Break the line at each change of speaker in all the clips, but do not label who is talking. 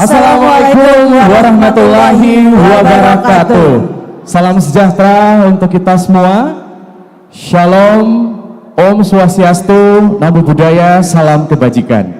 Assalamualaikum warahmatullahi wabarakatuh. Salam sejahtera untuk kita semua. Shalom, Om Swastiastu, Namo Buddhaya, salam kebajikan.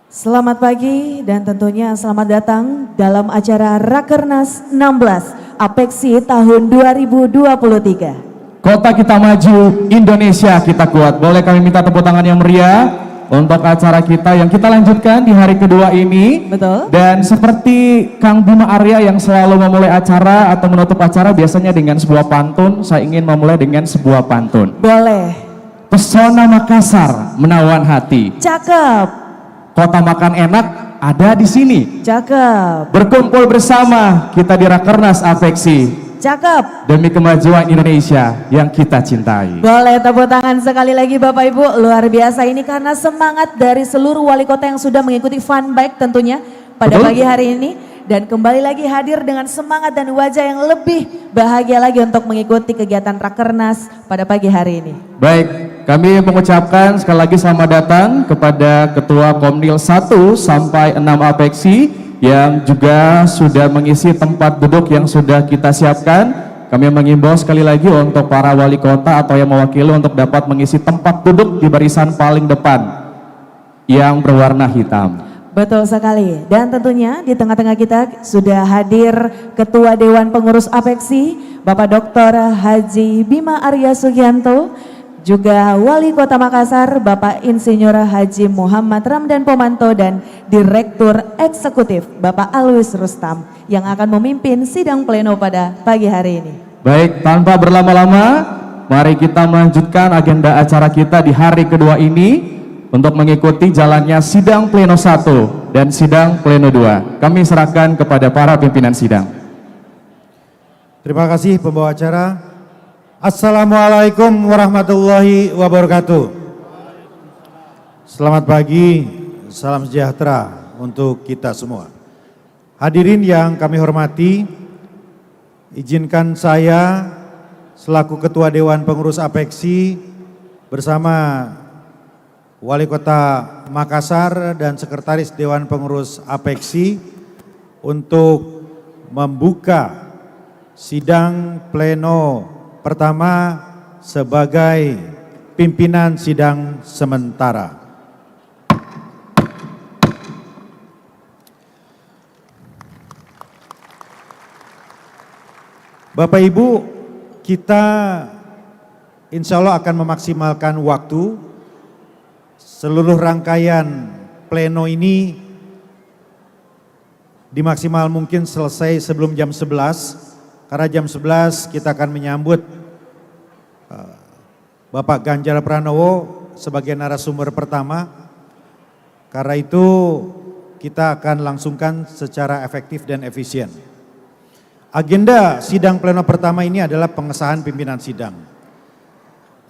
Selamat pagi dan tentunya selamat datang dalam acara Rakernas 16 Apeksi tahun 2023.
Kota kita maju, Indonesia kita kuat. Boleh kami minta tepuk tangan yang meriah untuk acara kita yang kita lanjutkan di hari kedua ini.
Betul.
Dan seperti Kang Bima Arya yang selalu memulai acara atau menutup acara biasanya dengan sebuah pantun, saya ingin memulai dengan sebuah pantun.
Boleh.
Pesona Makassar menawan hati.
Cakep.
Kota makan enak ada di sini.
Cakep.
Berkumpul bersama kita di Rakernas Apeksi
Cakep.
demi kemajuan Indonesia yang kita cintai.
Boleh tepuk tangan sekali lagi Bapak Ibu, luar biasa ini karena semangat dari seluruh wali kota yang sudah mengikuti fun bike tentunya pada
Betul.
pagi hari ini. Dan kembali lagi hadir dengan semangat dan wajah yang lebih bahagia lagi untuk mengikuti kegiatan Rakernas pada pagi hari ini.
Baik, kami mengucapkan sekali lagi selamat datang kepada Ketua Komnil 1 sampai 6 Apeksi yang juga sudah mengisi tempat duduk yang sudah kita siapkan. Kami mengimbau sekali lagi untuk para wali kota atau yang mewakili untuk dapat mengisi tempat duduk di barisan paling depan yang berwarna hitam.
Betul sekali, dan tentunya di tengah-tengah kita sudah hadir Ketua Dewan Pengurus Apeksi Bapak Dr. Haji Bima Arya Sugianto, juga Wali Kota Makassar Bapak Insinyur Haji Muhammad Ramdan Pomanto, dan Direktur Eksekutif Bapak Alwis Rustam yang akan memimpin sidang pleno pada pagi hari ini.
Baik, tanpa berlama-lama, mari kita melanjutkan agenda acara kita di hari kedua ini untuk mengikuti jalannya sidang pleno 1 dan sidang pleno 2. Kami serahkan kepada para pimpinan sidang.
Terima kasih pembawa acara. Assalamualaikum warahmatullahi wabarakatuh. Selamat pagi, salam sejahtera untuk kita semua. Hadirin yang kami hormati, izinkan saya selaku Ketua Dewan Pengurus Apeksi bersama Wali Kota Makassar dan Sekretaris Dewan Pengurus Apeksi untuk membuka sidang pleno pertama sebagai pimpinan sidang sementara. Bapak Ibu, kita insya Allah akan memaksimalkan waktu. Seluruh rangkaian pleno ini dimaksimal mungkin selesai sebelum jam 11, karena jam 11 kita akan menyambut Bapak Ganjar Pranowo sebagai narasumber pertama. Karena itu kita akan langsungkan secara efektif dan efisien. Agenda sidang pleno pertama ini adalah pengesahan pimpinan sidang.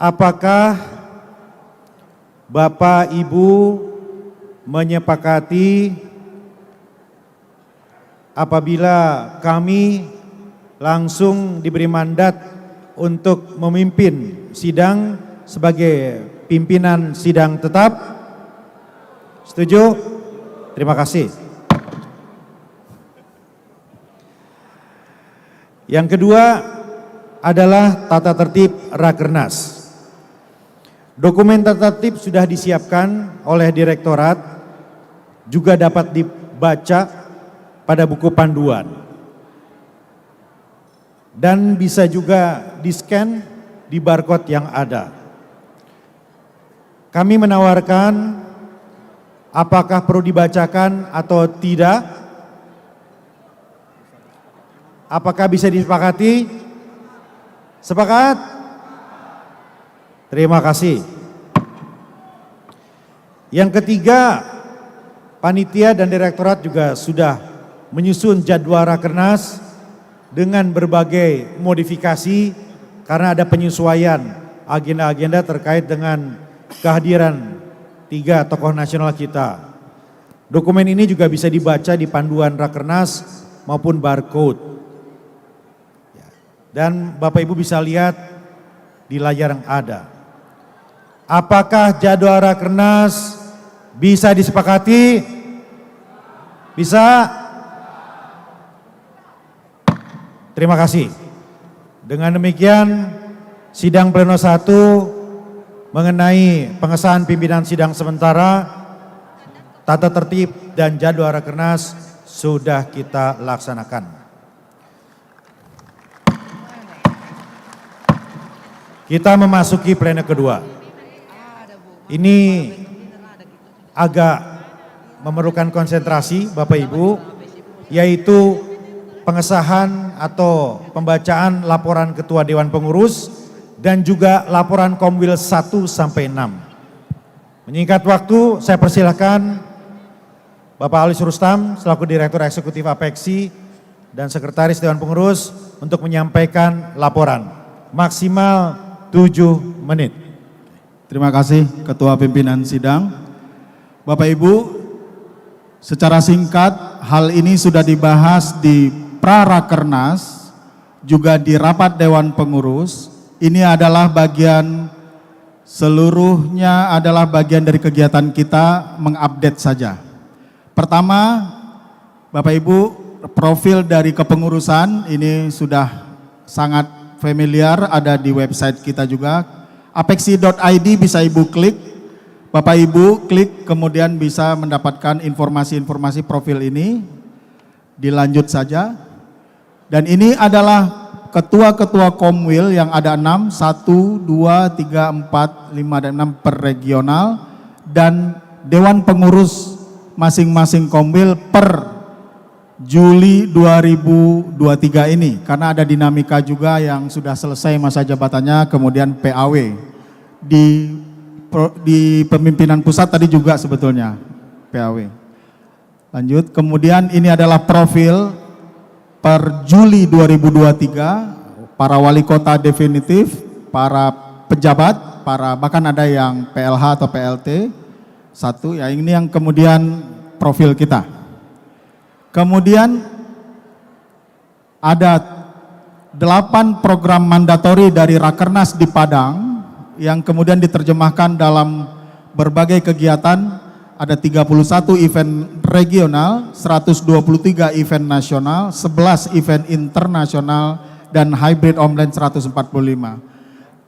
Apakah Bapak Ibu menyepakati apabila kami langsung diberi mandat untuk memimpin sidang sebagai pimpinan sidang tetap? Setuju? Terima kasih. Yang kedua adalah tata tertib Rakernas. Dokumen tata tertib sudah disiapkan oleh Direktorat, juga dapat dibaca pada buku panduan. Dan bisa juga di-scan di barcode yang ada. Kami menawarkan apakah perlu dibacakan atau tidak. Apakah bisa disepakati? Sepakat? Terima kasih. Yang ketiga, panitia dan direktorat juga sudah menyusun jadwal Rakernas dengan berbagai modifikasi karena ada penyesuaian agenda-agenda terkait dengan kehadiran 3 tokoh nasional kita. Dokumen ini juga bisa dibaca di panduan Rakernas maupun barcode. Dan Bapak Ibu bisa lihat di layar yang ada. Apakah jadwal Rakernas bisa disepakati? Bisa? Terima kasih. Dengan demikian, sidang pleno 1 mengenai pengesahan pimpinan sidang sementara, tata tertib dan jadwal Rakernas sudah kita laksanakan. Kita memasuki pleno kedua. Ini agak memerlukan konsentrasi Bapak Ibu, yaitu pengesahan atau pembacaan laporan Ketua Dewan Pengurus dan juga laporan Komwil 1 sampai 6. Menyingkat waktu, saya persilakan Bapak Alis Rustam selaku Direktur Eksekutif Apeksi dan Sekretaris Dewan Pengurus untuk menyampaikan laporan. Maksimal 7 menit.
Terima kasih Ketua Pimpinan Sidang. Bapak Ibu, secara singkat hal ini sudah dibahas di Pra-Rakernas, juga di rapat Dewan Pengurus. Ini adalah bagian, seluruhnya adalah bagian dari kegiatan kita mengupdate saja. Pertama, Bapak Ibu, profil dari kepengurusan ini sudah sangat familiar, ada di website kita juga. Apeksi.id bisa Ibu klik, Bapak Ibu klik kemudian bisa mendapatkan informasi-informasi profil ini. Dilanjut saja. Dan ini adalah ketua-ketua Komwil yang ada 6, 1, 2, 3, 4, 5, dan 6 per regional. Dan Dewan Pengurus masing-masing Komwil per Juli 2023 ini. Karena ada dinamika juga yang sudah selesai masa jabatannya, kemudian PAW. Di pemimpinan pusat tadi juga sebetulnya PAW. Lanjut, kemudian ini adalah profil per Juli 2023, para wali kota definitif, para pejabat, bahkan ada yang PLH atau PLT, satu, ya ini yang kemudian profil kita. Kemudian ada 8 program mandatori dari Rakernas di Padang yang kemudian diterjemahkan dalam berbagai kegiatan. Ada 31 event regional, 123 event nasional, 11 event internasional, dan hybrid online 145.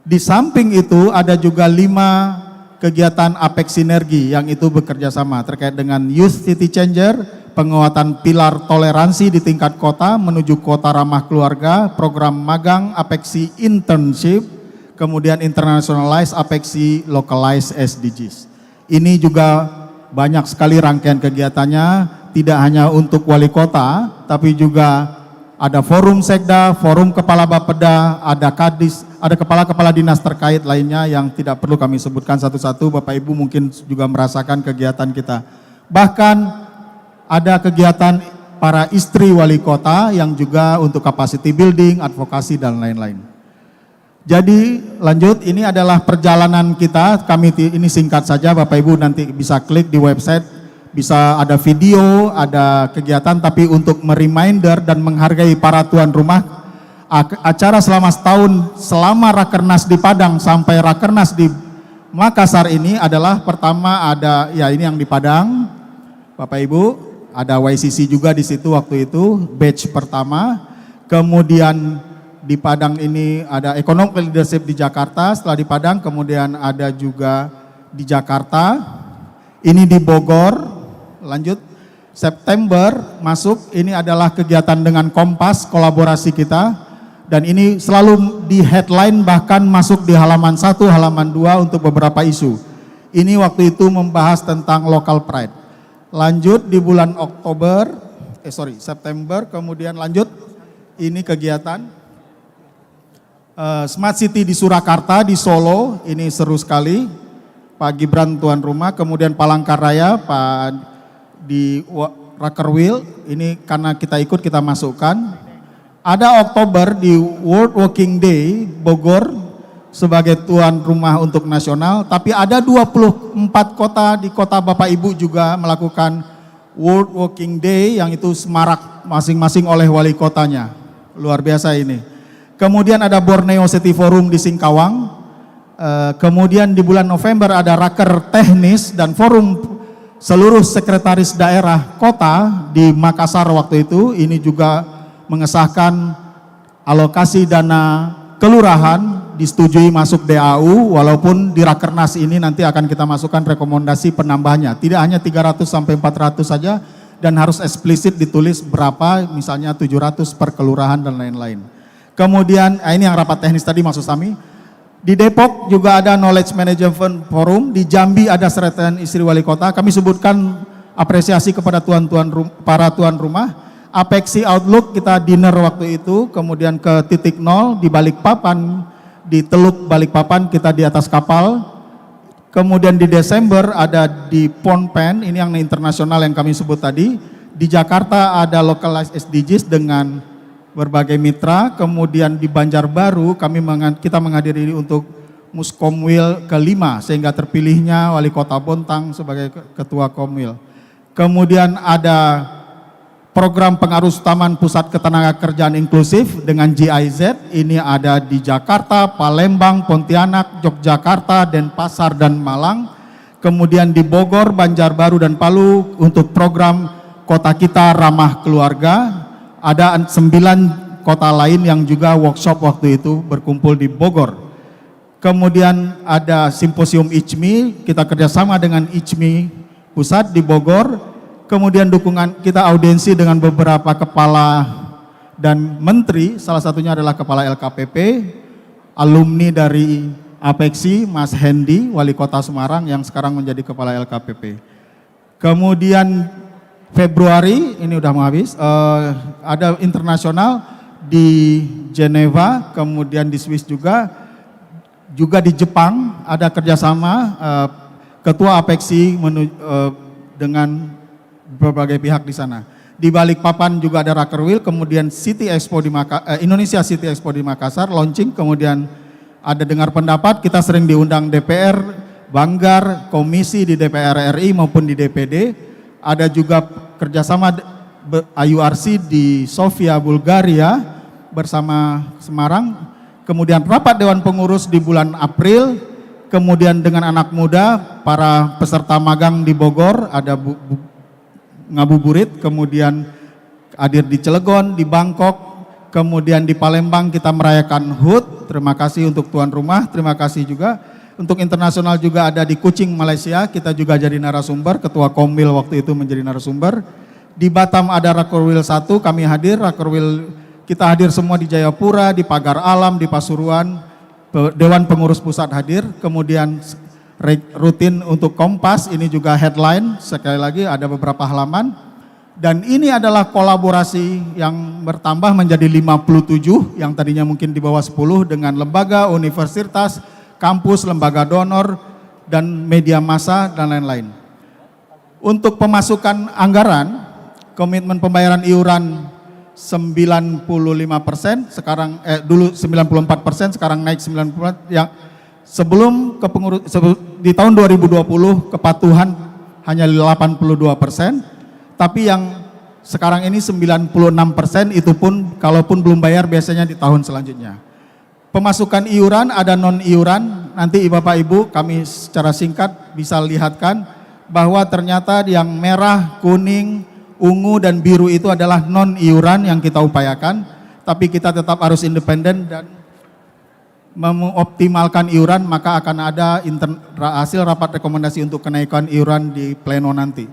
Di samping itu ada juga 5 kegiatan Apex Sinergi yang itu bekerja sama terkait dengan Youth City Changer, penguatan pilar toleransi di tingkat kota menuju kota ramah keluarga, program magang Apexi Internship, kemudian Internationalize Apexi Localize SDGs. Ini juga banyak sekali rangkaian kegiatannya, tidak hanya untuk wali kota, tapi juga ada forum sekda, forum kepala bapeda, ada kadis, ada kepala-kepala dinas terkait lainnya yang tidak perlu kami sebutkan satu-satu. Bapak Ibu mungkin juga merasakan kegiatan kita. Bahkan ada kegiatan para istri wali kota yang juga untuk capacity building, advokasi, dan lain-lain. Jadi lanjut, ini adalah perjalanan kita, ini singkat saja, Bapak Ibu nanti bisa klik di website, bisa ada video, ada kegiatan, tapi untuk mereminder dan menghargai para tuan rumah, acara selama setahun, selama Rakernas di Padang sampai Rakernas di Makassar ini adalah pertama ada, ya ini yang di Padang, Bapak Ibu, ada YCC juga di situ waktu itu, batch pertama, kemudian di Padang ini ada Economic Leadership di Jakarta, setelah di Padang kemudian ada juga di Jakarta, ini di Bogor, lanjut September masuk, ini adalah kegiatan dengan Kompas, kolaborasi kita, dan ini selalu di headline bahkan masuk di halaman 1, halaman 2 untuk beberapa isu. Ini waktu itu membahas tentang local pride. Lanjut di bulan September, kemudian lanjut, ini kegiatan Smart City di Surakarta, di Solo, ini seru sekali. Pak Gibran tuan rumah, kemudian Palangkaraya, Pak di Rakerwil, ini karena kita ikut kita masukkan. Ada Oktober di World Walking Day Bogor sebagai tuan rumah untuk nasional, tapi ada 24 kota di kota Bapak Ibu juga melakukan World Walking Day yang itu semarak masing-masing oleh wali kotanya. Luar biasa ini. Kemudian ada Borneo City Forum di Singkawang. Kemudian di bulan November ada Raker Teknis dan Forum seluruh sekretaris daerah kota di Makassar waktu itu, ini juga mengesahkan alokasi dana kelurahan disetujui masuk DAU, walaupun di Rakernas ini nanti akan kita masukkan rekomendasi penambahannya. Tidak hanya 300 sampai 400 saja, dan harus eksplisit ditulis berapa, misalnya 700 per kelurahan dan lain-lain. Kemudian, ini yang rapat teknis tadi maksud kami. Di Depok juga ada Knowledge Management Forum, di Jambi ada Seratan Istri Wali Kota. Kami sebutkan apresiasi kepada para tuan rumah. Apexi Outlook kita dinner waktu itu, kemudian ke titik nol di Balikpapan, di Teluk Balikpapan kita di atas kapal. Kemudian di Desember ada di Phnom Penh, ini yang internasional yang kami sebut tadi. Di Jakarta ada Localized SDGs dengan berbagai mitra. Kemudian di Banjarbaru kita menghadiri untuk Muskomwil ke-5 sehingga terpilihnya Wali Kota Bontang sebagai Ketua Komwil. Kemudian ada program pengarus utaman Pusat Ketenagakerjaan Inklusif dengan GIZ, ini ada di Jakarta, Palembang, Pontianak, Yogyakarta, Denpasar, dan Malang. Kemudian di Bogor, Banjarbaru, dan Palu untuk program Kota Kita Ramah Keluarga. Ada 9 kota lain yang juga workshop waktu itu berkumpul di Bogor. Kemudian ada Simposium ICMI, kita kerjasama dengan ICMI Pusat di Bogor. Kemudian dukungan kita audiensi dengan beberapa kepala dan menteri, salah satunya adalah kepala LKPP, alumni dari Apexi, Mas Hendy, Wali Kota Semarang yang sekarang menjadi kepala LKPP. Kemudian Februari, ini udah mau habis, ada internasional di Geneva, kemudian di Swiss juga di Jepang ada kerjasama Ketua Apexi dengan berbagai pihak di sana. Di Balikpapan juga ada Rakerwil, kemudian City Expo di Indonesia City Expo di Makassar launching, kemudian ada dengar pendapat, kita sering diundang DPR, Banggar, komisi di DPR RI maupun di DPD. Ada juga kerjasama IURC di Sofia, Bulgaria bersama Semarang. Kemudian rapat Dewan Pengurus di bulan April, kemudian dengan anak muda, para peserta magang di Bogor, ada ngabuburit, kemudian hadir di Cilegon, di Bangkok, kemudian di Palembang kita merayakan HUT. Terima kasih untuk tuan rumah, terima kasih juga untuk internasional juga ada di Kuching, Malaysia, kita juga jadi narasumber, Ketua Komwil waktu itu menjadi narasumber. Di Batam ada Rakerwil 1, kami hadir, Rakerwil kita hadir semua di Jayapura, di Pagar Alam, di Pasuruan, Dewan Pengurus Pusat hadir, kemudian rutin untuk Kompas, ini juga headline, sekali lagi ada beberapa halaman. Dan ini adalah kolaborasi yang bertambah menjadi 57, yang tadinya mungkin di bawah 10 dengan lembaga, universitas, kampus, lembaga donor, dan media massa, dan lain-lain. Untuk pemasukan anggaran, komitmen pembayaran iuran 95%, sekarang dulu 94%, sekarang naik 94%, yang sebelum di tahun 2020 kepatuhan hanya 82%, tapi yang sekarang ini 96%, itu pun kalaupun belum bayar biasanya di tahun selanjutnya. Pemasukan iuran ada non iuran, nanti Bapak Ibu kami secara singkat bisa lihatkan bahwa ternyata yang merah, kuning, ungu, dan biru itu adalah non iuran yang kita upayakan, tapi kita tetap harus independen dan mengoptimalkan iuran, maka akan ada hasil rapat rekomendasi untuk kenaikan iuran di pleno nanti.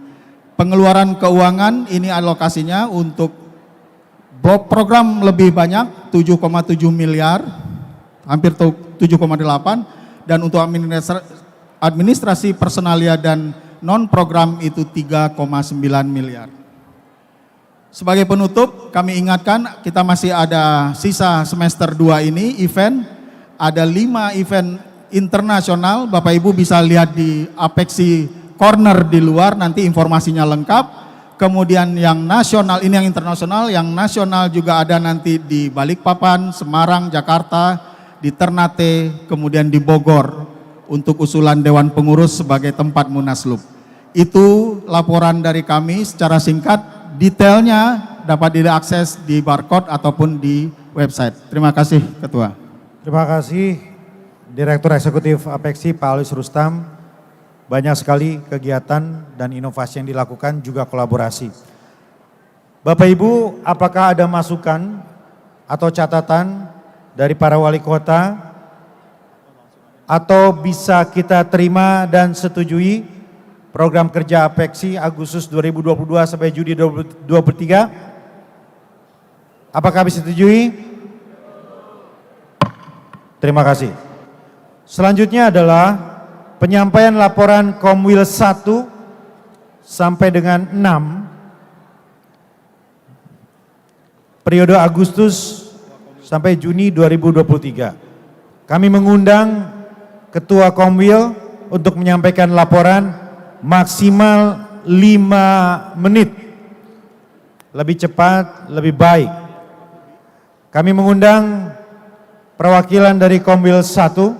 Pengeluaran keuangan ini alokasinya untuk program lebih banyak 7,7 miliar, hampir 7,8, dan untuk administrasi personalia dan non program itu 3,9 miliar. Sebagai penutup kami ingatkan kita masih ada sisa semester 2 ini event. Ada 5 event internasional, Bapak Ibu bisa lihat di Apexi Corner di luar, nanti informasinya lengkap. Kemudian yang nasional, ini yang internasional, yang nasional juga ada nanti di Balikpapan, Semarang, Jakarta, di Ternate, kemudian di Bogor, untuk usulan Dewan Pengurus sebagai tempat munaslup. Itu laporan dari kami secara singkat, detailnya dapat diakses di barcode ataupun di website. Terima kasih Ketua.
Terima kasih Direktur Eksekutif Apexi Pak Alois Rustam. banyak sekali kegiatan dan inovasi yang dilakukan, juga kolaborasi. Bapak Ibu, apakah ada masukan atau catatan dari para wali kota, atau bisa kita terima dan setujui program kerja APEKSI Agustus 2022 sampai Juni 2023? Apakah bisa setujui? Terima kasih. Selanjutnya adalah penyampaian laporan Komwil 1 sampai dengan 6 periode Agustus sampai Juni 2023. Kami mengundang Ketua Komwil untuk menyampaikan laporan maksimal 5 menit. Lebih cepat, lebih baik. Kami mengundang perwakilan dari Komwil 1.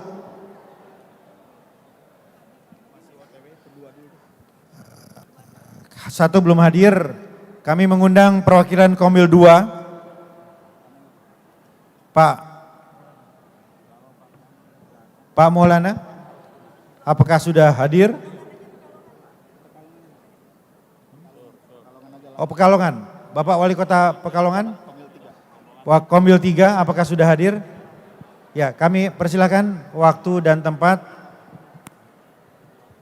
Satu belum hadir. Kami mengundang perwakilan Komwil 2. Pak Maulana, apakah sudah hadir? Oh, Pekalongan. Bapak Wali Kota Pekalongan? Komwil 3, apakah sudah hadir? Ya, kami persilakan waktu dan tempat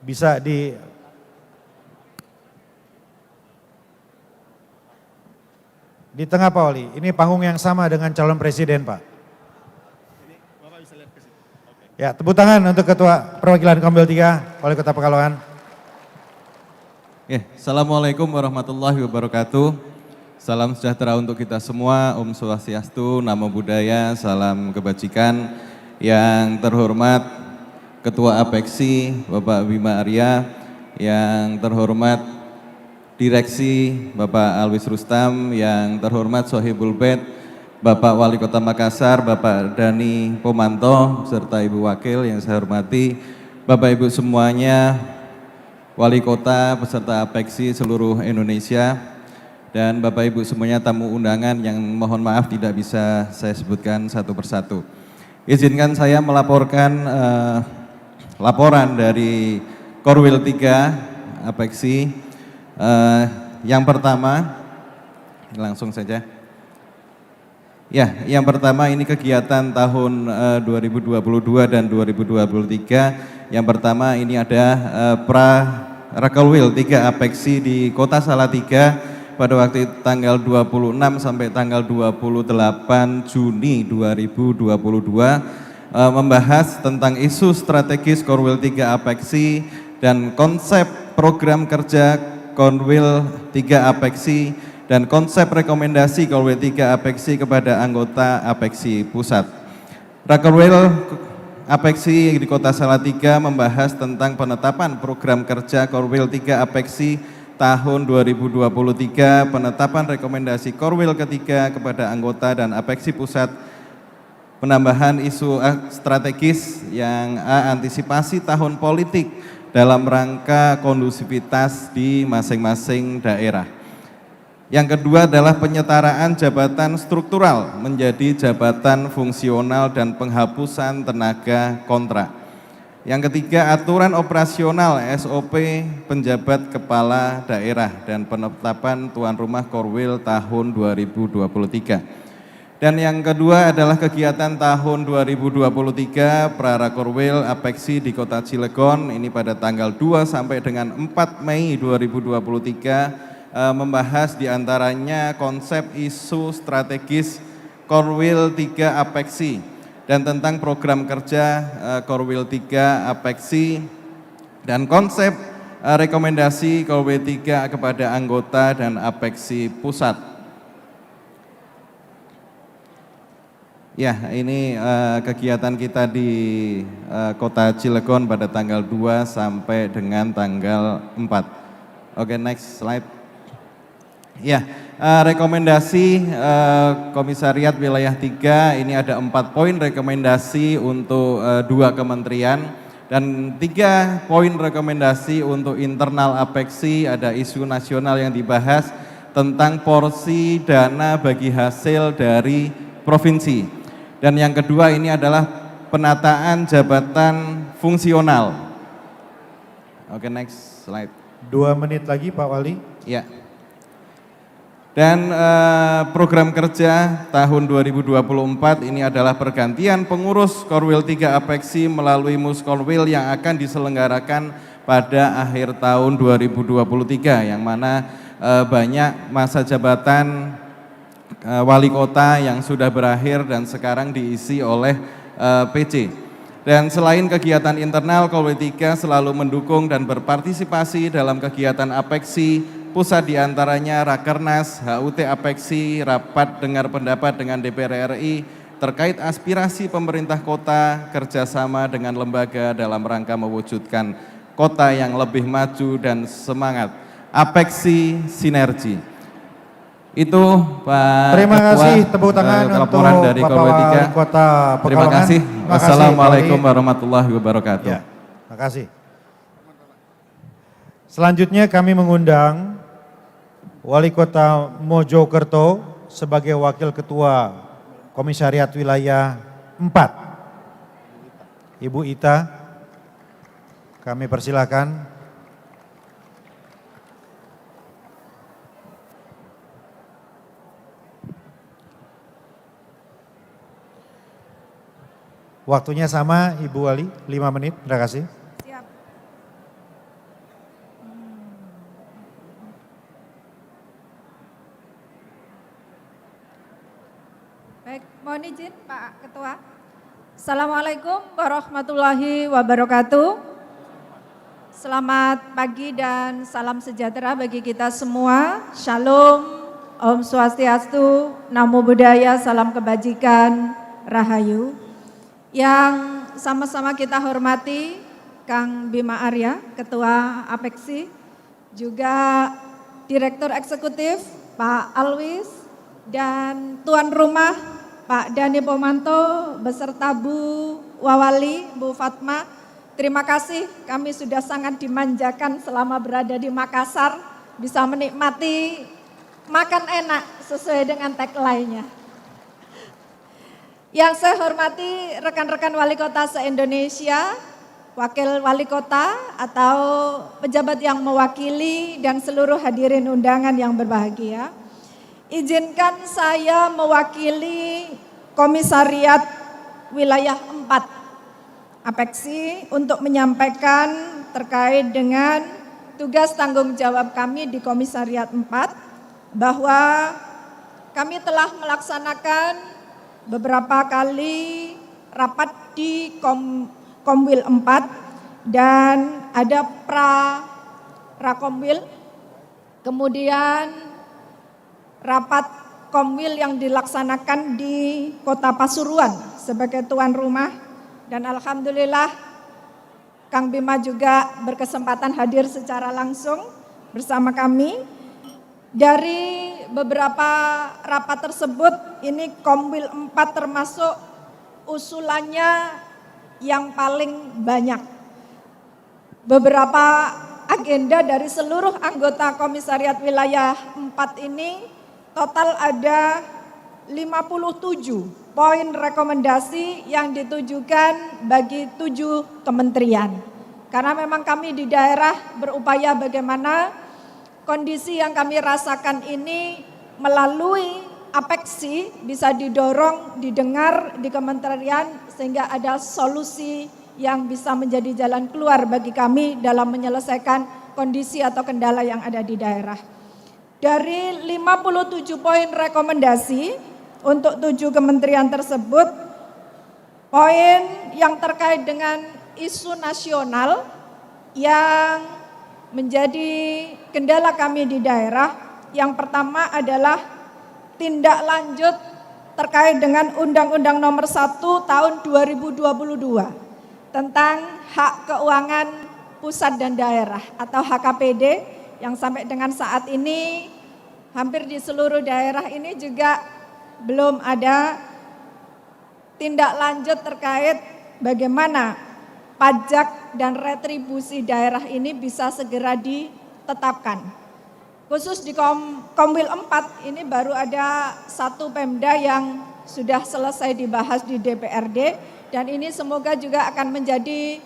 bisa di tengah Pak Wali. Ini panggung yang sama dengan calon presiden, Pak. Ya, tepuk tangan untuk Ketua Perwakilan Komwil 3, Wali Kota Pekalongan.
Assalamualaikum warahmatullahi wabarakatuh. Salam sejahtera untuk kita semua, Om Swastiastu, Namo Buddhaya, salam kebajikan. Yang terhormat Ketua APEKSI, Bapak Bima Arya, yang terhormat Direksi, Bapak Alwis Rustam, yang terhormat Sohibul Bed, Bapak Wali Kota Makassar, Bapak Dani Pomanto, serta Ibu Wakil yang saya hormati, Bapak Ibu semuanya, Wali Kota, peserta APEKSI seluruh Indonesia, dan Bapak Ibu semuanya tamu undangan yang mohon maaf tidak bisa saya sebutkan satu persatu. Izinkan saya melaporkan laporan dari Korwil 3 APEKSI. Yang pertama, langsung saja. Ya, yang pertama ini kegiatan tahun 2022 dan 2023. Yang pertama ini ada Rakorwil 3 APEKSI di Kota Salatiga pada waktu tanggal 26 sampai tanggal 28 Juni 2022, membahas tentang isu strategis Korwil 3 APEKSI dan konsep program kerja Korwil 3 APEKSI dan konsep rekomendasi Korwil 3 APEKSI kepada anggota APEKSI Pusat. Rakorwil APEKSI di Kota Salatiga membahas tentang penetapan program kerja Korwil 3 APEKSI tahun 2023, penetapan rekomendasi Korwil ketiga kepada anggota dan APEKSI Pusat, penambahan isu strategis yang antisipasi tahun politik dalam rangka kondusivitas di masing-masing daerah. Yang kedua adalah penyetaraan jabatan struktural menjadi jabatan fungsional dan penghapusan tenaga kontrak. Yang ketiga, aturan operasional SOP penjabat kepala daerah dan penetapan tuan rumah Korwil tahun 2023. Dan yang kedua adalah kegiatan tahun 2023 Prarakorwil APEKSI di Kota Cilegon, ini pada tanggal 2 sampai dengan 4 Mei 2023, membahas diantaranya konsep isu strategis Korwil 3 APEKSI dan tentang program kerja Korwil 3 APEKSI dan konsep rekomendasi Korwil 3 kepada anggota dan APEKSI Pusat. Ya, ini kegiatan kita di Kota Cilegon pada tanggal 2 sampai dengan tanggal 4. Oke, next slide. Ya, rekomendasi Komisariat Wilayah 3 ini ada 4 poin rekomendasi untuk 2 kementerian dan 3 poin rekomendasi untuk internal APEKSI. Ada isu nasional yang dibahas tentang porsi dana bagi hasil dari provinsi. Dan yang kedua ini adalah penataan jabatan fungsional Oke, next slide.
2 menit lagi Pak Wali.
Ya. Dan program kerja tahun 2024 ini adalah pergantian pengurus Korwil 3 Apeksi melalui Muskorwil yang akan diselenggarakan pada akhir tahun 2023, yang mana banyak masa jabatan wali kota yang sudah berakhir dan sekarang diisi oleh PC. Dan selain kegiatan internal, Korwil 3 selalu mendukung dan berpartisipasi dalam kegiatan Apeksi pusat, diantaranya Rakernas, HUT Apeksi, rapat dengar pendapat dengan DPR RI terkait aspirasi pemerintah kota, kerjasama dengan lembaga dalam rangka mewujudkan kota yang lebih maju dan semangat. Apeksi Sinergi. Itu Pak
Terima
Ketua,
kasih, tepuk tangan untuk
laporan dari
Bapak
Korwil 3.
Wali Kota
Terima
Pekalongan.
kasih.
Terima kasih,
Wassalamualaikum
Wali.
warahmatullahi wabarakatuh.
Ya, terima kasih. Selanjutnya kami mengundang Wali Kota Mojokerto sebagai Wakil Ketua Komisariat Wilayah 4. Ibu Ita, kami persilakan. Waktunya sama Ibu Wali, 5 menit, terima kasih.
Siap. Baik, mohon izin Pak Ketua. Assalamualaikum warahmatullahi wabarakatuh. Selamat pagi dan salam sejahtera bagi kita semua. Shalom, Om Swastiastu, Namo Buddhaya, salam kebajikan, Rahayu. Yang sama-sama kita hormati Kang Bima Arya, Ketua Apeksi, juga Direktur Eksekutif Pak Alwis, dan tuan rumah Pak Dhani Pomanto beserta Bu Wawali, Bu Fatma. Terima kasih, kami sudah sangat dimanjakan selama berada di Makassar, bisa menikmati makan enak sesuai dengan tagline-nya. Yang saya hormati rekan-rekan wali kota se-Indonesia, wakil wali kota atau pejabat yang mewakili dan seluruh hadirin undangan yang berbahagia. Izinkan saya mewakili Komisariat Wilayah 4 Apeksi untuk menyampaikan terkait dengan tugas tanggung jawab kami di Komisariat 4 bahwa kami telah melaksanakan beberapa kali rapat di Komwil 4 dan ada Rakomwil, kemudian rapat Komwil yang dilaksanakan di Kota Pasuruan sebagai tuan rumah, dan alhamdulillah Kang Bima juga berkesempatan hadir secara langsung bersama kami. Dari beberapa rapat tersebut, ini Komwil 4 termasuk usulannya yang paling banyak. Beberapa agenda dari seluruh anggota Komisariat Wilayah 4 ini total ada 57 poin rekomendasi yang ditujukan bagi 7 kementerian. Karena memang kami di daerah berupaya bagaimana kondisi yang kami rasakan ini melalui Apeksi bisa didorong, didengar di kementerian sehingga ada solusi yang bisa menjadi jalan keluar bagi kami dalam menyelesaikan kondisi atau kendala yang ada di daerah. Dari 57 poin rekomendasi untuk 7 kementerian tersebut, poin yang terkait dengan isu nasional yang menjadi kendala kami di daerah, yang pertama adalah tindak lanjut terkait dengan Undang-Undang Nomor 1 Tahun 2022 tentang hak keuangan pusat dan daerah atau HKPD, yang sampai dengan saat ini hampir di seluruh daerah ini juga belum ada tindak lanjut terkait bagaimana pajak dan retribusi daerah ini bisa segera ditetapkan. Khusus di Komwil 4 ini baru ada 1 Pemda yang sudah selesai dibahas di DPRD, dan ini semoga juga akan menjadi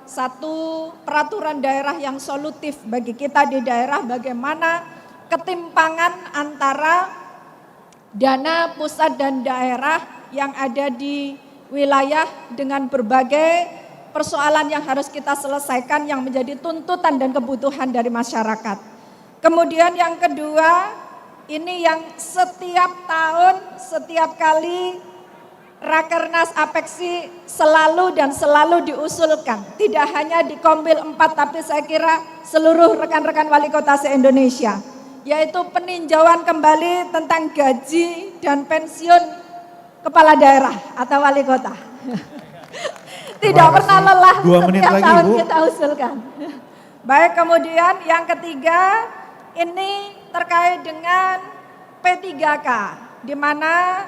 satu peraturan daerah yang solutif bagi kita di daerah, bagaimana ketimpangan antara dana pusat dan daerah yang ada di wilayah dengan berbagai persoalan yang harus kita selesaikan yang menjadi tuntutan dan kebutuhan dari masyarakat. Kemudian yang kedua, ini yang setiap tahun, setiap kali Rakernas Apeksi selalu diusulkan. Tidak hanya di Komwil 4, tapi saya kira seluruh rekan-rekan wali kota se-Indonesia. Yaitu peninjauan kembali tentang gaji dan pensiun kepala daerah atau wali kota. Tidak pernah lelah,
2 menit
setiap
lagi,
tahun
Bu.
kita usulkan. Baik, kemudian yang ketiga, ini terkait dengan P3K, di mana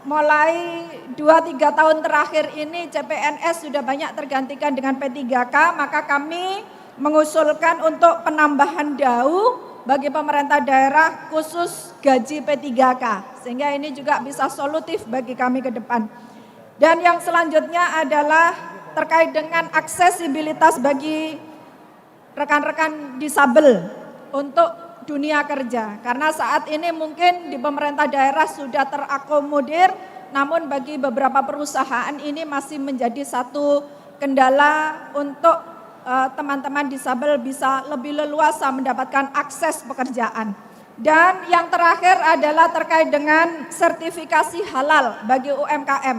mulai 2-3 tahun terakhir ini CPNS sudah banyak tergantikan dengan P3K, maka kami mengusulkan untuk penambahan DAU bagi pemerintah daerah khusus gaji P3K, sehingga ini juga bisa solutif bagi kami ke depan. Dan yang selanjutnya adalah terkait dengan aksesibilitas bagi rekan-rekan disabel untuk dunia kerja, karena saat ini mungkin di pemerintah daerah sudah terakomodir, namun bagi beberapa perusahaan ini masih menjadi satu kendala untuk teman-teman disabel bisa lebih leluasa mendapatkan akses pekerjaan. Dan yang terakhir adalah terkait dengan sertifikasi halal bagi UMKM,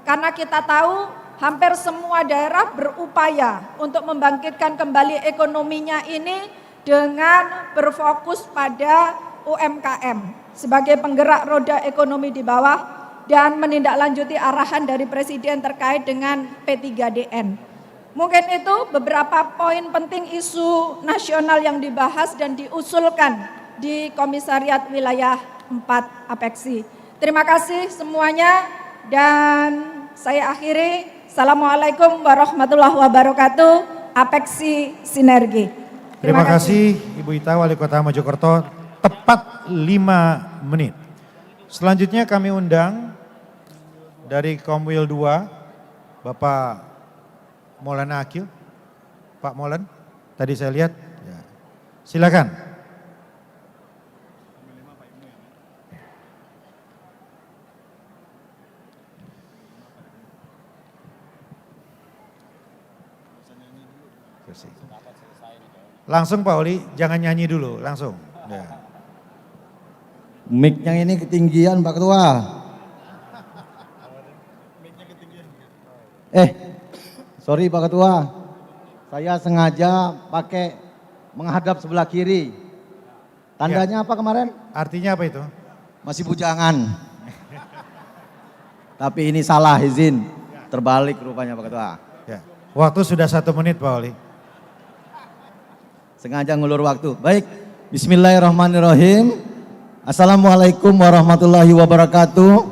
karena kita tahu hampir semua daerah berupaya untuk membangkitkan kembali ekonominya ini dengan berfokus pada UMKM sebagai penggerak roda ekonomi di bawah dan menindaklanjuti arahan dari Presiden terkait dengan P3DN. Mungkin itu beberapa poin penting isu nasional yang dibahas dan diusulkan di Komisariat Wilayah 4 Apeksi. Terima kasih semuanya dan saya akhiri. Assalamualaikum warahmatullahi wabarakatuh. Apeksi Sinergi.
Terima kasih Ibu Ita, Wali Kota Mojokerto, tepat 5 menit. Selanjutnya kami undang dari Komwil 2, Bapak Maulana Akil. Pak Maulan, tadi saya lihat. Ya. Silakan. Langsung Pak Oli, jangan nyanyi dulu, langsung. Ya.
Mic-nya ini ketinggian Pak Ketua. Sorry Pak Ketua, saya sengaja pakai menghadap sebelah kiri. Tandanya apa kemarin?
Artinya apa itu?
Masih bujangan. Tapi ini salah, izin. Terbalik rupanya Pak Ketua.
Ya. Waktu sudah 1 menit Pak Oli.
Sengaja ngulur waktu. Baik, bismillahirrahmanirrahim. Assalamualaikum warahmatullahi wabarakatuh.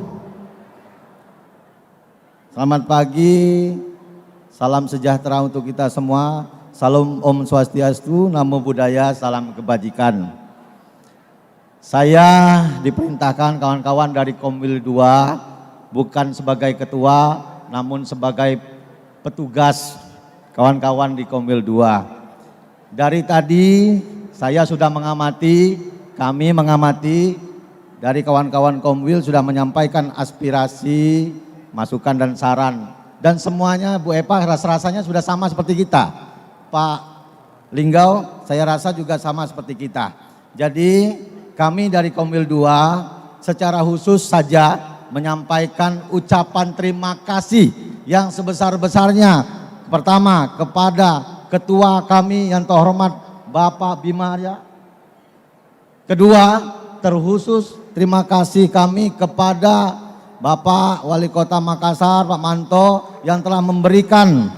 Selamat pagi, salam sejahtera untuk kita semua. Salam Om Swastiastu, Namo Buddhaya, salam kebajikan. Saya diperintahkan kawan-kawan dari Komwil 2 bukan sebagai ketua, namun sebagai petugas kawan-kawan di Komwil 2. Dari tadi saya sudah mengamati, kami mengamati dari kawan-kawan Komwil sudah menyampaikan aspirasi, masukan dan saran. Dan semuanya Bu Epa rasanya sudah sama seperti kita. Pak Linggau saya rasa juga sama seperti kita. Jadi kami dari Komwil 2 secara khusus saja menyampaikan ucapan terima kasih yang sebesar-besarnya. Pertama kepada Ketua kami yang terhormat Bapak Bima Arya. Kedua, terkhusus terima kasih kami kepada Bapak Wali Kota Makassar, Pak Manto, yang telah memberikan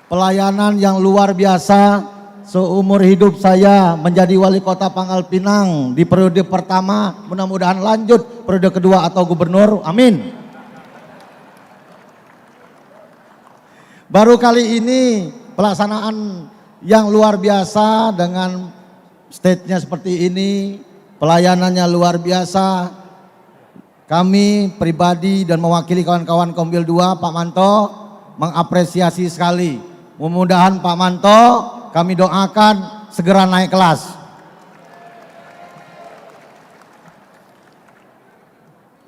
pelayanan yang luar biasa seumur hidup saya menjadi Wali Kota Pangkal Pinang di periode pertama, mudah-mudahan lanjut periode kedua atau gubernur, amin. Baru kali ini pelaksanaan yang luar biasa dengan stage-nya seperti ini, pelayanannya luar biasa. Kami pribadi dan mewakili kawan-kawan Komwil 2, Pak Manto, mengapresiasi sekali. Mudah-mudahan Pak Manto kami doakan segera naik kelas.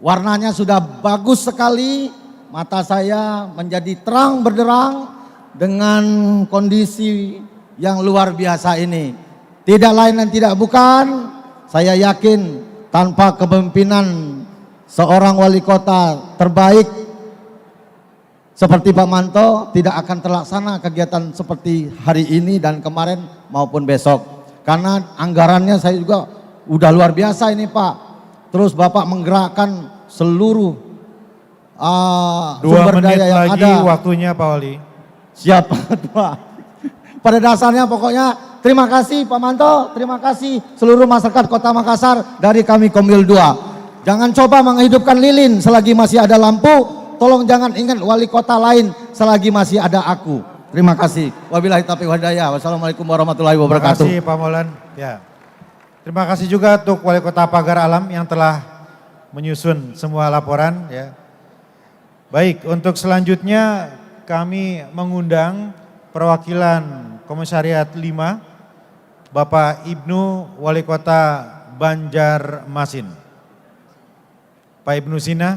Warnanya sudah bagus sekali, mata saya menjadi terang benderang dengan kondisi yang luar biasa ini. Tidak lain dan tidak bukan, saya yakin tanpa kepemimpinan seorang wali kota terbaik seperti Pak Manto tidak akan terlaksana kegiatan seperti hari ini dan kemarin maupun besok. Karena anggarannya saya juga udah luar biasa ini Pak. Terus Bapak menggerakkan seluruh sumber daya yang
lagi
ada.
Waktunya Pak Wali.
Siap Pak. Pada dasarnya pokoknya terima kasih Pak Manto, terima kasih seluruh masyarakat Kota Makassar dari kami Komil 2. Jangan coba menghidupkan lilin selagi masih ada lampu, tolong jangan ingat wali kota lain selagi masih ada aku. Terima kasih. Wabillahi taufiq wal hidayah. Wassalamualaikum warahmatullahi wabarakatuh.
Terima kasih Pak Maulan. Ya. Terima kasih juga untuk Wali Kota Pagar Alam yang telah menyusun semua laporan ya. Baik, untuk selanjutnya kami mengundang perwakilan Komisariat 5 Bapak Ibnu Wali Kota Banjarmasin. Pak Ibnu Sina.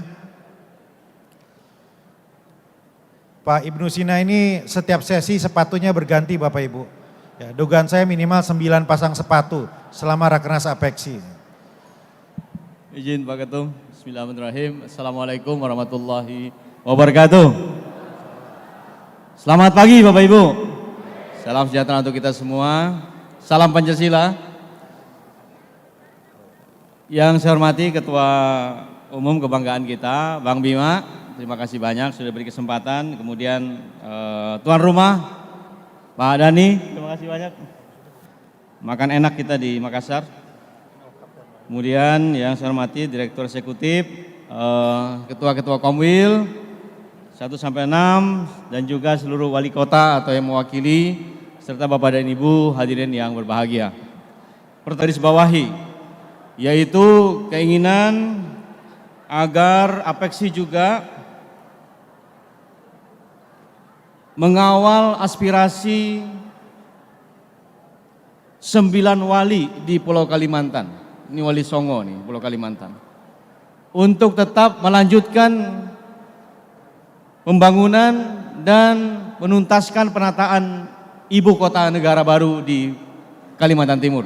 Pak Ibnu Sina ini setiap sesi sepatunya berganti Bapak Ibu. Ya, dugaan saya minimal 9 pasang sepatu selama Rakernas Apeksi.
Izin Pak Ketum, Bismillahirrahmanirrahim. Assalamualaikum warahmatullahi wabarakatuh. Selamat pagi Bapak Ibu. Salam sejahtera untuk kita semua. Salam Pancasila. Yang saya hormati Ketua Umum Kebanggaan kita, Bang Bima. Terima kasih banyak sudah beri kesempatan. Kemudian tuan rumah, Pak Dhani. Terima kasih banyak. Makan enak kita di Makassar. Kemudian yang saya hormati Direktur Eksekutif, Ketua-Ketua Komwil 1 sampai 6 dan juga seluruh wali kota atau yang mewakili serta Bapak dan Ibu hadirin yang berbahagia. Pertanyaan bawahi yaitu keinginan agar Apeksi juga mengawal aspirasi 9 wali di Pulau Kalimantan. Ini Wali Songo nih, Pulau Kalimantan. Untuk tetap melanjutkan pembangunan dan menuntaskan penataan ibu kota negara baru di Kalimantan Timur.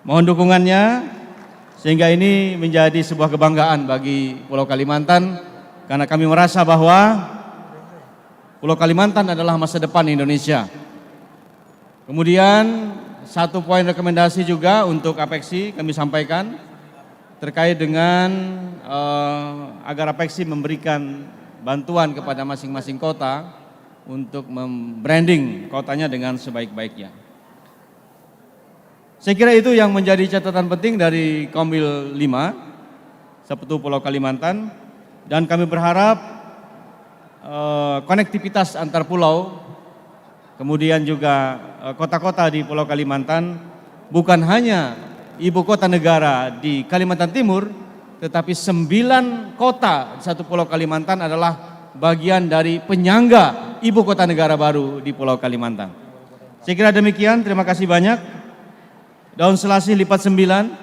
Mohon dukungannya sehingga ini menjadi sebuah kebanggaan bagi Pulau Kalimantan karena kami merasa bahwa Pulau Kalimantan adalah masa depan Indonesia. Kemudian satu poin rekomendasi juga untuk Apeksi kami sampaikan terkait dengan agar Apeksi memberikan bantuan kepada masing-masing kota untuk membranding kotanya dengan sebaik-baiknya. Saya kira itu yang menjadi catatan penting dari Komil 5 Sepetu Pulau Kalimantan dan kami berharap konektivitas antar pulau kemudian juga kota-kota di Pulau Kalimantan bukan hanya ibu kota negara di Kalimantan Timur tetapi 9 kota di satu Pulau Kalimantan adalah bagian dari penyangga ibu kota negara baru di Pulau Kalimantan. Saya kira demikian, terima kasih banyak. Daun selasih lipat 9,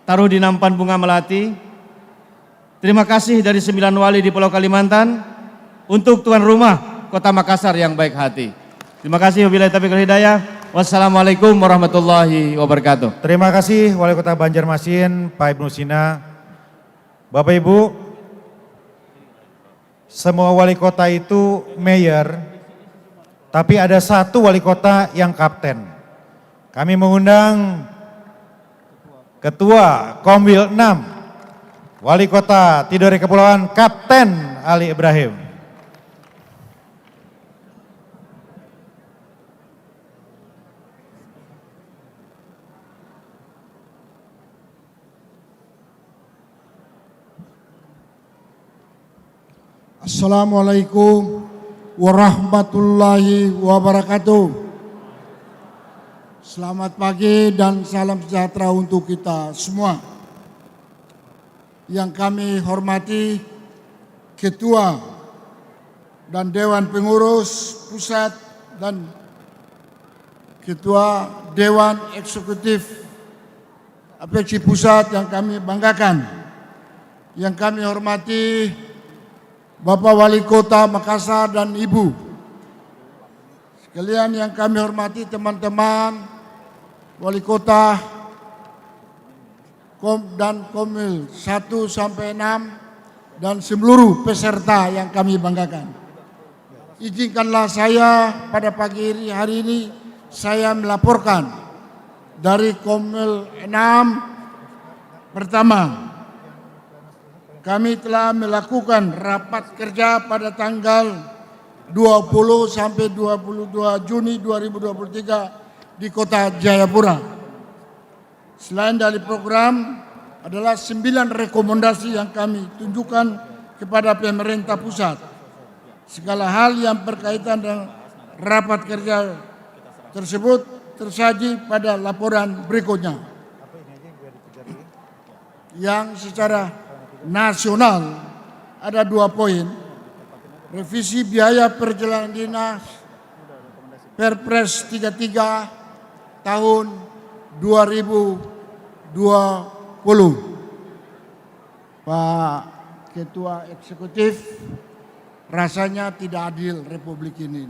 taruh di nampan bunga melati. Terima kasih dari 9 wali di Pulau Kalimantan untuk tuan rumah Kota Makassar yang baik hati. Terima kasih, wabillahi taufiq wal hidayah. Wassalamualaikum warahmatullahi wabarakatuh.
Terima kasih Wali Kota Banjarmasin, Pak Ibnu Sina. Bapak Ibu, semua wali kota itu mayor, tapi ada satu wali kota yang kapten. Kami mengundang Ketua Komwil 6, Wali Kota Tidore Kepulauan, Kapten Ali Ibrahim.
Assalamualaikum warahmatullahi wabarakatuh. Selamat pagi dan salam sejahtera untuk kita semua. Yang kami hormati Ketua dan Dewan Pengurus Pusat dan Ketua Dewan Eksekutif APEKSI Pusat yang kami banggakan, yang kami hormati Bapak Wali Kota Makassar dan Ibu. Sekalian yang kami hormati teman-teman Wali Kota dan Komil 1 sampai 6 dan seluruh peserta yang kami banggakan. Izinkanlah saya pada pagi hari ini saya melaporkan dari Komil 6 pertama. Kami telah melakukan rapat kerja pada tanggal 20 sampai 22 Juni 2023 di Kota Jayapura. Selain dari program adalah 9 rekomendasi yang kami tunjukkan kepada pemerintah pusat. Segala hal yang berkaitan dengan rapat kerja tersebut tersaji pada laporan berikutnya. Yang secara nasional ada 2 poin, revisi biaya perjalanan dinas Perpres 33 tahun 2020. Pak Ketua Eksekutif, rasanya tidak adil Republik ini.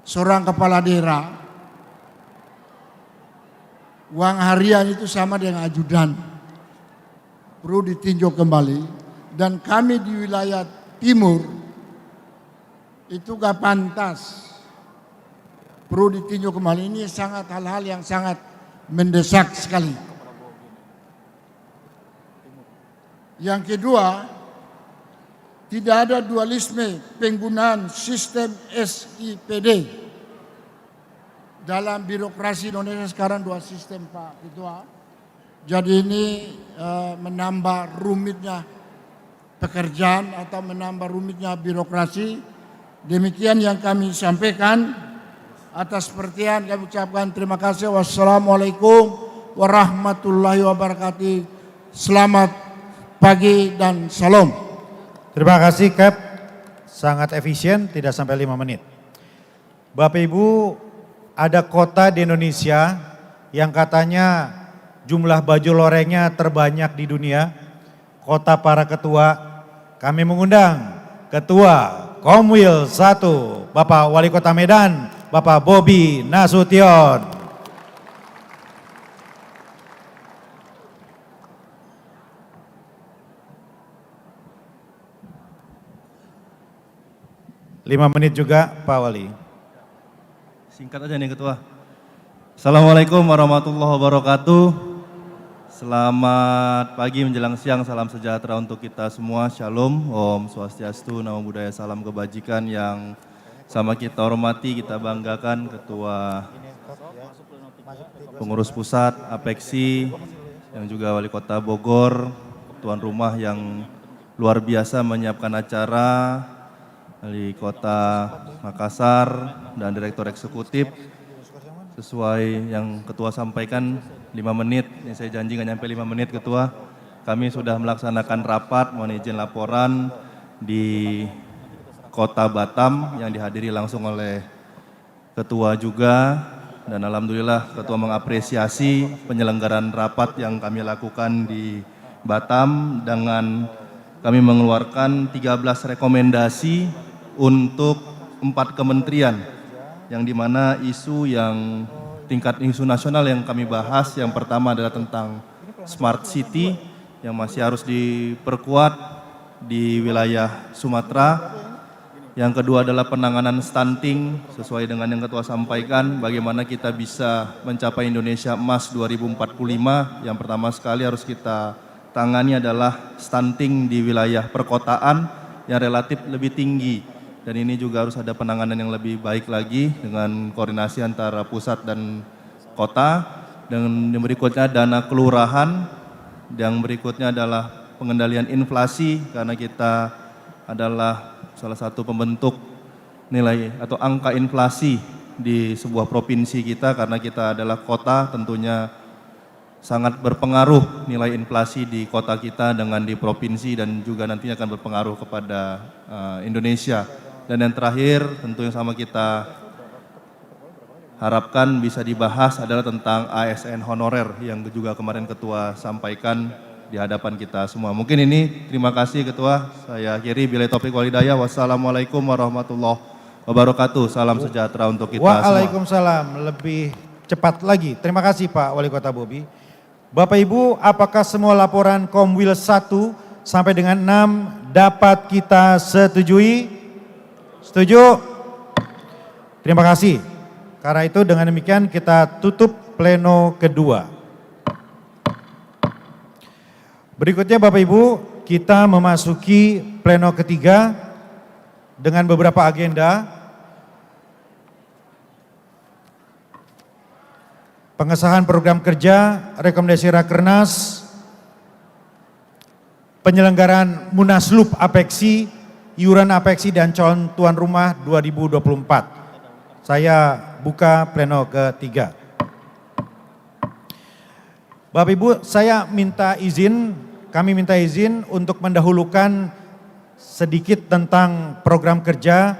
Seorang kepala daerah, uang harian itu sama dengan ajudan. Perlu ditinjau kembali, dan kami di wilayah timur itu gak pantas, perlu ditinjau kembali. Ini sangat hal-hal yang sangat mendesak sekali. Yang kedua, tidak ada dualisme penggunaan sistem SIPD dalam birokrasi Indonesia sekarang, 2 sistem Pak Ketua. Jadi ini menambah rumitnya pekerjaan atau menambah rumitnya birokrasi. Demikian yang kami sampaikan. Atas perhatian kami ucapkan terima kasih. Wassalamualaikum warahmatullahi wabarakatuh. Selamat pagi dan salam.
Terima kasih Kep, sangat efisien, tidak sampai 5 menit. Bapak Ibu, ada kota di Indonesia yang katanya jumlah baju lorengnya terbanyak di dunia, kota para ketua. Kami mengundang Ketua Komwil 1, Bapak Wali Kota Medan, Bapak Bobi Nasution. Lima menit juga Pak Wali.
Singkat aja nih Ketua. Assalamualaikum warahmatullahi wabarakatuh. Selamat pagi menjelang siang, salam sejahtera untuk kita semua. Shalom, Om Swastiastu, Namo Buddhaya, salam kebajikan yang sama kita hormati, kita banggakan Ketua Pengurus Pusat APEKSI, yang juga Wali Kota Bogor, tuan rumah yang luar biasa menyiapkan acara, Wali Kota Makassar, dan Direktur Eksekutif. Sesuai yang Ketua sampaikan, 5 menit, ini saya janji nggak nyampe 5 menit Ketua. Kami sudah melaksanakan rapat, mohon izin laporan di Kota Batam yang dihadiri langsung oleh Ketua juga. Dan Alhamdulillah Ketua mengapresiasi penyelenggaraan rapat yang kami lakukan di Batam dengan kami mengeluarkan 13 rekomendasi untuk 4 kementerian, yang dimana isu yang tingkat isu nasional yang kami bahas, yang pertama adalah tentang Smart City yang masih harus diperkuat di wilayah Sumatera. Yang kedua adalah penanganan stunting, sesuai dengan yang Ketua sampaikan, bagaimana kita bisa mencapai Indonesia Emas 2045. Yang pertama sekali harus kita tangani adalah stunting di wilayah perkotaan yang relatif lebih tinggi. Dan ini juga harus ada penanganan yang lebih baik lagi dengan koordinasi antara pusat dan kota. Dan yang berikutnya dana kelurahan. Yang berikutnya adalah pengendalian inflasi, karena kita adalah salah satu pembentuk nilai atau angka inflasi di sebuah provinsi kita, karena kita adalah kota, tentunya sangat berpengaruh nilai inflasi di kota kita dengan di provinsi, dan juga nantinya akan berpengaruh kepada Indonesia.
Dan yang terakhir tentu yang sama kita harapkan bisa dibahas adalah tentang ASN honorer yang juga kemarin Ketua sampaikan di hadapan kita semua. Mungkin ini, terima kasih Ketua. Saya akhiri, billahi taufiq wal hidayah. Wassalamualaikum warahmatullahi wabarakatuh. Salam sejahtera untuk kita semua.
Waalaikumsalam. Lebih cepat lagi. Terima kasih Pak Wali Kota Bobi. Bapak Ibu, apakah semua laporan Komwil 1 sampai dengan 6 dapat kita setujui? Setuju? Terima kasih. Karena itu dengan demikian kita tutup pleno kedua. Berikutnya Bapak Ibu, kita memasuki pleno ketiga dengan beberapa agenda. Pengesahan program kerja, rekomendasi Rakernas, penyelenggaraan Munaslup Apeksi, iuran Apeksi dan calon tuan rumah 2024. Saya buka pleno ketiga. Bapak Ibu, kami minta izin untuk mendahulukan sedikit tentang program kerja,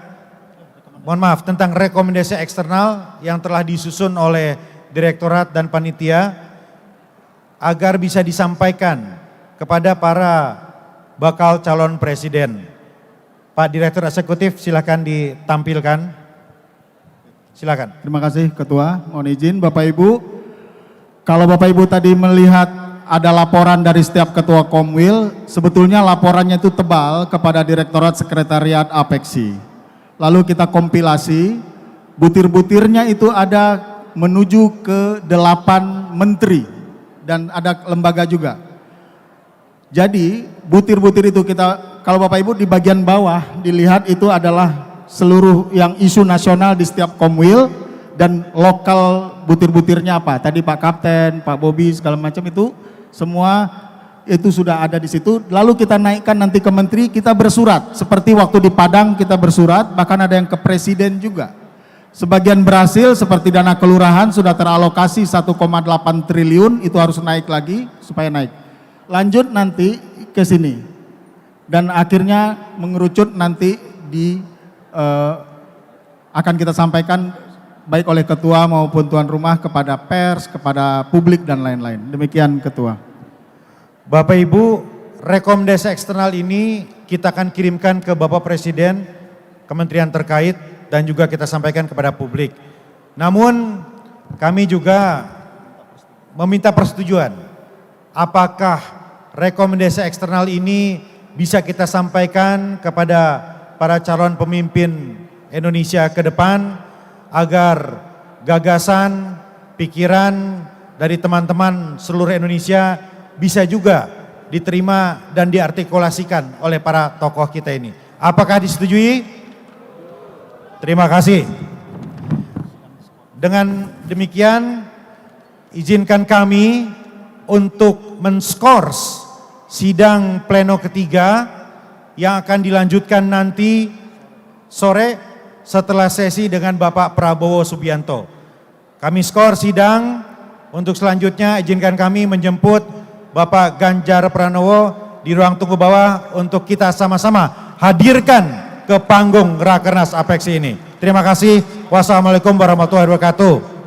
tentang rekomendasi eksternal yang telah disusun oleh Direktorat dan Panitia agar bisa disampaikan kepada para bakal calon presiden. Pak Direktur Eksekutif silakan ditampilkan. Silakan.
Terima kasih Ketua, mohon izin Bapak Ibu. Kalau Bapak Ibu tadi melihat ada laporan dari setiap Ketua Komwil, sebetulnya laporannya itu tebal kepada Direktorat Sekretariat Apeksi. Lalu kita kompilasi, butir-butirnya itu ada menuju ke 8 menteri dan ada lembaga juga. Jadi butir-butir itu kita, kalau Bapak Ibu di bagian bawah dilihat itu adalah seluruh yang isu nasional di setiap Komwil dan lokal butir-butirnya apa. Tadi Pak Kapten, Pak Bobi segala macam itu semua itu sudah ada di situ. Lalu kita naikkan nanti ke menteri, kita bersurat. Seperti waktu di Padang kita bersurat, bahkan ada yang ke presiden juga. Sebagian berhasil seperti dana kelurahan sudah teralokasi 1,8 triliun, itu harus naik lagi supaya naik. Lanjut nanti ke sini. Dan akhirnya mengerucut nanti di akan kita sampaikan baik oleh Ketua maupun tuan rumah kepada pers, kepada publik dan lain-lain. Demikian Ketua.
Bapak Ibu, rekomendasi eksternal ini kita akan kirimkan ke Bapak Presiden, kementerian terkait dan juga kita sampaikan kepada publik. Namun kami juga meminta persetujuan apakah rekomendasi eksternal ini bisa kita sampaikan kepada para calon pemimpin Indonesia ke depan agar gagasan, pikiran dari teman-teman seluruh Indonesia bisa juga diterima dan diartikulasikan oleh para tokoh kita ini. Apakah disetujui? Terima kasih. Dengan demikian, izinkan kami untuk menskors sidang pleno ketiga yang akan dilanjutkan nanti sore setelah sesi dengan Bapak Prabowo Subianto. Kami skor sidang, untuk selanjutnya izinkan kami menjemput Bapak Ganjar Pranowo di ruang tunggu bawah untuk kita sama-sama hadirkan ke panggung Rakernas Apeksi ini. Terima kasih. Wassalamualaikum warahmatullahi wabarakatuh.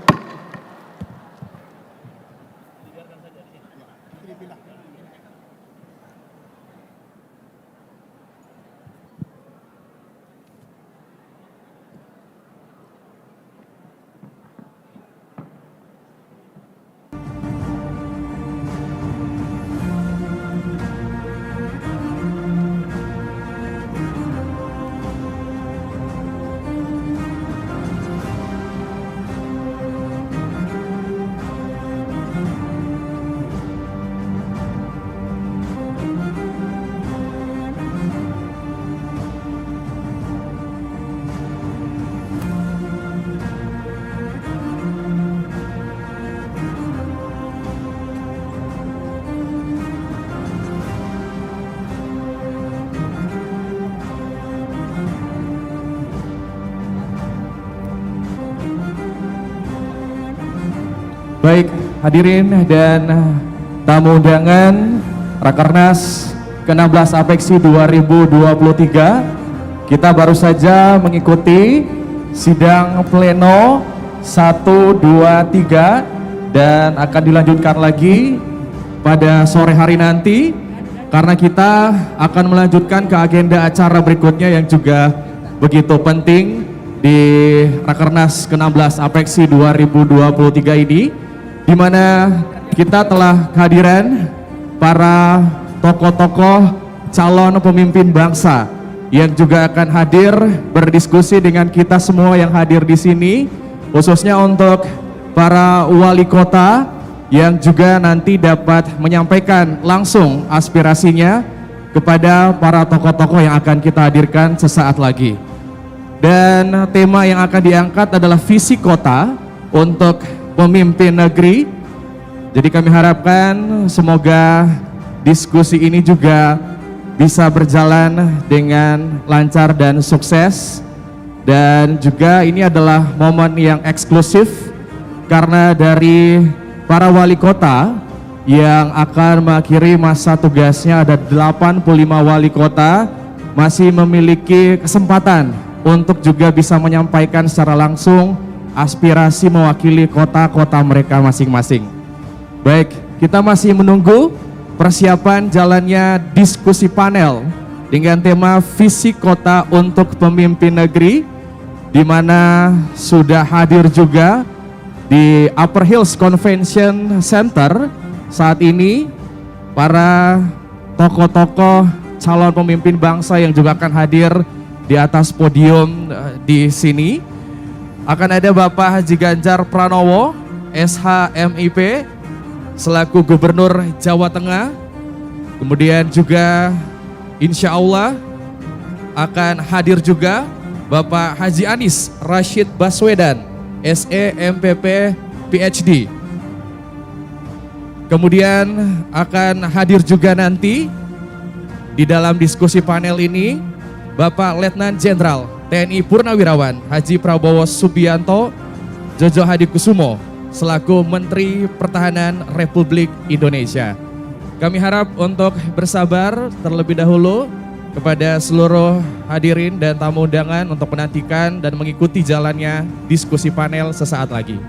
Baik, hadirin dan tamu undangan Rakernas ke-16 Apeksi 2023 kita baru saja mengikuti sidang pleno 1, 2, 3 dan akan dilanjutkan lagi pada sore hari nanti karena kita akan melanjutkan ke agenda acara berikutnya yang juga begitu penting di Rakernas ke-16 Apeksi 2023 ini, di mana kita telah kehadiran para tokoh-tokoh calon pemimpin bangsa yang juga akan hadir berdiskusi dengan kita semua yang hadir di sini, khususnya untuk para wali kota yang juga nanti dapat menyampaikan langsung aspirasinya kepada para tokoh-tokoh yang akan kita hadirkan sesaat lagi. Dan tema yang akan diangkat adalah visi kota untuk pemimpin negeri. Jadi kami harapkan semoga diskusi ini juga bisa berjalan dengan lancar dan sukses. Dan juga ini adalah momen yang eksklusif karena dari para wali kota yang akan mengakhiri masa tugasnya, ada 85 wali kota masih memiliki kesempatan untuk juga bisa menyampaikan secara langsung aspirasi mewakili kota-kota mereka masing-masing. Baik, kita masih menunggu persiapan jalannya diskusi panel dengan tema visi kota untuk pemimpin negeri, di mana sudah hadir juga di Upper Hills Convention Center saat ini para tokoh-tokoh calon pemimpin bangsa yang juga akan hadir di atas podium di sini. Akan ada Bapak Haji Ganjar Pranowo, SH-MIP, selaku Gubernur Jawa Tengah. Kemudian juga insya Allah akan hadir juga Bapak Haji Anies Rashid Baswedan, SE-MPP PhD. Kemudian akan hadir juga nanti di dalam diskusi panel ini Bapak Letnan Jenderal TNI Purnawirawan Haji Prabowo Subianto Jojo Hadikusumo selaku Menteri Pertahanan Republik Indonesia. Kami harap untuk bersabar terlebih dahulu kepada seluruh hadirin dan tamu undangan untuk menantikan dan mengikuti jalannya diskusi panel sesaat lagi.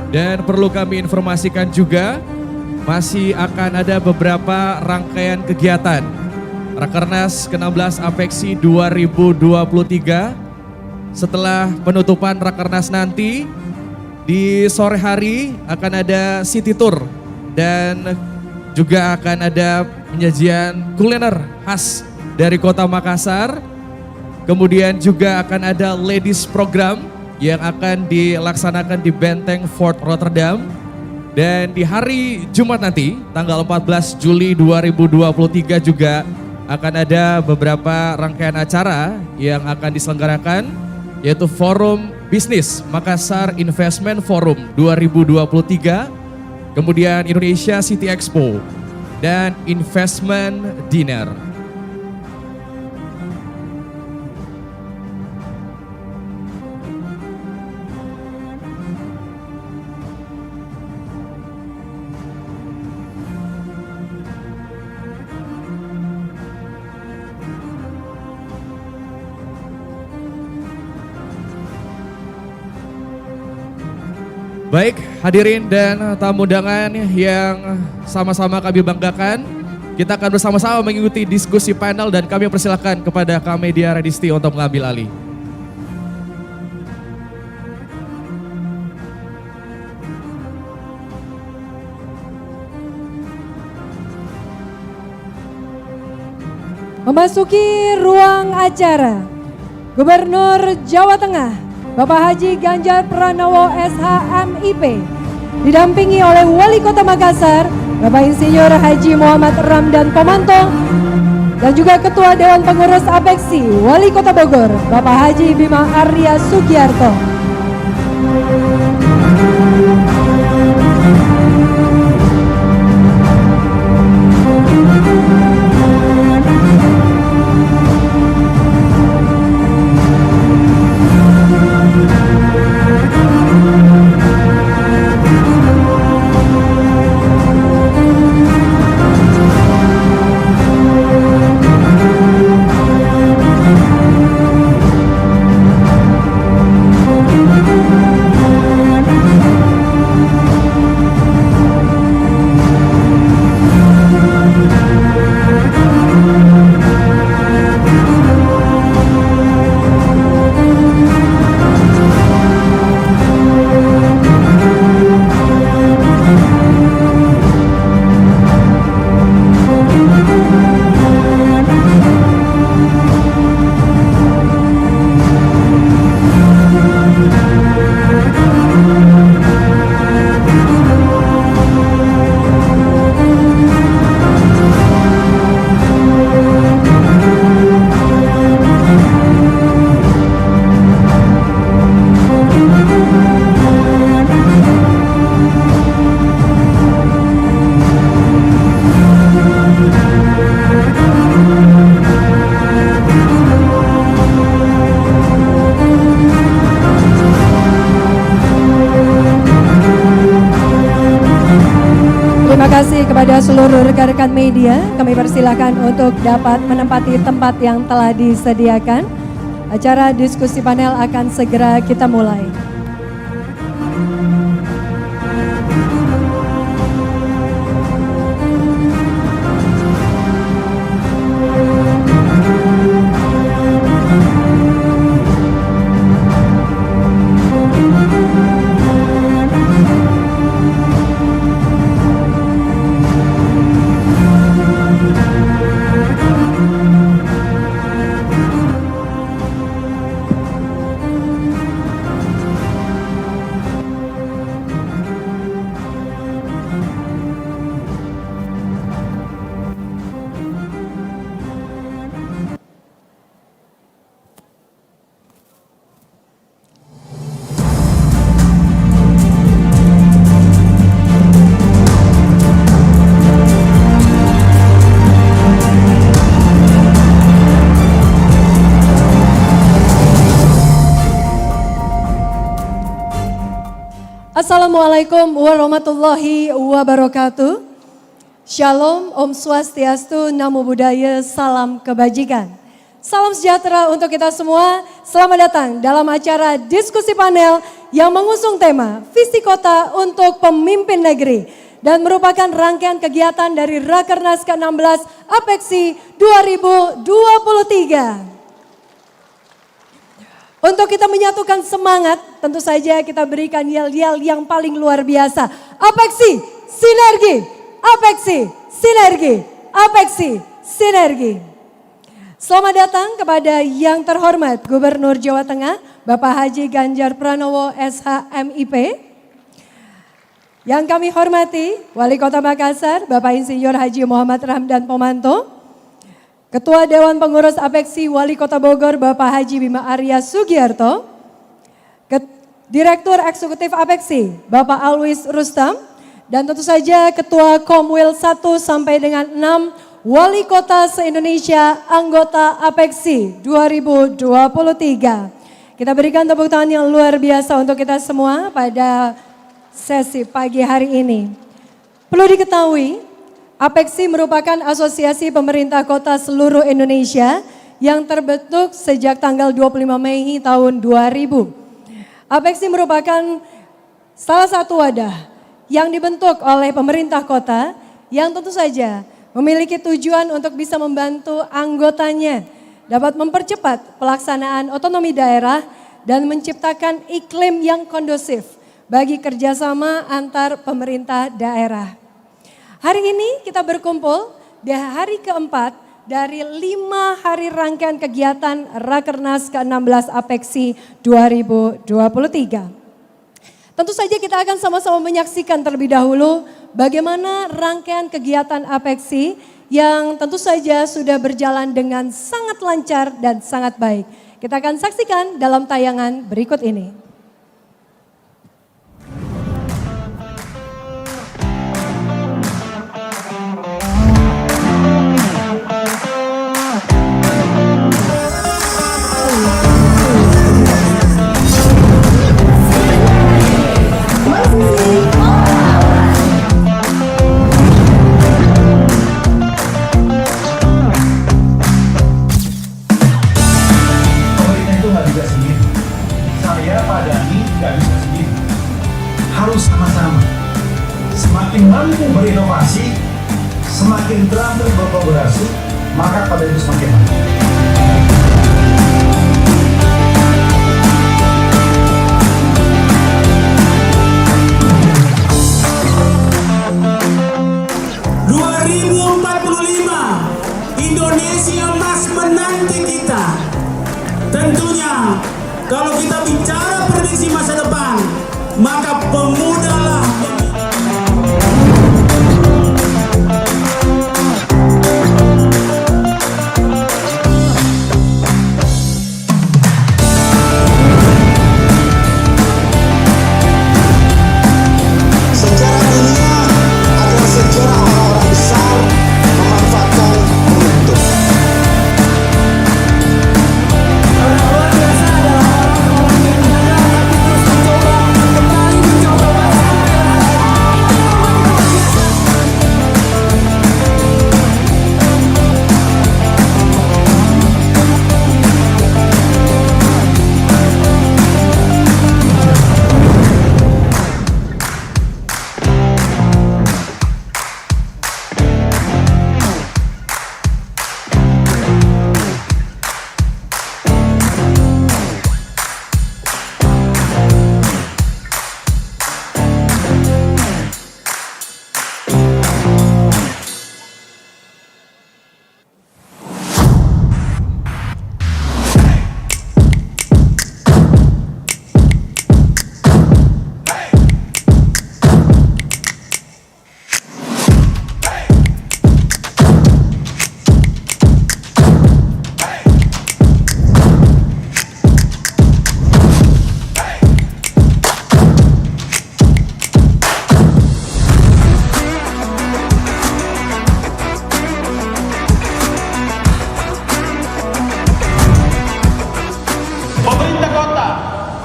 Dan perlu kami informasikan juga, masih akan ada beberapa rangkaian kegiatan Rakernas ke-16 Apeksi 2023. Setelah penutupan Rakernas nanti, di sore hari akan ada city tour dan juga akan ada penyajian kuliner khas dari Kota Makassar. Kemudian juga akan ada ladies program yang akan dilaksanakan di Benteng Fort Rotterdam. Dan di hari Jumat nanti, tanggal 14 Juli 2023 juga akan ada beberapa rangkaian acara yang akan diselenggarakan, yaitu Forum Bisnis Makassar Investment Forum 2023, kemudian Indonesia City Expo, dan Investment Dinner. Baik, hadirin dan tamu undangan yang sama-sama kami banggakan, kita akan bersama-sama mengikuti diskusi panel dan kami persilahkan kepada Kamedia Radisti untuk mengambil alih.
Memasuki ruang acara, Gubernur Jawa Tengah Bapak Haji Ganjar Pranowo SH.MIP didampingi oleh Wali Kota Makassar Bapak Insinyur Haji Muhammad Ramdan Pomanto dan juga Ketua Dewan Pengurus APEKSI Wali Kota Bogor Bapak Haji Bima Arya Sugiarto. Terima kasih kepada seluruh rekan-rekan media. Kami persilakan untuk dapat menempati tempat yang telah disediakan. Acara diskusi panel akan segera kita mulai. Assalamualaikum warahmatullahi wabarakatuh. Shalom, Om Swastiastu, Namo Buddhaya, salam kebajikan. Salam sejahtera untuk kita semua. Selamat datang dalam acara diskusi panel yang mengusung tema Visi Kota untuk Pemimpin Negeri dan merupakan rangkaian kegiatan dari Rakernas ke-16 APEKSI 2023. Untuk kita menyatukan semangat, tentu saja kita berikan yel-yel yang paling luar biasa. APEKSI, sinergi, APEKSI, sinergi, APEKSI, sinergi. Selamat datang kepada yang terhormat Gubernur Jawa Tengah, Bapak Haji Ganjar Pranowo SH.MIP. Yang kami hormati Wali Kota Makassar, Bapak Insinyur Haji Muhammad Ramdan Pomanto. Ketua Dewan Pengurus APEKSI Wali Kota Bogor, Bapak Haji Bima Arya Sugiarto. Direktur Eksekutif APEKSI, Bapak Alwis Rustam. Dan tentu saja Ketua Komwil 1 sampai dengan 6 Wali Kota se-Indonesia anggota APEKSI 2023. Kita berikan tepuk tangan yang luar biasa untuk kita semua pada sesi pagi hari ini. Perlu diketahui, APEKSI merupakan asosiasi pemerintah kota seluruh Indonesia yang terbentuk sejak tanggal 25 Mei tahun 2000. APEKSI merupakan salah satu wadah yang dibentuk oleh pemerintah kota yang tentu saja memiliki tujuan untuk bisa membantu anggotanya dapat mempercepat pelaksanaan otonomi daerah dan menciptakan iklim yang kondusif bagi kerjasama antar pemerintah daerah. Hari ini kita berkumpul di hari keempat dari 5 hari rangkaian kegiatan Rakernas ke-16 APEKSI 2023. Tentu saja kita akan sama-sama menyaksikan terlebih dahulu bagaimana rangkaian kegiatan APEKSI yang tentu saja sudah berjalan dengan sangat lancar dan sangat baik. Kita akan saksikan dalam tayangan berikut ini.
Semakin mampu berinovasi, semakin terampil berkolaborasi, maka pada itu semakin maju.
2045 Indonesia Emas menanti kita. Tentunya kalau kita bicara prediksi masa depan, maka pemudalah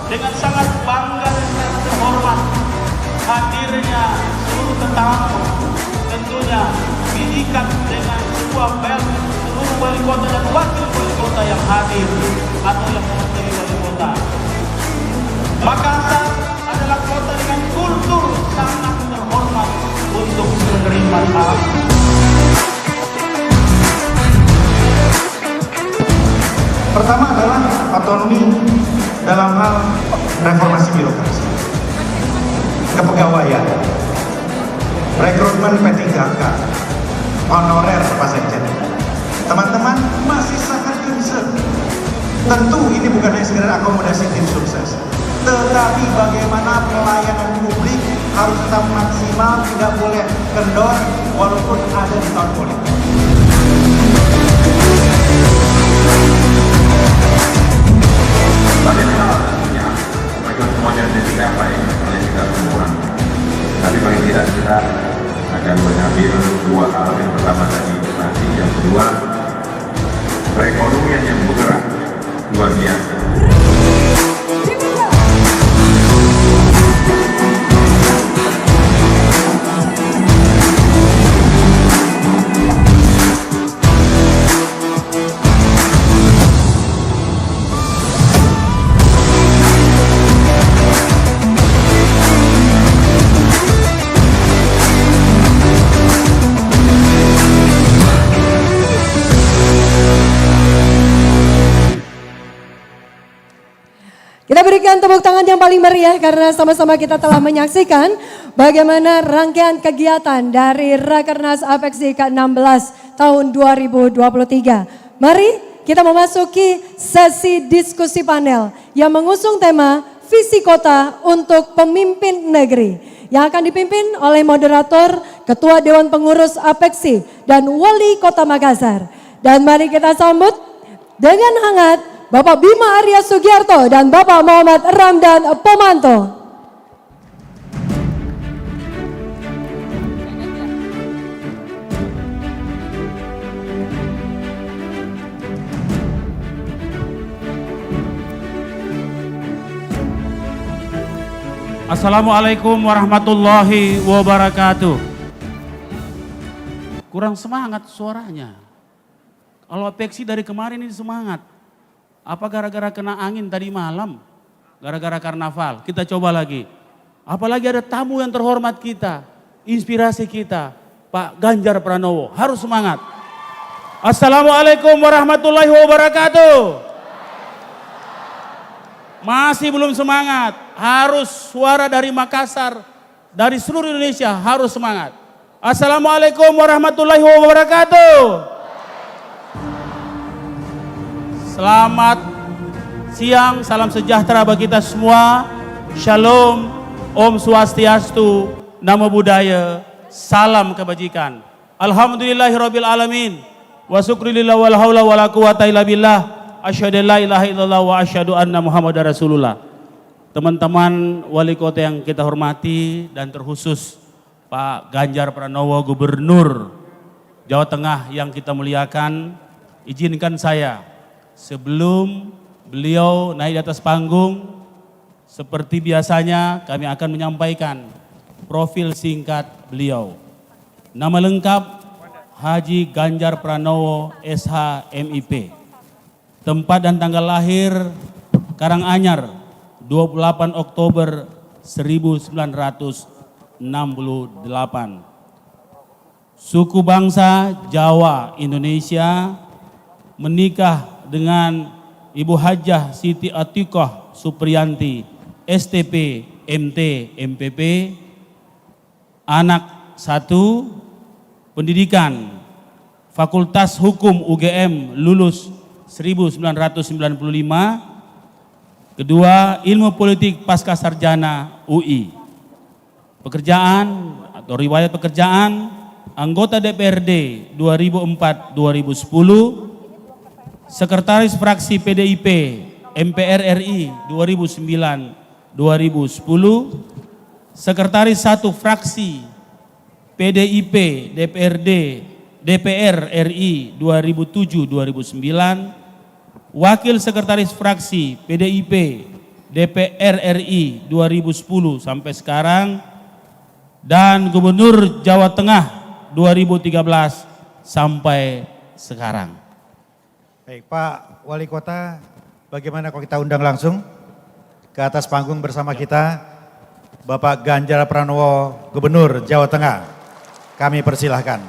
dengan sangat bangga dan sangat terhormat hadirnya seluruh tetamu, tentunya diikat dengan sebuah bel seluruh wali kota dan wakil wali kota yang hadir atau yang mewakili wali kota. Makassar adalah kota dengan kultur sangat terhormat untuk menerima tamu.
Pertama adalah otonomi dalam hal reformasi birokrasi, kepegawaian, rekrutmen P3K, honorer apa saja. Teman-teman masih sangat Tentu ini bukan hanya sekedar akomodasi tim sukses, tetapi bagaimana pelayanan publik harus tetap maksimal, tidak boleh kendor walaupun ada di tahun politik.
Bagaimana tentunya mereka semuanya dicapai oleh kita semua. Tapi paling tidak kita akan mengambil dua hal. Yang pertama tadi investasi, yang kedua perekonomian yang bergerak luar biasa.
Kita berikan tepuk tangan yang paling meriah karena sama-sama kita telah menyaksikan bagaimana rangkaian kegiatan dari Rakernas Apexi ke-16 tahun 2023. Mari kita memasuki sesi diskusi panel yang mengusung tema Visi Kota untuk Pemimpin Negeri yang akan dipimpin oleh moderator Ketua Dewan Pengurus Apexi dan Wali Kota Makassar. Dan mari kita sambut dengan hangat Bapak Bima Arya Sugiarto dan Bapak Muhammad Ramdan Pomanto.
Assalamualaikum warahmatullahi wabarakatuh. Kurang semangat suaranya. Kalau Apexi dari kemarin ini semangat. Apa gara-gara kena angin tadi malam? Gara-gara karnaval? Kita coba lagi. Apalagi ada tamu yang terhormat kita, inspirasi kita, Pak Ganjar Pranowo. Harus semangat. Assalamualaikum warahmatullahi wabarakatuh. Masih belum semangat. Harus suara dari Makassar, dari seluruh Indonesia harus semangat. Assalamualaikum warahmatullahi wabarakatuh. Selamat siang, salam sejahtera bagi kita semua. Shalom, Om Swastiastu, Namo Buddhaya, salam kebajikan. Alhamdulillahirabbil alamin. Wa syukrulillah wal haula wala quwata illa billah. Asyhadu an la ilaha illallah wa asyhadu anna Muhammadar Rasulullah. Teman-teman wali kota yang kita hormati dan terkhusus Pak Ganjar Pranowo, Gubernur Jawa Tengah yang kita muliakan, izinkan saya sebelum beliau naik di atas panggung, seperti biasanya kami akan menyampaikan profil singkat beliau. Nama lengkap Haji Ganjar Pranowo SH MIP. Tempat dan tanggal lahir Karanganyar 28 Oktober 1968. Suku bangsa Jawa Indonesia, menikah dengan Ibu Hajah Siti Atiqah Supriyanti, STP, MT, MPP, anak 1, pendidikan, Fakultas Hukum UGM, lulus 1995, kedua, ilmu politik pasca sarjana UI. Pekerjaan atau riwayat pekerjaan, anggota DPRD 2004-2010, Sekretaris Fraksi PDIP MPR RI 2009-2010, Sekretaris 1 Fraksi PDIP DPR RI 2007-2009, Wakil Sekretaris Fraksi PDIP DPR RI 2010 sampai sekarang, dan Gubernur Jawa Tengah 2013 sampai sekarang.
Baik, Pak Wali Kota, bagaimana kalau kita undang langsung ke atas panggung bersama kita Bapak Ganjar Pranowo, Gubernur Jawa Tengah. Kami persilahkan.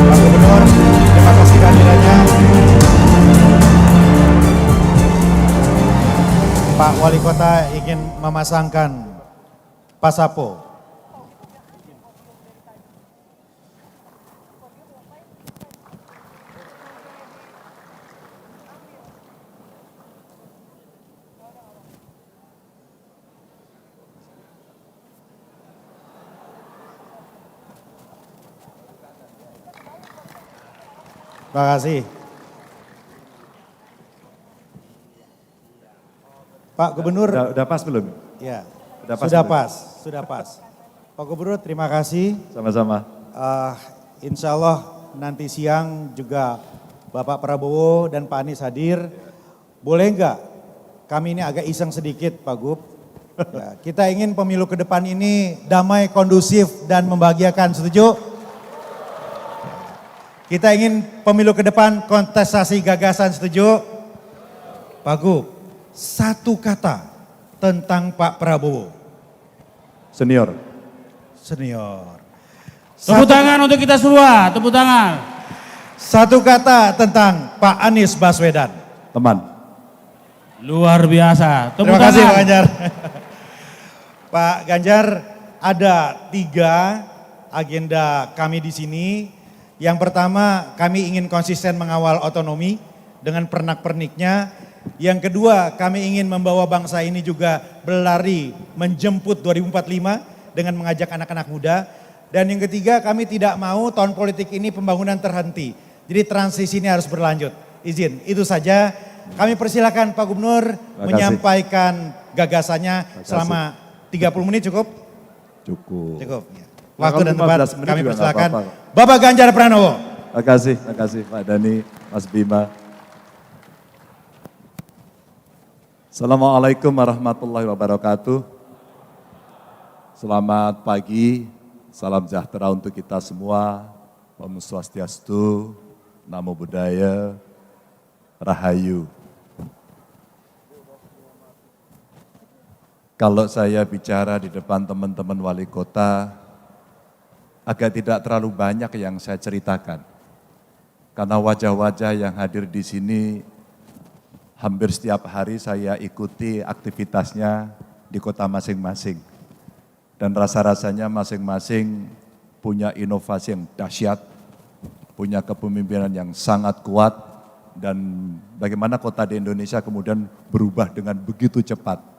Pak Gubernur, terima kasih kehadirannya. Pak Wali Kota ingin memasangkan Pasapo. Terima kasih. Pak Gubernur.
Udah pas belum?
Ya,
Udah pas
sudah
belum?
pas, sudah pas. Pak Gubernur terima kasih.
Sama-sama.
Insya Allah nanti siang juga Bapak Prabowo dan Pak Anies hadir. Boleh enggak kami ini agak iseng sedikit Pak Gub. Ya, kita ingin pemilu ke depan ini damai, kondusif dan membahagiakan, setuju? Kita ingin pemilu ke depan kontestasi gagasan, setuju? Pak Gub, satu kata tentang Pak Prabowo.
Senior.
Senior.
Tepuk tangan untuk kita semua, tepuk tangan.
Satu kata tentang Pak Anies Baswedan.
Teman.
Luar biasa. Tepuk
Terima kasih
tangan.
Pak Ganjar. Pak Ganjar, ada 3 agenda kami di sini. Yang pertama, kami ingin konsisten mengawal otonomi dengan pernak-perniknya. Yang kedua, kami ingin membawa bangsa ini juga berlari menjemput 2045 dengan mengajak anak-anak muda. Dan yang ketiga, kami tidak mau tahun politik ini pembangunan terhenti. Jadi transisi ini harus berlanjut. Izin, itu saja. Kami persilakan Pak Gubernur menyampaikan gagasannya selama 30 menit cukup?
Cukup.
Cukup. Ya.
Nah,
Waktu dan tempat kami
juga
persilakan.
nggak apa-apa.
Bapak Ganjar Pranowo.
Terima kasih Pak Dhani, Mas Bima. Assalamualaikum warahmatullahi wabarakatuh. Selamat pagi, salam sejahtera untuk kita semua. Om Swastiastu, Namo Buddhaya, Rahayu. Kalau saya bicara di depan teman-teman wali kota, agak tidak terlalu banyak yang saya ceritakan. Karena wajah-wajah yang hadir di sini, hampir setiap hari saya ikuti aktivitasnya di kota masing-masing. Dan rasa-rasanya masing-masing punya inovasi yang dahsyat, punya kepemimpinan yang sangat kuat, dan bagaimana kota di Indonesia kemudian berubah dengan begitu cepat.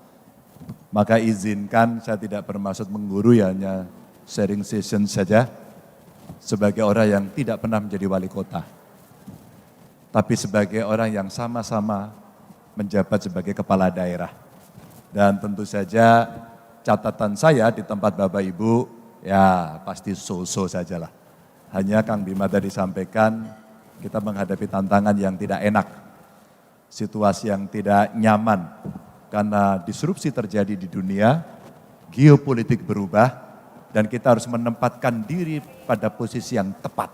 Maka izinkan, saya tidak bermaksud menggurui, hanya sharing session saja sebagai orang yang tidak pernah menjadi wali kota. Tapi sebagai orang yang sama-sama menjabat sebagai kepala daerah. Dan tentu saja catatan saya di tempat Bapak Ibu, ya pasti so-so sajalah. Hanya Kang Bima tadi sampaikan, kita menghadapi tantangan yang tidak enak. Situasi yang tidak nyaman. Karena disrupsi terjadi di dunia, geopolitik berubah, dan kita harus menempatkan diri pada posisi yang tepat.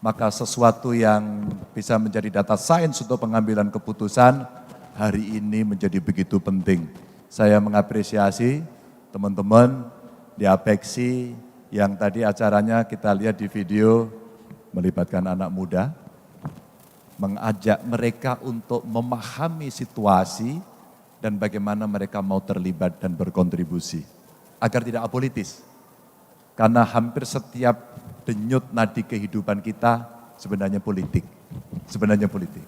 Maka sesuatu yang bisa menjadi data science untuk pengambilan keputusan, hari ini menjadi begitu penting. Saya mengapresiasi teman-teman di Apexi yang tadi acaranya kita lihat di video, melibatkan anak muda, mengajak mereka untuk memahami situasi, dan bagaimana mereka mau terlibat dan berkontribusi. Agar tidak apolitis. Karena hampir setiap denyut nadi kehidupan kita sebenarnya politik. Sebenarnya politik.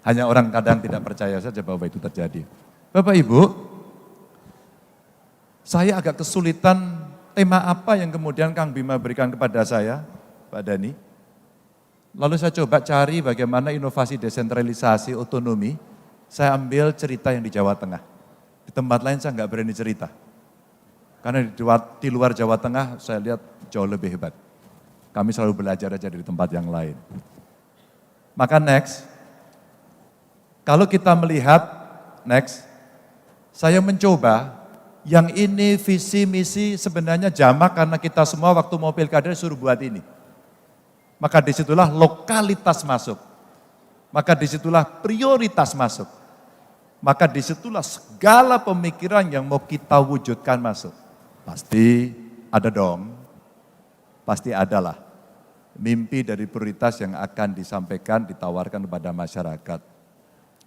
Hanya orang kadang tidak percaya saja bahwa itu terjadi. Bapak Ibu, saya agak kesulitan tema apa yang kemudian Kang Bima berikan kepada saya, Pak Dhani. Lalu saya coba cari bagaimana inovasi desentralisasi otonomi. Saya ambil cerita yang di Jawa Tengah. Di tempat lain saya nggak berani cerita. Karena di luar Jawa Tengah saya lihat jauh lebih hebat. Kami selalu belajar aja dari tempat yang lain. Maka next, kalau kita melihat next, saya mencoba yang ini visi misi sebenarnya jamak karena kita semua waktu mau pilkada suruh buat ini. Maka disitulah lokalitas masuk. Maka disitulah prioritas masuk. Maka disitulah segala pemikiran yang mau kita wujudkan masuk. Pasti ada dong, pasti adalah mimpi dari prioritas yang akan disampaikan, ditawarkan kepada masyarakat.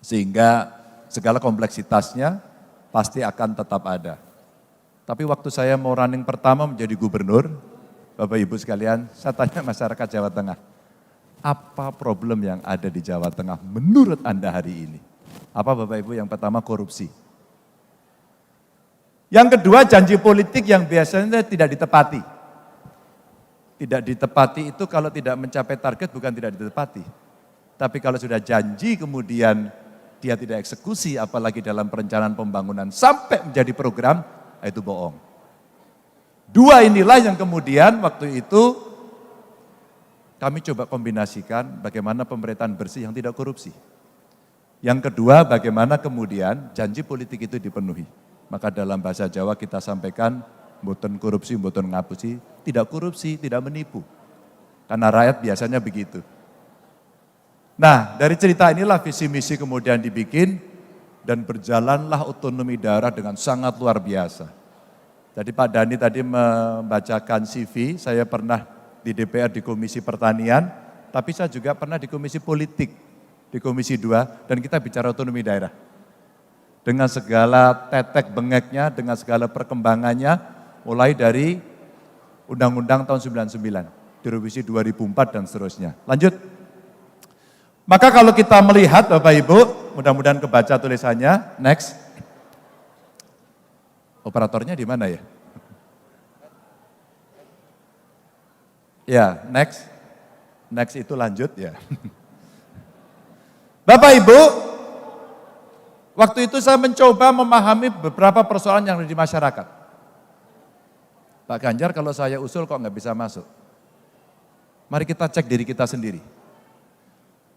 Sehingga segala kompleksitasnya pasti akan tetap ada. Tapi waktu saya mau running pertama menjadi gubernur, Bapak Ibu sekalian, saya tanya masyarakat Jawa Tengah, apa problem yang ada di Jawa Tengah menurut Anda hari ini? Apa Bapak Ibu? Yang pertama korupsi. Yang kedua janji politik yang biasanya tidak ditepati. Tidak ditepati itu kalau tidak mencapai target bukan tidak ditepati. Tapi kalau sudah janji kemudian dia tidak eksekusi, apalagi dalam perencanaan pembangunan sampai menjadi program, itu bohong. Dua inilah yang kemudian waktu itu kami coba kombinasikan bagaimana pemerintahan bersih yang tidak korupsi. Yang kedua, bagaimana kemudian janji politik itu dipenuhi. Maka dalam bahasa Jawa kita sampaikan, mboten korupsi, mboten ngapusi, tidak korupsi, tidak menipu. Karena rakyat biasanya begitu. Nah, dari cerita inilah visi misi kemudian dibikin dan berjalanlah otonomi daerah dengan sangat luar biasa. Jadi Pak Dhani tadi membacakan CV, saya pernah di DPR di Komisi Pertanian, tapi saya juga pernah di Komisi Politik, di Komisi 2, dan kita bicara otonomi daerah. Dengan segala tetek bengeknya, dengan segala perkembangannya, mulai dari Undang-Undang tahun 99, direvisi 2004 dan seterusnya. Lanjut. Maka kalau kita melihat Bapak Ibu, mudah-mudahan kebaca tulisannya, next. Operatornya di mana ya? Ya, next. Next itu lanjut ya. Bapak Ibu, waktu itu saya mencoba memahami beberapa persoalan yang ada di masyarakat. Pak Ganjar kalau saya usul kok nggak bisa masuk? Mari kita cek diri kita sendiri.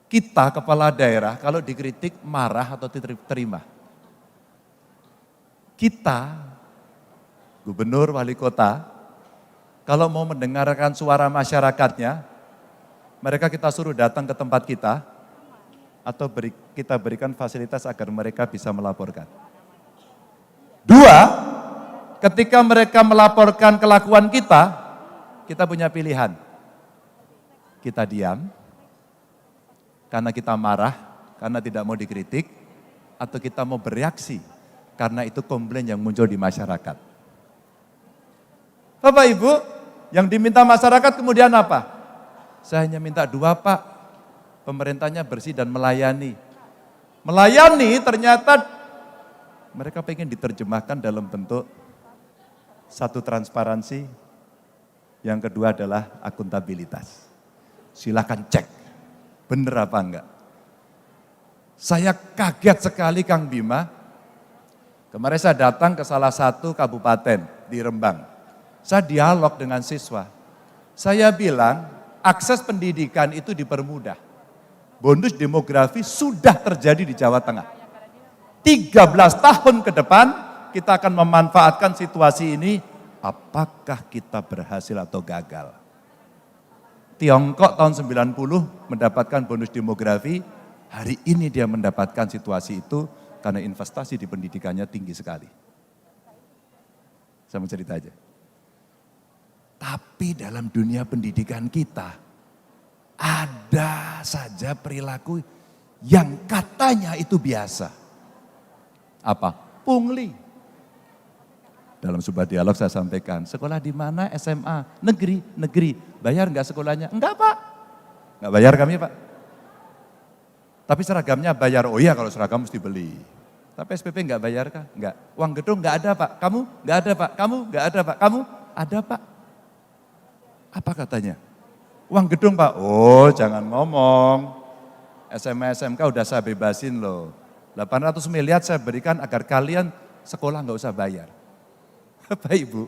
Kita kepala daerah kalau dikritik marah atau terima? Kita, gubernur, wali kota, kalau mau mendengarkan suara masyarakatnya, mereka kita suruh datang ke tempat kita, atau kita berikan fasilitas agar mereka bisa melaporkan. Dua, ketika mereka melaporkan kelakuan kita punya pilihan. Kita diam, karena kita marah, karena tidak mau dikritik, atau kita mau bereaksi, karena itu komplain yang muncul di masyarakat. Bapak Ibu, yang diminta masyarakat kemudian apa? Saya hanya minta dua Pak, pemerintahnya bersih dan melayani. Melayani ternyata mereka pengen diterjemahkan dalam bentuk satu transparansi, yang kedua adalah akuntabilitas. Silakan cek, bener apa enggak. Saya kaget sekali Kang Bima, kemarin saya datang ke salah satu kabupaten di Rembang. Saya dialog dengan siswa. Saya bilang, akses pendidikan itu dipermudah. Bonus demografi sudah terjadi di Jawa Tengah. 13 tahun ke depan kita akan memanfaatkan situasi ini, apakah kita berhasil atau gagal. Tiongkok tahun 90 mendapatkan bonus demografi, hari ini dia mendapatkan situasi itu karena investasi di pendidikannya tinggi sekali. Saya mau cerita aja. Tapi dalam dunia pendidikan kita, ada saja perilaku yang katanya itu biasa. Apa? Pungli. Dalam sebuah dialog saya sampaikan, sekolah di mana SMA? Negeri. Bayar enggak sekolahnya? Enggak Pak. Enggak bayar kami Pak. Tapi seragamnya bayar. Oh iya kalau seragam mesti beli. Tapi SPP enggak bayar kah? Enggak. Uang gedung enggak ada Pak. Kamu? Enggak ada Pak. Kamu? Enggak ada Pak. Kamu? Ada Pak. Apa katanya? Uang gedung Pak. Oh jangan ngomong. SMA SMK udah saya bebasin loh. 800 miliar saya berikan agar kalian sekolah enggak usah bayar. Bapak Ibu,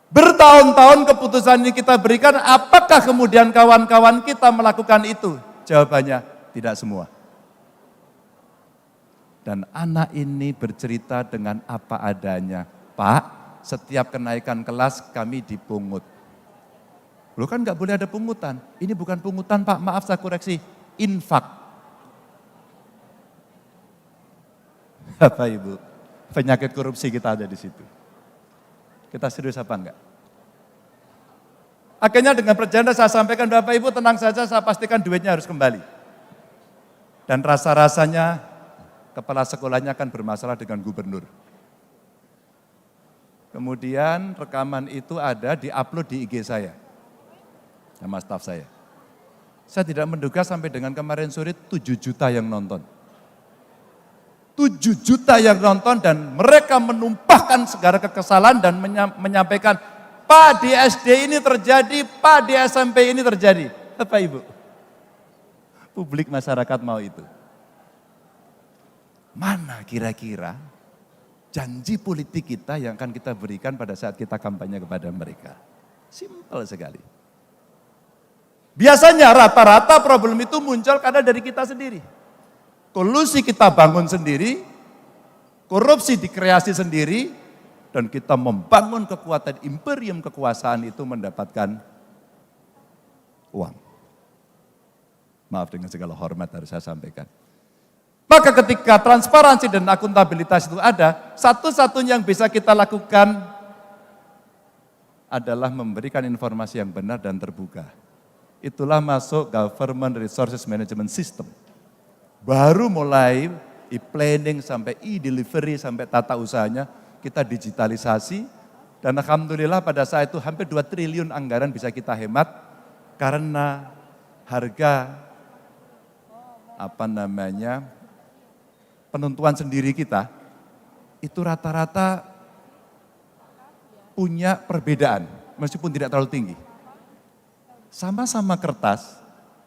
bertahun-tahun keputusan ini kita berikan, apakah kemudian kawan-kawan kita melakukan itu? Jawabannya, tidak semua. Dan anak ini bercerita dengan apa adanya. Pak, setiap kenaikan kelas kami dipungut. Loh kan nggak boleh ada pungutan. Ini bukan pungutan Pak, maaf saya koreksi, infak. Bapak Ibu, penyakit korupsi kita ada di situ. Kita serius apa enggak? Akhirnya dengan perjalanan saya sampaikan, Bapak Ibu tenang saja, saya pastikan duitnya harus kembali. Dan rasa-rasanya kepala sekolahnya akan bermasalah dengan gubernur. Kemudian rekaman itu ada di-upload di IG saya, sama staf saya. Saya tidak menduga sampai dengan kemarin sore 7 juta yang nonton. 7 juta yang nonton dan mereka menumpahkan segala kekesalan dan menyampaikan, Pak di SD ini terjadi, Pak di SMP ini terjadi. Bapak Ibu, publik masyarakat mau itu. Mana kira-kira janji politik kita yang akan kita berikan pada saat kita kampanye kepada mereka? Simpel sekali. Biasanya rata-rata problem itu muncul karena dari kita sendiri. Kolusi kita bangun sendiri, korupsi dikreasi sendiri, dan kita membangun kekuatan imperium kekuasaan itu mendapatkan uang. Maaf dengan segala hormat harus saya sampaikan. Maka ketika transparansi dan akuntabilitas itu ada, satu-satunya yang bisa kita lakukan adalah memberikan informasi yang benar dan terbuka. Itulah masuk Government Resources Management System. Baru mulai e-planning sampai e-delivery sampai tata usahanya kita digitalisasi, dan alhamdulillah pada saat itu hampir 2 triliun anggaran bisa kita hemat karena harga penentuan sendiri kita itu rata-rata punya perbedaan meskipun tidak terlalu tinggi. Sama-sama kertas,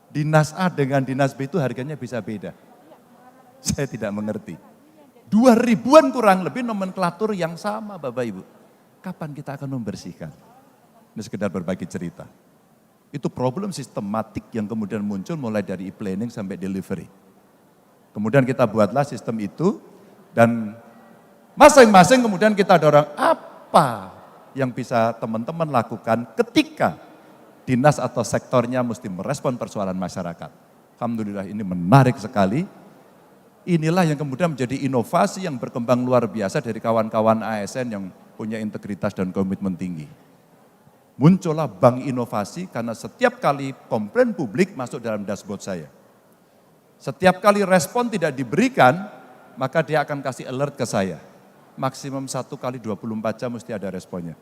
dinas A dengan dinas B itu harganya bisa beda. Saya tidak mengerti. 2.000-an kurang lebih nomenklatur yang sama Bapak Ibu. Kapan kita akan membersihkan? Ini sekedar berbagi cerita. Itu problem sistematik yang kemudian muncul mulai dari e-planning sampai delivery. Kemudian kita buatlah sistem itu dan masing-masing kemudian kita dorong apa yang bisa teman-teman lakukan ketika dinas atau sektornya mesti merespon persoalan masyarakat. Alhamdulillah ini menarik sekali. Inilah yang kemudian menjadi inovasi yang berkembang luar biasa dari kawan-kawan ASN yang punya integritas dan komitmen tinggi. Muncullah bank inovasi karena setiap kali komplain publik masuk dalam dashboard saya. Setiap kali respon tidak diberikan, maka dia akan kasih alert ke saya. Maksimum 1 kali 24 jam mesti ada responnya.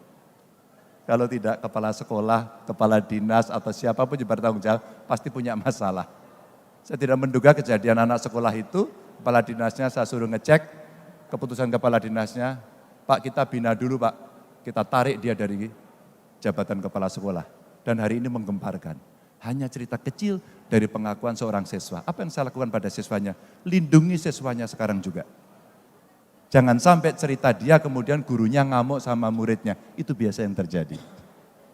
Kalau tidak, kepala sekolah, kepala dinas, atau siapapun yang bertanggung jawab, pasti punya masalah. Saya tidak menduga kejadian anak sekolah itu, kepala dinasnya saya suruh ngecek, keputusan kepala dinasnya, Pak kita bina dulu Pak, kita tarik dia dari jabatan kepala sekolah. Dan hari ini menggemparkan. Hanya cerita kecil dari pengakuan seorang siswa. Apa yang saya lakukan pada siswanya? Lindungi siswanya sekarang juga. Jangan sampai cerita dia kemudian gurunya ngamuk sama muridnya. Itu biasa yang terjadi.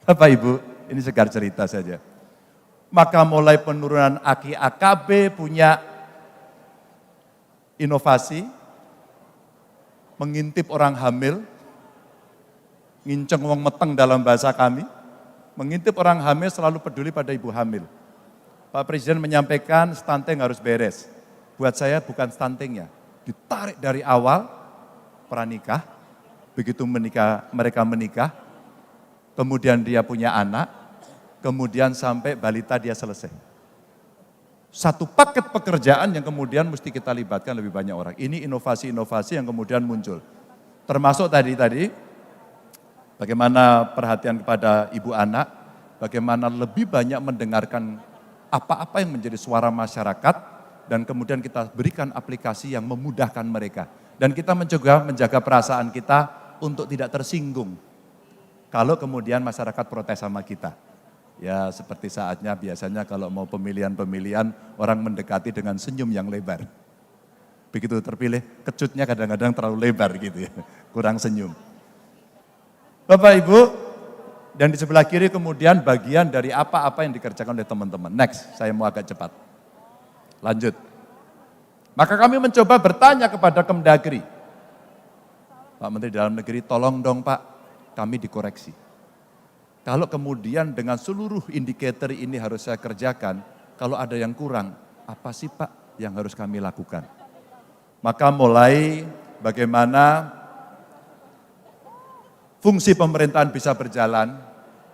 Bapak Ibu, ini segar cerita saja. Maka mulai penurunan AKI AKB punya inovasi, mengintip orang hamil, nginceng wong meteng dalam bahasa kami, mengintip orang hamil selalu peduli pada ibu hamil. Pak Presiden menyampaikan stunting harus beres. Buat saya bukan stuntingnya, ditarik dari awal pranikah, begitu mereka menikah, kemudian dia punya anak, kemudian sampai balita dia selesai. Satu paket pekerjaan yang kemudian mesti kita libatkan lebih banyak orang. Ini inovasi-inovasi yang kemudian muncul. Termasuk tadi, bagaimana perhatian kepada ibu anak, bagaimana lebih banyak mendengarkan apa-apa yang menjadi suara masyarakat, dan kemudian kita berikan aplikasi yang memudahkan mereka. Dan kita menjaga perasaan kita untuk tidak tersinggung kalau kemudian masyarakat protes sama kita. Ya seperti saatnya biasanya kalau mau pemilihan-pemilihan orang mendekati dengan senyum yang lebar. Begitu terpilih, kecutnya kadang-kadang terlalu lebar gitu ya, kurang senyum. Bapak Ibu, dan di sebelah kiri kemudian bagian dari apa-apa yang dikerjakan oleh teman-teman. Next, saya mau agak cepat. Lanjut. Maka kami mencoba bertanya kepada Kemdagri. Pak Menteri Dalam Negeri, tolong dong Pak, kami dikoreksi. Kalau kemudian dengan seluruh indikator ini harus saya kerjakan, kalau ada yang kurang, apa sih Pak yang harus kami lakukan? Maka mulai bagaimana fungsi pemerintahan bisa berjalan,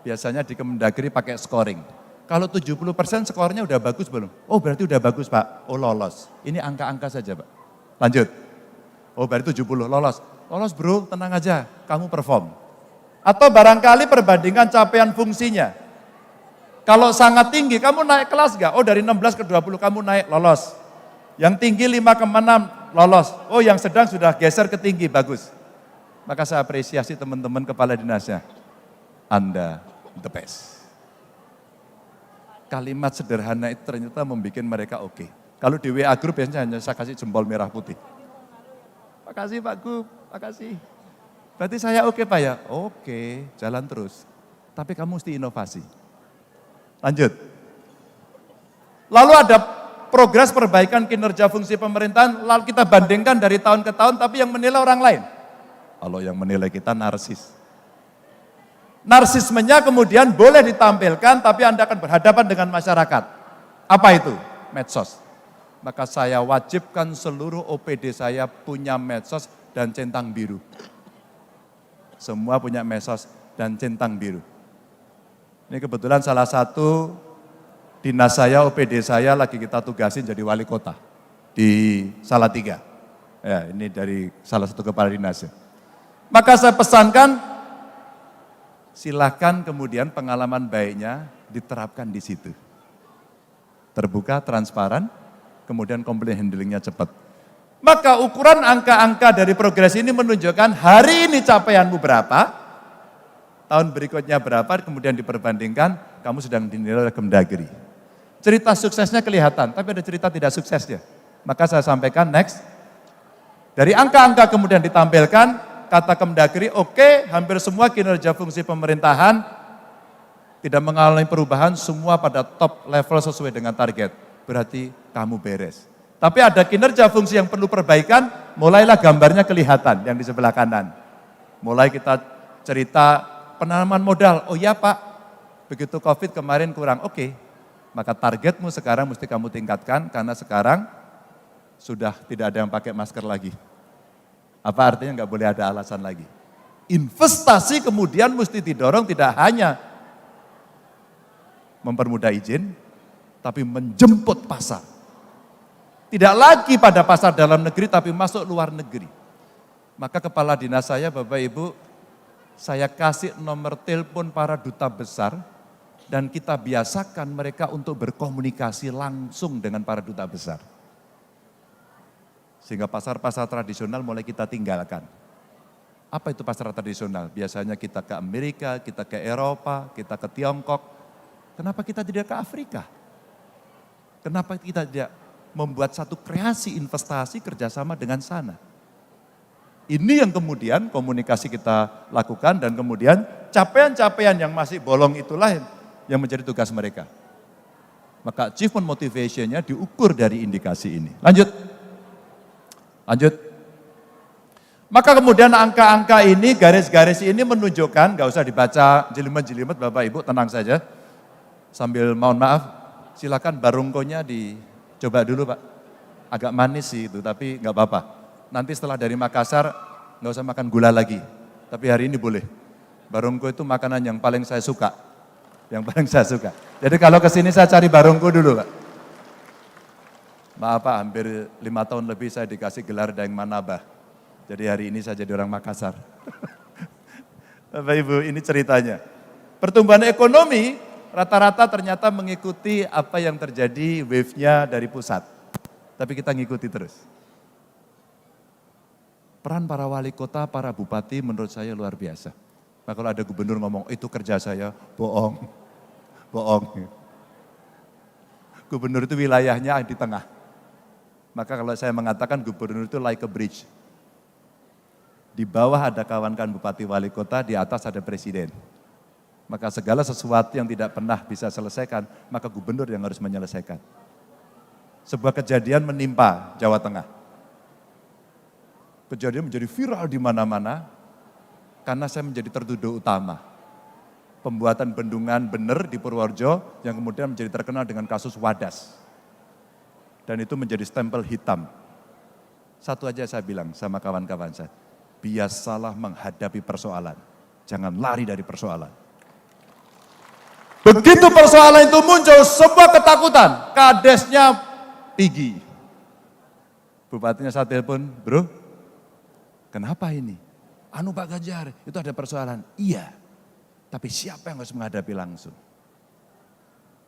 biasanya di Kemdagri pakai scoring. Kalau 70% skornya udah bagus belum? Oh berarti udah bagus Pak, oh lolos. Ini angka-angka saja Pak. Lanjut. Oh berarti 70, lolos. Lolos bro, tenang aja, kamu perform. Atau barangkali perbandingan capaian fungsinya. Kalau sangat tinggi, kamu naik kelas gak? Oh dari 16 ke 20 kamu naik, lolos. Yang tinggi 5 ke 6, lolos. Oh yang sedang sudah geser ke tinggi, bagus. Maka saya apresiasi teman-teman kepala dinasnya. Anda the best. Kalimat sederhana itu ternyata membuat mereka oke. Kalau di WA Group biasanya hanya saya kasih jempol merah putih. Makasih Pak Gub, makasih. Berarti saya oke Pak ya? Oke, jalan terus. Tapi kamu mesti inovasi. Lanjut. Lalu ada progres perbaikan kinerja fungsi pemerintahan, lalu kita bandingkan dari tahun ke tahun, tapi yang menilai orang lain. Kalau yang menilai kita narsis. Narsismenya kemudian boleh ditampilkan, tapi Anda akan berhadapan dengan masyarakat. Apa itu? Medsos. Maka saya wajibkan seluruh OPD saya punya medsos dan centang biru. Semua punya medsos dan centang biru. Ini kebetulan salah satu dinas saya, OPD saya lagi kita tugasin jadi wali kota di Salatiga. Ya, ini dari salah satu kepala dinasnya. Maka saya pesankan, silakan kemudian pengalaman baiknya diterapkan di situ. Terbuka, transparan, kemudian complaint handlingnya cepat. Maka ukuran angka-angka dari progres ini menunjukkan hari ini capaianmu berapa, tahun berikutnya berapa, kemudian diperbandingkan, kamu sedang dinilai oleh Kemdagri. Cerita suksesnya kelihatan, tapi ada cerita tidak suksesnya. Maka saya sampaikan next, dari angka-angka kemudian ditampilkan, kata Kemdagri, oke, hampir semua kinerja fungsi pemerintahan tidak mengalami perubahan, semua pada top level sesuai dengan target. Berarti kamu beres. Tapi ada kinerja fungsi yang perlu perbaikan, mulailah gambarnya kelihatan yang di sebelah kanan. Mulai kita cerita penanaman modal, oh iya Pak, begitu COVID kemarin kurang, oke. Maka targetmu sekarang mesti kamu tingkatkan, karena sekarang sudah tidak ada yang pakai masker lagi. Apa artinya nggak boleh ada alasan lagi. Investasi kemudian mesti didorong tidak hanya mempermudah izin, tapi menjemput pasar. Tidak lagi pada pasar dalam negeri, tapi masuk luar negeri. Maka kepala dinas saya, Bapak Ibu, saya kasih nomor telepon para duta besar, dan kita biasakan mereka untuk berkomunikasi langsung dengan para duta besar. Sehingga pasar-pasar tradisional mulai kita tinggalkan. Apa itu pasar tradisional? Biasanya kita ke Amerika, kita ke Eropa, kita ke Tiongkok. Kenapa kita tidak ke Afrika? Kenapa kita tidak membuat satu kreasi investasi kerjasama dengan sana? Ini yang kemudian komunikasi kita lakukan, dan kemudian capaian-capaian yang masih bolong itulah yang menjadi tugas mereka. Maka achievement motivation-nya diukur dari indikasi ini. Lanjut. Maka kemudian angka-angka ini, garis-garis ini menunjukkan, gak usah dibaca jelimet-jelimet Bapak Ibu, tenang saja. Sambil mohon maaf, silakan barungkonya dicoba dulu Pak. Agak manis sih itu, tapi gak apa-apa. Nanti setelah dari Makassar, gak usah makan gula lagi. Tapi hari ini boleh. Barungko itu makanan yang paling saya suka. Yang paling saya suka. Jadi kalau kesini saya cari barungko dulu Pak. Maaf Pak, hampir 5 tahun lebih saya dikasih gelar Daeng Manabah. Jadi hari ini saya jadi orang Makassar. Bapak Ibu, ini ceritanya. Pertumbuhan ekonomi rata-rata ternyata mengikuti apa yang terjadi wave-nya dari pusat. Tapi kita ngikuti terus. Peran para wali kota, para bupati menurut saya luar biasa. Nah kalau ada gubernur ngomong, itu kerja saya, bohong. Bohong. Gubernur itu wilayahnya di tengah. Maka kalau saya mengatakan gubernur itu like a bridge. Di bawah ada kawan-kawan bupati wali kota, di atas ada presiden. Maka segala sesuatu yang tidak pernah bisa selesaikan, maka gubernur yang harus menyelesaikan. Sebuah kejadian menimpa Jawa Tengah. Kejadian menjadi viral di mana-mana, karena saya menjadi tertuduh utama. Pembuatan bendungan bener di Purworejo, yang kemudian menjadi terkenal dengan kasus Wadas. Dan itu menjadi stempel hitam. Satu aja saya bilang sama kawan-kawan saya, biasalah menghadapi persoalan, jangan lari dari persoalan. Begitu persoalan itu muncul, sebuah ketakutan, kadesnya tinggi. Bupatinya saya telepon, bro, kenapa ini? Anu Pak Ganjar, itu ada persoalan. Iya, tapi siapa yang harus menghadapi langsung?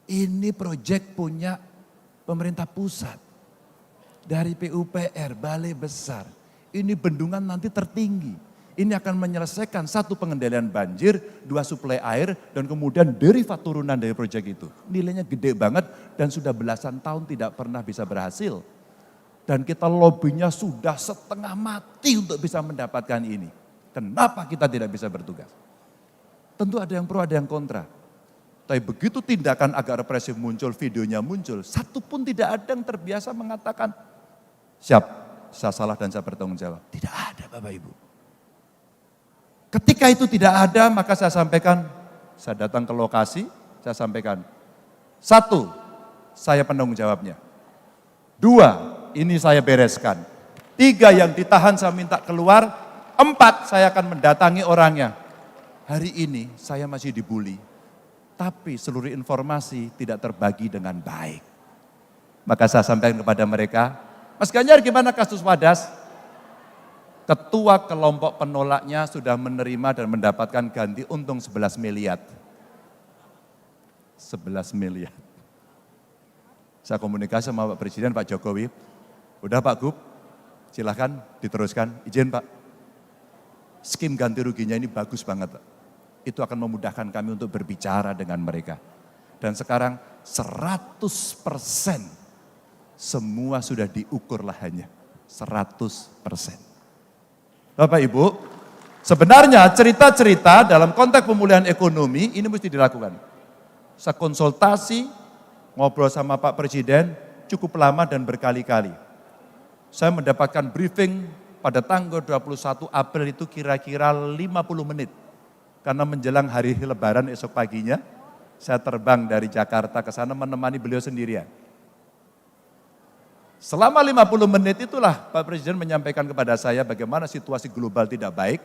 Ini proyek punya pemerintah pusat, dari PUPR, Balai Besar. Ini bendungan nanti tertinggi. Ini akan menyelesaikan satu pengendalian banjir, dua suplai air, dan kemudian derivat turunan dari proyek itu. Nilainya gede banget dan sudah belasan tahun tidak pernah bisa berhasil. Dan kita lobbynya sudah setengah mati untuk bisa mendapatkan ini. Kenapa kita tidak bisa bertugas? Tentu ada yang pro, ada yang kontra. Tapi begitu tindakan agak represif muncul, videonya muncul, satu pun tidak ada yang terbiasa mengatakan, siap, saya salah dan saya bertanggung jawab. Tidak ada Bapak Ibu. Ketika itu tidak ada, maka saya sampaikan, saya datang ke lokasi, saya sampaikan, satu, saya penanggung jawabnya. Dua, ini saya bereskan. Tiga, yang ditahan saya minta keluar. Empat, saya akan mendatangi orangnya. Hari ini saya masih dibully, tapi seluruh informasi tidak terbagi dengan baik. Maka saya sampaikan kepada mereka, Mas Ganjar gimana kasus Wadas? Ketua kelompok penolaknya sudah menerima dan mendapatkan ganti untung 11 miliar. 11 miliar. Saya komunikasi sama Pak Presiden, Pak Jokowi. Udah Pak Gub, silahkan diteruskan. Izin Pak. Skim ganti ruginya ini bagus banget Pak. Itu akan memudahkan kami untuk berbicara dengan mereka. Dan sekarang 100% semua sudah diukur lahannya. 100%. Bapak Ibu, sebenarnya cerita-cerita dalam konteks pemulihan ekonomi ini mesti dilakukan. Saya konsultasi, ngobrol sama Pak Presiden cukup lama dan berkali-kali. Saya mendapatkan briefing pada tanggal 21 April itu kira-kira 50 menit. Karena menjelang hari Lebaran esok paginya, saya terbang dari Jakarta ke sana menemani beliau sendirian. Selama 50 menit itulah Pak Presiden menyampaikan kepada saya bagaimana situasi global tidak baik,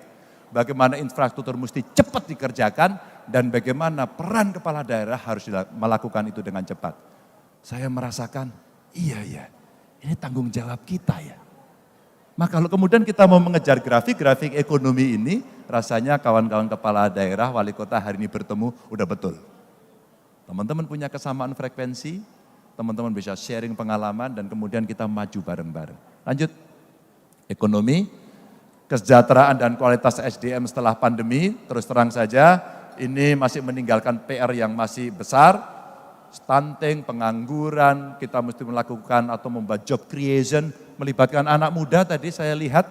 bagaimana infrastruktur mesti cepat dikerjakan, dan bagaimana peran kepala daerah harus melakukan itu dengan cepat. Saya merasakan, iya, ini tanggung jawab kita ya. Maka kalau kemudian kita mau mengejar grafik ekonomi ini, rasanya kawan-kawan kepala daerah, wali kota hari ini bertemu, udah betul. Teman-teman punya kesamaan frekuensi, teman-teman bisa sharing pengalaman dan kemudian kita maju bareng-bareng. Lanjut, ekonomi, kesejahteraan dan kualitas SDM setelah pandemi, terus terang saja ini masih meninggalkan PR yang masih besar, stunting, pengangguran, kita mesti melakukan atau membuat job creation, melibatkan anak muda tadi saya lihat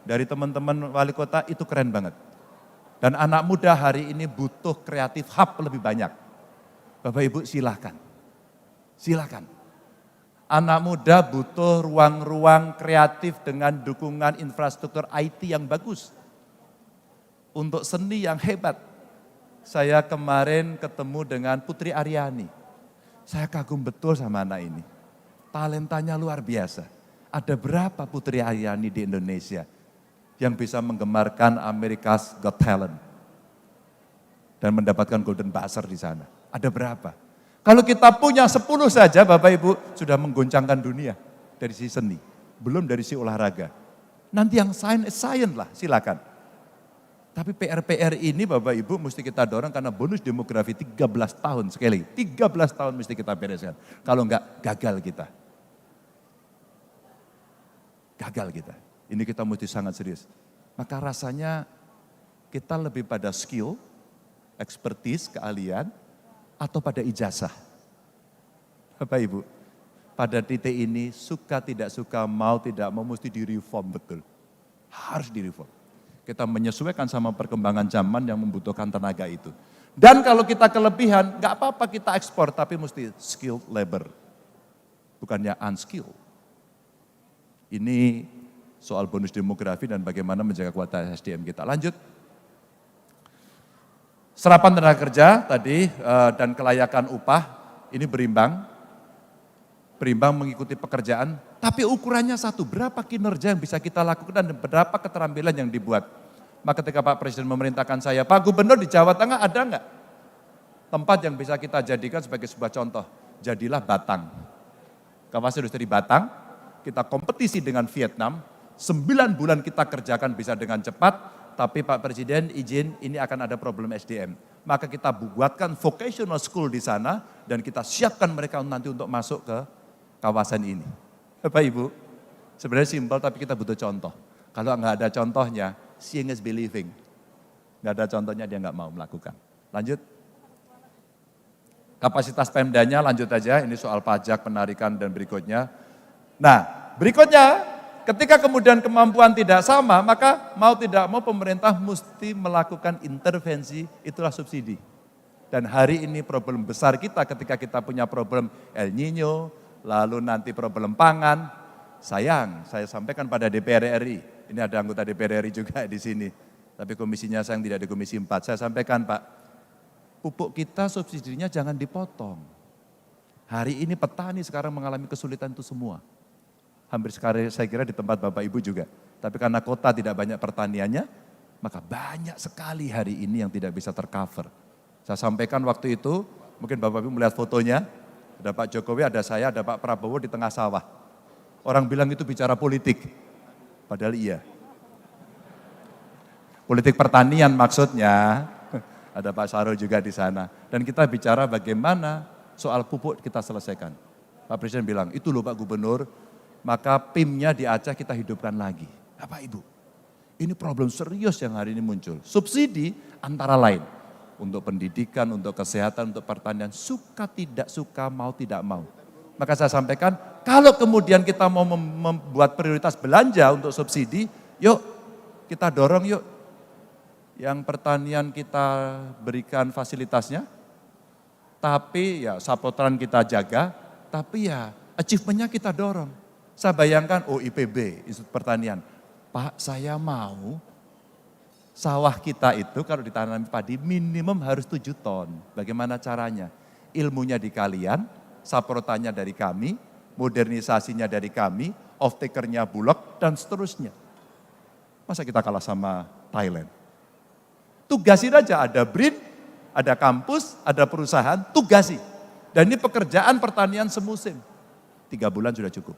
dari teman-teman wali kota itu keren banget. Dan anak muda hari ini butuh kreatif hub lebih banyak. Bapak Ibu silakan. Silakan. Anak muda butuh ruang-ruang kreatif dengan dukungan infrastruktur IT yang bagus. Untuk seni yang hebat. Saya kemarin ketemu dengan Putri Aryani. Saya kagum betul sama anak ini. Talentanya luar biasa. Ada berapa Putri Aryani di Indonesia yang bisa menggemarkan America's Got Talent dan mendapatkan Golden Buzzer di sana? Ada berapa? Kalau kita punya 10 saja Bapak Ibu sudah menggoncangkan dunia dari sisi seni, belum dari sisi olahraga. Nanti yang science lah silakan. Tapi PR ini Bapak Ibu mesti kita dorong karena bonus demografi 13 tahun sekali. 13 tahun mesti kita bereskan. Kalau enggak gagal kita. Gagal kita. Ini kita mesti sangat serius. Maka rasanya kita lebih pada skill, expertise, keahlian, atau pada ijazah. Bapak Ibu, pada titik ini suka tidak suka, mau tidak mau mesti direform betul. Harus direform. Kita menyesuaikan sama perkembangan zaman yang membutuhkan tenaga itu. Dan kalau kita kelebihan, nggak apa-apa kita ekspor, tapi mesti skilled labor. Bukannya unskilled. Ini soal bonus demografi dan bagaimana menjaga kualitas SDM kita. Lanjut. Serapan tenaga kerja tadi dan kelayakan upah ini berimbang mengikuti pekerjaan, tapi ukurannya satu, berapa kinerja yang bisa kita lakukan dan berapa keterampilan yang dibuat. Maka ketika Pak Presiden memerintahkan saya, Pak Gubernur di Jawa Tengah ada enggak tempat yang bisa kita jadikan sebagai sebuah contoh? Jadilah Batang. Kawasan industri Batang, kita kompetisi dengan Vietnam, 9 bulan kita kerjakan bisa dengan cepat, tapi Pak Presiden izin ini akan ada problem SDM. Maka kita buatkan vocational school di sana dan kita siapkan mereka nanti untuk masuk ke kawasan ini. Bapak Ibu, sebenarnya simpel tapi kita butuh contoh. Kalau nggak ada contohnya, seeing is believing. Nggak ada contohnya dia nggak mau melakukan. Lanjut. Kapasitas Pemdanya lanjut aja, ini soal pajak, penarikan dan berikutnya. Nah, berikutnya ketika kemudian kemampuan tidak sama, maka mau tidak mau pemerintah mesti melakukan intervensi, itulah subsidi. Dan hari ini problem besar kita ketika kita punya problem El Nino, lalu nanti problem pangan, sayang, saya sampaikan pada DPR RI, ini ada anggota DPR RI juga di sini, tapi komisinya sayang tidak di Komisi 4, saya sampaikan Pak, pupuk kita subsidinya jangan dipotong. Hari ini petani sekarang mengalami kesulitan itu semua. Hampir sekali saya kira di tempat Bapak Ibu juga. Tapi karena kota tidak banyak pertaniannya, maka banyak sekali hari ini yang tidak bisa tercover. Saya sampaikan waktu itu, mungkin Bapak Ibu melihat fotonya, ada Pak Jokowi, ada saya, ada Pak Prabowo di tengah sawah. Orang bilang itu bicara politik, padahal iya. Politik pertanian maksudnya, ada Pak Sarul juga di sana. Dan kita bicara bagaimana soal pupuk kita selesaikan. Pak Presiden bilang, itu loh Pak Gubernur, maka PIM-nya di Aceh kita hidupkan lagi. Bapak Ibu, ini problem serius yang hari ini muncul. Subsidi antara lain, untuk pendidikan, untuk kesehatan, untuk pertanian, suka tidak suka, mau tidak mau. Maka saya sampaikan, kalau kemudian kita mau membuat prioritas belanja untuk subsidi, yuk kita dorong yuk. Yang pertanian kita berikan fasilitasnya, tapi ya sapotran kita jaga, tapi ya achievement-nya kita dorong. Saya bayangkan, IPB, Institut Pertanian, Pak saya mau sawah kita itu kalau ditanami padi minimum harus 7 ton. Bagaimana caranya? Ilmunya di kalian, saprotannya dari kami, modernisasinya dari kami, off-takernya Bulog, dan seterusnya. Masa kita kalah sama Thailand? Tugasin aja, ada BRIN, ada kampus, ada perusahaan, tugasi. Dan ini pekerjaan pertanian semusim. 3 bulan sudah cukup.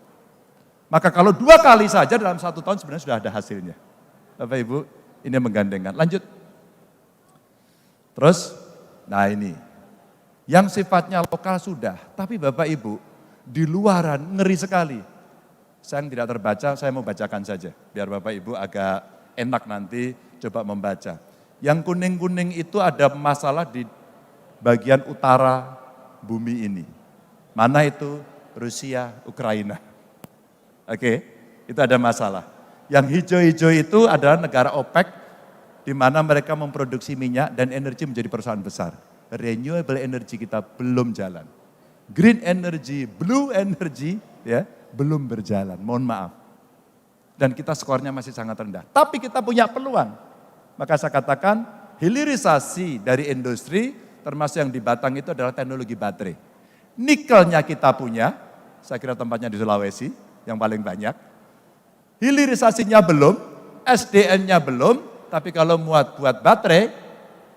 Maka kalau 2 kali saja dalam 1 tahun sebenarnya sudah ada hasilnya. Bapak Ibu, ini menggandengkan. Lanjut. Terus, nah ini. Yang sifatnya lokal sudah, tapi Bapak Ibu, di luaran ngeri sekali. Saya yang tidak terbaca, saya mau bacakan saja. Biar Bapak Ibu agak enak nanti coba membaca. Yang kuning-kuning itu ada masalah di bagian utara bumi ini. Mana itu? Rusia, Ukraina. Oke, itu ada masalah. Yang hijau-hijau itu adalah negara OPEC, di mana mereka memproduksi minyak dan energi menjadi perusahaan besar. Renewable energy kita belum jalan. Green energy, blue energy, ya belum berjalan, mohon maaf. Dan kita skornya masih sangat rendah. Tapi kita punya peluang. Maka saya katakan hilirisasi dari industri termasuk yang di Batang itu adalah teknologi baterai. Nikelnya kita punya, saya kira tempatnya di Sulawesi yang paling banyak. Hilirisasinya belum, SDN-nya belum, tapi kalau buat baterai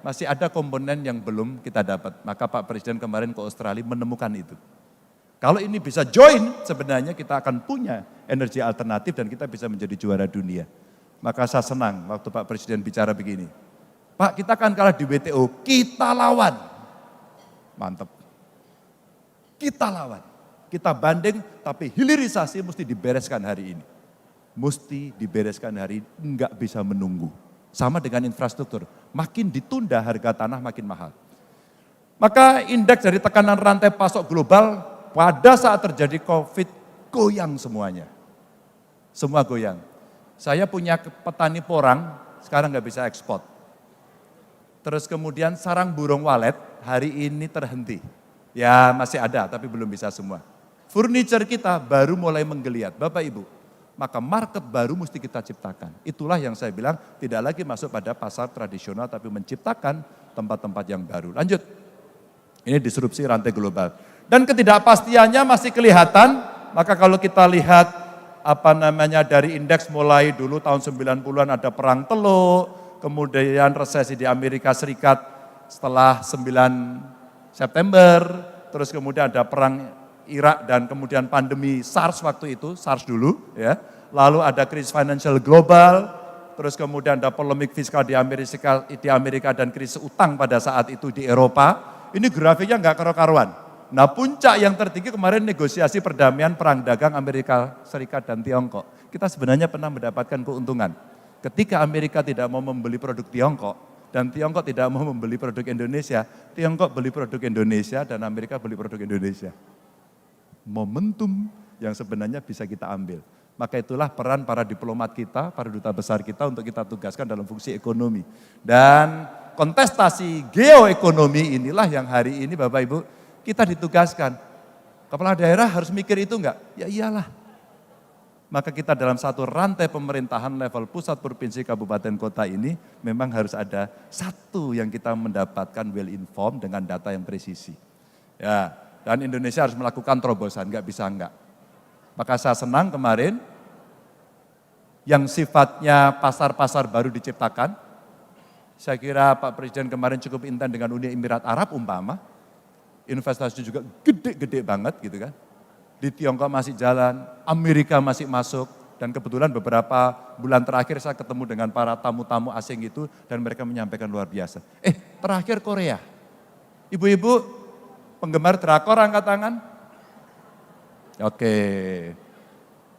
masih ada komponen yang belum kita dapat. Maka Pak Presiden kemarin ke Australia menemukan itu. Kalau ini bisa join, sebenarnya kita akan punya energi alternatif dan kita bisa menjadi juara dunia. Maka saya senang waktu Pak Presiden bicara begini. Pak, kita kan kalah di WTO, kita lawan. Mantap. Kita lawan. Kita banding, tapi hilirisasi mesti dibereskan hari ini. Mesti dibereskan hari ini, enggak bisa menunggu. Sama dengan infrastruktur, makin ditunda harga tanah makin mahal. Maka indeks dari tekanan rantai pasok global pada saat terjadi COVID goyang semuanya. Semua goyang. Saya punya petani porang, sekarang nggak bisa ekspor. Terus kemudian sarang burung walet hari ini terhenti. Ya masih ada, tapi belum bisa semua. Furniture kita baru mulai menggeliat, Bapak Ibu. Maka market baru mesti kita ciptakan. Itulah yang saya bilang tidak lagi masuk pada pasar tradisional, tapi menciptakan tempat-tempat yang baru. Lanjut, ini disrupsi rantai global. Dan ketidakpastiannya masih kelihatan, maka kalau kita lihat dari indeks mulai dulu tahun 90-an ada perang Teluk, kemudian resesi di Amerika Serikat setelah 9 September, terus kemudian ada perang Irak dan kemudian pandemi SARS waktu itu, SARS dulu ya. Lalu ada krisis financial global, terus kemudian ada polemik fiskal di Amerika dan krisis utang pada saat itu di Eropa. Ini grafiknya nggak karu-karuan. Nah puncak yang tertinggi kemarin negosiasi perdamaian perang dagang Amerika Serikat dan Tiongkok. Kita sebenarnya pernah mendapatkan keuntungan. Ketika Amerika tidak mau membeli produk Tiongkok, dan Tiongkok tidak mau membeli produk Indonesia, Tiongkok beli produk Indonesia dan Amerika beli produk Indonesia. Momentum yang sebenarnya bisa kita ambil. Maka itulah peran para diplomat kita, para duta besar kita untuk kita tugaskan dalam fungsi ekonomi. Dan kontestasi geoekonomi inilah yang hari ini Bapak Ibu kita ditugaskan. Kepala daerah harus mikir itu enggak? Ya iyalah. Maka kita dalam satu rantai pemerintahan level pusat, provinsi, kabupaten, kota ini memang harus ada satu yang kita mendapatkan well informed dengan data yang presisi. Ya, dan Indonesia harus melakukan terobosan, enggak bisa enggak. Maka saya senang kemarin yang sifatnya pasar-pasar baru diciptakan. Saya kira Pak Presiden kemarin cukup intent dengan Uni Emirat Arab umpama. Investasi juga gede-gede banget gitu kan. Di Tiongkok masih jalan, Amerika masih masuk, dan kebetulan beberapa bulan terakhir saya ketemu dengan para tamu-tamu asing itu, dan mereka menyampaikan luar biasa. Terakhir Korea. Ibu-ibu, penggemar drakor angkat tangan? Oke.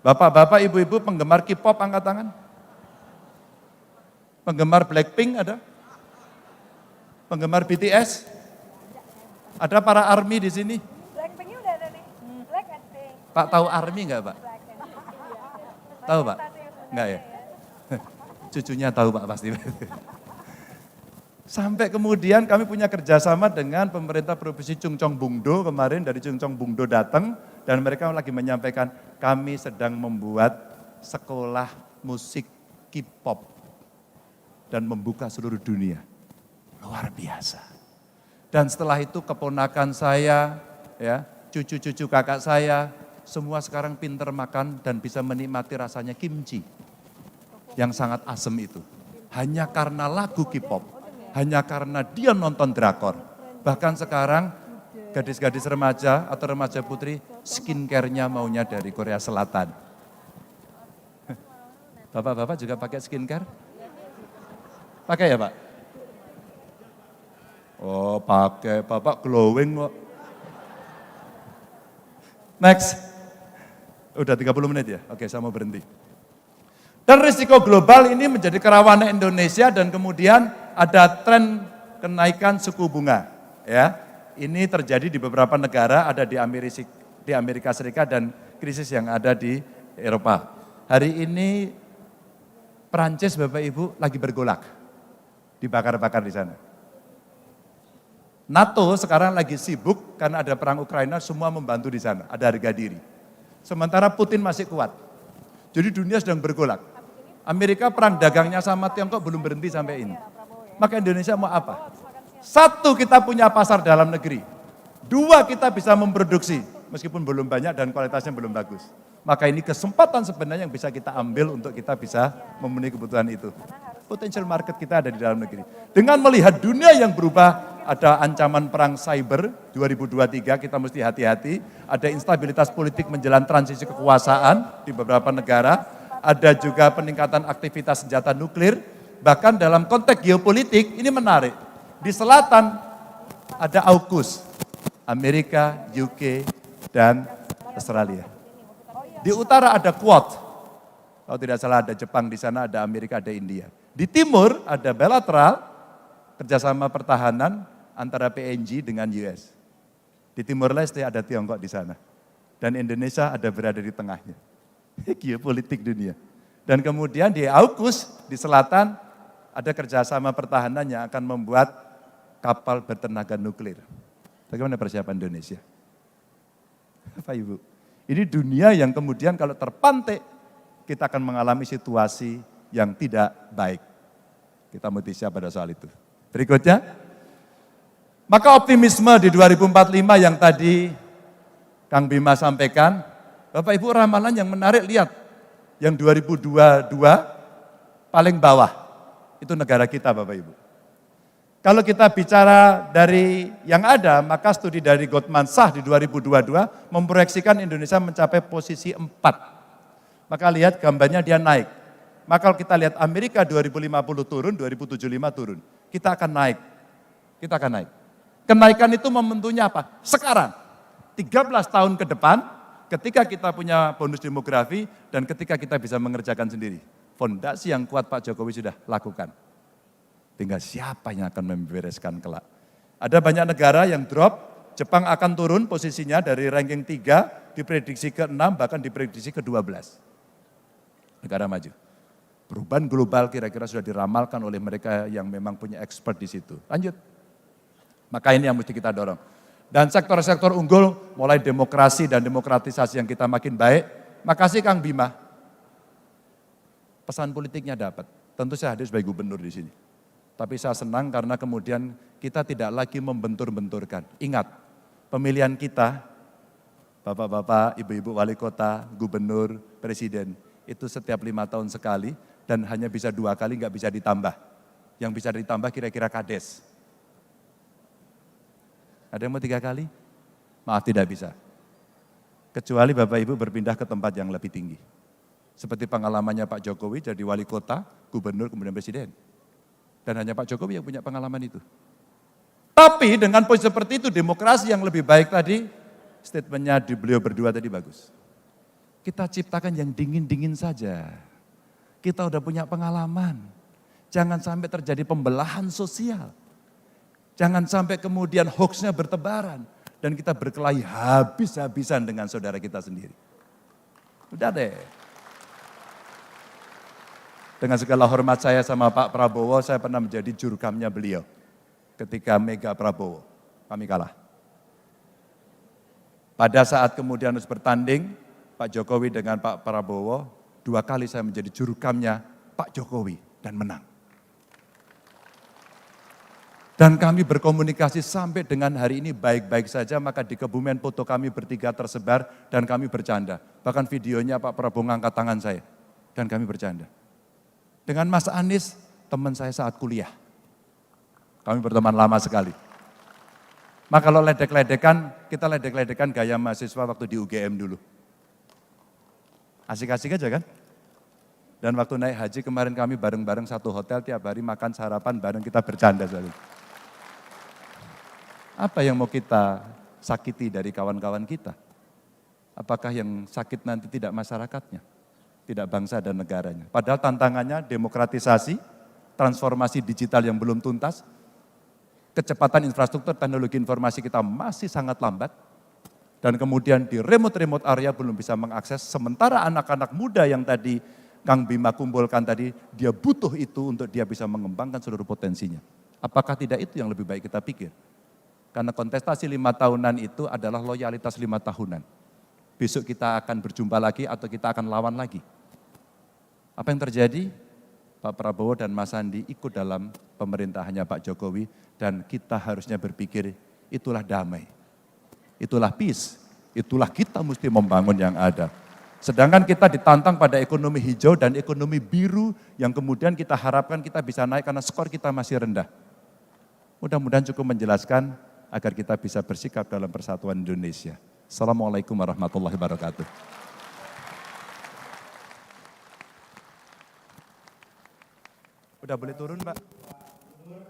Bapak-bapak, ibu-ibu penggemar K-pop angkat tangan? Penggemar Blackpink ada? Penggemar BTS? Ada para ARMY di sini? Pak tahu ARMY enggak Pak? Tahu Pak? Enggak ya? Cucunya tahu Pak pasti. Sampai kemudian kami punya kerjasama dengan pemerintah Provinsi Chungcheong Bungdo kemarin, dari Chungcheong Bungdo datang dan mereka lagi menyampaikan kami sedang membuat sekolah musik K-pop dan membuka seluruh dunia. Luar biasa. Dan setelah itu keponakan saya, ya, cucu-cucu kakak saya, semua sekarang pinter makan dan bisa menikmati rasanya kimchi yang sangat asem itu. Hanya karena lagu K-pop, hanya karena dia nonton drakor. Bahkan sekarang gadis-gadis remaja atau remaja putri skincare-nya maunya dari Korea Selatan. Bapak-bapak juga pakai skincare? Pakai ya Pak? Oh pakai, Bapak glowing kok. Next. Udah 30 menit ya? Oke, saya mau berhenti. Dan risiko global ini menjadi kerawanan Indonesia dan kemudian ada tren kenaikan suku bunga. Ya, ini terjadi di beberapa negara, ada di Amerika Serikat dan krisis yang ada di Eropa. Hari ini Perancis Bapak Ibu lagi bergolak, dibakar-bakar di sana. NATO sekarang lagi sibuk karena ada perang Ukraina, semua membantu di sana, ada harga diri. Sementara Putin masih kuat. Jadi dunia sedang bergolak. Amerika perang dagangnya sama Tiongkok belum berhenti sampai ini. Maka Indonesia mau apa? Satu, kita punya pasar dalam negeri. Dua, kita bisa memproduksi. Meskipun belum banyak dan kualitasnya belum bagus. Maka ini kesempatan sebenarnya yang bisa kita ambil untuk kita bisa memenuhi kebutuhan itu. Potential market kita ada di dalam negeri. Dengan melihat dunia yang berubah, ada ancaman perang cyber 2023, kita mesti hati-hati. Ada instabilitas politik menjelang transisi kekuasaan di beberapa negara. Ada juga peningkatan aktivitas senjata nuklir. Bahkan dalam konteks geopolitik, ini menarik. Di selatan ada AUKUS, Amerika, UK, dan Australia. Di utara ada Quad. Kalau tidak salah ada Jepang di sana, ada Amerika, ada India. Di timur ada bilateral, kerjasama pertahanan antara PNG dengan US. Di Timur Leste ada Tiongkok di sana. Dan Indonesia ada berada di tengahnya. Geopolitik dunia. Dan kemudian di AUKUS, di selatan, ada kerjasama pertahanan yang akan membuat kapal bertenaga nuklir. Bagaimana persiapan Indonesia? Bapak Ibu, ini dunia yang kemudian kalau terpantik, kita akan mengalami situasi yang tidak baik. Kita mesti siap pada soal itu. Berikutnya, maka optimisme di 2045 yang tadi Kang Bima sampaikan, Bapak Ibu ramalan yang menarik lihat, yang 2022 paling bawah, itu negara kita Bapak Ibu. Kalau kita bicara dari yang ada, maka studi dari Goldman Sachs di 2022 memproyeksikan Indonesia mencapai posisi 4. Maka lihat gambarnya dia naik. Maka kalau kita lihat Amerika 2050 turun, 2075 turun. Kita akan naik. Kita akan naik. Kenaikan itu momentumnya apa? Sekarang. 13 tahun ke depan, ketika kita punya bonus demografi dan ketika kita bisa mengerjakan sendiri. fondasi yang kuat Pak Jokowi sudah lakukan. Tinggal siapa yang akan membereskan kelak. Ada banyak negara yang drop, Jepang akan turun posisinya dari ranking 3, diprediksi ke-6, bahkan diprediksi ke-12. Negara maju. Perubahan global kira-kira sudah diramalkan oleh mereka yang memang punya expert di situ. Lanjut. Maka ini yang mesti kita dorong. Dan sektor-sektor unggul, mulai demokrasi dan demokratisasi yang kita makin baik. Makasih Kang Bima. Pesan politiknya dapat. Tentu saya hadir sebagai gubernur di sini. Tapi saya senang karena kemudian kita tidak lagi membentur-benturkan. Ingat, pemilihan kita, bapak-bapak, ibu-ibu wali kota, gubernur, presiden, itu setiap 5 tahun sekali dan hanya bisa 2 kali, nggak bisa ditambah. Yang bisa ditambah kira-kira kades. Ada yang mau 3 kali? Maaf, tidak bisa. Kecuali Bapak Ibu berpindah ke tempat yang lebih tinggi. Seperti pengalamannya Pak Jokowi jadi wali kota, gubernur, kemudian presiden. Dan hanya Pak Jokowi yang punya pengalaman itu. Tapi dengan posisi seperti itu, demokrasi yang lebih baik tadi, statementnya di beliau berdua tadi bagus. Kita ciptakan yang dingin-dingin saja. Kita udah punya pengalaman. Jangan sampai terjadi pembelahan sosial. Jangan sampai kemudian hoaxnya bertebaran. Dan kita berkelahi habis-habisan dengan saudara kita sendiri. Udah deh. Dengan segala hormat saya sama Pak Prabowo, saya pernah menjadi jurukamnya beliau. Ketika Mega Prabowo, kami kalah. Pada saat kemudian harus bertanding, Pak Jokowi dengan Pak Prabowo, 2 kali saya menjadi jurukamnya Pak Jokowi dan menang. Dan kami berkomunikasi sampai dengan hari ini baik-baik saja, maka di Kebumen foto kami bertiga tersebar dan kami bercanda. Bahkan videonya Pak Prabowo ngangkat tangan saya dan kami bercanda. Dengan Mas Anies, teman saya saat kuliah. Kami berteman lama sekali. Maka kalau ledek-ledekan, kita ledek-ledekan gaya mahasiswa waktu di UGM dulu. Asik-asik aja kan? Dan waktu naik haji kemarin kami bareng-bareng satu hotel, tiap hari makan sarapan bareng, kita bercanda selalu. Apa yang mau kita sakiti dari kawan-kawan kita? Apakah yang sakit nanti tidak masyarakatnya? Tidak bangsa dan negaranya. Padahal tantangannya demokratisasi, transformasi digital yang belum tuntas, kecepatan infrastruktur teknologi informasi kita masih sangat lambat, dan kemudian di remote-remote area belum bisa mengakses, sementara anak-anak muda yang tadi Kang Bima kumpulkan tadi, dia butuh itu untuk dia bisa mengembangkan seluruh potensinya. Apakah tidak itu yang lebih baik kita pikir? Karena kontestasi 5 tahunan itu adalah loyalitas 5 tahunan. Besok kita akan berjumpa lagi atau kita akan lawan lagi. Apa yang terjadi? Pak Prabowo dan Mas Sandi ikut dalam pemerintahannya Pak Jokowi dan kita harusnya berpikir itulah damai, itulah peace, itulah kita mesti membangun yang ada. Sedangkan kita ditantang pada ekonomi hijau dan ekonomi biru yang kemudian kita harapkan kita bisa naik karena skor kita masih rendah. Mudah-mudahan cukup menjelaskan agar kita bisa bersikap dalam persatuan Indonesia. Assalamualaikum warahmatullahi wabarakatuh. Udah boleh turun, Pak?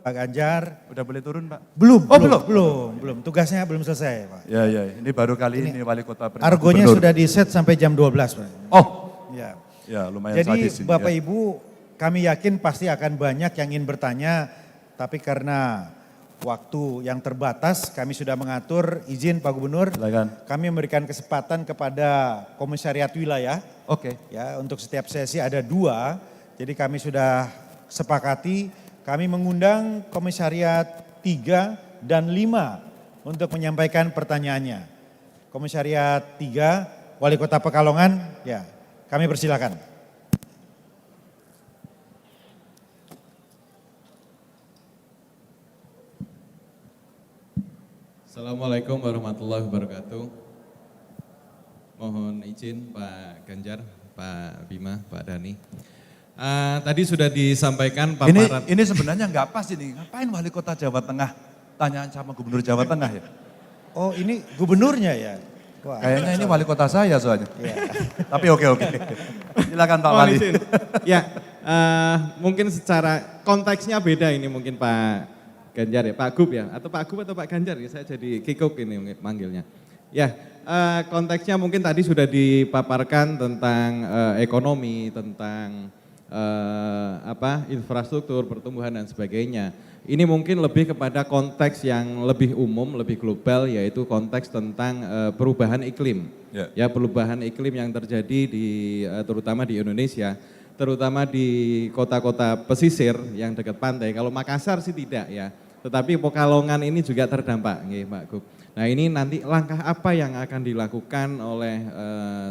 Pak Ganjar.
Udah boleh turun, Pak?
Belum, belum. Tugasnya belum selesai, Pak.
Ya, ini baru kali ini wali kota.
Argonya sudah di-set sampai jam 12, Pak.
Oh,
ya.
Ya, lumayan
Jadi
sadis ini,
Bapak
ya.
Ibu, kami yakin pasti akan banyak yang ingin bertanya, tapi karena waktu yang terbatas, kami sudah mengatur, izin Pak Gubernur,
silakan.
Kami memberikan kesempatan kepada Komisariat Wilayah.
Oke.
Ya, untuk setiap sesi ada 2, jadi kami sudah sepakati, kami mengundang Komisariat 3 dan 5 untuk menyampaikan pertanyaannya. Komisariat 3, Wali Kota Pekalongan, ya, kami persilakan.
Assalamualaikum warahmatullahi wabarakatuh. Mohon izin Pak Ganjar, Pak Bima, Pak Dhani. Tadi sudah disampaikan paparan.
Ini sebenarnya nggak pas ini. Ngapain wali kota Jawa Tengah tanyaan sama gubernur Jawa Tengah ya?
Oh ini gubernurnya ya? Wah,
kayaknya ini wali kota saya soalnya.
Ya.
Tapi oke. Silakan Pak Wali.
Izin. Ya, mungkin secara konteksnya beda ini mungkin Pak Ganjar ya, Pak Gub ya, atau Pak Gub atau Pak Ganjar ya, saya jadi kikuk ini manggilnya. Ya, konteksnya mungkin tadi sudah dipaparkan tentang ekonomi, tentang infrastruktur, pertumbuhan dan sebagainya. Ini mungkin lebih kepada konteks yang lebih umum, lebih global, yaitu konteks tentang perubahan iklim. Ya, perubahan iklim yang terjadi terutama di Indonesia, terutama di kota-kota pesisir yang dekat pantai. Kalau Makassar sih tidak ya, tetapi Pekalongan ini juga terdampak, Mbak Gub. Nah, ini nanti langkah apa yang akan dilakukan oleh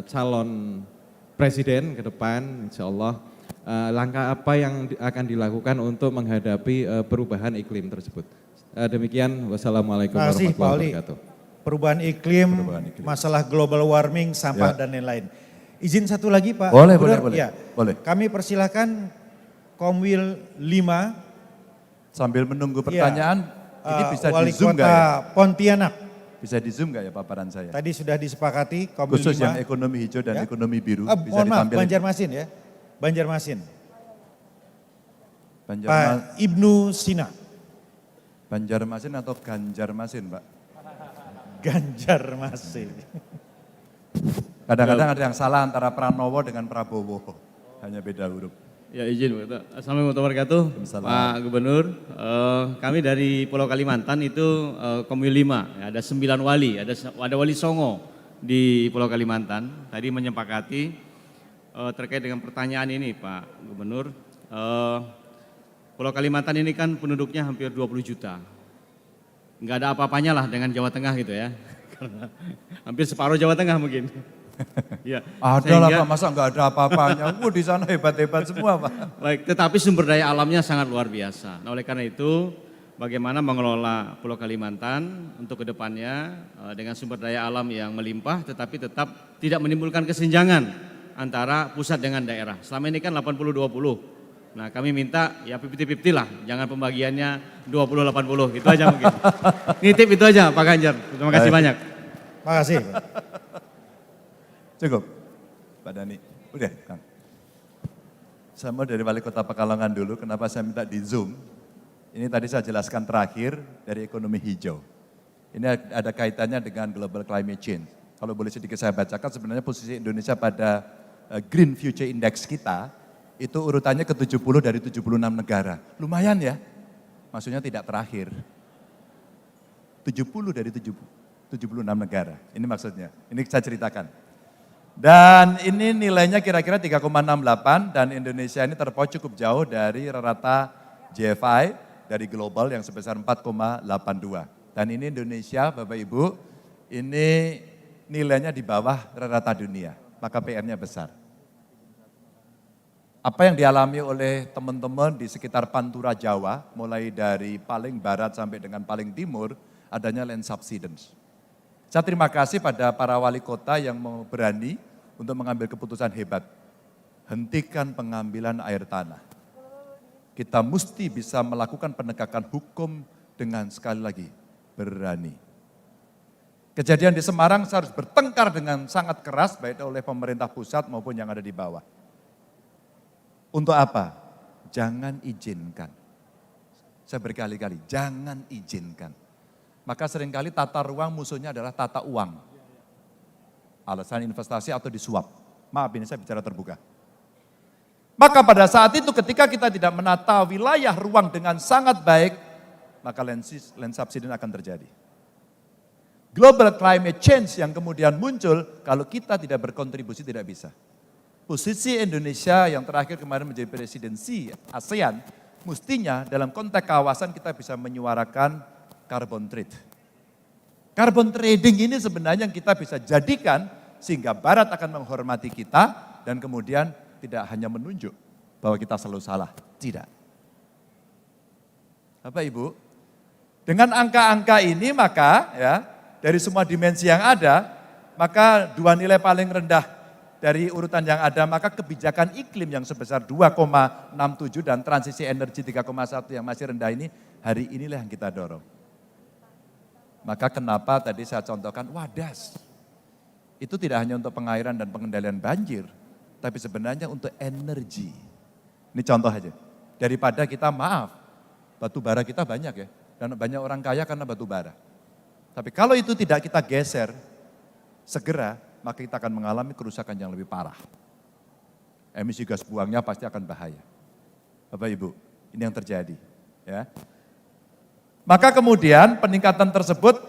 calon presiden ke depan, insya Allah. Langkah apa yang akan dilakukan untuk menghadapi perubahan iklim tersebut. Demikian, wassalamualaikum warahmatullahi wabarakatuh.
Perubahan iklim, masalah global warming, sampah dan lain-lain. Izin satu lagi Pak.
Boleh.
Ya.
Boleh.
Kami persilakan Komwil 5.
Sambil menunggu pertanyaan, ini bisa
Wali
di Zoom
Kota
nggak ya?
Pontianak.
Bisa di Zoom nggak ya paparan saya?
Tadi sudah disepakati Komwil 5.
Khusus yang ekonomi hijau dan ekonomi biru bisa
Mohon maaf,
ditampilkan.
Banjarmasin ya. Banjarmasin.
Banjarmasin.
Pak Ibnu Sina.
Banjarmasin atau Ganjarmasin, Pak?
Ganjarmasin.
Kadang-kadang ada yang salah antara Pranowo dengan Prabowo. Hanya beda huruf.
Ya izin, Assalamualaikum warahmatullahi wabarakatuh. Pak Gubernur, kami dari Pulau Kalimantan itu Komwil 5, ya, ada 9 wali, ada wali Songo di Pulau Kalimantan. Tadi menyepakati terkait dengan pertanyaan ini Pak Gubernur, Pulau Kalimantan ini kan penduduknya hampir 20 juta. Enggak ada apa-apanya lah dengan Jawa Tengah gitu ya. Karena hampir separuh Jawa Tengah mungkin. Ya,
ada lah Pak, masa enggak ada apa-apanya. Di sana hebat-hebat semua Pak.
Baik, tetapi sumber daya alamnya sangat luar biasa. Nah oleh karena itu, bagaimana mengelola Pulau Kalimantan untuk kedepannya dengan sumber daya alam yang melimpah, tetapi tetap tidak menimbulkan kesenjangan antara pusat dengan daerah. Selama ini kan 80-20. Nah kami minta ya 50-50 lah, jangan pembagiannya 20-80, gitu aja mungkin. Nitip itu aja Pak Ganjar, terima kasih banyak.
Terima kasih.
Cukup, Pak Dhani. Udah, Kang. Saya mau dari Wali Kota Pekalongan dulu, kenapa saya minta di Zoom. Ini tadi saya jelaskan terakhir dari ekonomi hijau. Ini ada kaitannya dengan global climate change. Kalau boleh sedikit saya bacakan, sebenarnya posisi Indonesia pada Green Future Index kita, itu urutannya ke-70 dari 76 negara. Lumayan ya, maksudnya tidak terakhir. 70 dari 76 negara, ini maksudnya. Ini saya ceritakan. Dan ini nilainya kira-kira 3,68 dan Indonesia ini terpaut cukup jauh dari rata GFI dari global yang sebesar 4,82. Dan ini Indonesia Bapak Ibu, ini nilainya di bawah rata dunia, maka PR-nya besar. Apa yang dialami oleh teman-teman di sekitar Pantura Jawa, mulai dari paling barat sampai dengan paling timur, adanya land subsidence. Saya terima kasih pada para wali kota yang berani untuk mengambil keputusan hebat. Hentikan pengambilan air tanah. Kita mesti bisa melakukan penegakan hukum dengan sekali lagi berani. Kejadian di Semarang harus bertengkar dengan sangat keras baik oleh pemerintah pusat maupun yang ada di bawah. Untuk apa? Jangan izinkan. Saya berkali-kali, jangan izinkan. Maka seringkali tata ruang musuhnya adalah tata uang. Alasan investasi atau disuap. Maaf ini saya bicara terbuka. Maka pada saat itu ketika kita tidak menata wilayah ruang dengan sangat baik, maka land subsidence akan terjadi. Global climate change yang kemudian muncul, kalau kita tidak berkontribusi tidak bisa. Posisi Indonesia yang terakhir kemarin menjadi presidensi ASEAN, mestinya dalam konteks kawasan kita bisa menyuarakan carbon trade. Carbon trading ini sebenarnya yang kita bisa jadikan sehingga Barat akan menghormati kita dan kemudian tidak hanya menunjuk bahwa kita selalu salah. Tidak. Bapak Ibu, dengan angka-angka ini maka ya dari semua dimensi yang ada, maka dua nilai paling rendah dari urutan yang ada, maka kebijakan iklim yang sebesar 2,67 dan transisi energi 3,1 yang masih rendah ini, hari inilah yang kita dorong. Maka kenapa tadi saya contohkan WADAS. Itu tidak hanya untuk pengairan dan pengendalian banjir, tapi sebenarnya untuk energi. Ini contoh aja. Daripada kita maaf, batu bara kita banyak ya, dan banyak orang kaya karena batu bara. Tapi kalau itu tidak kita geser, segera, maka kita akan mengalami kerusakan yang lebih parah. emisi gas buangnya pasti akan bahaya. Bapak Ibu, ini yang terjadi. Ya. Maka kemudian peningkatan tersebut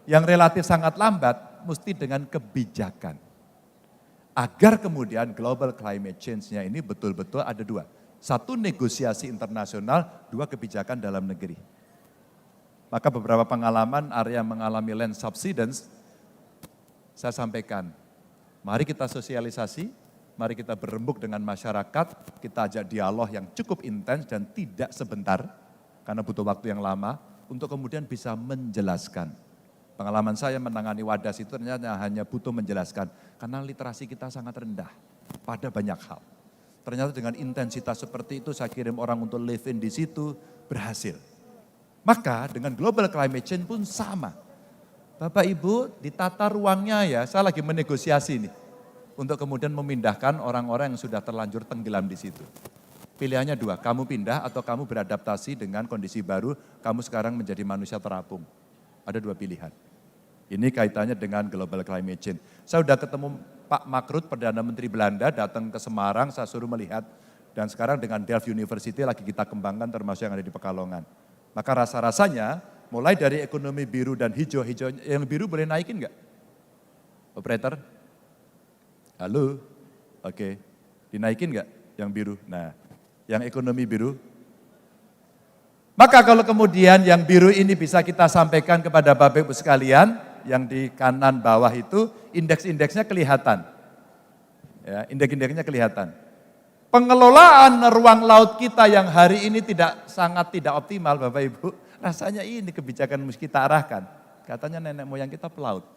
yang relatif sangat lambat mesti dengan kebijakan. Agar kemudian global climate change-nya ini betul-betul ada dua. Satu, negosiasi internasional, dua, kebijakan dalam negeri. Maka beberapa pengalaman area mengalami land subsidence, saya sampaikan, mari kita sosialisasi, mari kita berembuk dengan masyarakat, kita ajak dialog yang cukup intens dan tidak sebentar, karena butuh waktu yang lama, untuk kemudian bisa menjelaskan. Pengalaman saya menangani Wadas itu ternyata hanya butuh menjelaskan, karena literasi kita sangat rendah pada banyak hal. Ternyata dengan intensitas seperti itu saya kirim orang untuk live in di situ, berhasil. Maka dengan global climate change pun sama. Bapak Ibu ditata ruangnya ya, saya lagi menegosiasi nih. Untuk kemudian memindahkan orang-orang yang sudah terlanjur tenggelam di situ. Pilihannya dua, kamu pindah atau kamu beradaptasi dengan kondisi baru, kamu sekarang menjadi manusia terapung. Ada dua pilihan. Ini kaitannya dengan global climate change. Saya sudah ketemu Pak Makrut, Perdana Menteri Belanda, datang ke Semarang, saya suruh melihat. Dan sekarang dengan Delft University lagi kita kembangkan termasuk yang ada di Pekalongan. Maka rasa-rasanya mulai dari ekonomi biru dan hijau, yang biru boleh naikin nggak? Operator? Halo? Oke, dinaikin nggak yang biru? Nah, yang ekonomi biru. Maka kalau kemudian yang biru ini bisa kita sampaikan kepada Bapak Ibu sekalian, yang di kanan bawah itu indeks-indeksnya kelihatan. Ya, indeks-indeksnya kelihatan. Pengelolaan ruang laut kita yang hari ini sangat tidak optimal Bapak Ibu, rasanya ini kebijakan mesti kita arahkan. Katanya nenek moyang kita pelaut,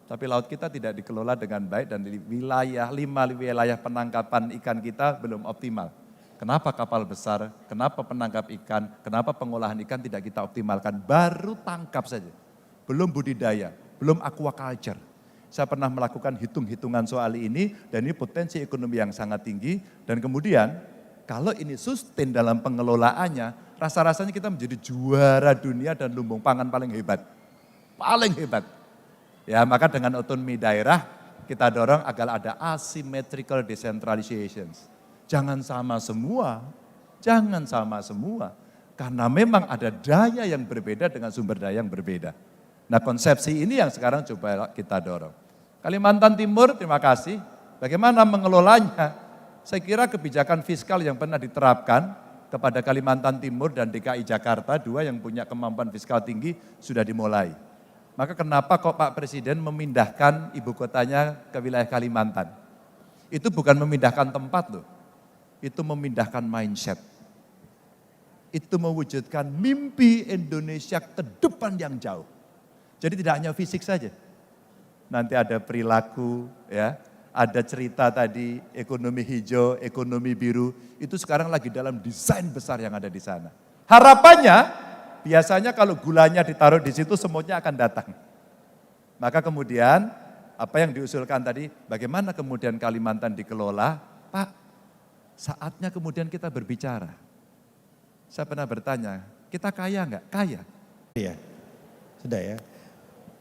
tapi laut kita tidak dikelola dengan baik dan di wilayah 5 wilayah penangkapan ikan kita belum optimal. Kenapa kapal besar, kenapa penangkap ikan, kenapa pengolahan ikan tidak kita optimalkan, baru tangkap saja. Belum budidaya, belum aquaculture. Saya pernah melakukan hitung-hitungan soal ini dan ini potensi ekonomi yang sangat tinggi dan kemudian kalau ini sustain dalam pengelolaannya, rasa-rasanya kita menjadi juara dunia dan lumbung pangan paling hebat. Paling hebat. Ya, maka dengan otonomi daerah kita dorong agar ada asymmetrical decentralization. Jangan sama semua, jangan sama semua. Karena memang ada daya yang berbeda dengan sumber daya yang berbeda. Nah konsepsi ini yang sekarang coba kita dorong. Kalimantan Timur, terima kasih. Bagaimana mengelolanya? Saya kira kebijakan fiskal yang pernah diterapkan kepada Kalimantan Timur dan DKI Jakarta, dua yang punya kemampuan fiskal tinggi, sudah dimulai. Maka kenapa kok Pak Presiden memindahkan ibu kotanya ke wilayah Kalimantan? Itu bukan memindahkan tempat loh, itu memindahkan mindset. Itu mewujudkan mimpi Indonesia ke depan yang jauh. Jadi tidak hanya fisik saja. Nanti ada perilaku, ya, ada cerita tadi, ekonomi hijau, ekonomi biru, itu sekarang lagi dalam desain besar yang ada di sana. Harapannya, biasanya kalau gulanya ditaruh di situ semuanya akan datang. Maka kemudian, apa yang diusulkan tadi, bagaimana kemudian Kalimantan dikelola? Pak, saatnya kemudian kita berbicara. Saya pernah bertanya, kita kaya enggak? Kaya.
Iya, sudah ya.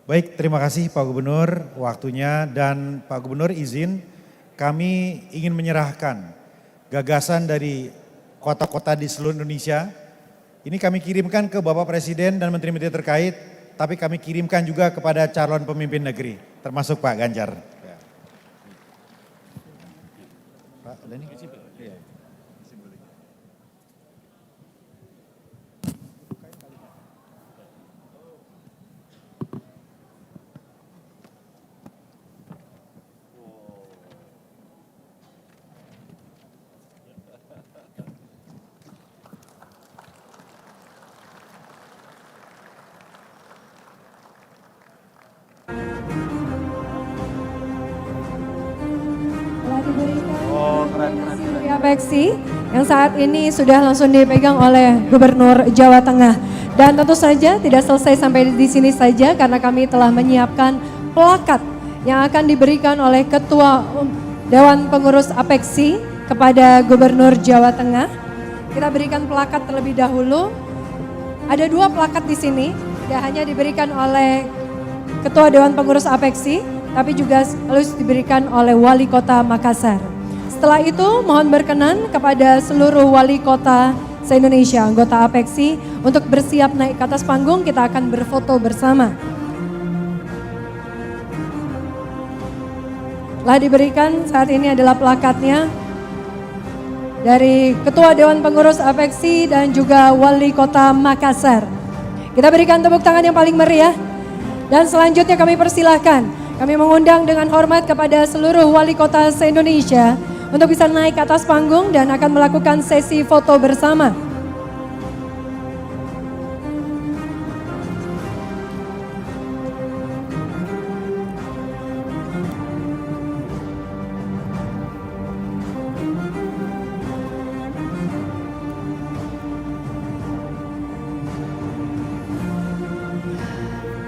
Baik, terima kasih Pak Gubernur waktunya dan Pak Gubernur izin kami ingin menyerahkan gagasan dari kota-kota di seluruh Indonesia. Ini kami kirimkan ke Bapak Presiden dan Menteri-Menteri terkait, tapi kami kirimkan juga kepada calon pemimpin negeri, termasuk Pak Ganjar. Pak, udah nih? Iya.
Apeksi yang saat ini sudah langsung dipegang oleh Gubernur Jawa Tengah. Dan tentu saja tidak selesai sampai di sini saja karena kami telah menyiapkan plakat yang akan diberikan oleh Ketua Dewan Pengurus Apeksi kepada Gubernur Jawa Tengah. Kita berikan plakat terlebih dahulu. Ada dua plakat di sini, tidak hanya diberikan oleh Ketua Dewan Pengurus Apeksi, tapi juga harus diberikan oleh Wali Kota Makassar. Setelah itu mohon berkenan kepada seluruh wali kota se-Indonesia, anggota APEXI untuk bersiap naik ke atas panggung, kita akan berfoto bersama. Telah diberikan saat ini adalah plakatnya dari Ketua Dewan Pengurus APEXI dan juga Wali Kota Makassar. Kita berikan tepuk tangan yang paling meriah. Dan selanjutnya kami persilahkan, kami mengundang dengan hormat kepada seluruh wali kota se-Indonesia untuk bisa naik ke atas panggung dan akan melakukan sesi foto bersama.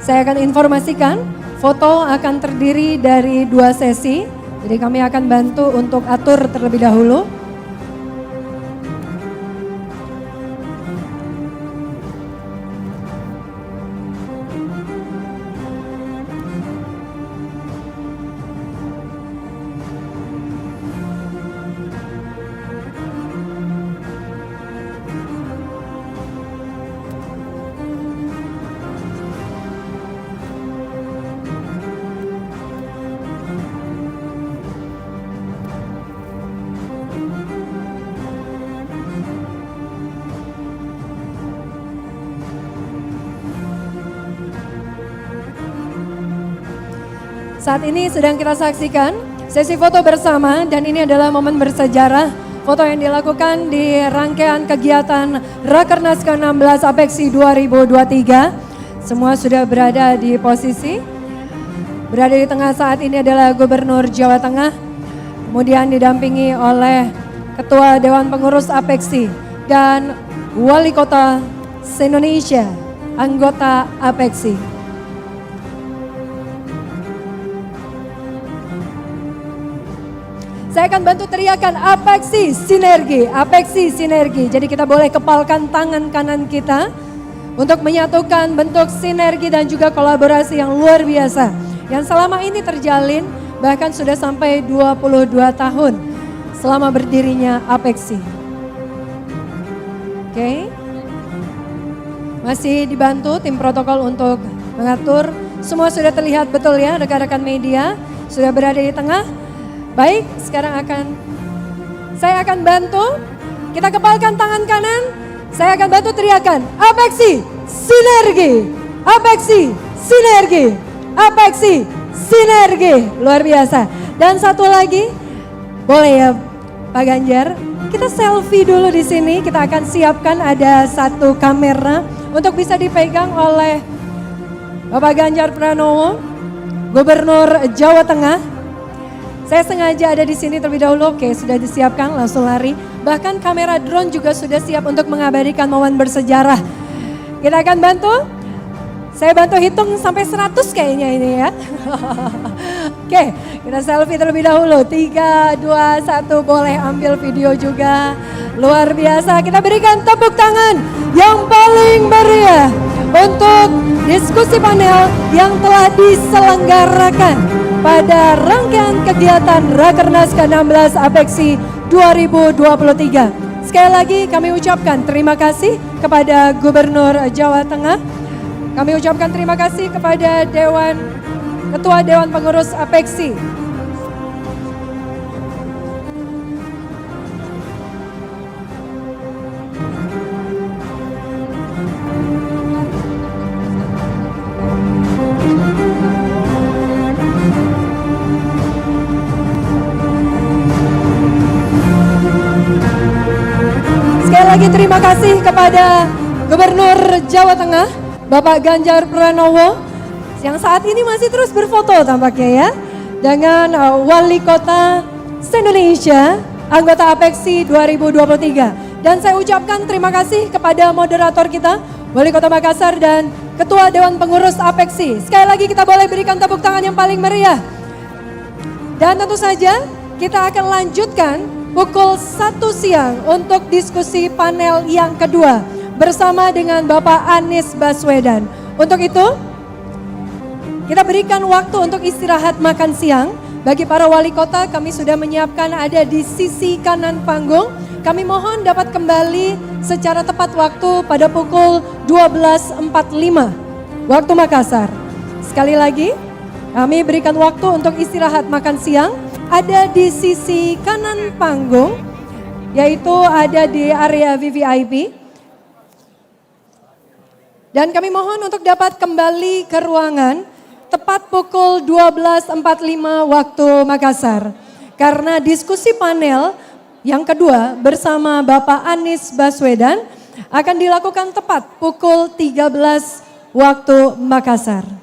Saya akan informasikan, foto akan terdiri dari 2 sesi, jadi kami akan bantu untuk atur terlebih dahulu. Saat ini sedang kita saksikan sesi foto bersama dan ini adalah momen bersejarah foto yang dilakukan di rangkaian kegiatan Rakernas ke-16 APEXI 2023. Semua sudah berada di posisi. Berada di tengah saat ini adalah Gubernur Jawa Tengah, kemudian didampingi oleh Ketua Dewan Pengurus APEXI dan Wali Kota se-Indonesia, anggota APEXI. Saya akan bantu teriakan APEXI Sinergi, APEXI Sinergi. Jadi kita boleh kepalkan tangan kanan kita untuk menyatukan bentuk sinergi dan juga kolaborasi yang luar biasa. Yang selama ini terjalin bahkan sudah sampai 22 tahun selama berdirinya APEXI. Oke. Masih dibantu tim protokol untuk mengatur. Semua sudah terlihat betul ya rekan-rekan media. Sudah berada di tengah. Baik, sekarang saya akan bantu, kita kepalkan tangan kanan, saya akan bantu teriakan, APEXI Sinergi, APEXI Sinergi, APEXI Sinergi, luar biasa. Dan satu lagi, boleh ya Pak Ganjar, kita selfie dulu di sini, kita akan siapkan ada satu kamera untuk bisa dipegang oleh Bapak Ganjar Pranowo, Gubernur Jawa Tengah. Saya sengaja ada di sini terlebih dahulu, oke sudah disiapkan langsung lari. Bahkan kamera drone juga sudah siap untuk mengabadikan momen bersejarah. Kita akan bantu, saya bantu hitung sampai 100 kayaknya ini ya. Oke, kita selfie terlebih dahulu, 3, 2, 1 boleh ambil video juga. Luar biasa, kita berikan tepuk tangan yang paling meriah untuk diskusi panel yang telah diselenggarakan pada rangkaian kegiatan Rakernas ke-16 APEXI 2023. Sekali lagi kami ucapkan terima kasih kepada Gubernur Jawa Tengah. Kami ucapkan terima kasih kepada Ketua Dewan Pengurus APEXI. Lagi terima kasih kepada Gubernur Jawa Tengah, Bapak Ganjar Pranowo, yang saat ini masih terus berfoto tampaknya ya, dengan Wali Kota se-Indonesia, anggota APEXI 2023. Dan saya ucapkan terima kasih kepada moderator kita, Wali Kota Makassar dan Ketua Dewan Pengurus APEXI. Sekali lagi kita boleh berikan tepuk tangan yang paling meriah. Dan tentu saja kita akan lanjutkan pukul 1 siang untuk diskusi panel yang kedua bersama dengan Bapak Anies Baswedan. Untuk itu, kita berikan waktu untuk istirahat makan siang Bagi para wali kota, kami sudah menyiapkan ada di sisi kanan panggung. Kami mohon dapat kembali secara tepat waktu pada pukul 12.45 waktu Makassar. Sekali lagi, kami berikan waktu untuk istirahat makan siang ada di sisi kanan panggung, yaitu ada di area VVIP. Dan kami mohon untuk dapat kembali ke ruangan tepat pukul 12.45 waktu Makassar. Karena diskusi panel yang kedua bersama Bapak Anies Baswedan akan dilakukan tepat pukul 13 waktu Makassar.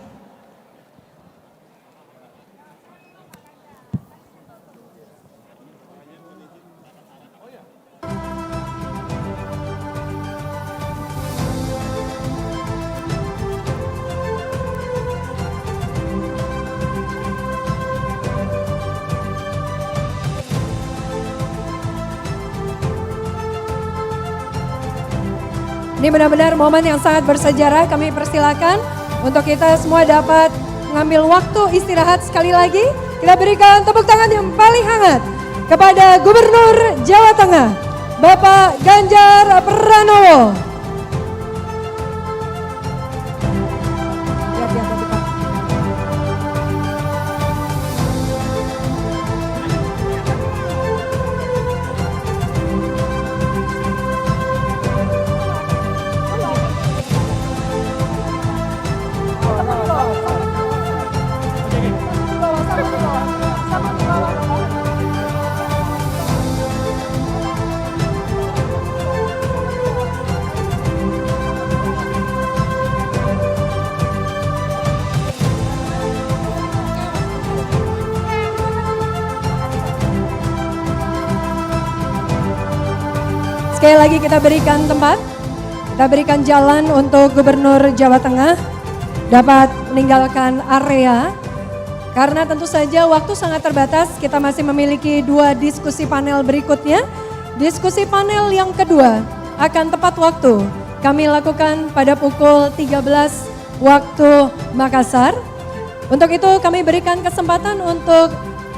Ini benar-benar momen yang sangat bersejarah. Kami persilakan untuk kita semua dapat mengambil waktu istirahat. Sekali lagi kita berikan tepuk tangan yang paling hangat kepada Gubernur Jawa Tengah, Bapak Ganjar Pranowo. Sekali lagi kita berikan tempat, kita berikan jalan untuk Gubernur Jawa Tengah dapat meninggalkan area. Karena tentu saja waktu sangat terbatas, kita masih memiliki 2 diskusi panel berikutnya. Diskusi panel yang kedua akan tepat waktu kami lakukan pada pukul 13 waktu Makassar. Untuk itu kami berikan kesempatan untuk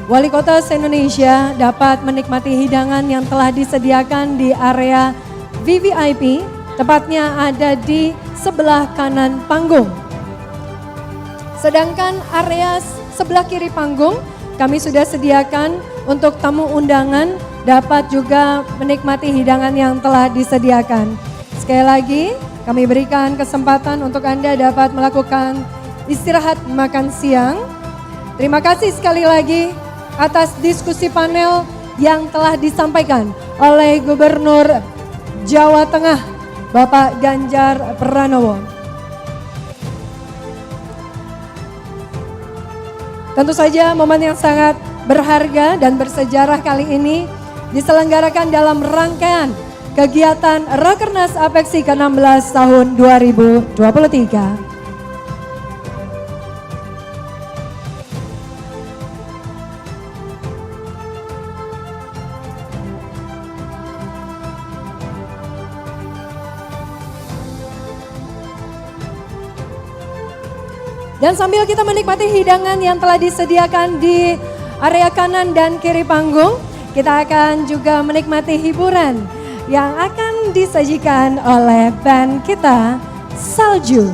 Wali Kota se-Indonesia dapat menikmati hidangan yang telah disediakan di area VVIP, tepatnya ada di sebelah kanan panggung. Sedangkan area sebelah kiri panggung kami sudah sediakan untuk tamu undangan dapat juga menikmati hidangan yang telah disediakan. Sekali lagi kami berikan kesempatan untuk Anda dapat melakukan istirahat makan siang. Terima kasih sekali lagi atas diskusi panel yang telah disampaikan oleh Gubernur Jawa Tengah, Bapak Ganjar Pranowo. Tentu saja momen yang sangat berharga dan bersejarah kali ini diselenggarakan dalam rangkaian kegiatan Rakernas APEKSI ke-16 tahun 2023. Dan sambil kita menikmati hidangan yang telah disediakan di area kanan dan kiri panggung, kita akan juga menikmati hiburan yang akan disajikan oleh band kita, Salju.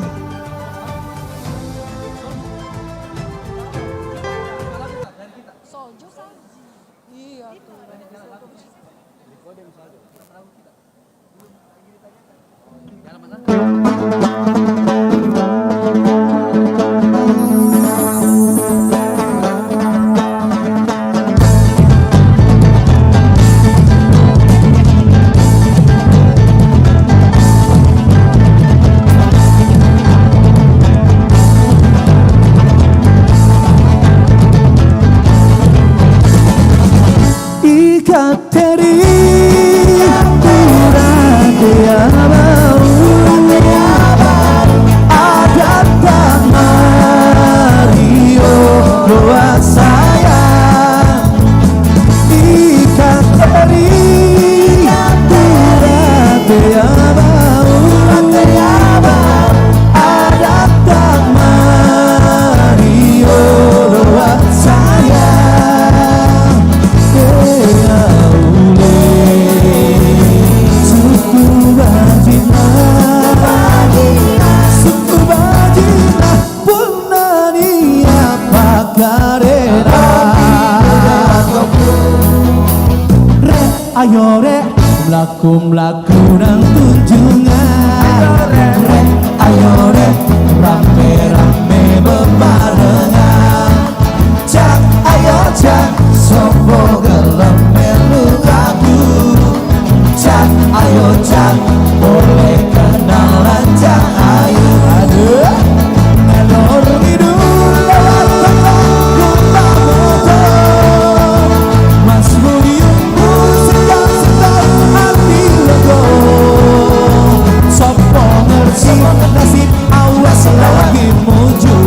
Saya ayo rek mlaku-mlaku nang tunjungan. Rek ayo rek rame-rame bebarengan. Jak ayo jak sopo gelem melu aku. Jak ayo jak boleh kenalan jak ayo. Aduh ngalor ngidul lewat tengahku tak motor. Mas Budiumku sedang hati lego. Sopo ngerti nasib awas lagi muju.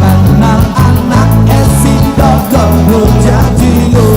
Anak-anak esing dokong jadi yo.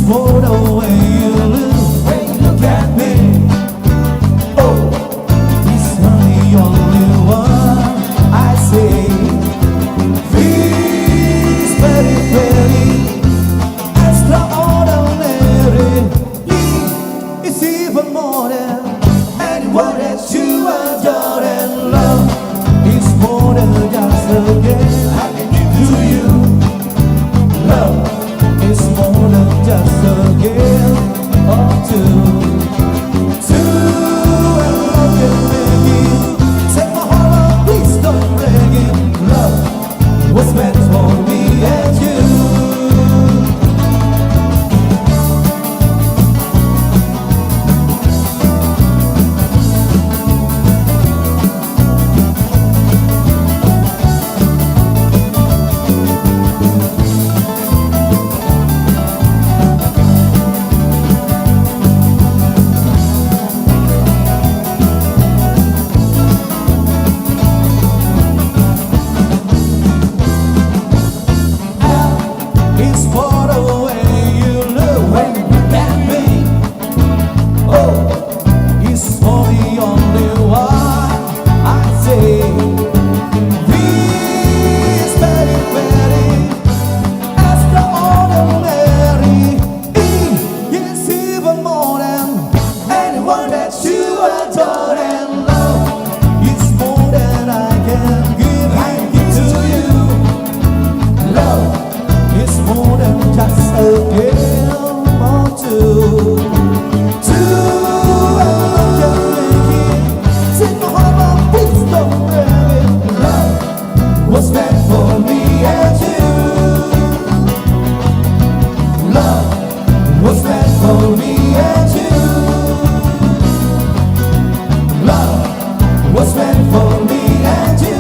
for the way you look at me. Oh, it's the only one I say. This very, very extraordinary. It's even more than anyone that you adore, and love is more than just a game I can give to you. Love is more than just a game or two. And love can make it. Take my heart out, please don't break it. Love was meant for me and you. It's for the way you look when you look at me. Oh, it's for the only one I say. This very, very extraordinary. It's even more than anyone that you adore, and love is more than I can give to you. Love it's more than just a game or two. And love can make it. Take my heart out, please don't break it. Love was meant for me and you. Love was meant for me and you. Love was meant for me and you.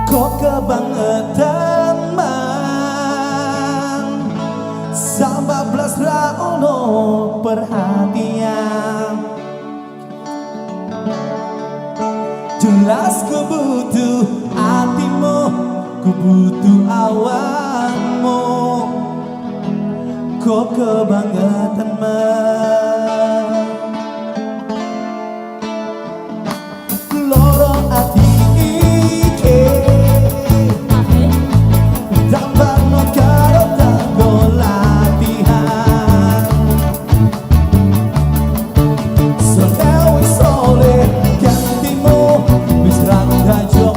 Kok kebangetan man Samba belas rauno perhatian. Jelas ku butuh hatimu, ku butuh awanmu. Kok kebangetan man lorong hati Kartu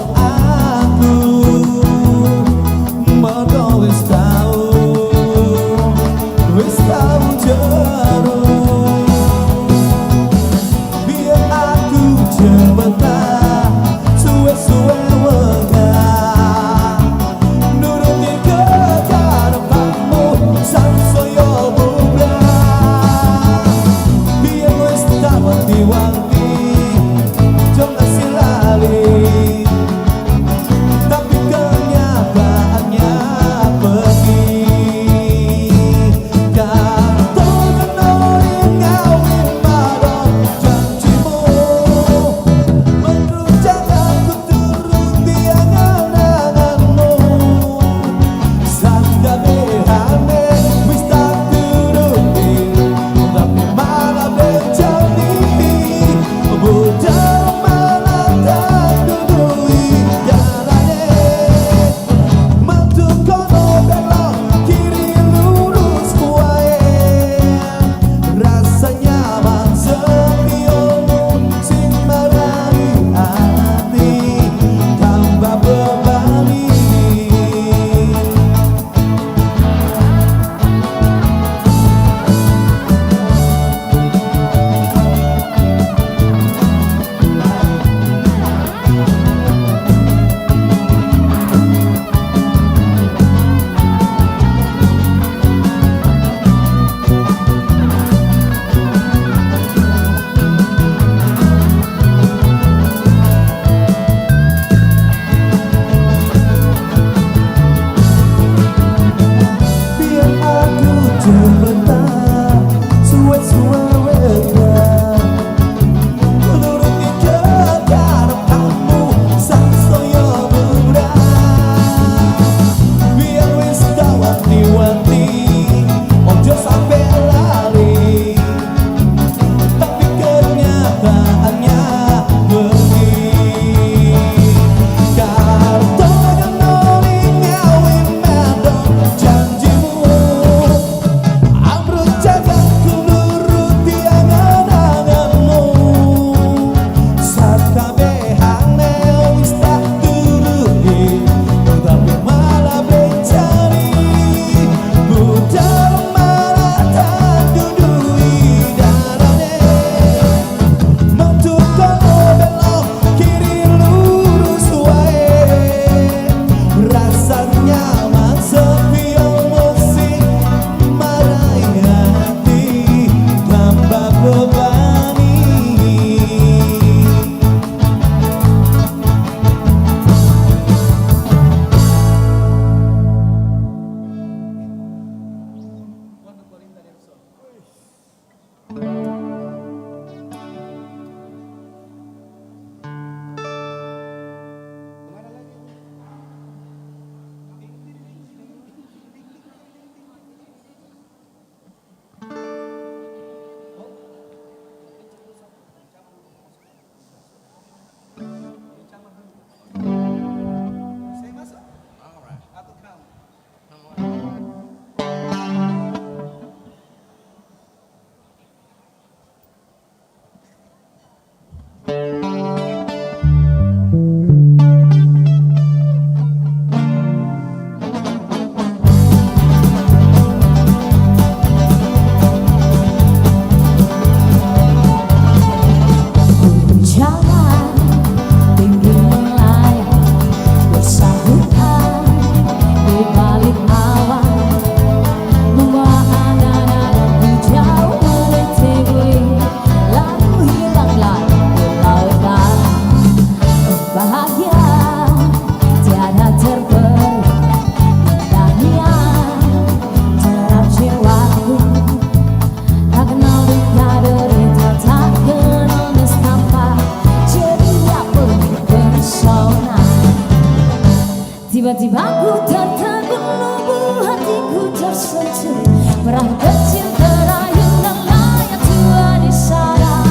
Perahu kecil terayun nelayan tua di sana.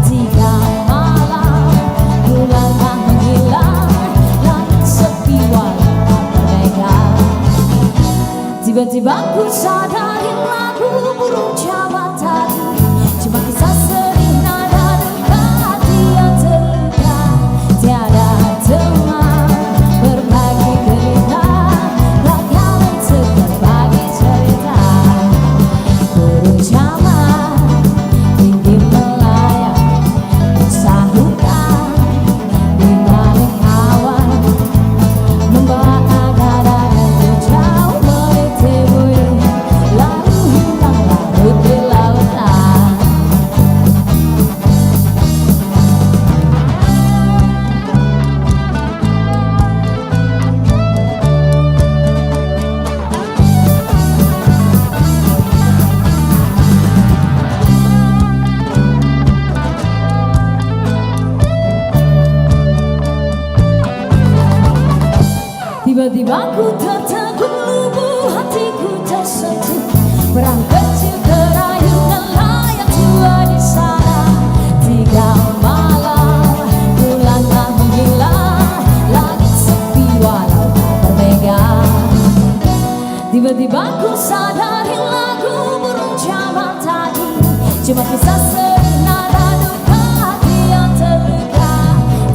3 malam bulan tak menghilang, langit sepi walau bermegang. Tiba-tiba ku sadari lagu burung jawa tadi cuma kisah sedih nada duka hati yang terluka. Tiada teman berbagi cerita, ragam berbagi cerita. Burung jawa tinggi melayang, bersahutan di balik awan, membawa agara yang jauh bertebur, lalu hilang larut di lautan. Tiba-tiba ku tertegun lubuh, hatiku tersentuh. Perahu kecil terayun nelayan tua di sana. 3 malam bulan tak menghilang, langit sepi walau tak bermegang. Tiba-tiba ku sadari lagu burung jawa tadi cuma kisah sedih nada duka hati yang terluka.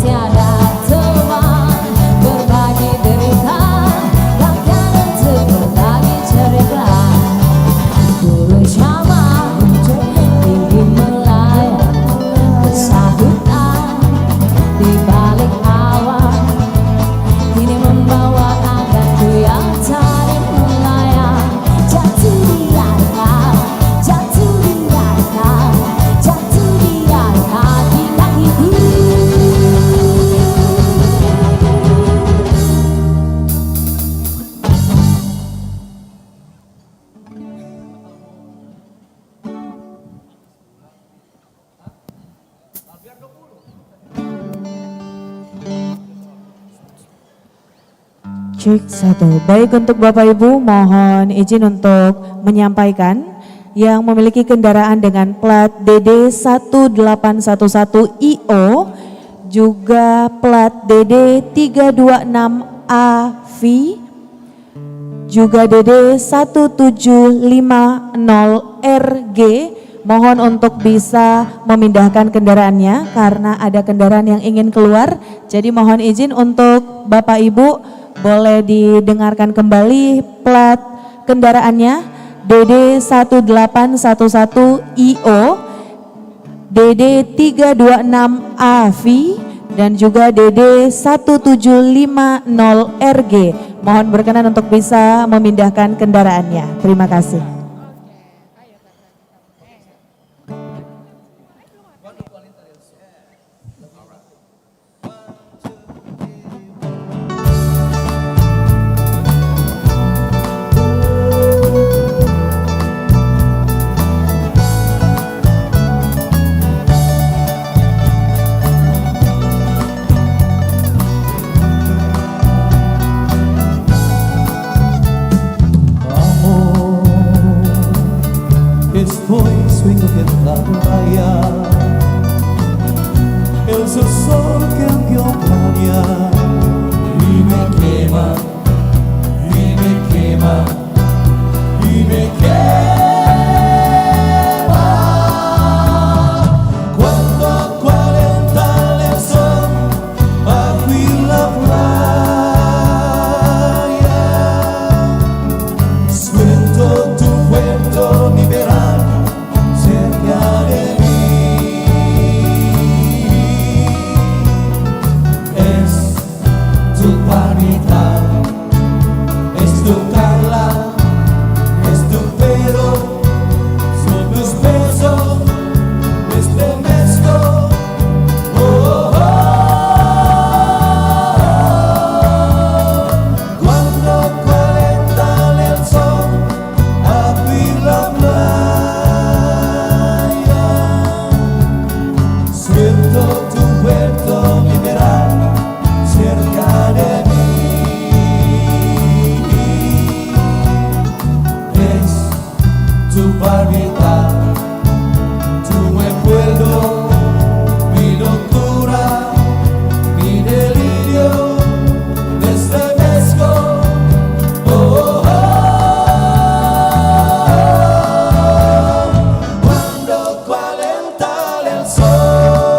Tiada teman berbagi derita, ragam berbagi cerita. Burung jawa tinggi melayang, bersahutan di balik awan, kini membawa anganku yang tadi melayang. Jatuh di akal, jatuh di akal, jatuh di akal di kakiku.
Cek 1. Baik, untuk Bapak Ibu mohon izin untuk menyampaikan yang memiliki kendaraan dengan plat DD 1811IO juga plat DD 326AV juga DD 1750RG mohon untuk bisa memindahkan kendaraannya karena ada kendaraan yang ingin keluar. Jadi mohon izin untuk Bapak Ibu boleh didengarkan kembali plat kendaraannya DD 1811IO, DD 326AV dan juga DD 1750RG. Mohon berkenan untuk bisa memindahkan kendaraannya. Terima kasih.
Estoy sueño de la playa, el sol que acompaña y me quema, y me quema, y me quema. Cuando a 40 le son bajo la playa, suelto tu puerto, mi verano cerca de mí. Es tu palpitar, tu me acuerdo, mi locura, mi delirio, me estremezco. Oh, oh, oh. Cuando calienta el sol.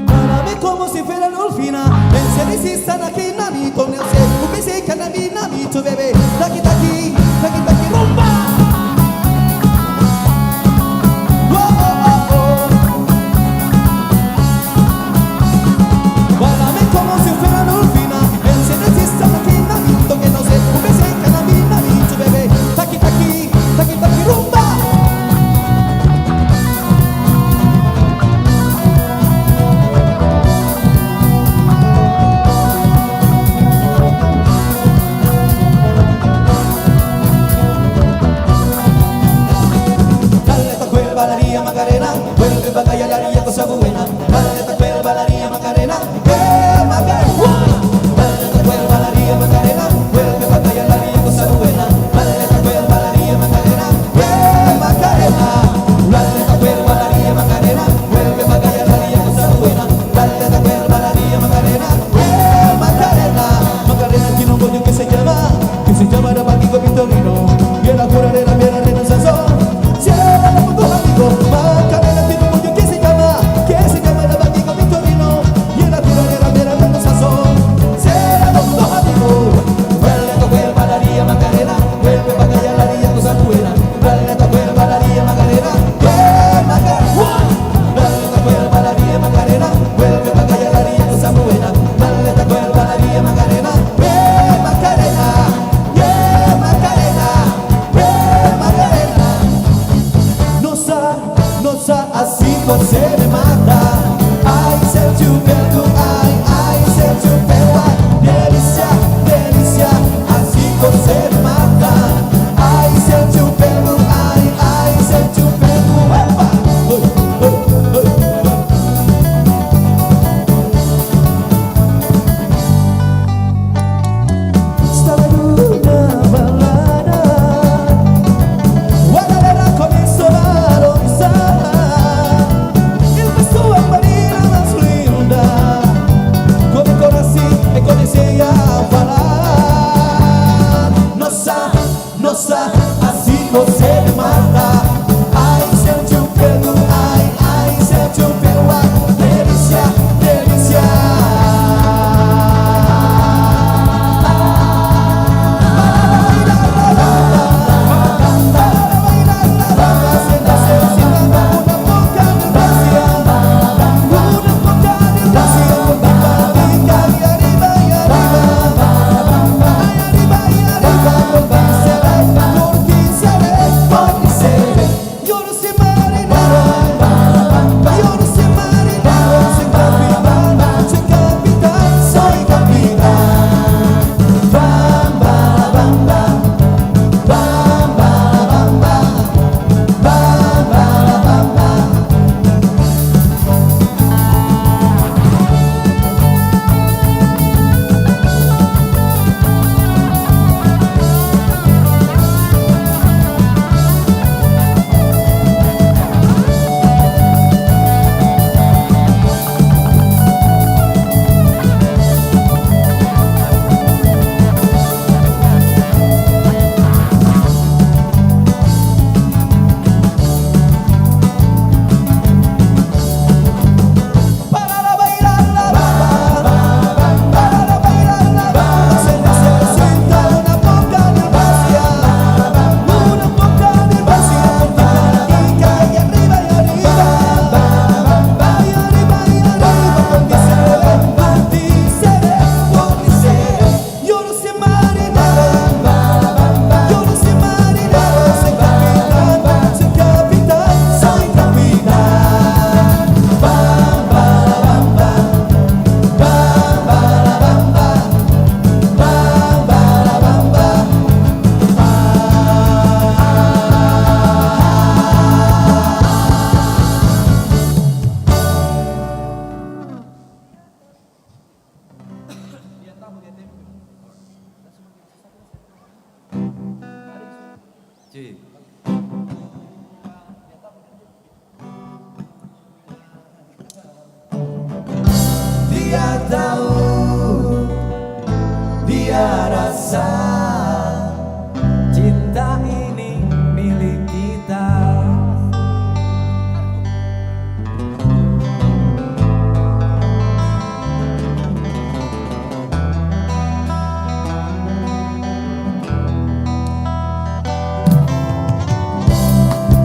Guardame como si fuera Dolfina, pensé si están aquí nami con el ser, pensé que nami tu bebé, taki taki, taki taki rumba. Oh, oh, oh. Guardame como si fuera Dolfina, pensé si están aquí nami con el ser, pensé que nami tu bebé, taki taki, taki taki rumba. Bailaría Macarena, vuelve pa' callar la haría cosa buena. Dale esta cuerda, bailaría Macarena, Macarena. Dale esta cuerda, bailaría Macarena, vuelve pa' callar la haría cosa buena. Dale esta cuerda, bailaría Macarena, Macarena. Dale esta cuerda, bailaría Macarena, vuelve pa' callar la haría cosa buena. Dale esta cuerda, bailaría Macarena, Macarena. Macarena tiene un bollo que se llama Rabatico Victorino, y la cura de la piedra de Sazón. Macarena tiene un pollo que se llama Rabatico Victorino. rasa cinta ini milik kita.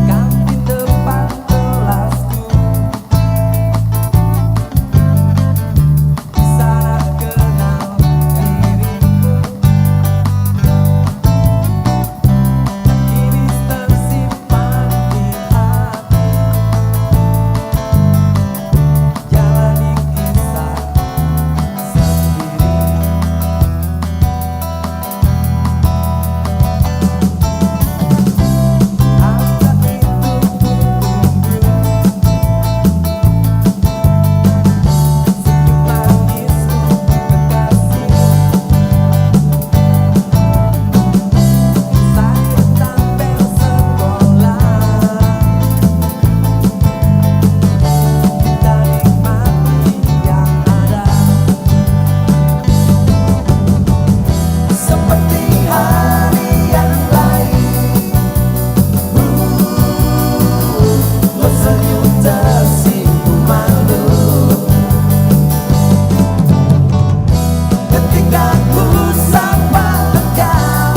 Kantin depan kelasku, di sana kenal diriku. Kini tersimpan di hati, jalani kisah sendiri. Angka itu kutunggu, senyum manismu kekasih. Sakit tampil sekolah, kita nikmati yang ada. Seperti hari yang lain, tersenyum tersipu malu. Ketika ku sapa engkau,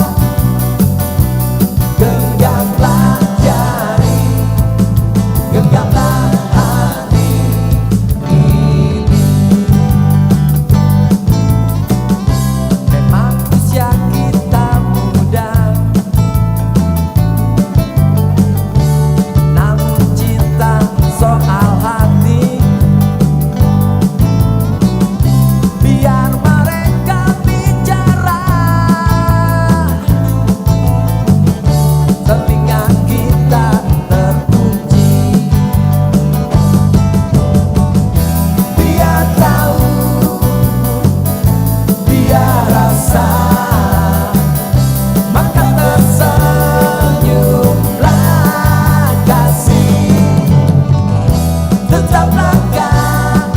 genggamlah jari, genggamlah hati ini. Memang usia kita muda, namun cinta soal hati. Biar mereka bicara, telinga kita terkunci. Biar tahu, biar rasa, maka tersenyumlah kasih. Tetaplah kau,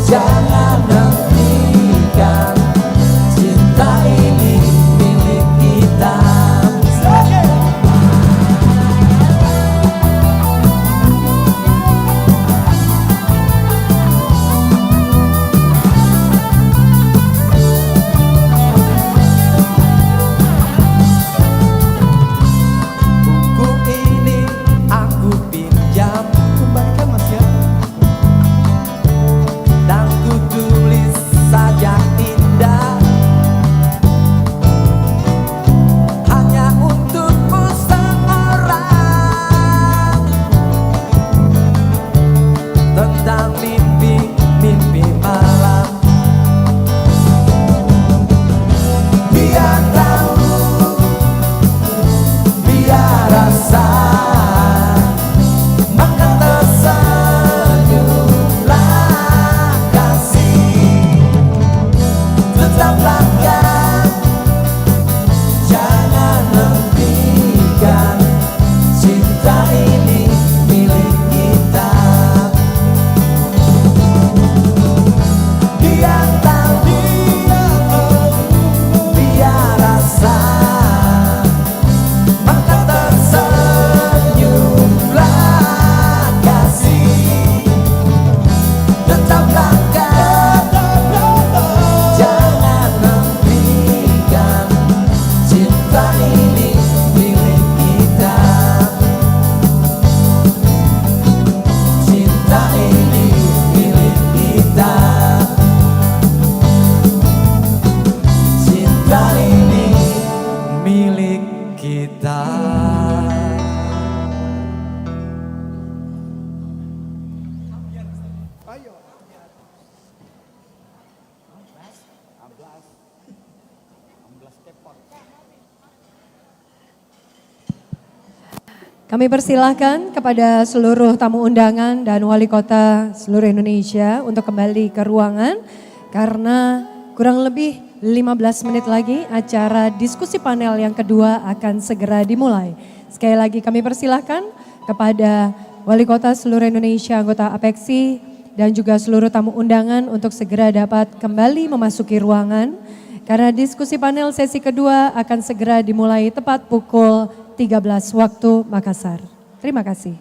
jangan hentikan, cinta ini milik kita. Buku ini aku pinjam, kembalikan Mas ya. Dan ku tulis sajak indah, hanya untukmu seorang, tentang mimpi-mimpi malam. Biar tahu, biar rasa, maka tersenyumlah kasih. Tetaplah kau, jangan hentikan, cinta ini milik kita. Biar tahu, biar rasa, maka tersenyumlah kasih. Tetaplah kau, jangan hentikan, cinta ini milik kita. Cinta ini milik kita. Cinta ini milik kita.
Kami persilahkan kepada seluruh tamu undangan dan wali kota seluruh Indonesia untuk kembali ke ruangan karena kurang lebih 15 menit lagi acara diskusi panel yang kedua akan segera dimulai. Sekali lagi kami persilahkan kepada wali kota seluruh Indonesia, anggota APEXI dan juga seluruh tamu undangan untuk segera dapat kembali memasuki ruangan Karena diskusi panel sesi kedua akan segera dimulai tepat pukul 13 waktu Makassar. Terima kasih.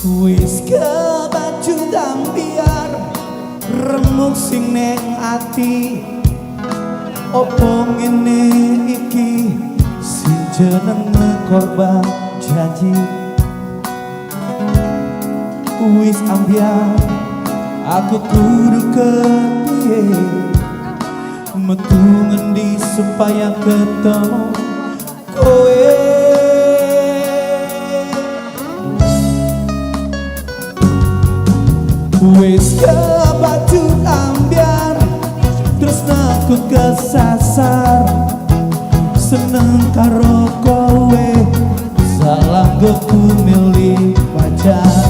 Wis kebacut ambiar remuk sing neng ati opo ngene iki sing jenenge korban janji. Wis ambiar aku kudu kepiye metu ngendi supaya ketemu kowe. Wis kebacut ambiar terus aku kesasar seneng karo kowe salah goku milih pacar.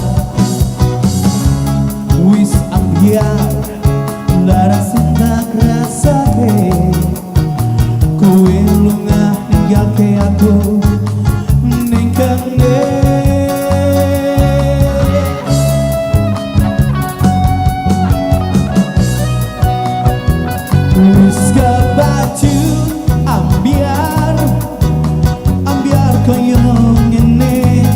Wis ambiar lara senang rasake kowe lunga ninggal ke aku ning kene. Wis kebacut ambiar koyo ngene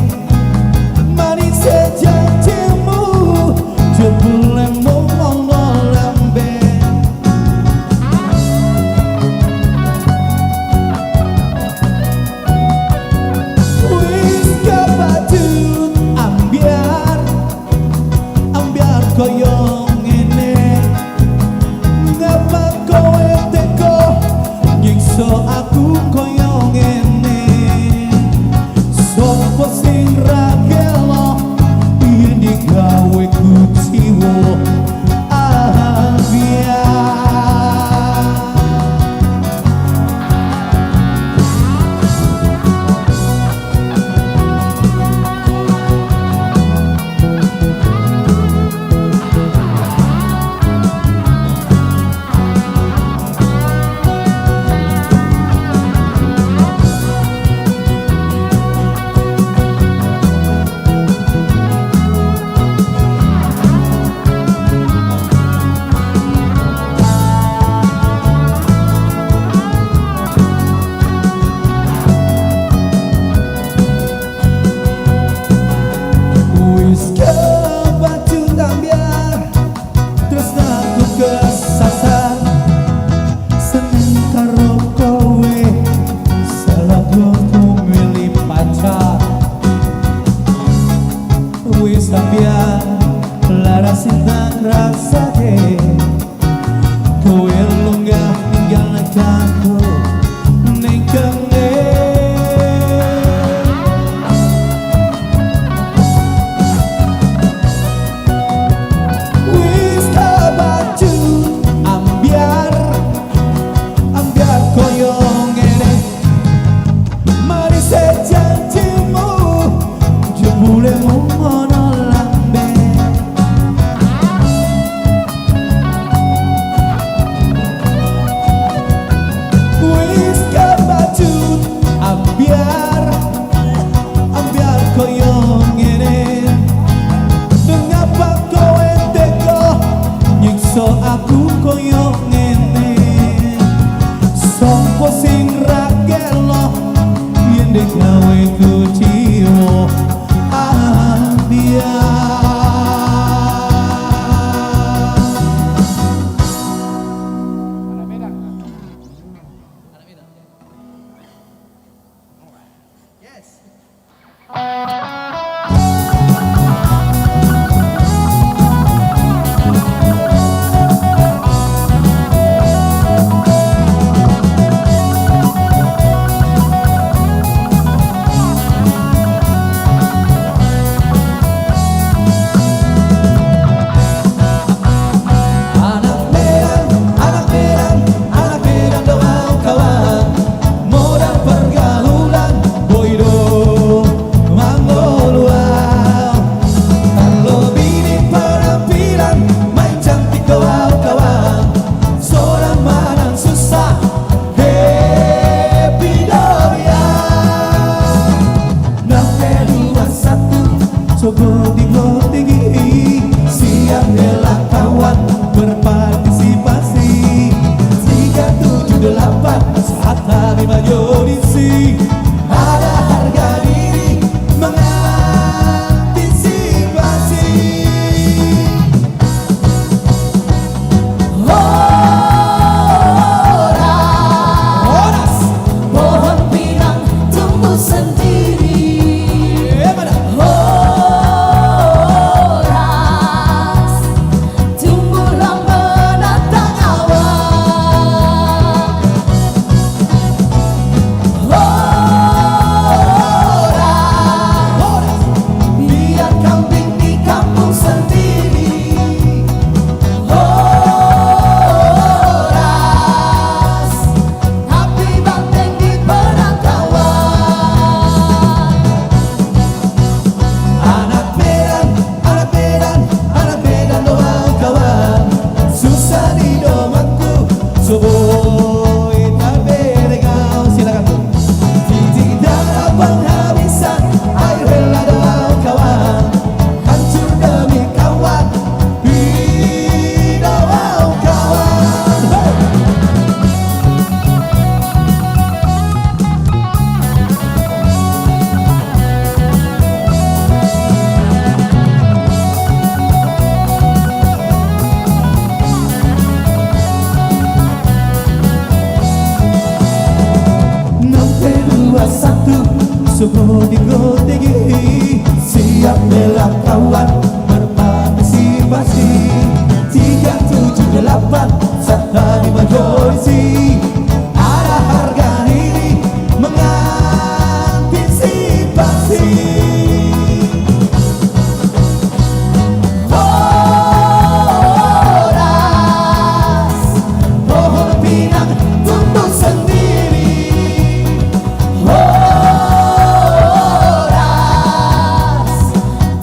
Sogo tinggi, siap bela kawan berpartisipasi. 378 saat kami majorisi, ada harga diri mengantisipasi. Horas, pohon pinang tumbuh sendiri. Horas, tumbuhlah menatang awan. Horas, biar kambing di kampung sendiri. Horas, tapi banteng di penangkawan. Anak Medan, anak Medan, anak Medan doa kawan. Susah di domaku, soboy tak beregau. Silakan Bu. Tidak dapat habisan air rela doa kawan. Hancur demi kawan, di doa kawan. Hey! Nomor 21 Sogo tinggi, siap bela kawan berpartisipasi. 378 saat kami majorisi, ada harga diri mengantisipasi. Horas, pohon pinang tumbuh sendiri. Horas,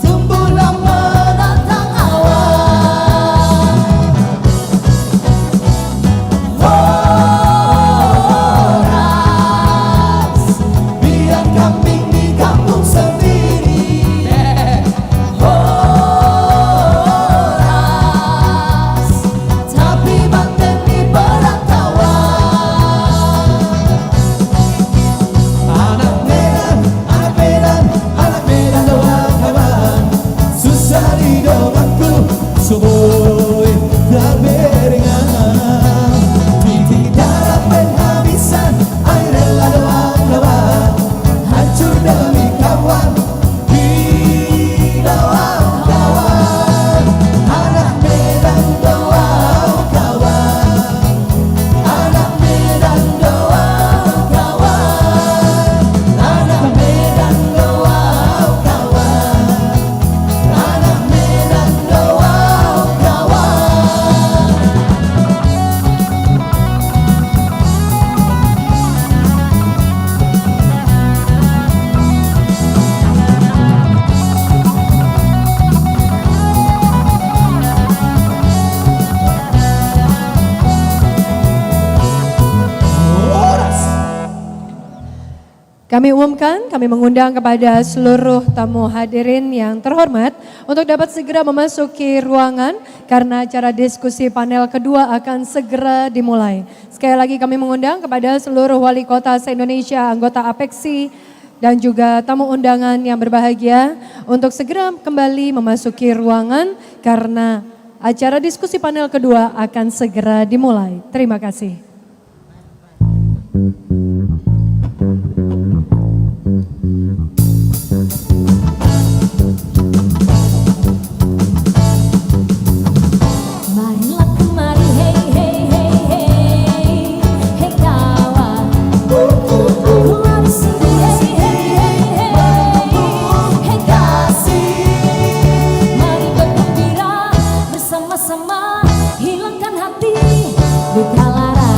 tumbuhlah menatang awan. Horas, biar kambing di kampung sendiri. Horas, tapi banteng di penangkawan. Anak Medan, anak Medan, anak Medan doa kawan. Susah di domaku, soboy tak beringan. Tidak dapat habisan air rela doa kawan. Hancur demi kawan, di doa kawan. Anak Medan doa kawan. Anak Medan doa kawan. Anak Medan doa kawan. Anak Medan doa kawan. Horas.
Kami umumkan, kami mengundang kepada seluruh tamu hadirin yang terhormat untuk dapat segera memasuki ruangan karena acara diskusi panel kedua akan segera dimulai. Sekali lagi kami mengundang kepada seluruh wali kota se-Indonesia, anggota APEXI, dan juga tamu undangan yang berbahagia untuk segera kembali memasuki ruangan karena acara diskusi panel kedua akan segera dimulai. Terima kasih.
Marilah kemari, hey hey hey hey, hey kawan. Aku lari sendiri, hey hey hey hey, hey kasih. Mari bergembira bersama-sama, hilangkan hati duka lara.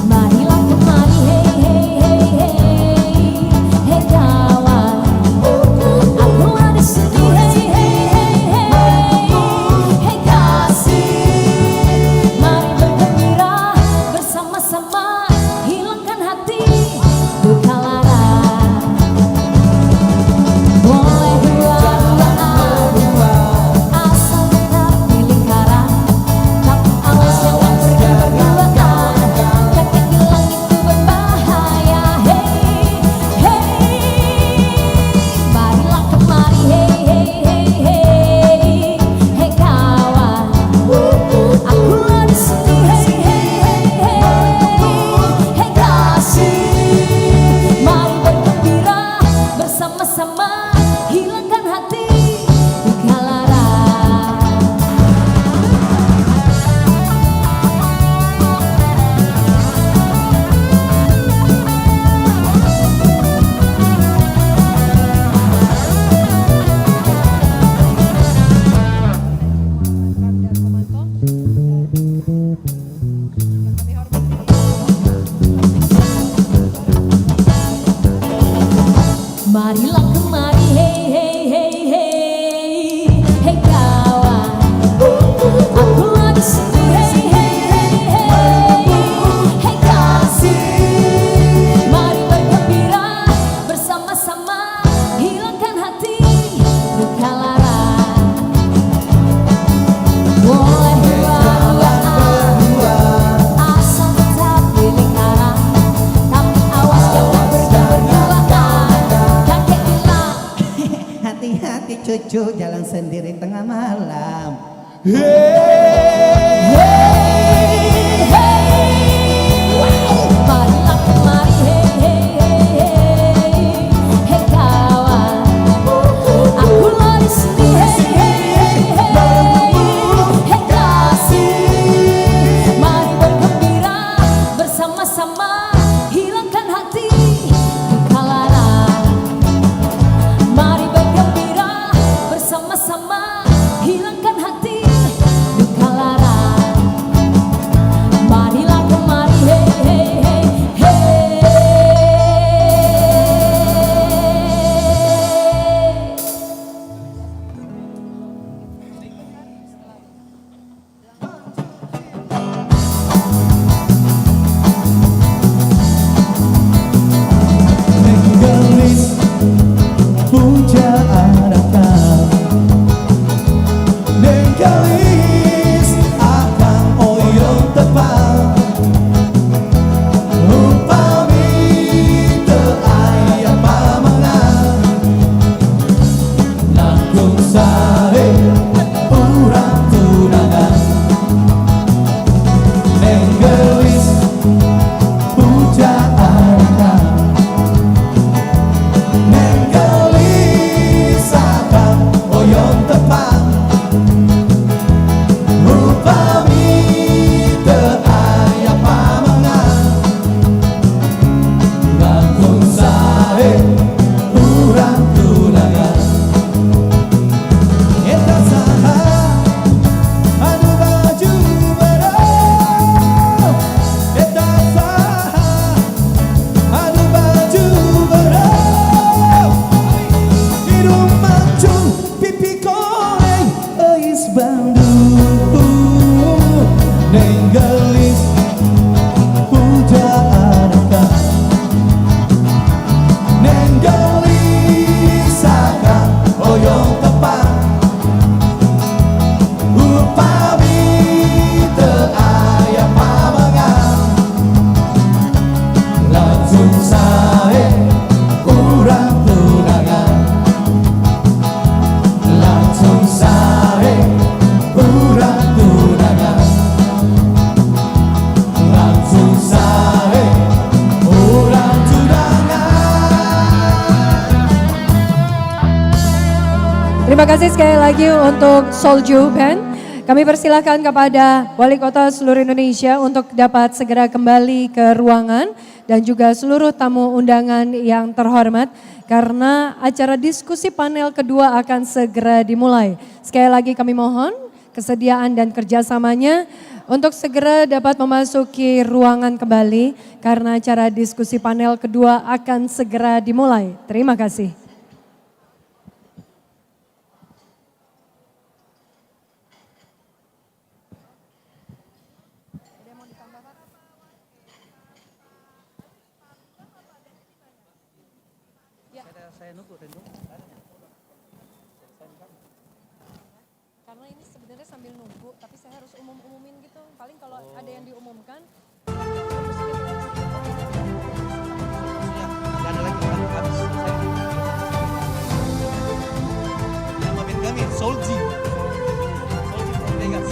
Mari
Marilah kemari, hey hey hey hey, hey kawan. Aku lagi sedih, hey hey hey hey, hey kasih. Mari bergembira bersama-sama, hilangkan hati luka lara. Boleh berduaan, asal tetap di lingkaran, tapi awas jangan berduaan. Kakek bilang,
Hati-hati cucu jalan sendiri tengah malam.
marilah kemari, hey hey hey hey, hey kawan. Aku lari sedih, hey hey hey hey, hey kasih. Mari bergembira bersama-sama, hilangkan hati luka lara. Mari bergembira bersama-sama, hilangkan hati luka lara. Marilah kemari, hey hey hey hey.
Menggelis pujaan akan, menggelis akan oyong tepat. Upami teu aya pamangan, langkung sae urang tunangan. Menggelis pujaan akan, menggelis akan oyong tepat. Upami teu aya pamangan, langkung sae urang tunangan. Eta saha anu baju berau, eta saha anu baju berau. Hidung mancung pipi koreng eis Bandung, nenggelis pujaan akan, nenggelis akan oyong tepat. Upami teu aya pamangan, langsung sae urang tunangan. Langsung sae urang tunangan, langsung sae urang tunangan.
Terima kasih sekali lagi untuk Solju Band. Kami persilahkan kepada Wali Kota seluruh Indonesia untuk dapat segera kembali ke ruangan dan juga seluruh tamu undangan yang terhormat karena acara diskusi panel kedua akan segera dimulai. Sekali lagi kami mohon kesediaan dan kerjasamanya untuk segera dapat memasuki ruangan kembali karena acara diskusi panel kedua akan segera dimulai. Terima kasih. Karena ini sebenarnya sambil nunggu, tapi saya harus umumin gitu. Paling kalau ada yang diumumkan.
Ada lagi habis selesai. Nama band kami Solji. Solji from Vegas.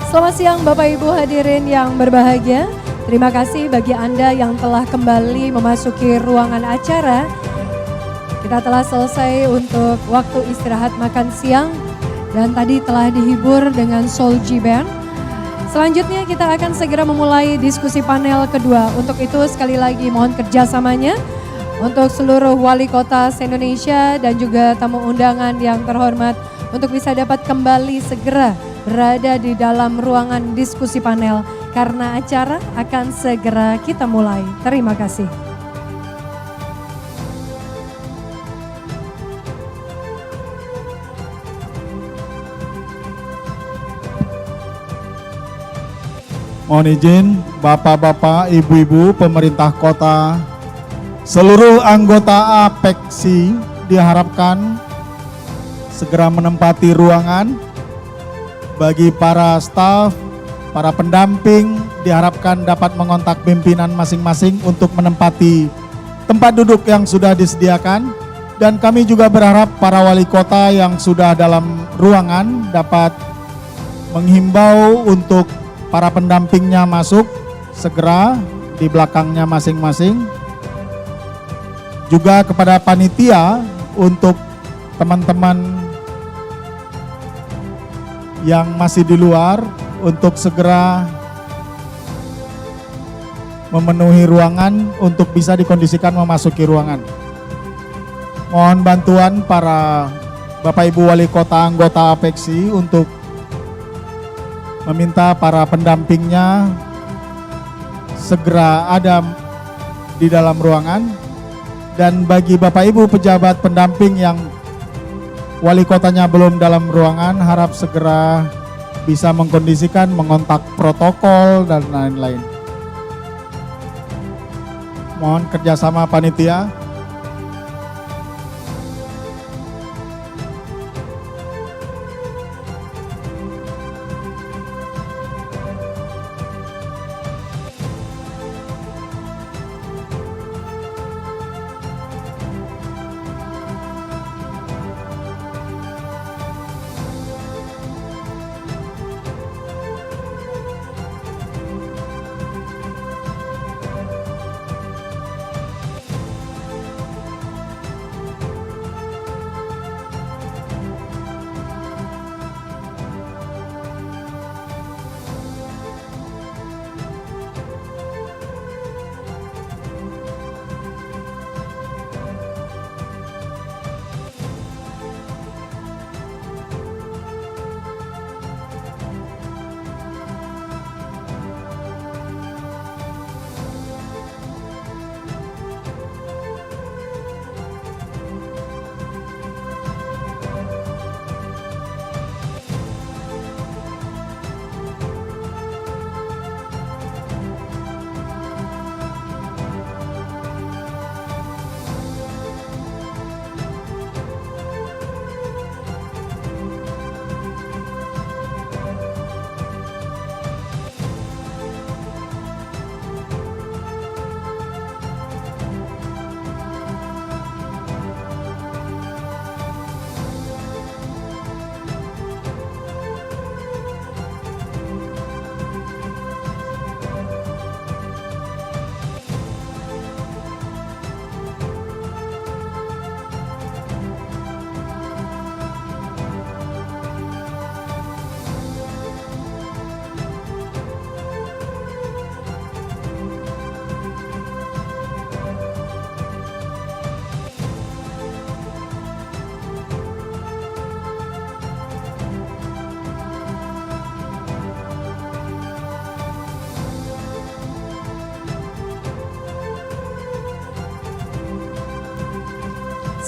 Selamat siang Bapak Ibu hadirin yang berbahagia. Terima kasih bagi Anda yang telah kembali memasuki ruangan acara. Kita telah selesai untuk waktu istirahat makan siang dan tadi telah dihibur dengan Soul G Band. Selanjutnya kita akan segera memulai diskusi panel kedua. Untuk itu sekali lagi mohon kerjasamanya untuk seluruh wali kota se-Indonesia dan juga tamu undangan yang terhormat untuk bisa dapat kembali segera berada di dalam ruangan diskusi panel karena acara akan segera kita mulai. Terima kasih.
Mohon izin Bapak-bapak, Ibu-ibu, pemerintah kota, seluruh anggota APEKSI diharapkan segera menempati ruangan. Bagi para staf, para pendamping diharapkan dapat mengontak pimpinan masing-masing untuk menempati tempat duduk yang sudah disediakan. Dan kami juga berharap para wali kota yang sudah dalam ruangan dapat menghimbau untuk para pendampingnya masuk segera di belakangnya masing-masing. Juga kepada panitia untuk teman-teman yang masih di luar untuk segera memenuhi ruangan untuk bisa dikondisikan memasuki ruangan. Mohon bantuan para Bapak Ibu Wali Kota anggota APEKSI untuk meminta para pendampingnya segera ada di dalam ruangan. Dan bagi Bapak Ibu pejabat pendamping yang wali kotanya belum dalam ruangan, harap segera bisa mengkondisikan, mengontak protokol dan lain-lain. Mohon kerjasama panitia.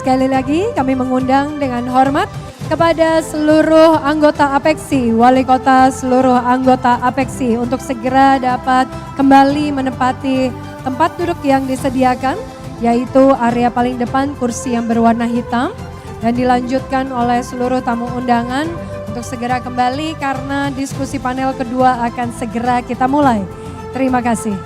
Sekali lagi kami mengundang dengan hormat kepada seluruh anggota APEKSI, wali kota seluruh anggota APEKSI untuk segera dapat kembali menempati tempat duduk yang disediakan, yaitu area paling depan kursi yang berwarna hitam, dan dilanjutkan oleh seluruh tamu undangan untuk segera kembali karena diskusi panel kedua akan segera kita mulai. Terima kasih.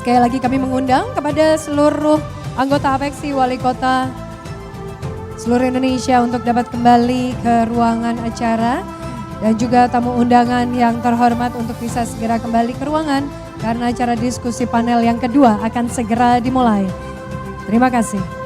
Sekali lagi kami mengundang kepada seluruh anggota APEXI, wali kota seluruh Indonesia untuk dapat kembali ke ruangan acara. Dan juga tamu undangan yang terhormat untuk bisa segera kembali ke ruangan karena acara diskusi panel yang kedua akan segera dimulai. Terima kasih.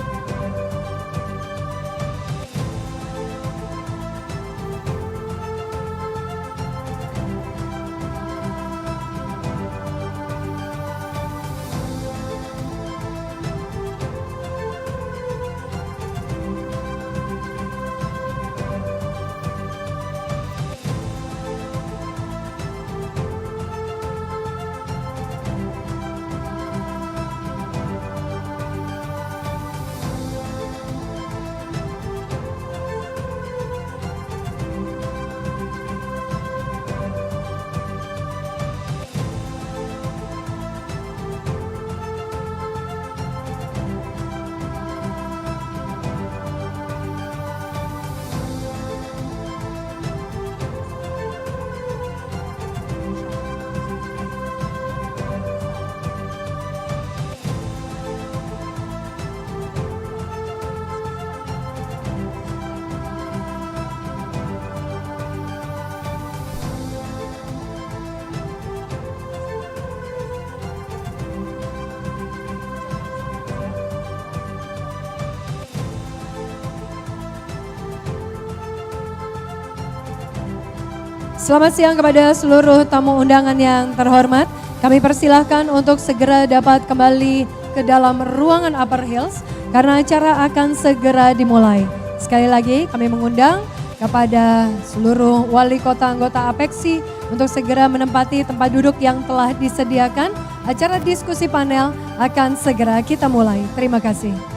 Selamat siang kepada seluruh tamu undangan yang terhormat. Kami persilahkan untuk segera dapat kembali ke dalam ruangan Upper Hills karena acara akan segera dimulai. Sekali lagi kami mengundang kepada seluruh wali kota anggota APEXI untuk segera menempati tempat duduk yang telah disediakan. Acara diskusi panel akan segera kita mulai. Terima kasih.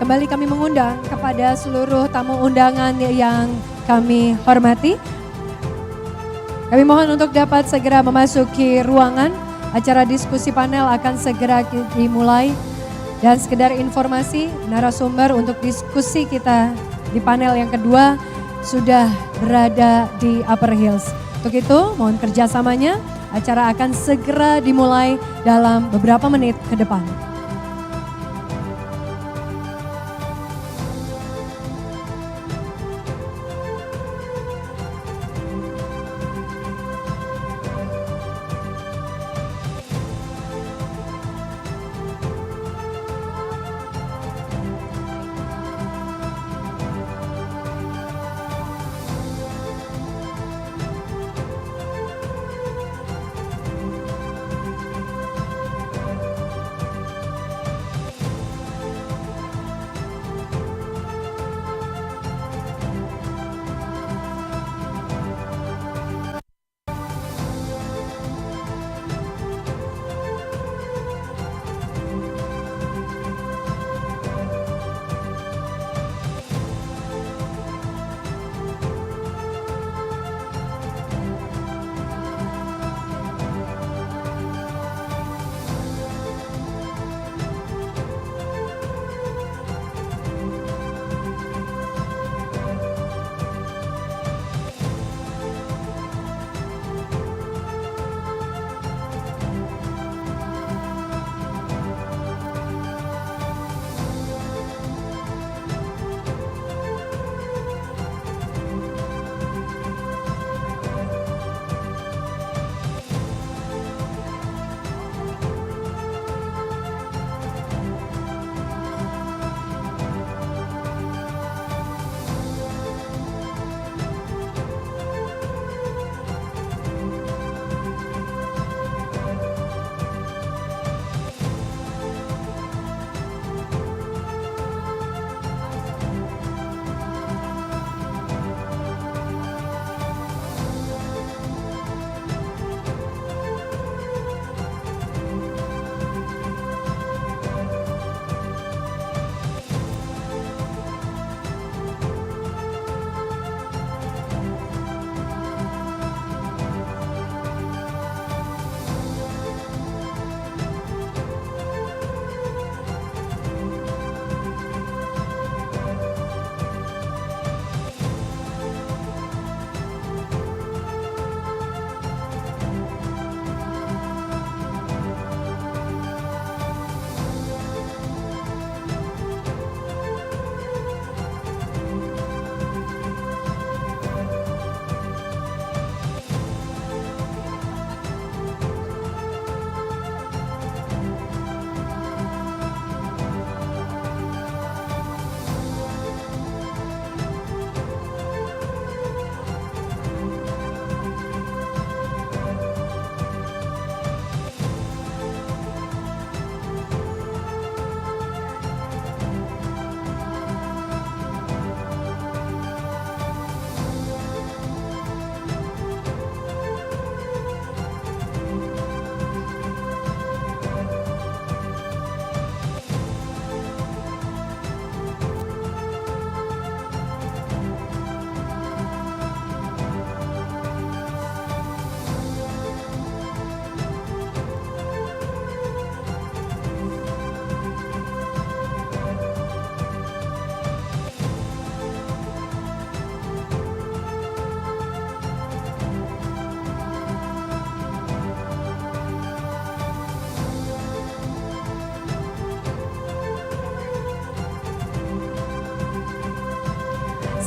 Kembali kami mengundang kepada seluruh tamu undangan yang kami hormati. Kami mohon untuk dapat segera memasuki ruangan. Acara diskusi panel akan segera dimulai. Dan sekedar informasi, narasumber untuk diskusi kita di panel yang kedua sudah berada di Upper Hills. Untuk itu mohon kerjasamanya, acara akan segera dimulai dalam beberapa menit ke depan.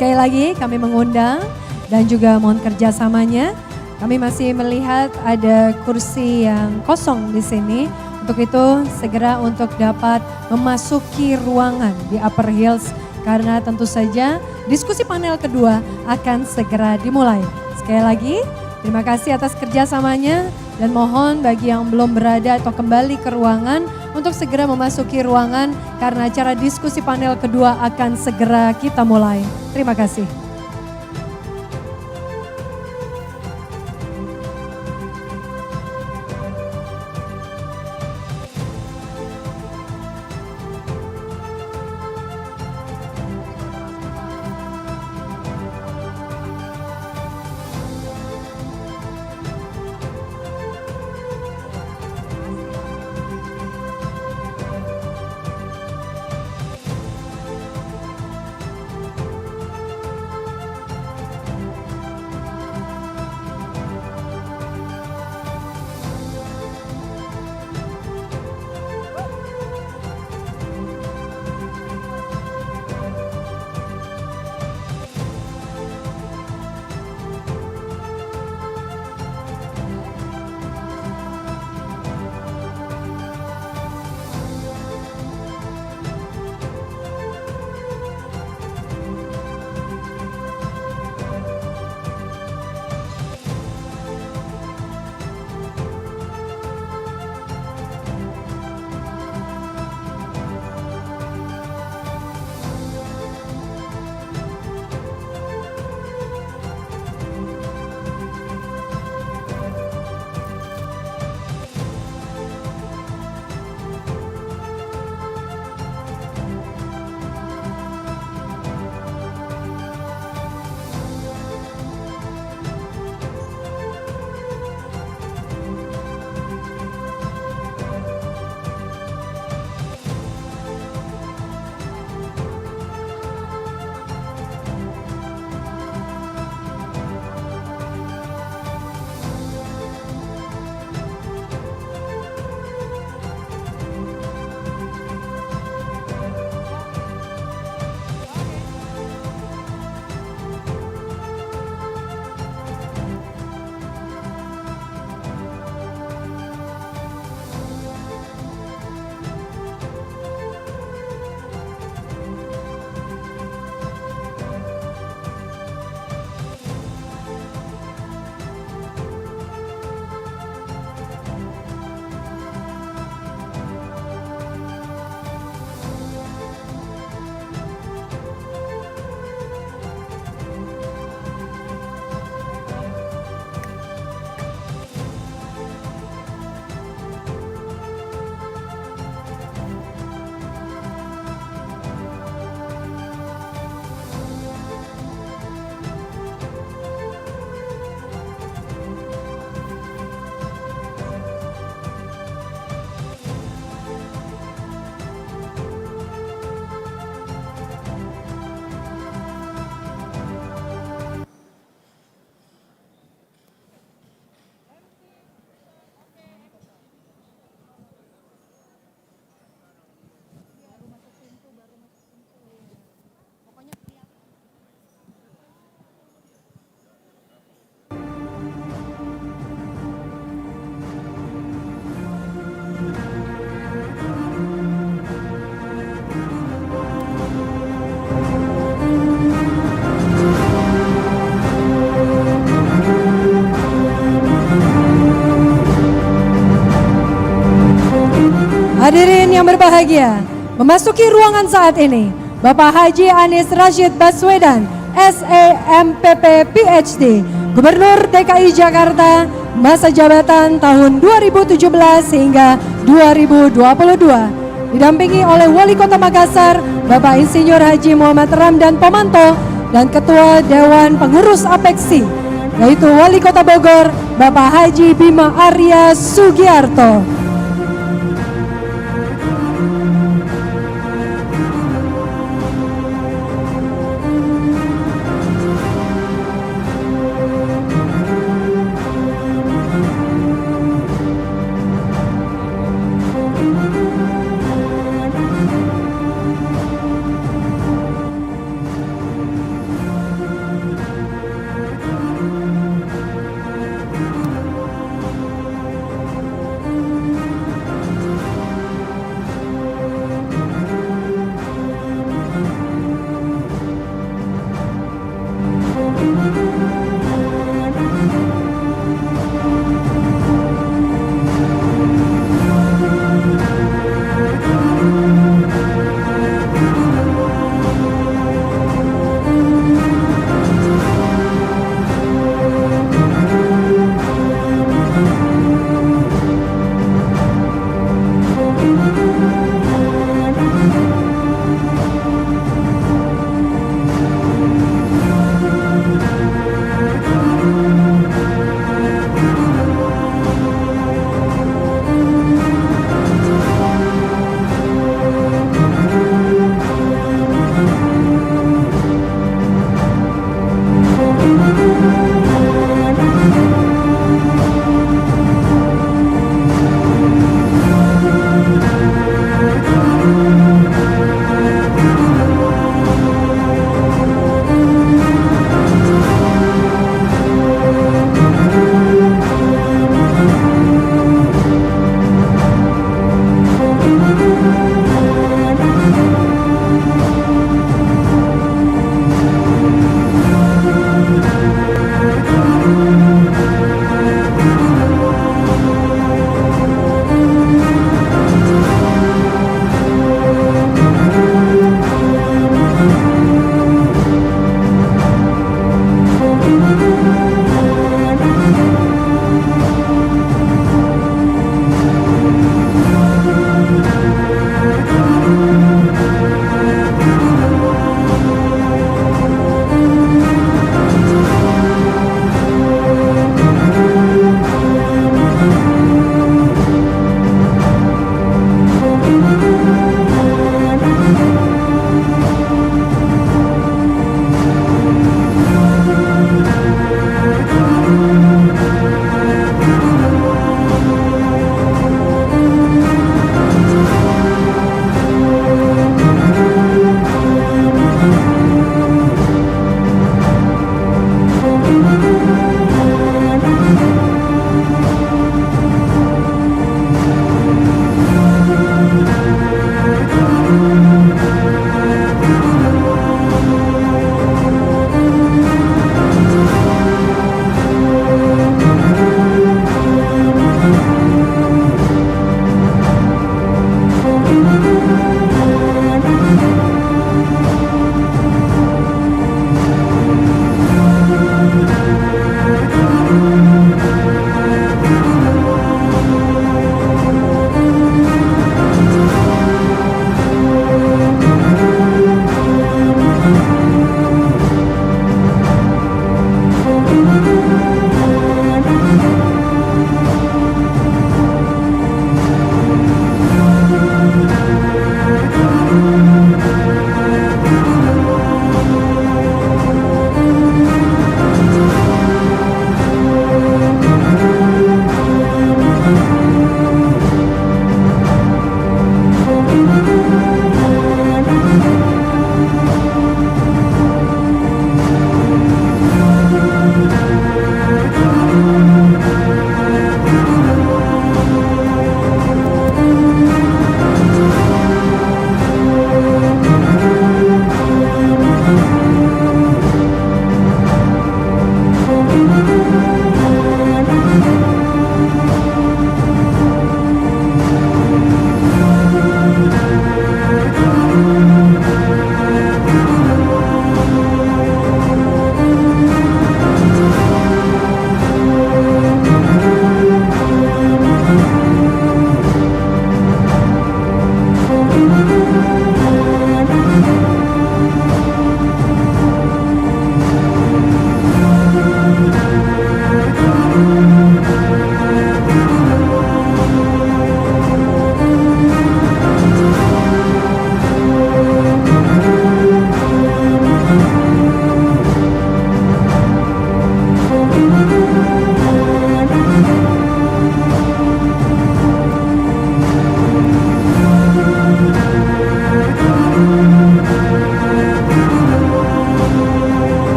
Sekali lagi kami mengundang dan juga mohon kerjasamanya. Kami masih melihat ada kursi yang kosong di sini. Untuk itu segera untuk dapat memasuki ruangan di Upper Hills. Karena tentu saja diskusi panel kedua akan segera dimulai. Sekali lagi terima kasih atas kerjasamanya. Dan mohon bagi yang belum berada atau kembali ke ruangan untuk segera memasuki ruangan karena acara diskusi panel kedua akan segera kita mulai. Terima kasih. Hadirin yang berbahagia, memasuki ruangan saat ini, Bapak Haji Anies Rashid Baswedan, SEMPP PhD, Gubernur DKI Jakarta, masa jabatan tahun 2017 hingga 2022. Didampingi oleh Wali Kota Makassar, Bapak Insinyur Haji Muhammad Ramdan Pomanto, dan Ketua Dewan Pengurus APEKSI, yaitu Wali Kota Bogor, Bapak Haji Bima Arya Sugiarto.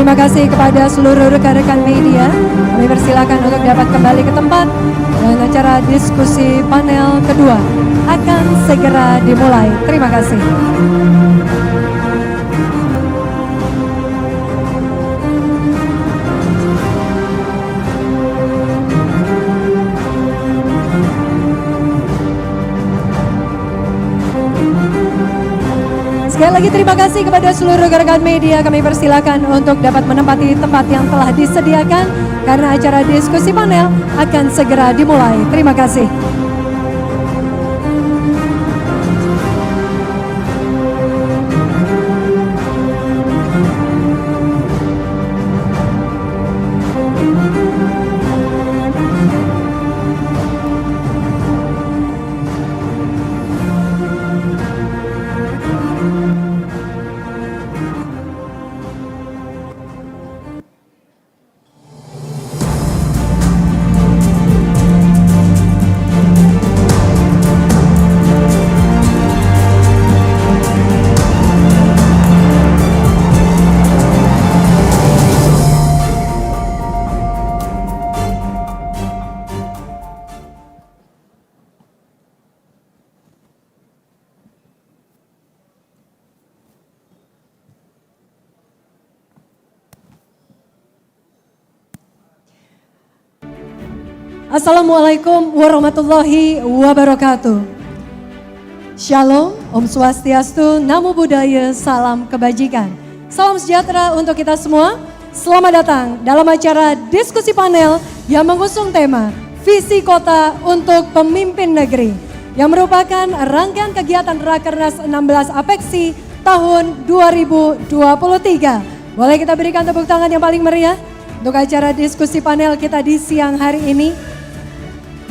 Terima kasih kepada seluruh rekan-rekan media. Kami persilakan untuk dapat kembali ke tempat dan acara diskusi panel kedua akan segera dimulai. Terima kasih. Sekali lagi terima kasih kepada seluruh rekan-rekan media. Kami persilakan untuk dapat menempati tempat yang telah disediakan karena acara diskusi panel akan segera dimulai. Terima kasih. Assalamualaikum warahmatullahi wabarakatuh. Shalom, Om Swastiastu, Namo Buddhaya, salam kebajikan. Salam sejahtera untuk kita semua. Selamat datang dalam acara diskusi panel yang mengusung tema Visi Kota untuk Pemimpin Negeri, yang merupakan rangkaian kegiatan Rakernas 16 Apeksi tahun 2023. Boleh kita berikan tepuk tangan yang paling meriah untuk acara diskusi panel kita di siang hari ini.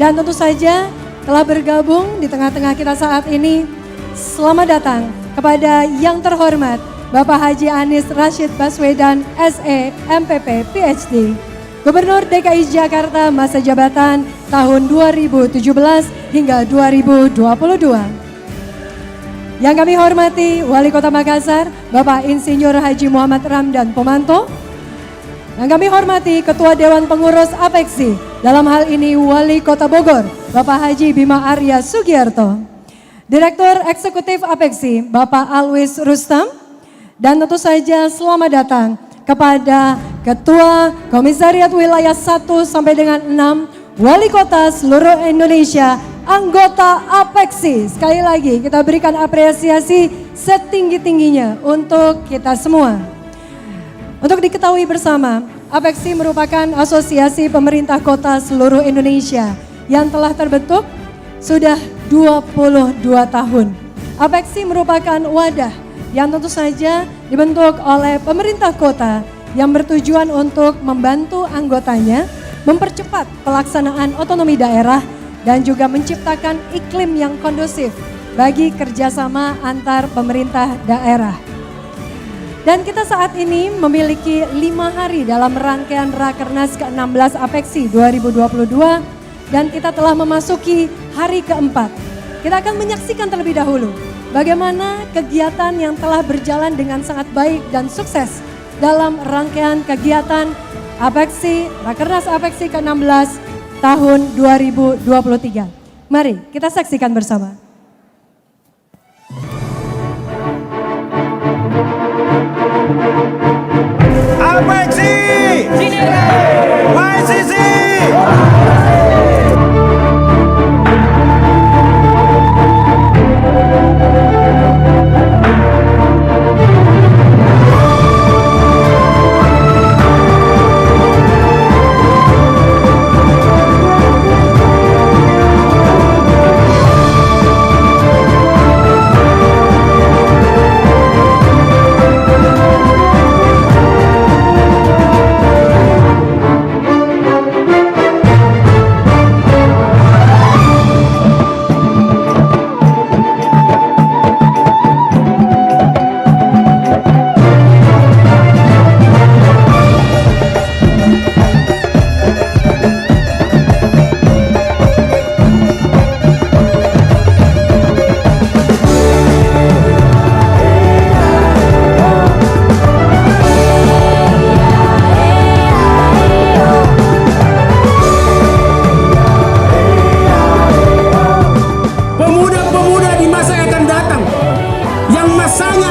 Dan tentu saja telah bergabung di tengah-tengah kita saat ini. Selamat datang kepada yang terhormat Bapak Haji Anies Rashid Baswedan, SE, MPP, PhD, Gubernur DKI Jakarta masa jabatan tahun 2017 hingga 2022. Yang kami hormati Wali Kota Makassar, Bapak Insinyur Haji Muhammad Ramdan Pomanto. Yang kami hormati Ketua Dewan Pengurus Apeksi, dalam hal ini Wali Kota Bogor, Bapak Haji Bima Arya Sugiarto. Direktur Eksekutif Apeksi, Bapak Alwis Rustam. Dan tentu saja selamat datang kepada Ketua Komisariat Wilayah 1 sampai dengan 6, Wali Kota seluruh Indonesia, anggota Apeksi. Sekali lagi kita berikan apresiasi setinggi-tingginya untuk kita semua. Untuk diketahui bersama, Apeksi merupakan asosiasi pemerintah kota seluruh Indonesia yang telah terbentuk sudah 22 tahun. Apeksi merupakan wadah yang tentu saja dibentuk oleh pemerintah kota yang bertujuan untuk membantu anggotanya mempercepat pelaksanaan otonomi daerah dan juga menciptakan iklim yang kondusif bagi kerjasama antar pemerintah daerah. Dan kita saat ini memiliki 5 hari dalam rangkaian Rakernas ke-16 Apeksi 2022 dan kita telah memasuki hari keempat. Kita akan menyaksikan terlebih dahulu bagaimana kegiatan yang telah berjalan dengan sangat baik dan sukses dalam rangkaian kegiatan Apeksi, Rakernas Apeksi ke-16 tahun 2023. Mari kita saksikan bersama.
Apeksi! YCC!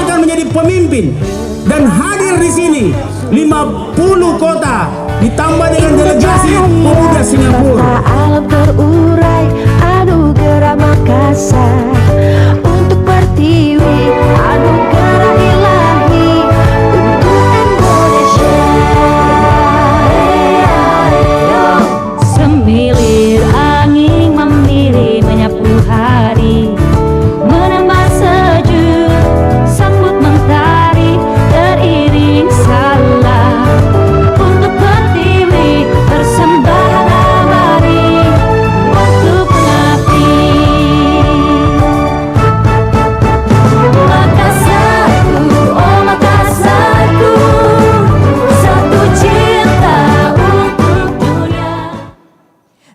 akan menjadi pemimpin dan hadir di sini 50 kota ditambah dengan delegasi pemuda Singapura.
Alam terurai anugerah Makassar untuk pertiwi anugerah ilahi untuk Indonesia. Semilir angin memilih menyapu hari, menambah sejuk sambut mentari teriring salam untuk pertiwi persembahan abadi untuk pengabdi. Makassarku, oh Makassarku, satu cinta untuk dunia.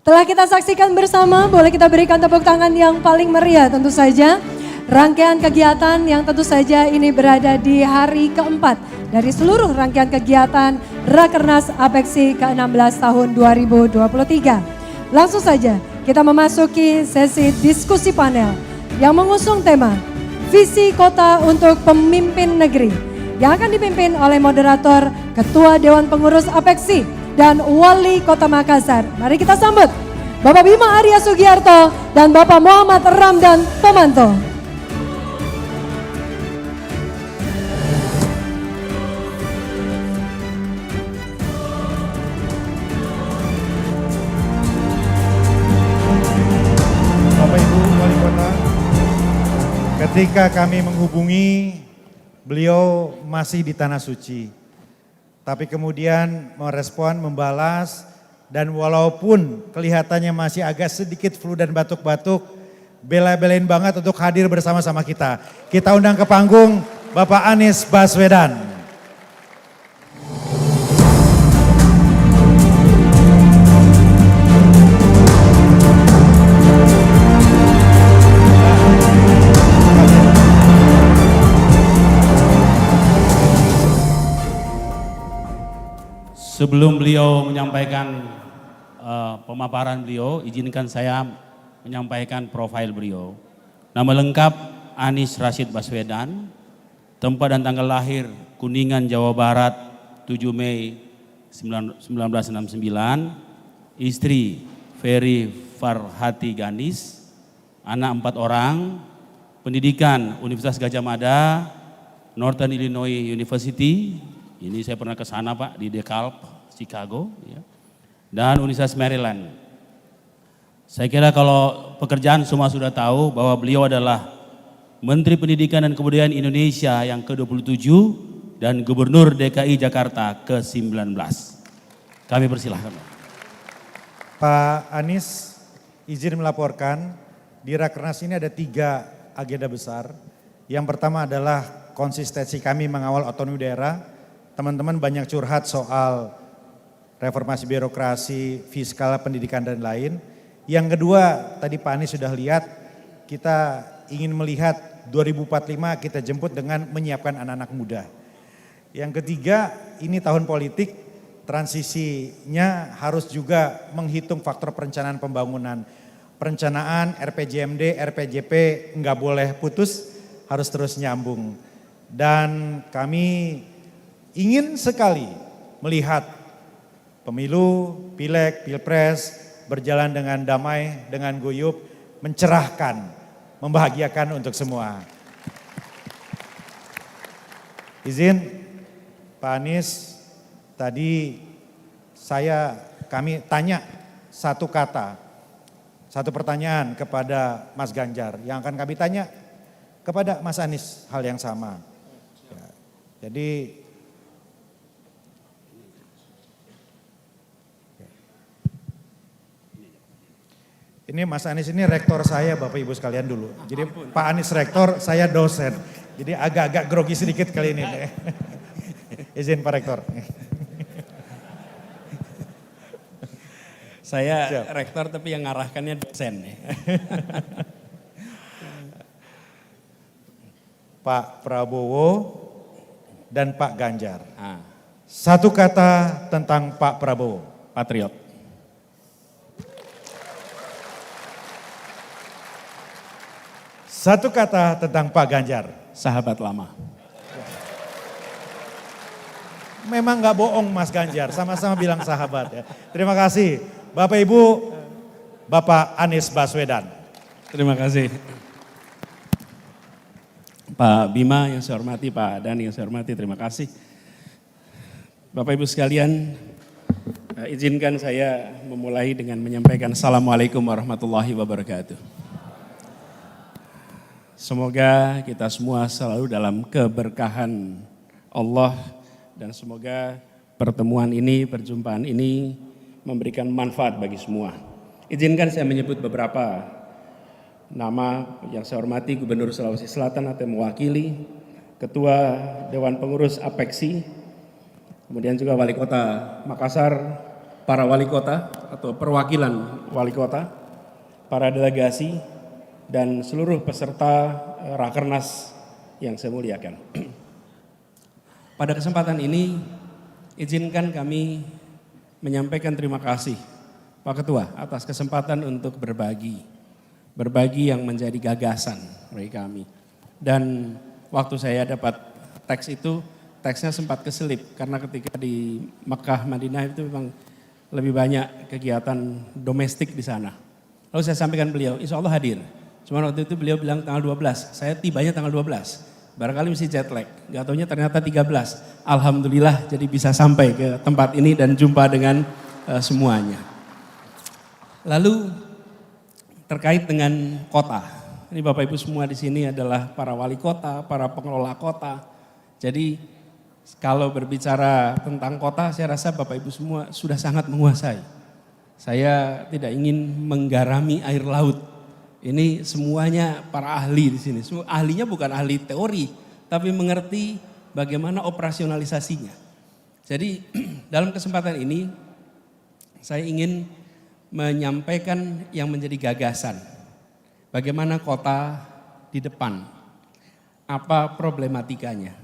Telah kita saksikan bersama, boleh kita berikan tepuk tangan yang paling meriah tentu saja. Rangkaian kegiatan yang tentu saja ini berada di hari keempat dari seluruh rangkaian kegiatan Rakernas Apeksi ke-16 tahun 2023. Langsung saja kita memasuki sesi diskusi panel yang mengusung tema Visi Kota untuk Pemimpin Negeri yang akan dipimpin oleh moderator Ketua Dewan Pengurus Apeksi dan Wali Kota Makassar. Mari kita sambut Bapak Bima Arya Sugiarto dan Bapak Muhammad Ramdan Pomanto.
Bapak Ibu Wali Kota, ketika kami menghubungi, beliau masih di Tanah Suci. Tapi kemudian merespon, membalas, dan walaupun kelihatannya masih agak sedikit flu dan batuk-batuk, bela-belain banget untuk hadir bersama-sama kita. Kita undang ke panggung Bapak Anies Baswedan.
Sebelum beliau menyampaikan pemaparan beliau, izinkan saya menyampaikan profil beliau. Nama lengkap Anies Rashid Baswedan, tempat dan tanggal lahir Kuningan, Jawa Barat, 7 Mei 1969, istri Ferry Farhati Ganis, anak 4 orang, pendidikan Universitas Gajah Mada, Northern Illinois University, ini saya pernah ke sana Pak, di DeKalb, Chicago, ya. Dan Universitas Maryland. Saya kira kalau pekerjaan semua sudah tahu bahwa beliau adalah Menteri Pendidikan dan Kebudayaan Indonesia yang ke-27 dan Gubernur DKI Jakarta ke-19. Kami persilahkan.
Pak Anies, izin melaporkan di Rakernas ini ada 3 agenda besar. Yang pertama adalah konsistensi kami mengawal otonomi daerah. Teman-teman banyak curhat soal reformasi birokrasi, fiskal, pendidikan dan lain. Yang kedua, tadi Pak Anies sudah lihat, kita ingin melihat 2045 kita jemput dengan menyiapkan anak-anak muda. Yang ketiga, ini tahun politik, transisinya harus juga menghitung faktor perencanaan pembangunan. Perencanaan, RPJMD, RPJP nggak boleh putus, harus terus nyambung. Dan kami ingin sekali melihat pemilu, pileg, pilpres berjalan dengan damai, dengan guyup, mencerahkan, membahagiakan untuk semua. Izin Pak Anies, tadi kami tanya satu kata, satu pertanyaan kepada Mas Ganjar, yang akan kami tanya kepada Mas Anies hal yang sama. Jadi ini Mas Anies ini rektor saya Bapak Ibu sekalian dulu. Jadi Pak Anies rektor, saya dosen. Jadi agak-agak grogi sedikit kali ini. Izin Pak Rektor.
Saya
Siap.
rektor tapi yang ngarahkannya dosen.
Pak Prabowo dan Pak Ganjar. Satu kata tentang Pak Prabowo.
Patriot.
Satu kata tentang Pak Ganjar.
Sahabat lama.
Memang nggak bohong Mas Ganjar, sama-sama bilang sahabat ya. Terima kasih Bapak Ibu, Bapak Anies Baswedan.
Terima kasih. Pak Bima yang saya hormati, Pak Dhani yang saya hormati, terima kasih. Bapak Ibu sekalian, izinkan saya memulai dengan menyampaikan Assalamualaikum warahmatullahi wabarakatuh. Semoga kita semua selalu dalam keberkahan Allah dan semoga pertemuan ini, perjumpaan ini memberikan manfaat bagi semua. Izinkan saya menyebut beberapa nama yang saya hormati, Gubernur Sulawesi Selatan atau mewakili, Ketua Dewan Pengurus APEKSI, kemudian juga Wali Kota Makassar, para wali kota atau perwakilan wali kota, para delegasi, dan seluruh peserta Rakernas yang saya muliakan. Pada kesempatan ini, izinkan kami menyampaikan terima kasih Pak Ketua atas kesempatan untuk berbagi yang menjadi gagasan bagi kami. Dan waktu saya dapat teks itu, teksnya sempat keselip karena ketika di Mekah, Madinah itu memang lebih banyak kegiatan domestik di sana. Lalu saya sampaikan beliau, insya Allah hadir. Cuma waktu itu beliau bilang tanggal 12, saya tibanya tanggal 12. Barangkali mesti jet lag, gak taunya ternyata 13. Alhamdulillah jadi bisa sampai ke tempat ini dan jumpa dengan semuanya. Lalu terkait dengan kota, ini Bapak Ibu semua di sini adalah para wali kota, para pengelola kota. Jadi kalau berbicara tentang kota, saya rasa Bapak Ibu semua sudah sangat menguasai. Saya tidak ingin menggarami air laut. Ini semuanya para ahli di sini. Ahlinya bukan ahli teori, tapi mengerti bagaimana operasionalisasinya. Jadi dalam kesempatan ini saya ingin menyampaikan yang menjadi gagasan. Bagaimana kota di depan, apa problematikanya.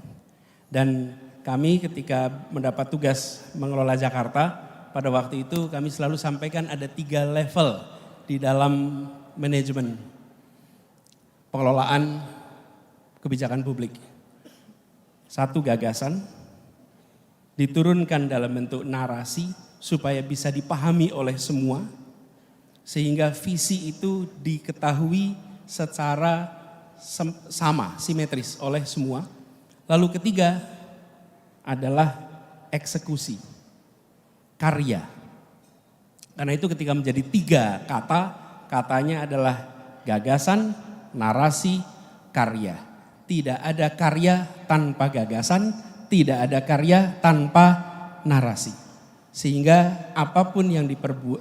Dan kami ketika mendapat tugas mengelola Jakarta, pada waktu itu kami selalu sampaikan ada 3 level di dalam manajemen pengelolaan kebijakan publik. 1, gagasan, diturunkan dalam bentuk narasi supaya bisa dipahami oleh semua, sehingga visi itu diketahui secara sama, simetris oleh semua. Lalu ketiga adalah eksekusi, karya. Karena itu ketika menjadi 3 kata, katanya adalah gagasan, narasi, karya. Tidak ada karya tanpa gagasan, tidak ada karya tanpa narasi. Sehingga apapun yang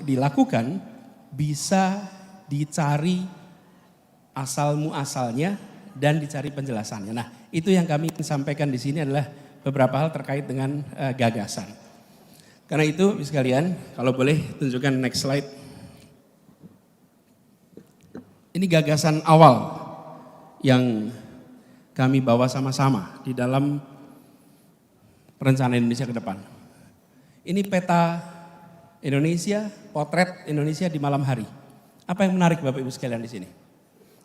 dilakukan bisa dicari asal muasalnya dan dicari penjelasannya. Nah, itu yang kami ingin sampaikan di sini adalah beberapa hal terkait dengan gagasan. Karena itu sekalian, kalau boleh tunjukkan next slide. Ini gagasan awal yang kami bawa sama-sama di dalam perencanaan Indonesia ke depan. Ini peta Indonesia, potret Indonesia di malam hari. Apa yang menarik Bapak Ibu sekalian di sini?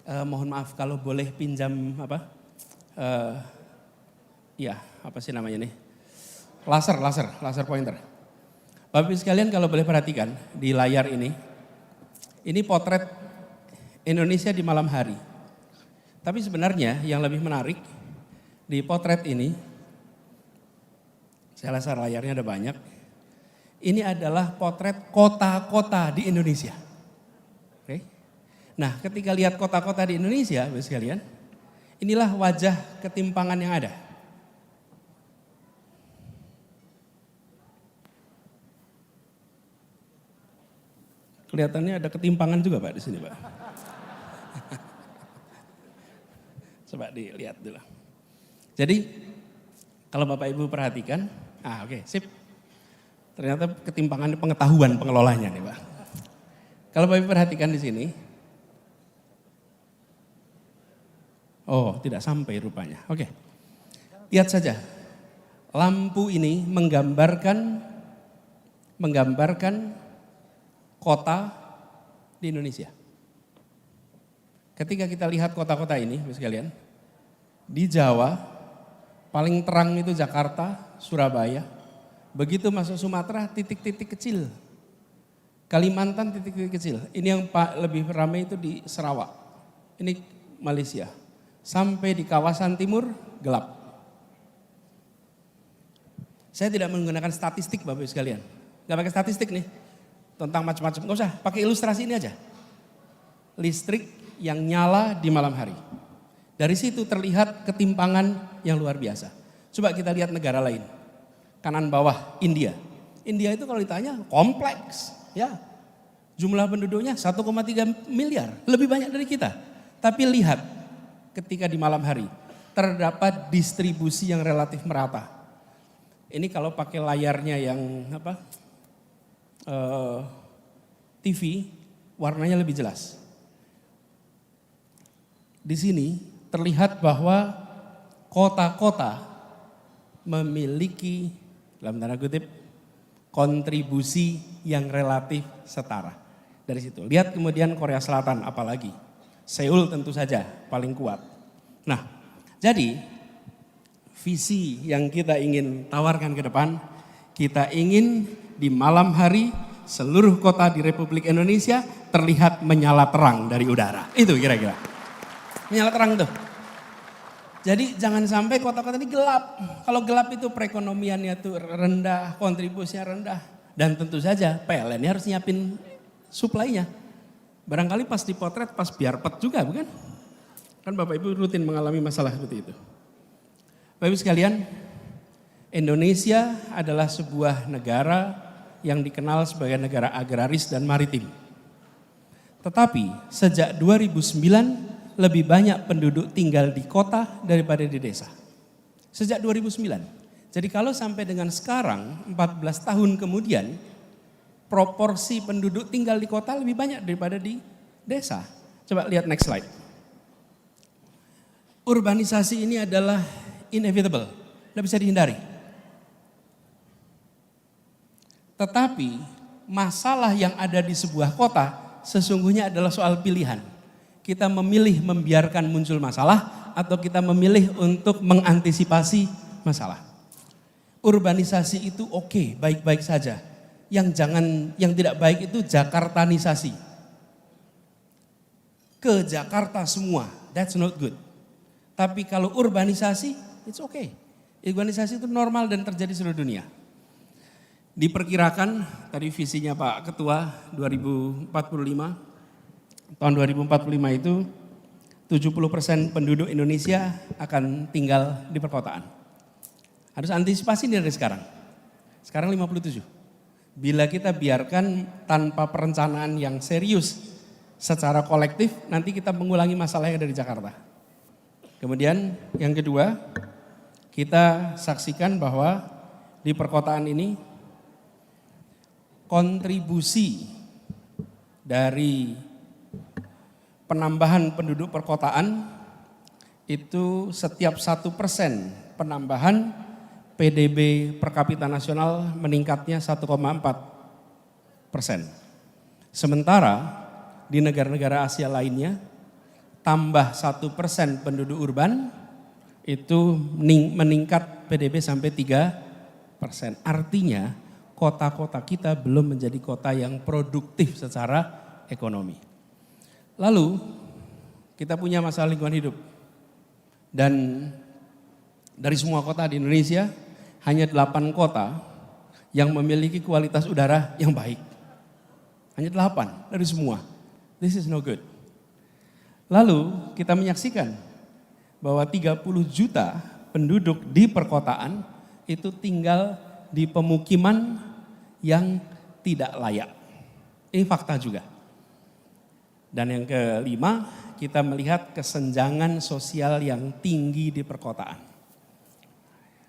Mohon maaf kalau boleh pinjam apa? Apa sih namanya nih? Laser pointer. Bapak Ibu sekalian kalau boleh perhatikan di layar ini potret Indonesia di malam hari. Tapi sebenarnya yang lebih menarik di potret ini, saya rasa layarnya ada banyak. Ini adalah potret kota-kota di Indonesia. Oke. Nah, ketika lihat kota-kota di Indonesia, Bapak sekalian, inilah wajah ketimpangan yang ada. Kelihatannya ada ketimpangan juga Pak di sini Pak. Coba dilihat dulu. Jadi kalau Bapak Ibu perhatikan, sip. Ternyata ketimpangan pengetahuan pengelolanya nih Pak. Kalau Bapak Ibu perhatikan di sini, tidak sampai rupanya. Oke, lihat saja. Lampu ini menggambarkan kota di Indonesia. Ketika kita lihat kota-kota ini, Bapak sekalian, di Jawa paling terang itu Jakarta, Surabaya, Begitu masuk Sumatera, titik-titik kecil. Kalimantan, titik-titik kecil. Ini yang lebih ramai itu di Sarawak. Ini Malaysia. Sampai di kawasan timur, gelap. Saya tidak menggunakan statistik Bapak Ibu sekalian. Gak pakai statistik nih. Tentang macam-macam. Gak usah, pakai ilustrasi ini aja. Listrik yang nyala di malam hari. Dari situ terlihat ketimpangan yang luar biasa. Coba kita lihat negara lain. Kanan bawah, India. India itu kalau ditanya kompleks. Ya, jumlah penduduknya 1,3 miliar. Lebih banyak dari kita. Tapi lihat ketika di malam hari. Terdapat distribusi yang relatif merata. Ini kalau pakai layarnya yang TV, warnanya lebih jelas. Di sini terlihat bahwa kota-kota memiliki, dalam tanda kutip, kontribusi yang relatif setara. Dari situ, lihat kemudian Korea Selatan apalagi. Seoul tentu saja paling kuat. Nah, jadi visi yang kita ingin tawarkan ke depan, kita ingin di malam hari seluruh kota di Republik Indonesia terlihat menyala terang dari udara. Itu kira-kira. Menyala terang tuh. Jadi jangan sampai kota-kota ini gelap. Kalau gelap itu perekonomiannya tuh rendah, kontribusinya rendah. Dan tentu saja PLN ini harus nyiapin suplainya. Barangkali pas dipotret pas biar pet juga bukan? Kan Bapak Ibu rutin mengalami masalah seperti itu. Bapak Ibu sekalian, Indonesia adalah sebuah negara yang dikenal sebagai negara agraris dan maritim. Tetapi sejak 2009 lebih banyak penduduk tinggal di kota daripada di desa. Sejak 2009. Jadi kalau sampai dengan sekarang 14 tahun kemudian proporsi penduduk tinggal di kota lebih banyak daripada di desa. Coba lihat next slide. Urbanisasi ini adalah inevitable, tidak bisa dihindari. Tetapi masalah yang ada di sebuah kota sesungguhnya adalah soal pilihan. Kita memilih membiarkan muncul masalah atau kita memilih untuk mengantisipasi masalah. Urbanisasi itu oke, baik-baik saja. Yang tidak baik itu Jakartanisasi. Ke Jakarta semua, that's not good. Tapi kalau urbanisasi, it's okay. Urbanisasi itu normal dan terjadi di seluruh dunia. Diperkirakan, tadi visinya Pak Ketua 2045, tahun 2045 itu 70% penduduk Indonesia akan tinggal di perkotaan. Harus antisipasi dari sekarang. Sekarang 57. Bila kita biarkan tanpa perencanaan yang serius secara kolektif, nanti kita mengulangi masalah yang ada di Jakarta. Kemudian yang kedua, kita saksikan bahwa di perkotaan ini kontribusi dari penambahan penduduk perkotaan itu setiap 1% penambahan PDB per kapita nasional meningkatnya 1,4%. Sementara di negara-negara Asia lainnya tambah 1% penduduk urban itu meningkat PDB sampai 3%. Artinya kota-kota kita belum menjadi kota yang produktif secara ekonomi. Lalu kita punya masalah lingkungan hidup. Dan dari semua kota di Indonesia hanya 8 kota yang memiliki kualitas udara yang baik. Hanya 8 dari semua. This is no good. Lalu kita menyaksikan bahwa 30 juta penduduk di perkotaan itu tinggal di pemukiman yang tidak layak. Ini fakta juga. Dan yang kelima, kita melihat kesenjangan sosial yang tinggi di perkotaan.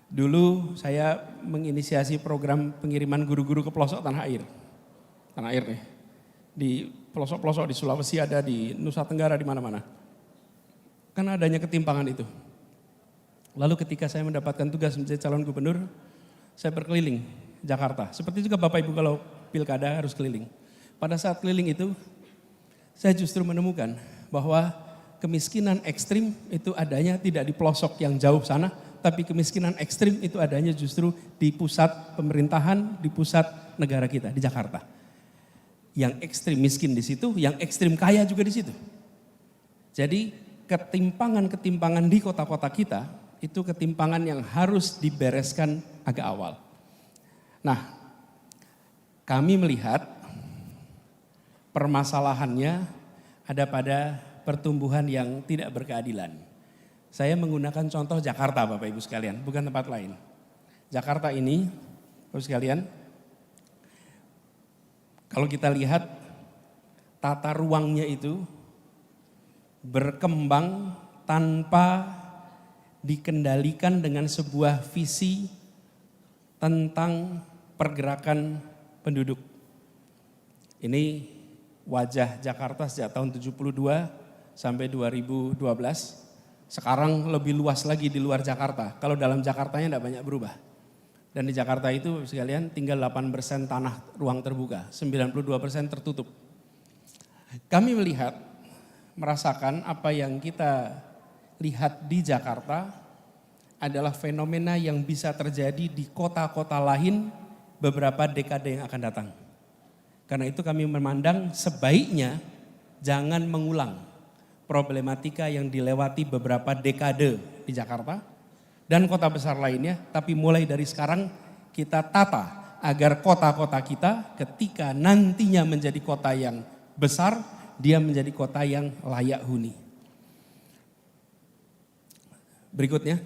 Dulu saya menginisiasi program pengiriman guru-guru ke pelosok tanah air. Tanah air nih. Di pelosok-pelosok di Sulawesi ada, di Nusa Tenggara, di mana-mana. Karena adanya ketimpangan itu. Lalu ketika saya mendapatkan tugas menjadi calon gubernur, saya berkeliling Jakarta. Seperti juga Bapak Ibu kalau pilkada harus keliling. Pada saat keliling itu, saya justru menemukan bahwa kemiskinan ekstrim itu adanya tidak di pelosok yang jauh sana, tapi kemiskinan ekstrim itu adanya justru di pusat pemerintahan, di pusat negara kita, di Jakarta. Yang ekstrim miskin di situ, yang ekstrim kaya juga di situ. Jadi ketimpangan-ketimpangan di kota-kota kita, itu ketimpangan yang harus dibereskan agak awal. Nah, kami melihat permasalahannya ada pada pertumbuhan yang tidak berkeadilan. Saya menggunakan contoh Jakarta Bapak Ibu sekalian, bukan tempat lain. Jakarta ini, Bapak Ibu sekalian, kalau kita lihat tata ruangnya itu berkembang tanpa dikendalikan dengan sebuah visi tentang pergerakan penduduk. Ini wajah Jakarta sejak tahun 72 sampai 2012. Sekarang lebih luas lagi di luar Jakarta. Kalau dalam Jakartanya tidak banyak berubah. Dan di Jakarta itu sekalian tinggal 8% tanah ruang terbuka, 92% tertutup. Kami merasakan apa yang kita lihat di Jakarta adalah fenomena yang bisa terjadi di kota-kota lain beberapa dekade yang akan datang. Karena itu kami memandang sebaiknya jangan mengulang problematika yang dilewati beberapa dekade di Jakarta dan kota besar lainnya, tapi mulai dari sekarang kita tata agar kota-kota kita ketika nantinya menjadi kota yang besar, dia menjadi kota yang layak huni. Berikutnya,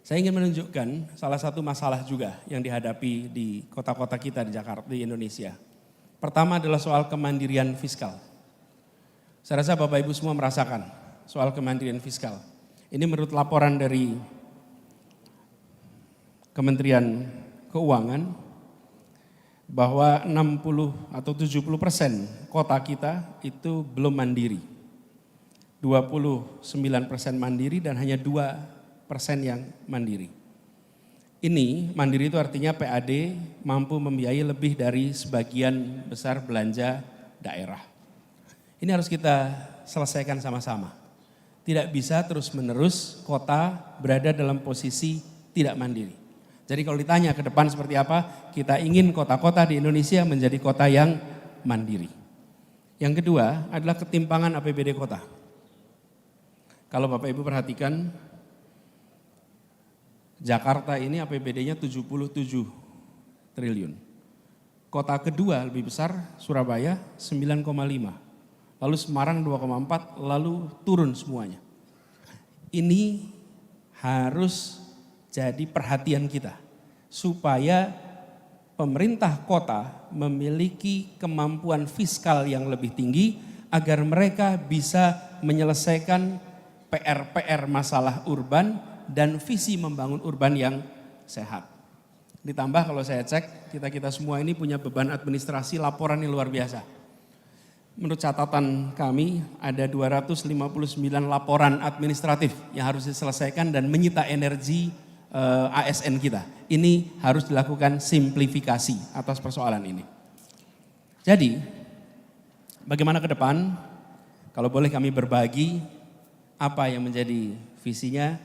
saya ingin menunjukkan salah satu masalah juga yang dihadapi di kota-kota kita di Jakarta, di Indonesia. Pertama adalah soal kemandirian fiskal. Saya rasa Bapak Ibu semua merasakan soal kemandirian fiskal. Ini menurut laporan dari Kementerian Keuangan bahwa 60 atau 70% kota kita itu belum mandiri. 29% mandiri dan hanya 2% yang mandiri. Ini mandiri itu artinya PAD mampu membiayai lebih dari sebagian besar belanja daerah. Ini harus kita selesaikan sama-sama. Tidak bisa terus-menerus kota berada dalam posisi tidak mandiri. Jadi kalau ditanya ke depan seperti apa, kita ingin kota-kota di Indonesia menjadi kota yang mandiri. Yang kedua adalah ketimpangan APBD kota. Kalau Bapak Ibu perhatikan, Jakarta ini APBD-nya 77 triliun. Kota kedua lebih besar, Surabaya 9,5. Lalu Semarang 2,4, lalu turun semuanya. Ini harus jadi perhatian kita. Supaya pemerintah kota memiliki kemampuan fiskal yang lebih tinggi agar mereka bisa menyelesaikan PR-PR masalah urban dan visi membangun urban yang sehat. Ditambah kalau saya cek, kita semua ini punya beban administrasi laporan yang luar biasa. Menurut catatan kami ada 259 laporan administratif yang harus diselesaikan dan menyita energi ASN kita. Ini harus dilakukan simplifikasi atas persoalan ini. Jadi, bagaimana ke depan? Kalau boleh kami berbagi apa yang menjadi visinya.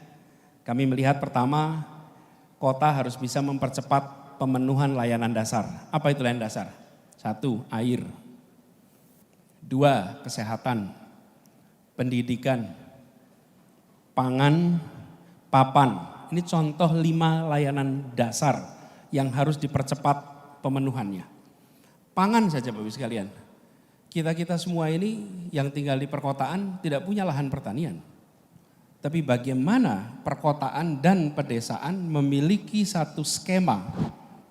Kami melihat pertama, kota harus bisa mempercepat pemenuhan layanan dasar. Apa itu layanan dasar? 1, air. 2, kesehatan, pendidikan, pangan, papan. Ini contoh 5 layanan dasar yang harus dipercepat pemenuhannya. Pangan saja Bapak Ibu sekalian. Kita semua ini yang tinggal di perkotaan tidak punya lahan pertanian. Tapi bagaimana perkotaan dan pedesaan memiliki satu skema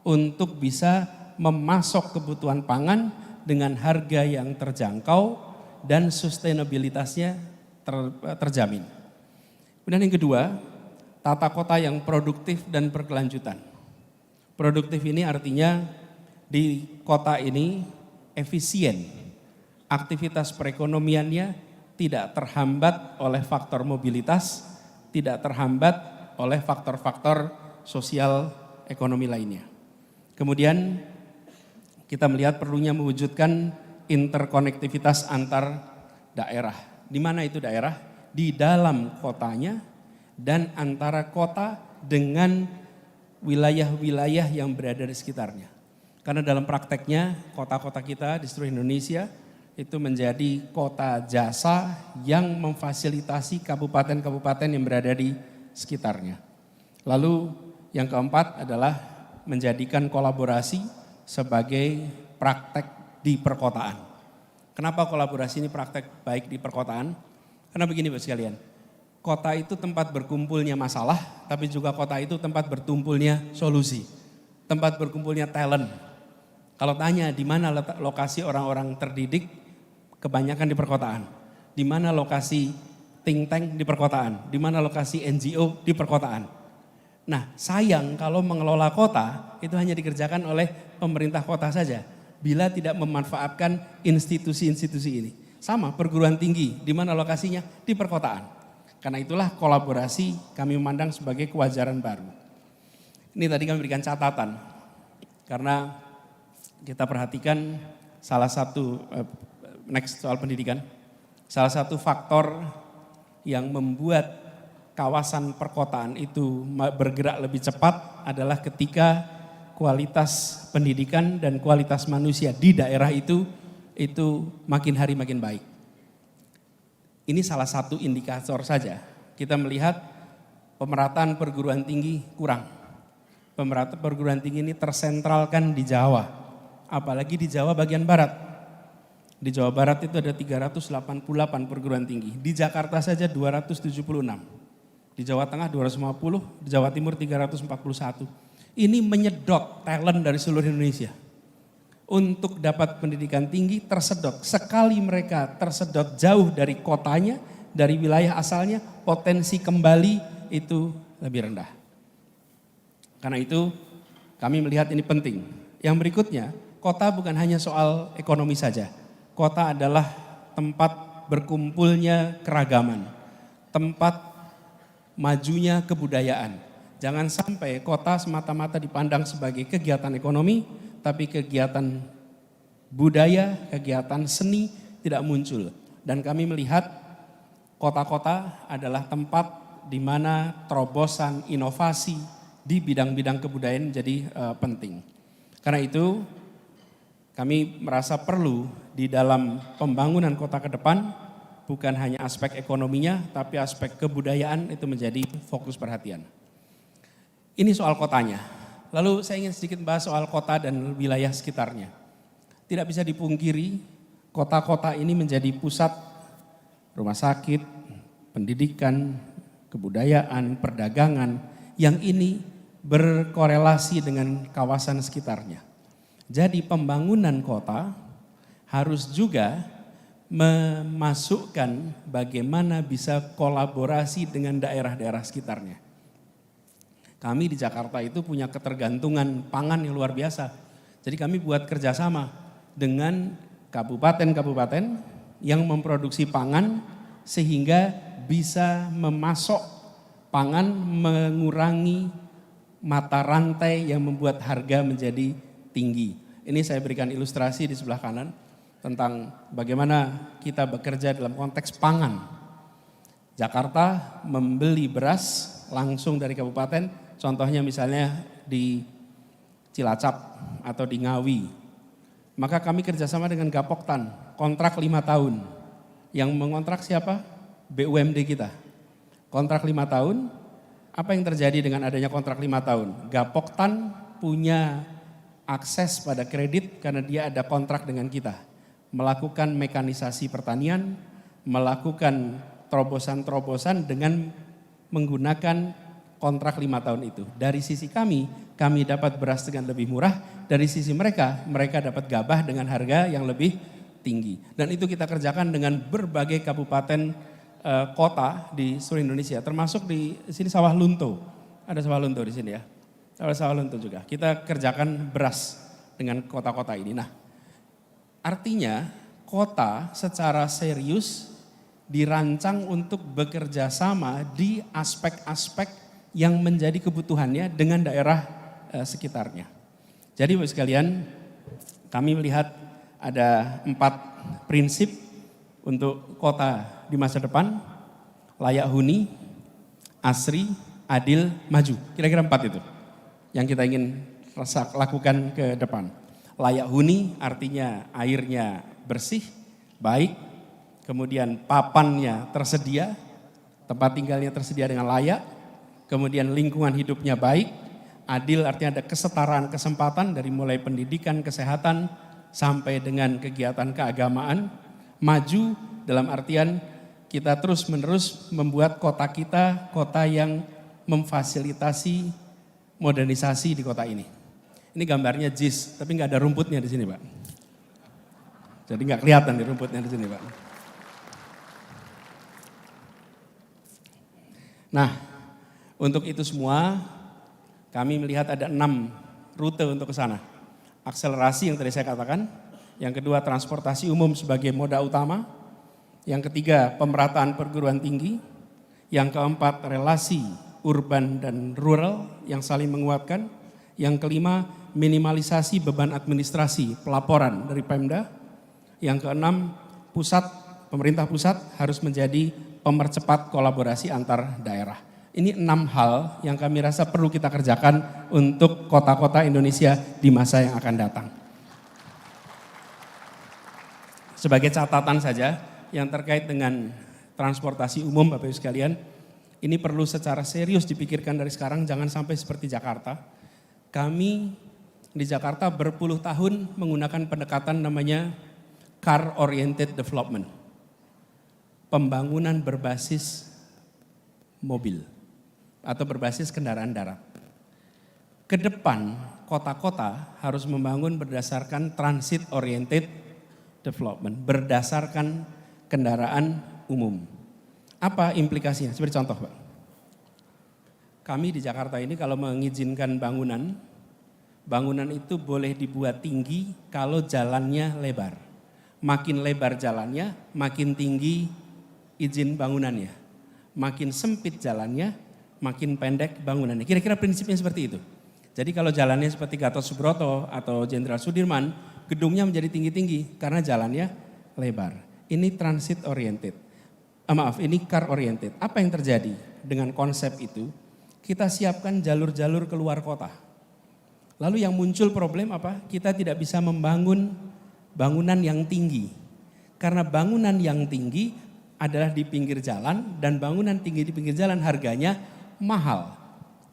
untuk bisa memasok kebutuhan pangan dengan harga yang terjangkau dan sustainabilitasnya terjamin. Kemudian yang kedua, tata kota yang produktif dan berkelanjutan. Produktif ini artinya di kota ini efisien, aktivitas perekonomiannya tidak terhambat oleh faktor mobilitas, tidak terhambat oleh faktor-faktor sosial ekonomi lainnya. Kemudian kita melihat perlunya mewujudkan interkonektivitas antar daerah. Di mana itu daerah? Di dalam kotanya dan antara kota dengan wilayah-wilayah yang berada di sekitarnya. Karena dalam prakteknya kota-kota kita di seluruh Indonesia itu menjadi kota jasa yang memfasilitasi kabupaten-kabupaten yang berada di sekitarnya. Lalu yang keempat adalah menjadikan kolaborasi sebagai praktek di perkotaan. Kenapa kolaborasi ini praktek baik di perkotaan? Karena begini Bapak sekalian, kota itu tempat berkumpulnya masalah, tapi juga kota itu tempat bertumpulnya solusi, tempat berkumpulnya talent. Kalau tanya di mana letak lokasi orang-orang terdidik, kebanyakan di perkotaan. Di mana lokasi think tank di perkotaan, di mana lokasi NGO di perkotaan. Nah, sayang kalau mengelola kota itu hanya dikerjakan oleh pemerintah kota saja, bila tidak memanfaatkan institusi-institusi ini. Sama perguruan tinggi, di mana lokasinya? Di perkotaan. Karena itulah kolaborasi kami memandang sebagai kewajaran baru. Ini tadi kami berikan catatan, karena kita perhatikan salah satu, next soal pendidikan, salah satu faktor yang membuat kawasan perkotaan itu bergerak lebih cepat adalah ketika kualitas pendidikan dan kualitas manusia di daerah itu makin hari makin baik. Ini salah satu indikator saja. Kita melihat pemerataan perguruan tinggi kurang. Pemerataan perguruan tinggi ini tersentralkan di Jawa, apalagi di Jawa bagian barat. Di Jawa Barat itu ada 388 perguruan tinggi, di Jakarta saja 276. Di Jawa Tengah 250, di Jawa Timur 341. Ini menyedot talent dari seluruh Indonesia. Untuk dapat pendidikan tinggi tersedot. Sekali mereka tersedot jauh dari kotanya, dari wilayah asalnya, potensi kembali itu lebih rendah. Karena itu kami melihat ini penting. Yang berikutnya, kota bukan hanya soal ekonomi saja. Kota adalah tempat berkumpulnya keragaman, tempat majunya kebudayaan. Jangan sampai kota semata-mata dipandang sebagai kegiatan ekonomi, tapi kegiatan budaya, kegiatan seni tidak muncul. Dan kami melihat kota-kota adalah tempat di mana terobosan inovasi di bidang-bidang kebudayaan menjadi penting. Karena itu kami merasa perlu di dalam pembangunan kota ke depan bukan hanya aspek ekonominya, tapi aspek kebudayaan itu menjadi fokus perhatian. Ini soal kotanya. Lalu saya ingin sedikit bahas soal kota dan wilayah sekitarnya. Tidak bisa dipungkiri, kota-kota ini menjadi pusat rumah sakit, pendidikan, kebudayaan, perdagangan, yang ini berkorelasi dengan kawasan sekitarnya. Jadi pembangunan kota harus juga memasukkan bagaimana bisa kolaborasi dengan daerah-daerah sekitarnya. Kami di Jakarta itu punya ketergantungan pangan yang luar biasa. Jadi kami buat kerjasama dengan kabupaten-kabupaten yang memproduksi pangan sehingga bisa memasok pangan, mengurangi mata rantai yang membuat harga menjadi tinggi. Ini saya berikan ilustrasi di sebelah kanan tentang bagaimana kita bekerja dalam konteks pangan. Jakarta membeli beras langsung dari kabupaten, contohnya misalnya di Cilacap atau di Ngawi. Maka kami kerjasama dengan Gapoktan, kontrak 5 tahun. Yang mengontrak siapa? BUMD kita. Kontrak 5 tahun, apa yang terjadi dengan adanya kontrak 5 tahun? Gapoktan punya akses pada kredit karena dia ada kontrak dengan kita. Melakukan mekanisasi pertanian, melakukan terobosan-terobosan dengan menggunakan kontrak 5 tahun itu. Dari sisi kami dapat beras dengan lebih murah. Dari sisi mereka dapat gabah dengan harga yang lebih tinggi. Dan itu kita kerjakan dengan berbagai kabupaten kota di seluruh Indonesia. Termasuk di sini Sawah Lunto. Ada Sawah Lunto di sini ya. Ada Sawah Lunto juga. Kita kerjakan beras dengan kota-kota ini. Nah, artinya kota secara serius dirancang untuk bekerja sama di aspek-aspek yang menjadi kebutuhannya dengan daerah sekitarnya. Jadi Bapak sekalian, kami melihat ada 4 prinsip untuk kota di masa depan: layak huni, asri, adil, maju. Kira-kira 4 itu yang kita ingin lakukan ke depan. Layak huni artinya airnya bersih, baik, kemudian papannya tersedia, tempat tinggalnya tersedia dengan layak, kemudian lingkungan hidupnya baik, adil artinya ada kesetaraan kesempatan dari mulai pendidikan, kesehatan, sampai dengan kegiatan keagamaan, maju dalam artian kita terus-menerus membuat kota kita kota yang memfasilitasi modernisasi di kota ini. Ini gambarnya JIS, tapi nggak ada rumputnya di sini, Pak. Jadi nggak kelihatan di rumputnya di sini, Pak. Nah, untuk itu semua kami melihat ada 6 rute untuk ke sana. Akselerasi yang tadi saya katakan, yang kedua transportasi umum sebagai moda utama, yang ketiga pemerataan perguruan tinggi, yang keempat relasi urban dan rural yang saling menguatkan, yang kelima minimalisasi beban administrasi pelaporan dari Pemda, yang keenam pemerintah pusat harus menjadi pemercepat kolaborasi antar daerah. Ini 6 hal yang kami rasa perlu kita kerjakan untuk kota-kota Indonesia di masa yang akan datang. Sebagai catatan saja yang terkait dengan transportasi umum Bapak Ibu sekalian, ini perlu secara serius dipikirkan dari sekarang, jangan sampai seperti Jakarta. Kami di Jakarta berpuluh tahun menggunakan pendekatan namanya car oriented development. Pembangunan berbasis mobil atau berbasis kendaraan darat. Ke depan kota-kota harus membangun berdasarkan transit oriented development, berdasarkan kendaraan umum. Apa implikasinya? Seperti contoh, Pak. Kami di Jakarta ini kalau mengizinkan bangunan itu boleh dibuat tinggi kalau jalannya lebar. Makin lebar jalannya, makin tinggi izin bangunannya. Makin sempit jalannya, makin pendek bangunannya. Kira-kira prinsipnya seperti itu. Jadi kalau jalannya seperti Gatot Subroto atau Jenderal Sudirman, gedungnya menjadi tinggi-tinggi karena jalannya lebar. Ini transit oriented. Ini car oriented. Apa yang terjadi dengan konsep itu? Kita siapkan jalur-jalur keluar kota. Lalu yang muncul problem apa? Kita tidak bisa membangun bangunan yang tinggi. Karena bangunan yang tinggi adalah di pinggir jalan dan bangunan tinggi di pinggir jalan harganya mahal.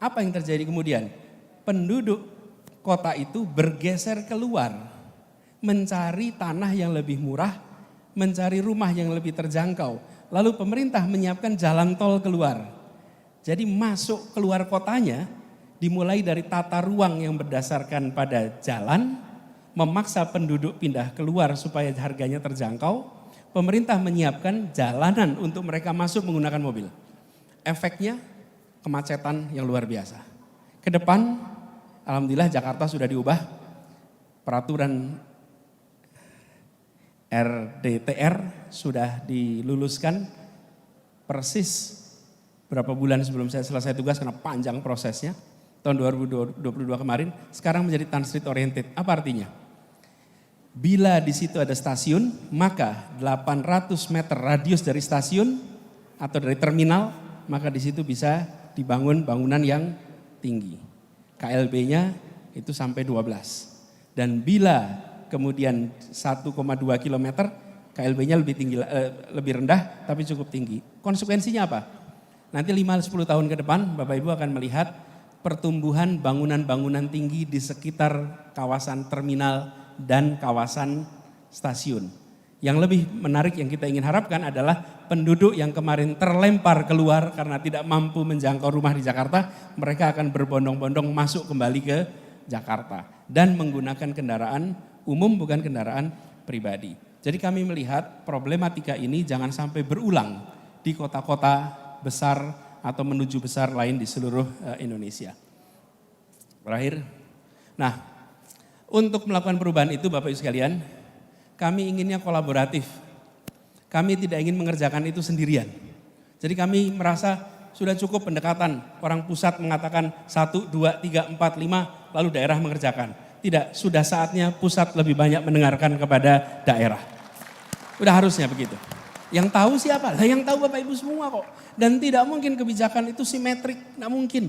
Apa yang terjadi kemudian? Penduduk kota itu bergeser keluar, mencari tanah yang lebih murah, mencari rumah yang lebih terjangkau. Lalu pemerintah menyiapkan jalan tol keluar. Jadi masuk keluar kotanya dimulai dari tata ruang yang berdasarkan pada jalan, memaksa penduduk pindah keluar supaya harganya terjangkau. Pemerintah menyiapkan jalanan untuk mereka masuk menggunakan mobil. Efeknya kemacetan yang luar biasa. Ke depan, alhamdulillah Jakarta sudah diubah. Peraturan RDTR sudah diluluskan persis berapa bulan sebelum saya selesai tugas karena panjang prosesnya. Tahun 2022 kemarin, sekarang menjadi transit oriented. Apa artinya? Bila di situ ada stasiun, maka 800 meter radius dari stasiun atau dari terminal, maka di situ bisa dibangun bangunan yang tinggi. KLB-nya itu sampai 12. Dan bila kemudian 1,2 kilometer, KLB-nya lebih rendah tapi cukup tinggi. Konsekuensinya apa? Nanti 5-10 tahun ke depan Bapak Ibu akan melihat pertumbuhan bangunan-bangunan tinggi di sekitar kawasan terminal dan kawasan stasiun. Yang lebih menarik yang kita ingin harapkan adalah penduduk yang kemarin terlempar keluar karena tidak mampu menjangkau rumah di Jakarta, mereka akan berbondong-bondong masuk kembali ke Jakarta dan menggunakan kendaraan umum bukan kendaraan pribadi. Jadi kami melihat problematika ini jangan sampai berulang di kota-kota besar atau menuju besar lain di seluruh Indonesia. Terakhir, nah untuk melakukan perubahan itu Bapak Ibu sekalian, kami inginnya kolaboratif. Kami tidak ingin mengerjakan itu sendirian. Jadi kami merasa sudah cukup pendekatan. Orang pusat mengatakan 1, 2, 3, 4, 5, lalu daerah mengerjakan. Tidak, sudah saatnya pusat lebih banyak mendengarkan kepada daerah. Udah harusnya begitu. Yang tahu siapa? Lah yang tahu Bapak Ibu semua kok. Dan tidak mungkin kebijakan itu simetrik, tidak mungkin.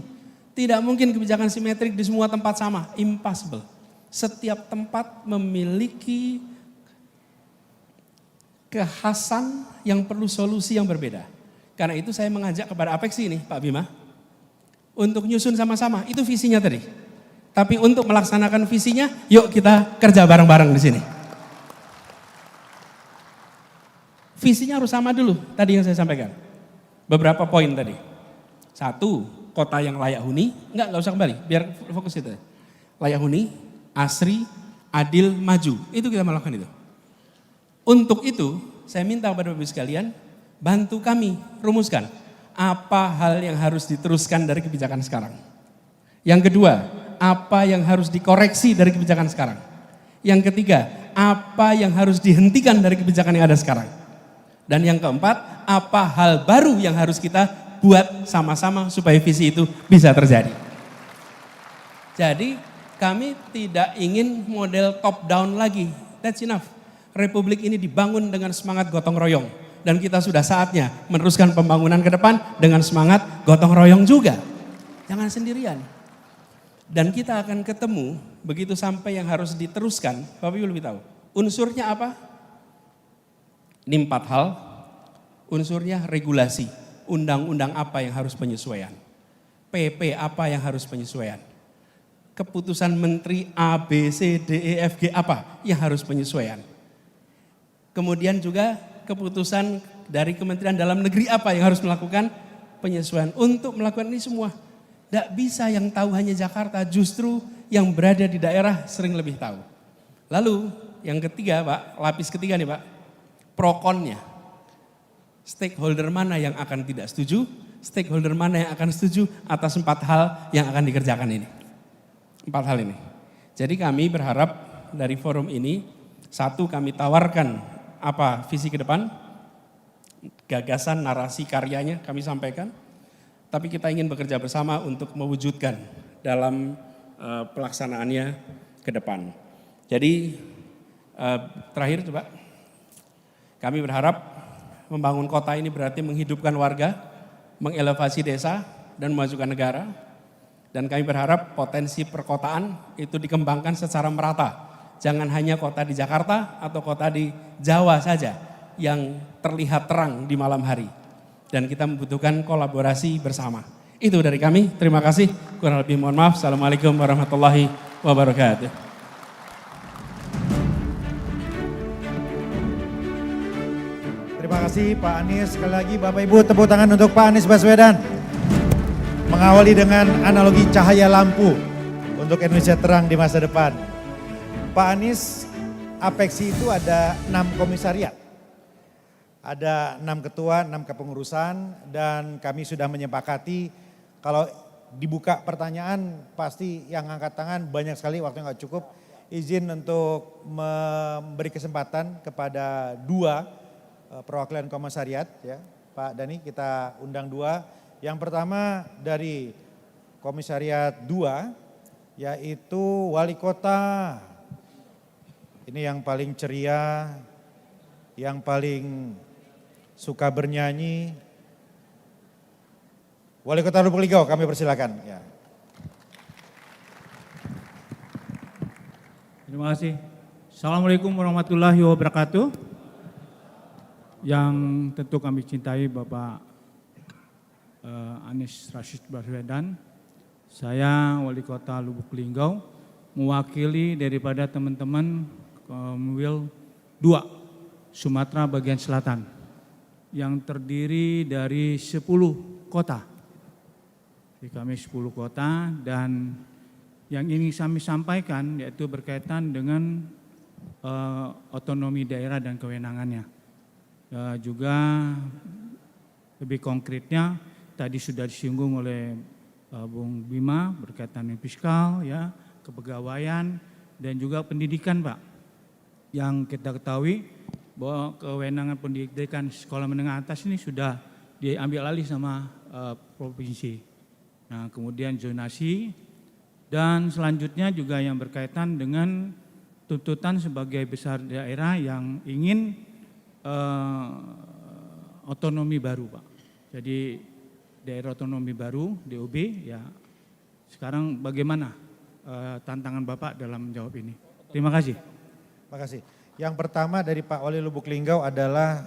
Tidak mungkin kebijakan simetrik di semua tempat sama, impossible. Setiap tempat memiliki kekhasan yang perlu solusi yang berbeda. Karena itu saya mengajak kepada Apeksi ini, Pak Bima, untuk nyusun sama-sama, itu visinya tadi. Tapi untuk melaksanakan visinya, yuk kita kerja bareng-bareng di sini. Visinya harus sama dulu, tadi yang saya sampaikan. Beberapa poin tadi. 1, kota yang layak huni, enggak usah kembali, biar fokus itu. Layak huni, asri, adil, maju, itu kita melakukan itu. Untuk itu, saya minta kepada Bapak Ibu sekalian, bantu kami rumuskan apa hal yang harus diteruskan dari kebijakan sekarang. Yang kedua, apa yang harus dikoreksi dari kebijakan sekarang. Yang ketiga, apa yang harus dihentikan dari kebijakan yang ada sekarang. Dan yang keempat, apa hal baru yang harus kita buat sama-sama supaya visi itu bisa terjadi. Jadi kami tidak ingin model top down lagi, that's enough. Republik ini dibangun dengan semangat gotong royong. Dan kita sudah saatnya meneruskan pembangunan ke depan dengan semangat gotong royong juga. Jangan sendirian. Dan kita akan ketemu, begitu sampai yang harus diteruskan, Bapak Ibu lebih tahu. Unsurnya apa? Ini 4 hal, unsurnya regulasi, undang-undang apa yang harus penyesuaian, PP apa yang harus penyesuaian, keputusan menteri A, B, C, D, E, F, G apa yang harus penyesuaian. Kemudian juga keputusan dari Kementerian Dalam Negeri apa yang harus melakukan penyesuaian. Untuk melakukan ini semua, tidak bisa yang tahu hanya Jakarta, justru yang berada di daerah sering lebih tahu. Lalu yang ketiga Pak, lapis ketiga nih Pak, pro-konnya. Stakeholder mana yang akan tidak setuju, stakeholder mana yang akan setuju atas 4 hal yang akan dikerjakan ini. 4 hal ini. Jadi kami berharap dari forum ini, 1 kami tawarkan apa visi ke depan, gagasan, narasi, karyanya kami sampaikan. Tapi kita ingin bekerja bersama untuk mewujudkan dalam pelaksanaannya ke depan. Jadi terakhir coba, kami berharap membangun kota ini berarti menghidupkan warga, mengelevasi desa, dan memajukan negara. Dan kami berharap potensi perkotaan itu dikembangkan secara merata. Jangan hanya kota di Jakarta atau kota di Jawa saja yang terlihat terang di malam hari. Dan kita membutuhkan kolaborasi bersama. Itu dari kami, terima kasih. Kurang lebih mohon maaf. Assalamualaikum warahmatullahi wabarakatuh.
Terima kasih Pak Anies. Sekali lagi Bapak Ibu tepuk tangan untuk Pak Anies Baswedan. Mengawali dengan analogi cahaya lampu untuk Indonesia terang di masa depan. Pak Anies, Apeksi itu ada 6 komisariat. Ada 6 ketua, 6 kepengurusan, dan kami sudah menyepakati kalau dibuka pertanyaan pasti yang angkat tangan banyak sekali, waktunya nggak cukup. Izin untuk memberi kesempatan kepada 2 perwakilan komisariat, ya Pak Dhani, kita undang 2. Yang pertama dari komisariat 2, yaitu Wali Kota. Ini yang paling ceria, yang paling suka bernyanyi. Wali Kota Lubuk Linggau, kami persilakan. Ya.
Terima kasih. Assalamualaikum warahmatullahi wabarakatuh. Yang tentu kami cintai Bapak Anies Rashid Baswedan. Saya Wali Kota Lubuk Linggau, mewakili daripada teman-teman Komwil 2 Sumatera bagian selatan yang terdiri dari 10 kota. Jadi kami 10 kota, dan yang ingin kami sampaikan yaitu berkaitan dengan otonomi daerah dan kewenangannya. Juga lebih konkretnya tadi sudah disinggung oleh Bung Bima berkaitan dengan fiskal, ya, kepegawaian, dan juga pendidikan, Pak. Yang kita ketahui bahwa kewenangan pendidikan sekolah menengah atas ini sudah diambil alih sama provinsi. Nah, kemudian zonasi, dan selanjutnya juga yang berkaitan dengan tuntutan sebagai besar daerah yang ingin otonomi baru Pak. Jadi daerah otonomi baru, DOB, ya sekarang bagaimana tantangan Bapak dalam menjawab ini? Terima kasih.
Terima kasih. Yang pertama dari Pak Wali Lubuk Linggau adalah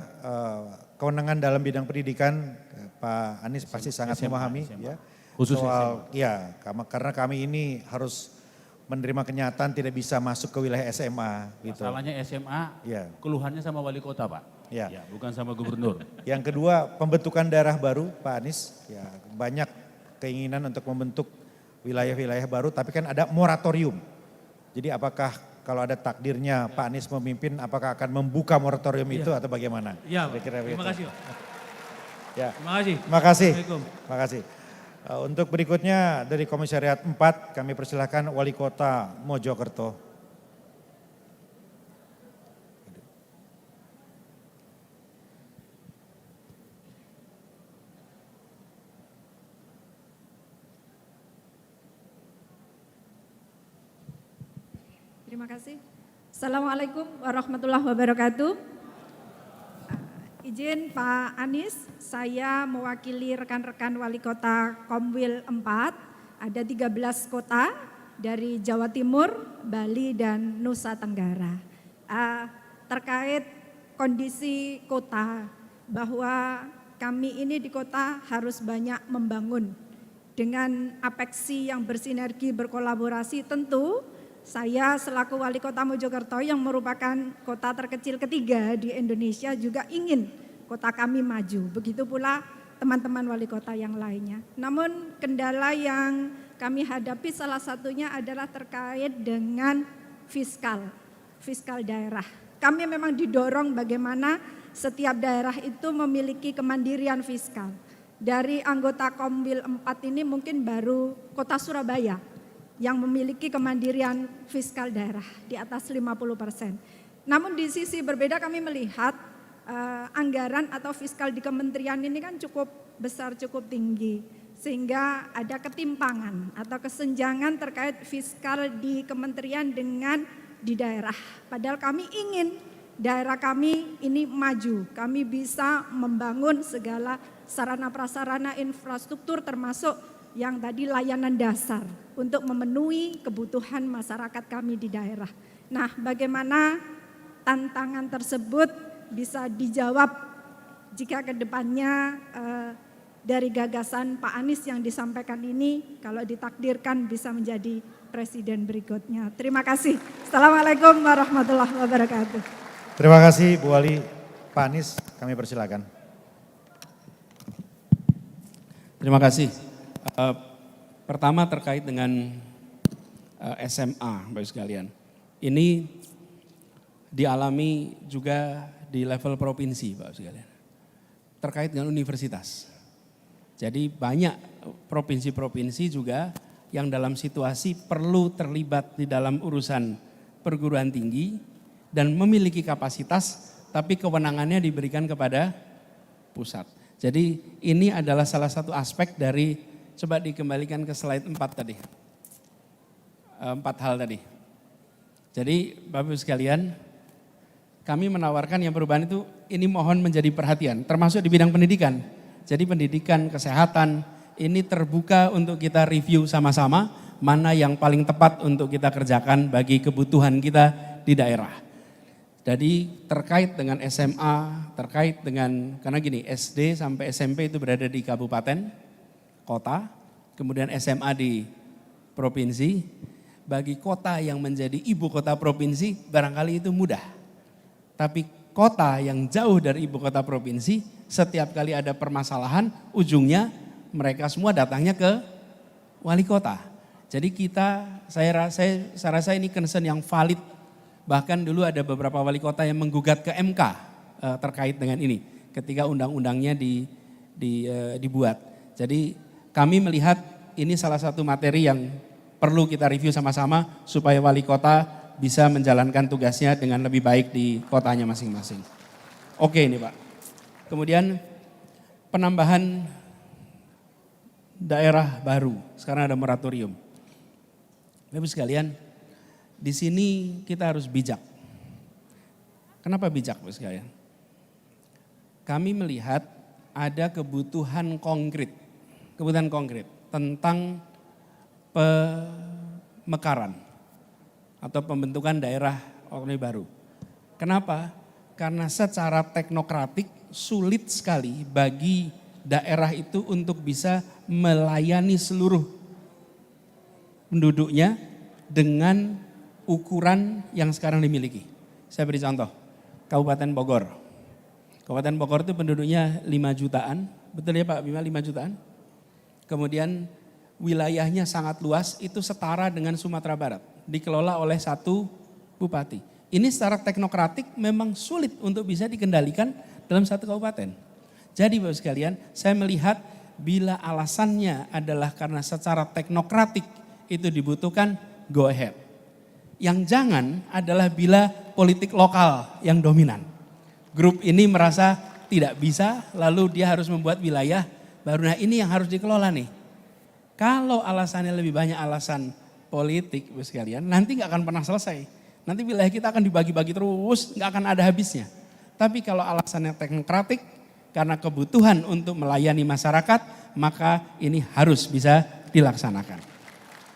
kewenangan dalam bidang pendidikan. Pak Anies pasti sangat memahami ya.
Khusus
soal ya karena kami ini harus menerima kenyataan tidak bisa masuk ke wilayah SMA gitu.
Masalahnya SMA,
ya.
Keluhannya sama wali kota Pak,
ya
bukan sama gubernur.
Yang kedua pembentukan daerah baru Pak Anies, ya banyak keinginan untuk membentuk wilayah-wilayah baru tapi kan ada moratorium. Jadi apakah kalau ada takdirnya Pak Anies memimpin apakah akan membuka moratorium itu atau bagaimana?
Ya,
Kira-kira
terima
begitu.
kasih Pak.
Ya.
Terima kasih.
Terima kasih.
Assalamualaikum.
Terima kasih. Untuk berikutnya dari Komisariat 4 kami persilahkan Wali Kota Mojokerto.
Terima kasih. Assalamualaikum warahmatullahi wabarakatuh. Izin Pak Anies, saya mewakili rekan-rekan Wali Kota Komwil 4, ada 13 kota dari Jawa Timur, Bali, dan Nusa Tenggara. Terkait kondisi kota, bahwa kami ini di kota harus banyak membangun. Dengan apeksi yang bersinergi, berkolaborasi, tentu saya selaku Wali Kota Mojokerto yang merupakan kota terkecil ketiga di Indonesia juga ingin kota kami maju. Begitu pula teman-teman wali kota yang lainnya. Namun kendala yang kami hadapi salah satunya adalah terkait dengan fiskal daerah. Kami memang didorong bagaimana setiap daerah itu memiliki kemandirian fiskal. Dari anggota Komwil 4 ini mungkin baru kota Surabaya yang memiliki kemandirian fiskal daerah di atas 50%. Namun di sisi berbeda kami melihat anggaran atau fiskal di kementerian ini kan cukup besar, cukup tinggi. Sehingga ada ketimpangan atau kesenjangan terkait fiskal di kementerian dengan di daerah. Padahal kami ingin daerah kami ini maju, kami bisa membangun segala sarana prasarana infrastruktur termasuk yang tadi layanan dasar untuk memenuhi kebutuhan masyarakat kami di daerah. Nah, bagaimana tantangan tersebut bisa dijawab jika kedepannya dari gagasan Pak Anies yang disampaikan ini kalau ditakdirkan bisa menjadi presiden berikutnya. Terima kasih. Assalamualaikum warahmatullahi wabarakatuh.
Terima kasih Bu Wali. Pak Anies kami persilakan.
Terima kasih. Pertama terkait dengan SMA Bapak sekalian. Ini dialami juga di level provinsi Bapak sekalian. Terkait dengan universitas. Jadi banyak provinsi-provinsi juga yang dalam situasi perlu terlibat di dalam urusan perguruan tinggi dan memiliki kapasitas tapi kewenangannya diberikan kepada pusat. Jadi ini adalah salah satu aspek dari, coba dikembalikan ke slide 4 tadi. 4 hal tadi. Jadi Bapak Ibu sekalian, kami menawarkan yang perubahan itu ini mohon menjadi perhatian, termasuk di bidang pendidikan. Jadi pendidikan, kesehatan, ini terbuka untuk kita review sama-sama, mana yang paling tepat untuk kita kerjakan bagi kebutuhan kita di daerah. Jadi terkait dengan SMA, terkait dengan, karena gini, SD sampai SMP itu berada di kabupaten, kota, kemudian SMA di provinsi. Bagi kota yang menjadi ibu kota provinsi, barangkali itu mudah. Tapi kota yang jauh dari ibu kota provinsi, setiap kali ada permasalahan, ujungnya mereka semua datangnya ke wali kota. Jadi kita, saya rasa ini concern yang valid. Bahkan dulu ada beberapa wali kota yang menggugat ke MK terkait dengan ini ketika undang-undangnya dibuat. Jadi kami melihat ini salah satu materi yang perlu kita review sama-sama supaya wali kota bisa menjalankan tugasnya dengan lebih baik di kotanya masing-masing. Oke ini Pak. Kemudian penambahan daerah baru, sekarang ada moratorium. Bapak sekalian, di sini kita harus bijak. Kenapa bijak Bapak sekalian? Kami melihat ada kebutuhan konkret tentang pemekaran atau pembentukan daerah otonomi baru. Kenapa? Karena secara teknokratik sulit sekali bagi daerah itu untuk bisa melayani seluruh penduduknya dengan ukuran yang sekarang dimiliki. Saya beri contoh, Kabupaten Bogor. Kabupaten Bogor itu penduduknya 5 jutaan, betul ya Pak Bima, 5 jutaan? Kemudian wilayahnya sangat luas, itu setara dengan Sumatera Barat, dikelola oleh satu bupati. Ini secara teknokratik memang sulit untuk bisa dikendalikan dalam satu kabupaten. Jadi Bapak sekalian, saya melihat bila alasannya adalah karena secara teknokratik itu dibutuhkan, go ahead. Yang jangan adalah bila politik lokal yang dominan. Grup ini merasa tidak bisa, lalu dia harus membuat wilayah baru. Nah ini yang harus dikelola nih. Kalau alasannya lebih banyak alasan politik, Bapak sekalian, nanti nggak akan pernah selesai. Nanti wilayah kita akan dibagi-bagi terus, nggak akan ada habisnya. Tapi kalau alasannya teknokratik, karena kebutuhan untuk melayani masyarakat, maka ini harus bisa dilaksanakan.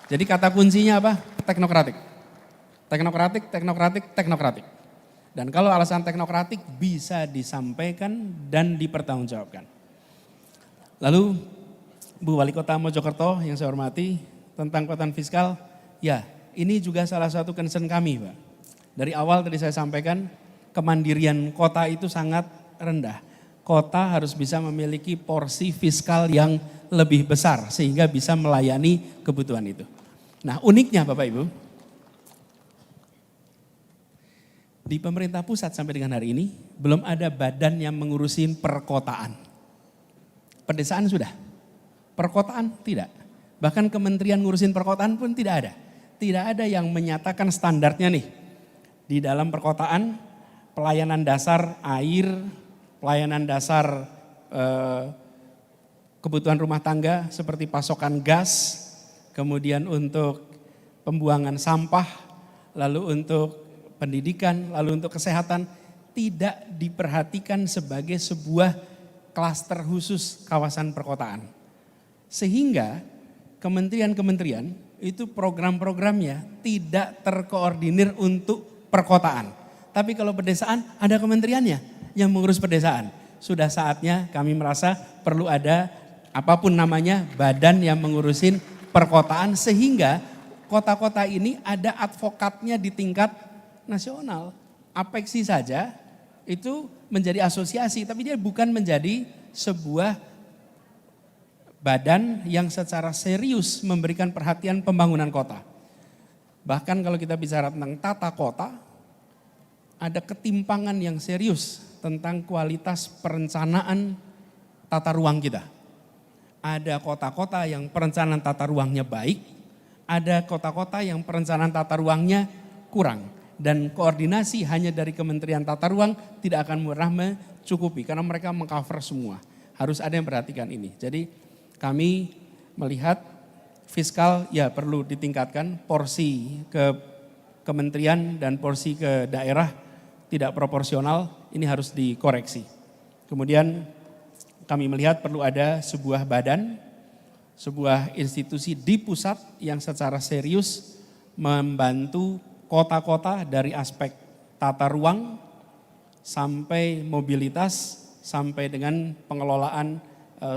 Jadi kata kuncinya apa? Teknokratik. Teknokratik, teknokratik, teknokratik. Dan kalau alasan teknokratik bisa disampaikan dan dipertanggungjawabkan. Lalu Bu Wali Kota Mojokerto yang saya hormati, tentang kekuatan fiskal, ya ini juga salah satu concern kami Pak. Dari awal tadi saya sampaikan, kemandirian kota itu sangat rendah. Kota harus bisa memiliki porsi fiskal yang lebih besar sehingga bisa melayani kebutuhan itu. Nah uniknya Bapak Ibu, di pemerintah pusat sampai dengan hari ini belum ada badan yang mengurusin perkotaan. Pedesaan sudah, perkotaan tidak. Bahkan kementerian ngurusin perkotaan pun tidak ada. Tidak ada yang menyatakan standarnya nih. Di dalam perkotaan, pelayanan dasar air, pelayanan dasar kebutuhan rumah tangga seperti pasokan gas, kemudian untuk pembuangan sampah, lalu untuk pendidikan, lalu untuk kesehatan, tidak diperhatikan sebagai sebuah klaster khusus kawasan perkotaan. Sehingga kementerian-kementerian itu program-programnya tidak terkoordinir untuk perkotaan. Tapi kalau pedesaan ada kementeriannya yang mengurus pedesaan. Sudah saatnya kami merasa perlu ada apapun namanya badan yang mengurusin perkotaan sehingga kota-kota ini ada advokatnya di tingkat nasional. Apeksi saja itu menjadi asosiasi tapi dia bukan menjadi sebuah badan yang secara serius memberikan perhatian pembangunan kota. Bahkan kalau kita bicara tentang tata kota, ada ketimpangan yang serius tentang kualitas perencanaan tata ruang kita. Ada kota-kota yang perencanaan tata ruangnya baik, ada kota-kota yang perencanaan tata ruangnya kurang. Dan koordinasi hanya dari Kementerian Tata Ruang tidak akan murah mencukupi karena mereka mengcover semua. Harus ada yang perhatikan ini. Jadi kami melihat fiskal ya perlu ditingkatkan, porsi ke kementerian dan porsi ke daerah tidak proporsional, ini harus dikoreksi. Kemudian kami melihat perlu ada sebuah badan, sebuah institusi di pusat yang secara serius membantu kota-kota dari aspek tata ruang sampai mobilitas sampai dengan pengelolaan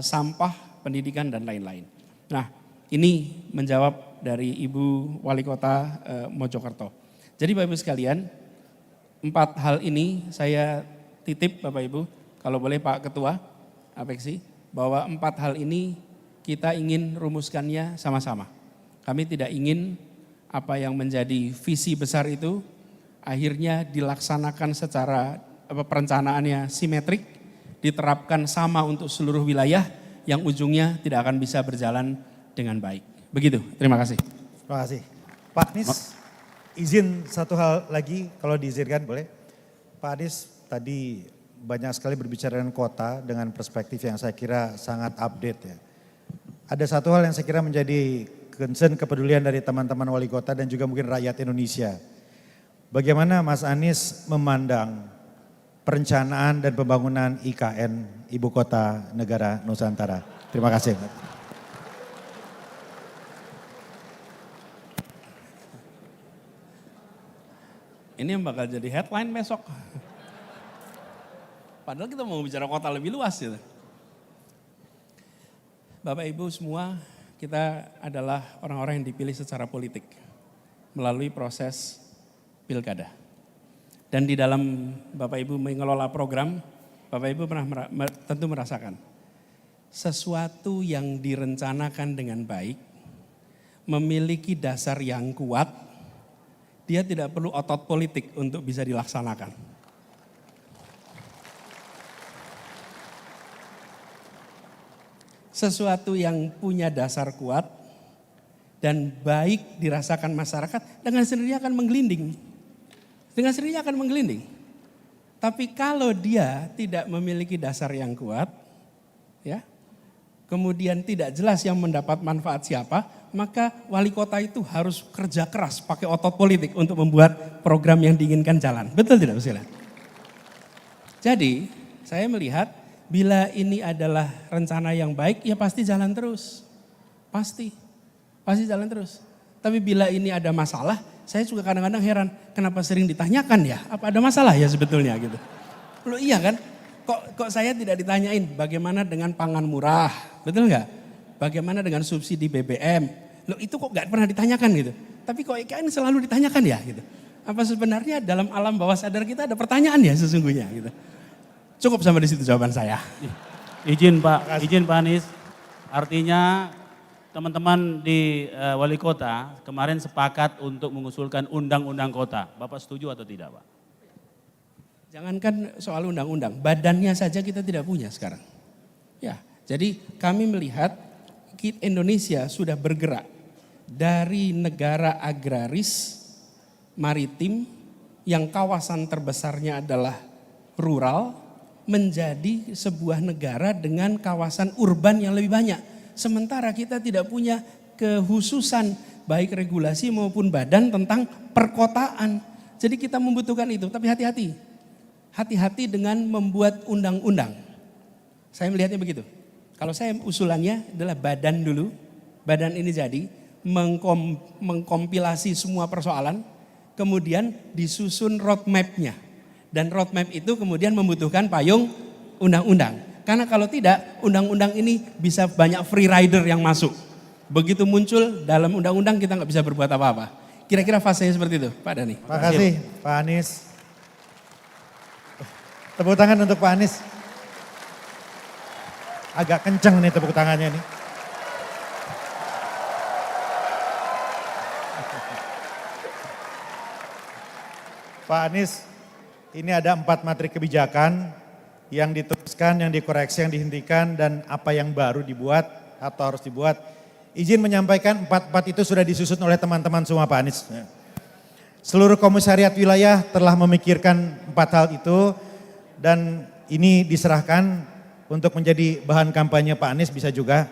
sampah, pendidikan dan lain-lain. Nah, ini menjawab dari Ibu Wali Kota Mojokerto. Jadi Bapak Ibu sekalian, 4 hal ini saya titip Bapak Ibu, kalau boleh Pak Ketua Apeksi, bahwa 4 hal ini kita ingin rumuskannya sama-sama. Kami tidak ingin apa yang menjadi visi besar itu akhirnya dilaksanakan secara perencanaannya simetrik, diterapkan sama untuk seluruh wilayah yang ujungnya tidak akan bisa berjalan dengan baik. Begitu, terima kasih.
Terima kasih. Pak Anies, izin satu hal lagi kalau diizinkan boleh. Pak Anies tadi banyak sekali berbicara dengan kota dengan perspektif yang saya kira sangat update ya. Ada satu hal yang saya kira menjadi concern kepedulian dari teman-teman wali kota dan juga mungkin rakyat Indonesia. Bagaimana Mas Anies memandang Perencanaan dan Pembangunan IKN Ibu Kota Negara Nusantara. Terima kasih.
Ini yang bakal jadi headline besok. Padahal kita mau bicara kota lebih luas gitu. Bapak Ibu semua, kita adalah orang-orang yang dipilih secara politik melalui proses pilkada. Dan di dalam Bapak Ibu mengelola program, Bapak Ibu pernah tentu merasakan sesuatu yang direncanakan dengan baik, memiliki dasar yang kuat, dia tidak perlu otot politik untuk bisa dilaksanakan. Sesuatu yang punya dasar kuat dan baik dirasakan masyarakat dengan sendirinya akan menggelinding. Dengan sendirinya akan menggelinding. Tapi kalau dia tidak memiliki dasar yang kuat, ya, kemudian tidak jelas yang mendapat manfaat siapa, maka wali kota itu harus kerja keras pakai otot politik untuk membuat program yang diinginkan jalan. Betul tidak, Pak? Jadi saya melihat bila ini adalah rencana yang baik, ya pasti jalan terus. Pasti jalan terus. Tapi bila ini ada masalah, saya juga kadang-kadang heran, kenapa sering ditanyakan ya, apa ada masalah ya sebetulnya gitu. Loh iya kan, kok saya tidak ditanyain bagaimana dengan pangan murah, betul nggak? Bagaimana dengan subsidi BBM? Loh itu kok nggak pernah ditanyakan gitu. Tapi kok IKN selalu ditanyakan ya gitu. Apa sebenarnya dalam alam bawah sadar kita ada pertanyaan ya sesungguhnya gitu. Cukup sampai di situ jawaban saya.
Izin Pak Anies, artinya teman-teman di wali kota kemarin sepakat untuk mengusulkan undang-undang kota. Bapak setuju atau tidak, Pak?
Jangankan soal undang-undang, badannya saja kita tidak punya sekarang. Ya, jadi kami melihat Indonesia sudah bergerak dari negara agraris maritim yang kawasan terbesarnya adalah rural menjadi sebuah negara dengan kawasan urban yang lebih banyak. Sementara kita tidak punya kekhususan baik regulasi maupun badan tentang perkotaan. Jadi kita membutuhkan itu, tapi hati-hati. Hati-hati dengan membuat undang-undang. Saya melihatnya begitu. Kalau saya usulannya adalah badan dulu. Badan ini jadi mengkompilasi semua persoalan. Kemudian disusun roadmap-nya. Dan roadmap itu kemudian membutuhkan payung undang-undang. Karena kalau tidak, undang-undang ini bisa banyak free rider yang masuk. Begitu muncul dalam undang-undang kita nggak bisa berbuat apa-apa. Kira-kira fasenya seperti itu, Pak Dhani.
Terima kasih, Pak Anies. Tepuk tangan untuk Pak Anies. Agak kenceng nih tepuk tangannya nih. Pak Anies, ini ada 4 materi kebijakan yang diteruskan, yang dikoreksi, yang dihentikan, dan apa yang baru dibuat atau harus dibuat. Izin menyampaikan 4 itu sudah disusun oleh teman-teman semua Pak Anies. Seluruh komisariat wilayah telah memikirkan 4 hal itu dan ini diserahkan untuk menjadi bahan kampanye Pak Anies bisa juga.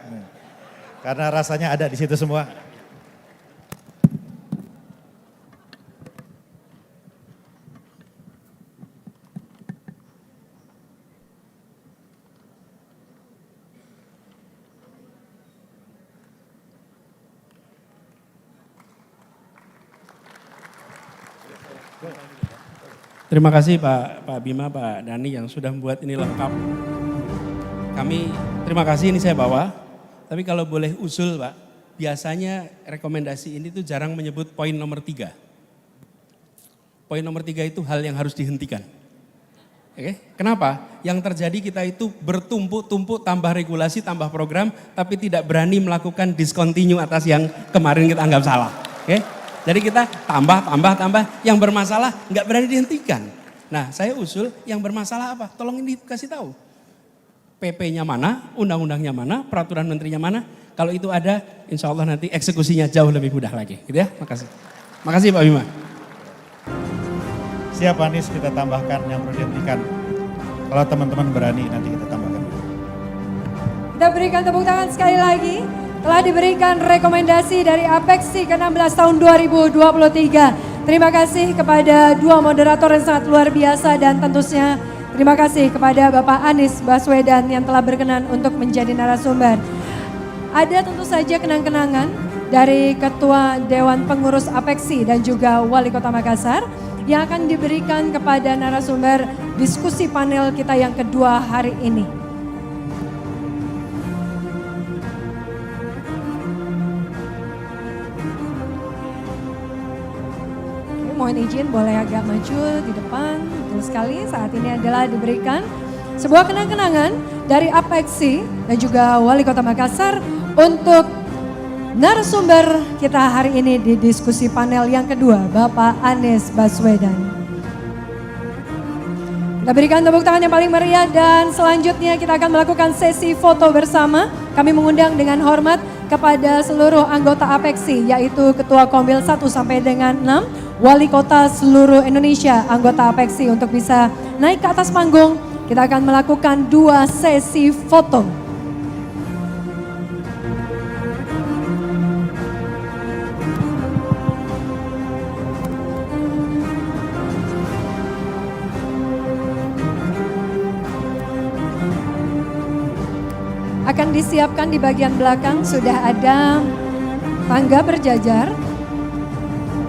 Karena rasanya ada di situ semua.
Terima kasih Pak Bima, Pak Dhani yang sudah membuat ini lengkap. Kami terima kasih, ini saya bawa. Tapi kalau boleh usul Pak, biasanya rekomendasi ini tuh jarang menyebut poin nomor 3. Poin nomor 3 itu hal yang harus dihentikan. Oke, kenapa? Yang terjadi kita itu bertumpuk-tumpuk tambah regulasi, tambah program, tapi tidak berani melakukan discontinue atas yang kemarin kita anggap salah. Oke? Jadi kita tambah, yang bermasalah nggak berani dihentikan. Nah saya usul yang bermasalah apa? Tolong ini kasih tahu. PP-nya mana, undang-undangnya mana, peraturan menterinya mana. Kalau itu ada, insya Allah nanti eksekusinya jauh lebih mudah lagi. Gitu ya, makasih. Makasih Pak Bima.
Siap Anies, kita tambahkan yang perlu dihentikan. Kalau teman-teman berani nanti kita tambahkan.
Kita berikan tepuk tangan sekali lagi. Telah diberikan rekomendasi dari Apexi ke-16 tahun 2023. Terima kasih kepada dua moderator yang sangat luar biasa dan tentunya Terima kasih kepada Bapak Anies Baswedan yang telah berkenan untuk menjadi narasumber. Ada tentu saja kenang-kenangan dari Ketua Dewan Pengurus APEKSI dan juga Wali Kota Makassar yang akan diberikan kepada narasumber diskusi panel kita yang kedua hari ini. Mohon izin boleh agak maju di depan. Betul sekali, saat ini adalah diberikan sebuah kenang-kenangan dari APEKSI dan juga Wali Kota Makassar untuk narasumber kita hari ini di diskusi panel yang kedua, Bapak Anies Baswedan. Kita berikan tepuk tangan yang paling meriah dan selanjutnya kita akan melakukan sesi foto bersama. Kami mengundang dengan hormat kepada seluruh anggota APEKSI yaitu Ketua Komil 1 sampai dengan 6. Wali Kota seluruh Indonesia, anggota APEKSI untuk bisa naik ke atas panggung. Kita akan melakukan 2 sesi foto. Akan disiapkan di bagian belakang sudah ada tangga berjajar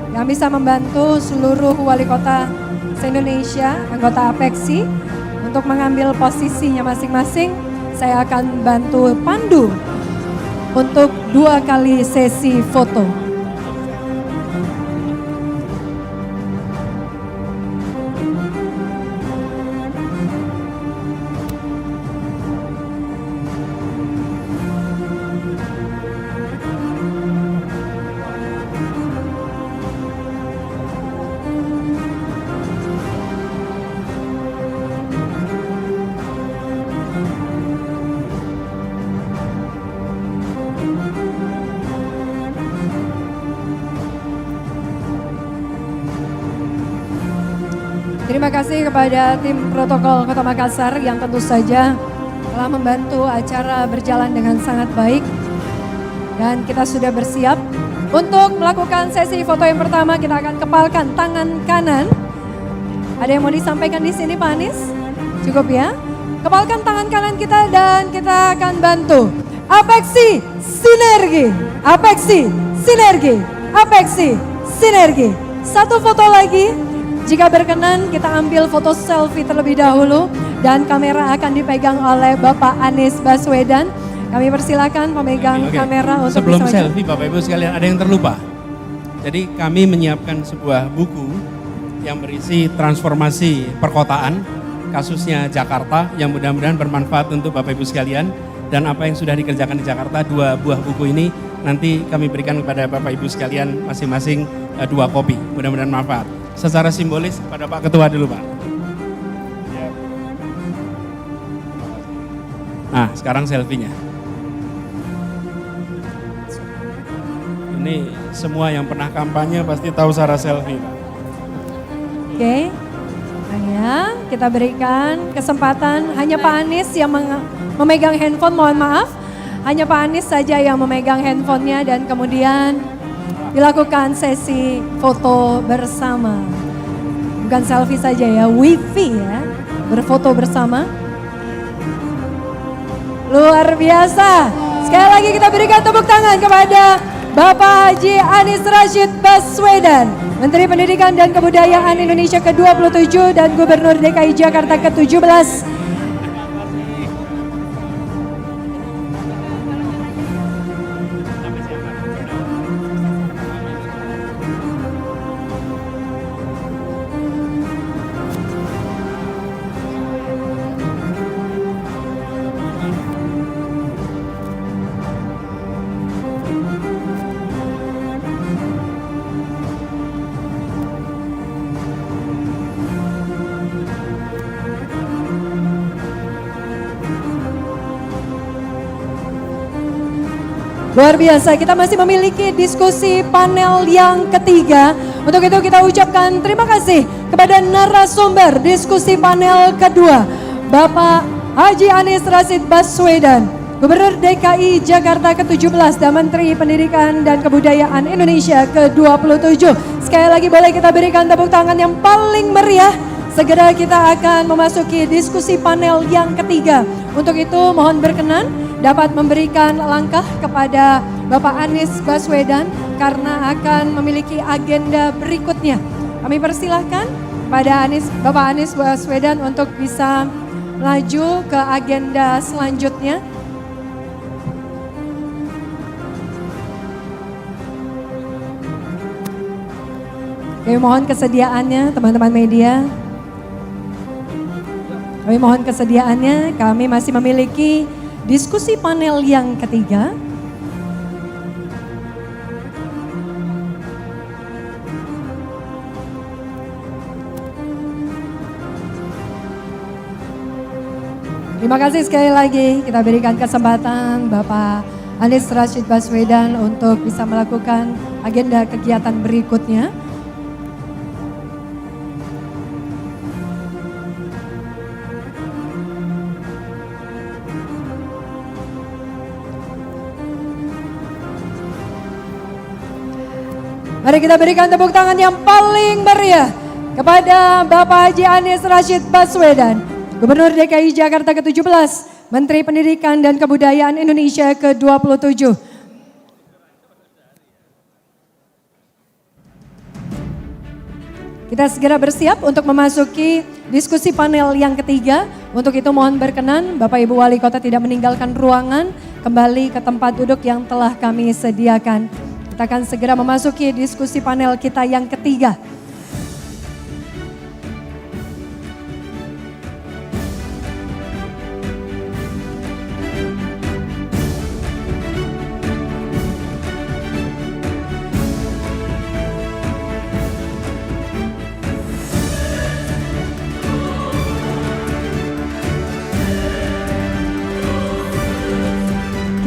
yang bisa membantu seluruh wali kota se-Indonesia, anggota APEKSI untuk mengambil posisinya masing-masing. Saya akan bantu pandu untuk 2 kali sesi foto. Terima kasih kepada tim protokol Kota Makassar yang tentu saja telah membantu acara berjalan dengan sangat baik. Dan kita sudah bersiap untuk melakukan sesi foto yang pertama. Kita akan kepalkan tangan kanan. Ada yang mau disampaikan di sini Pak Anies? Cukup ya? Kepalkan tangan kanan kita dan kita akan bantu. APEKSI sinergi, APEKSI sinergi, APEKSI sinergi. Satu foto lagi. Jika berkenan kita ambil foto selfie terlebih dahulu dan kamera akan dipegang oleh Bapak Anies Baswedan. Kami persilakan pemegang kamera untuk
sebelum
bisa
selfie Bapak Ibu sekalian ada yang terlupa. Jadi kami menyiapkan sebuah buku yang berisi transformasi perkotaan, kasusnya Jakarta yang mudah-mudahan bermanfaat untuk Bapak Ibu sekalian dan apa yang sudah dikerjakan di Jakarta. 2 buah buku ini nanti kami berikan kepada Bapak Ibu sekalian masing-masing 2 kopi. Mudah-mudahan manfaat. Secara simbolis kepada Pak Ketua dulu Pak. Nah sekarang selfie-nya. Ini semua yang pernah kampanye pasti tahu cara selfie Pak.
Oke. Nah ya, kita berikan kesempatan hanya Pak Anies yang memegang handphone, mohon maaf. Hanya Pak Anies saja yang memegang handphonenya dan kemudian dilakukan sesi foto bersama. Bukan selfie saja ya, wifi ya, berfoto bersama. Luar biasa. Sekali lagi kita berikan tepuk tangan kepada Bapak Haji Anies Rashid Baswedan, Menteri Pendidikan dan Kebudayaan Indonesia ke-27 dan Gubernur DKI Jakarta ke-17. Luar biasa, kita masih memiliki diskusi panel yang ketiga. Untuk itu kita ucapkan terima kasih kepada narasumber diskusi panel kedua, Bapak Haji Anies Rashid Baswedan, Gubernur DKI Jakarta ke-17 dan Menteri Pendidikan dan Kebudayaan Indonesia ke-27. Sekali lagi boleh kita berikan tepuk tangan yang paling meriah segera kita akan memasuki diskusi panel yang ketiga. Untuk itu mohon berkenan dapat memberikan langkah kepada Bapak Anies Baswedan karena akan memiliki agenda berikutnya. Kami persilahkan pada Bapak Anies Baswedan untuk bisa melaju ke agenda selanjutnya. Kami mohon kesediaannya teman-teman media. Kami mohon kesediaannya, kami masih memiliki diskusi panel yang ketiga. Terima kasih sekali lagi, kita berikan kesempatan Bapak Anies Rashid Baswedan untuk bisa melakukan agenda kegiatan berikutnya. Mari kita berikan tepuk tangan yang paling meriah kepada Bapak Haji Anies Rashid Baswedan, Gubernur DKI Jakarta ke-17, Menteri Pendidikan dan Kebudayaan Indonesia ke-27. Kita segera bersiap untuk memasuki diskusi panel yang ketiga. Untuk itu mohon berkenan Bapak Ibu Wali Kota tidak meninggalkan ruangan, kembali ke tempat duduk yang telah kami sediakan. Kita akan segera memasuki diskusi panel kita yang ketiga.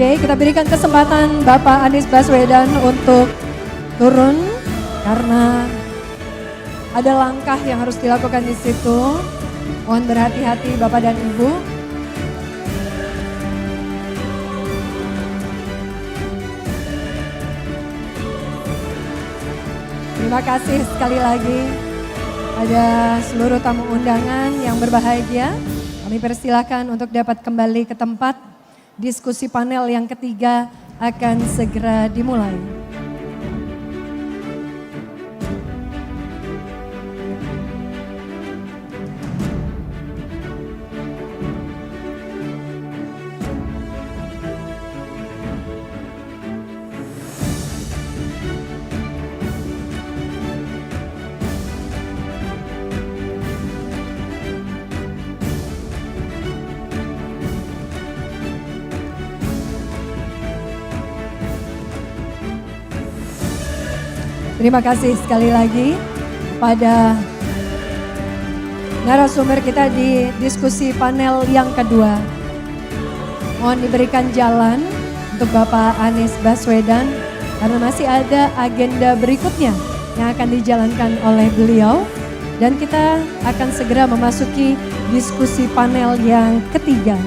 Oke, kita berikan kesempatan Bapak Anies Baswedan untuk turun karena ada langkah yang harus dilakukan di situ. Mohon berhati-hati Bapak dan Ibu. Terima kasih sekali lagi pada seluruh tamu undangan yang berbahagia. Kami persilakan untuk dapat kembali ke tempat. Diskusi panel yang ketiga akan segera dimulai. Terima kasih sekali lagi pada narasumber kita di diskusi panel yang kedua. Mohon diberikan jalan untuk Bapak Anies Baswedan karena masih ada agenda berikutnya yang akan dijalankan oleh beliau. Dan kita akan segera memasuki diskusi panel yang ketiga.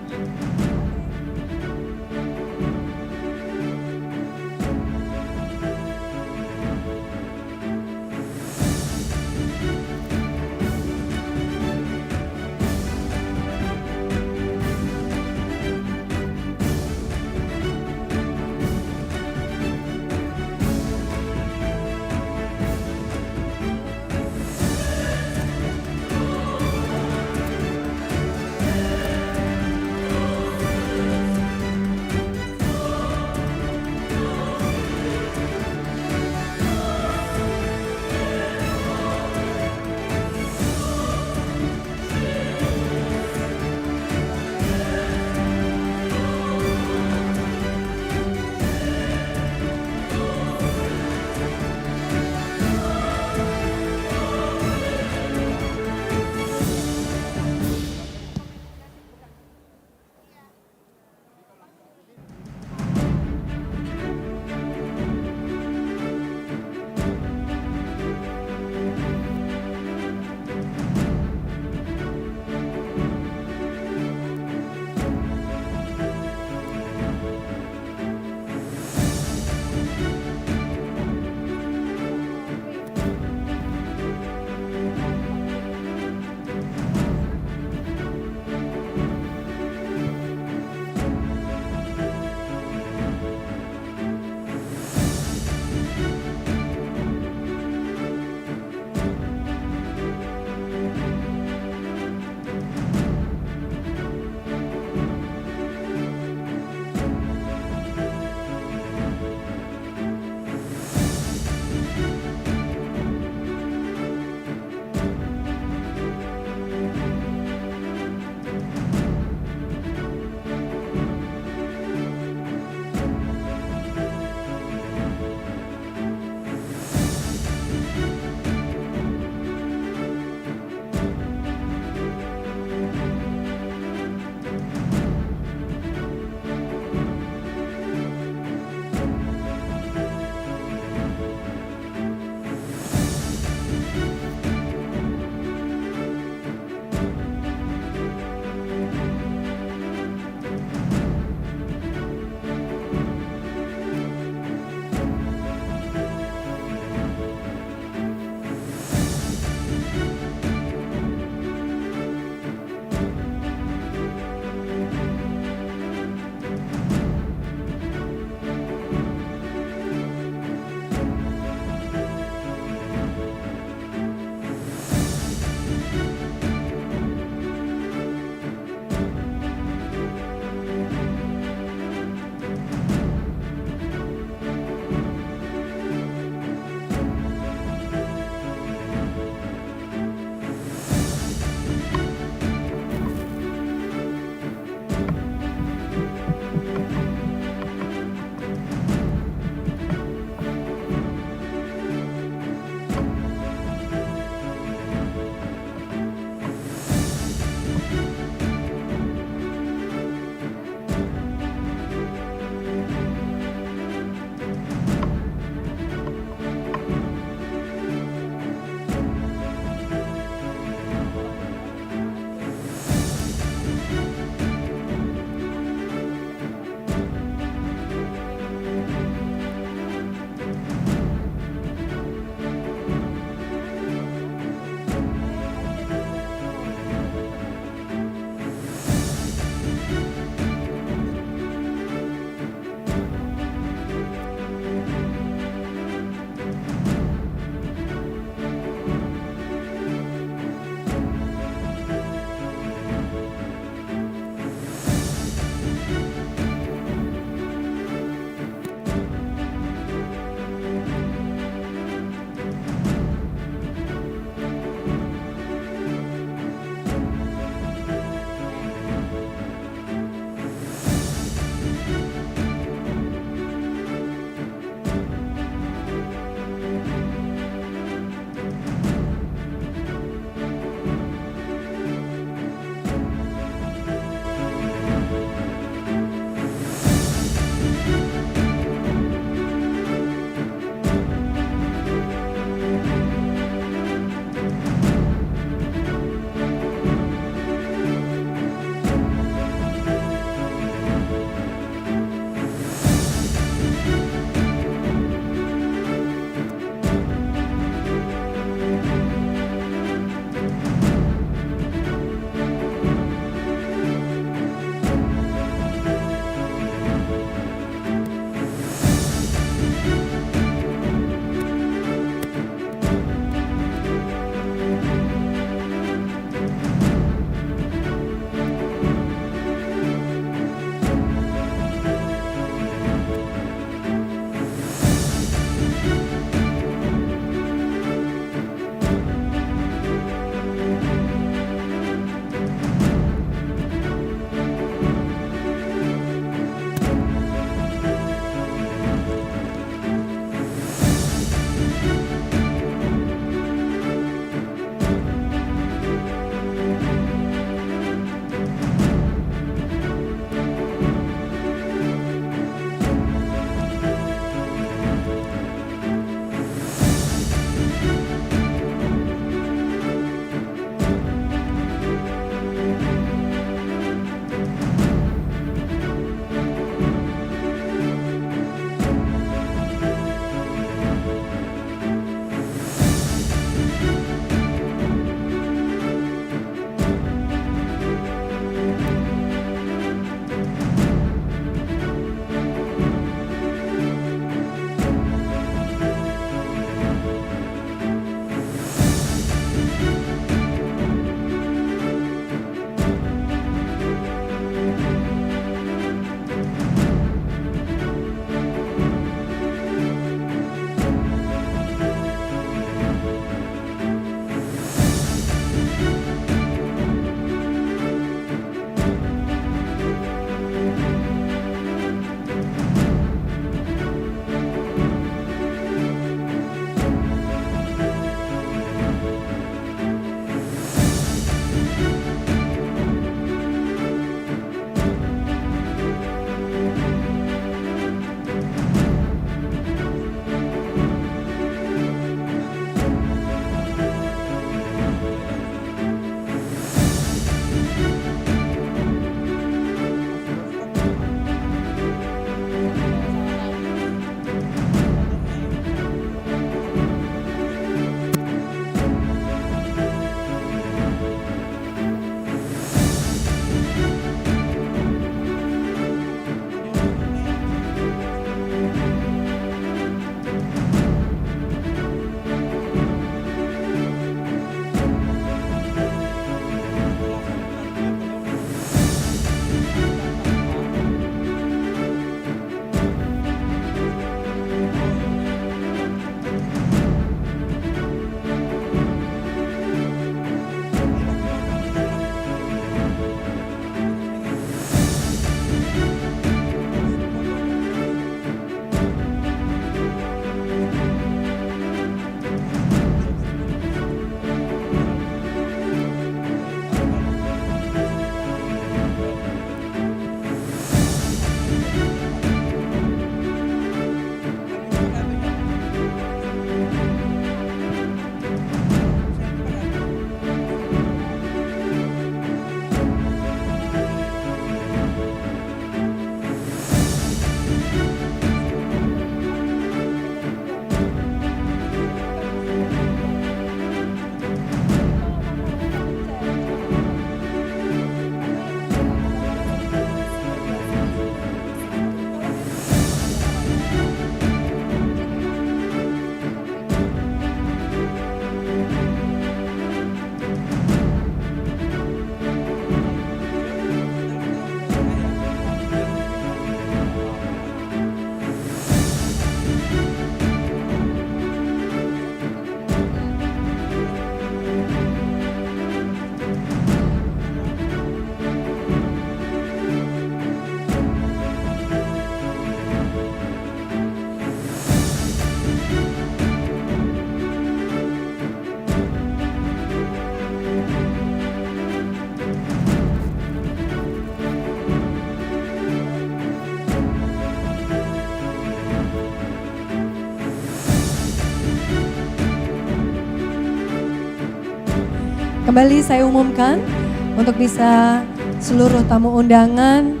Kembali saya umumkan untuk bisa seluruh tamu undangan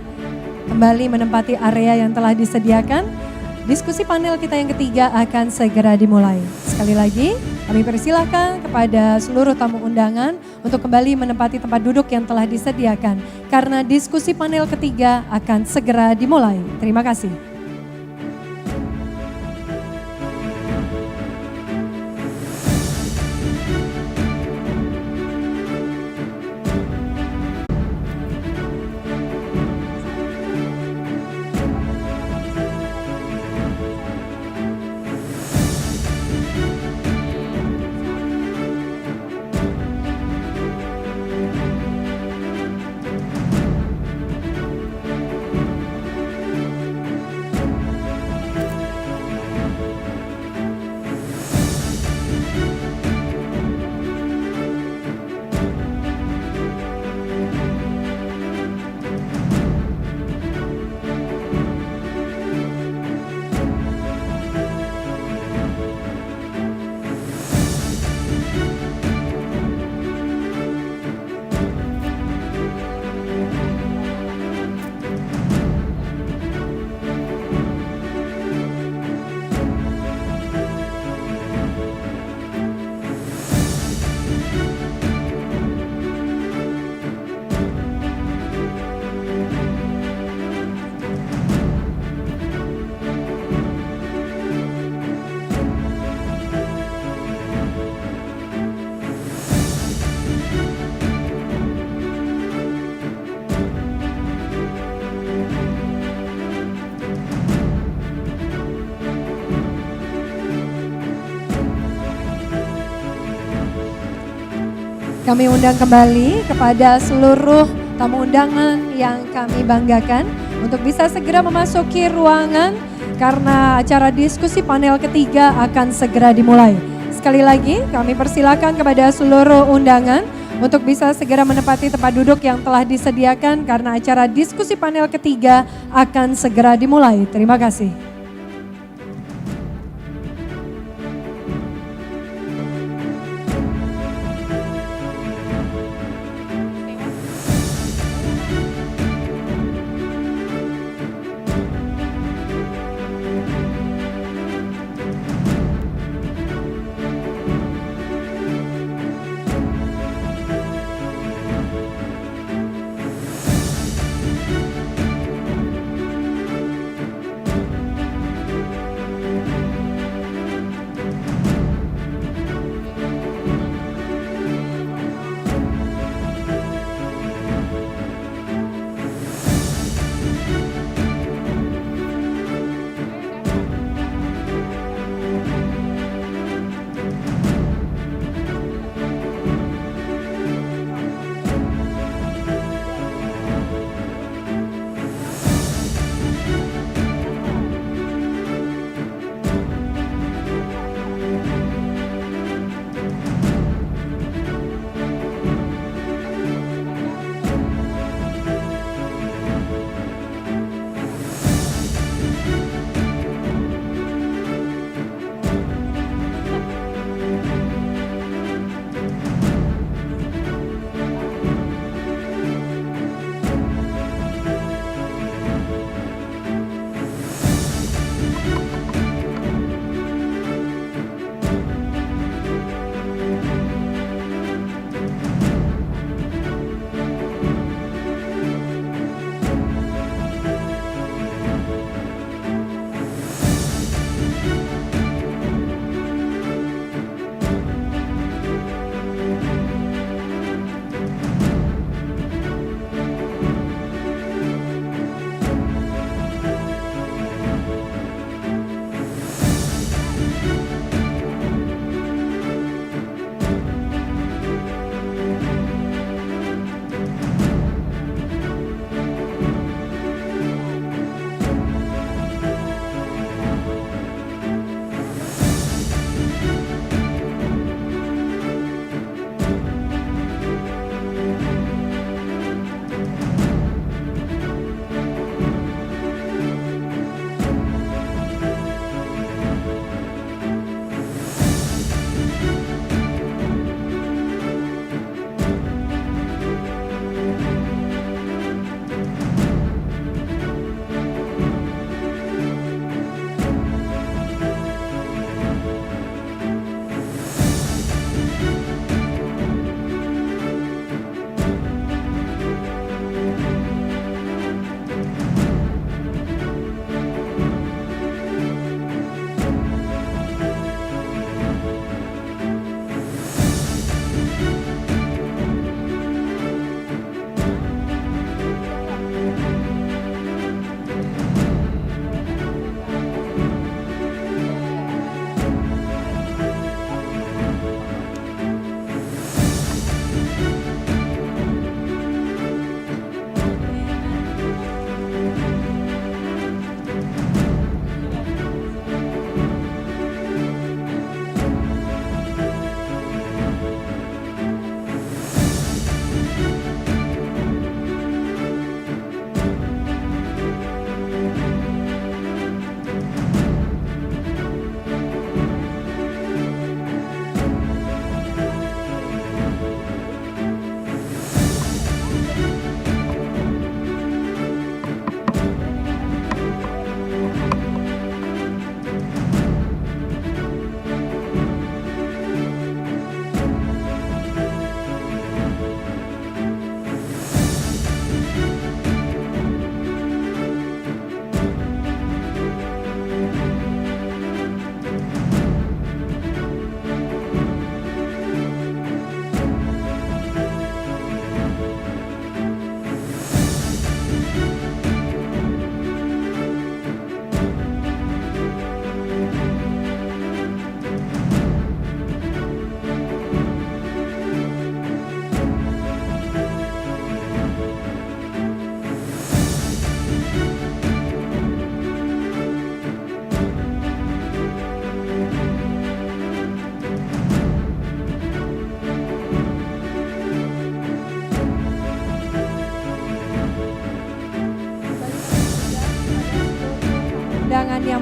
kembali menempati area yang telah disediakan. Diskusi panel kita yang ketiga akan segera dimulai. Sekali lagi kami persilahkan kepada seluruh tamu undangan untuk kembali menempati tempat duduk yang telah disediakan. Karena diskusi panel ketiga akan segera dimulai. Terima kasih. Kami undang kembali kepada seluruh tamu undangan yang kami banggakan untuk bisa segera memasuki ruangan karena acara diskusi panel ketiga akan segera dimulai. Sekali lagi kami persilakan kepada seluruh undangan untuk bisa segera menempati tempat duduk yang telah disediakan karena acara diskusi panel ketiga akan segera dimulai. Terima kasih.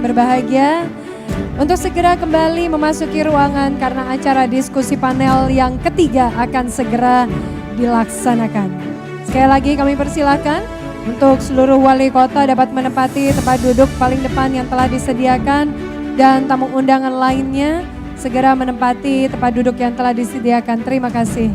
yang berbahagia untuk segera kembali memasuki ruangan karena acara diskusi panel yang ketiga akan segera dilaksanakan. Sekali lagi kami persilahkan untuk seluruh wali kota dapat menempati tempat duduk paling depan yang telah disediakan dan tamu undangan lainnya segera menempati tempat duduk yang telah disediakan. Terima kasih.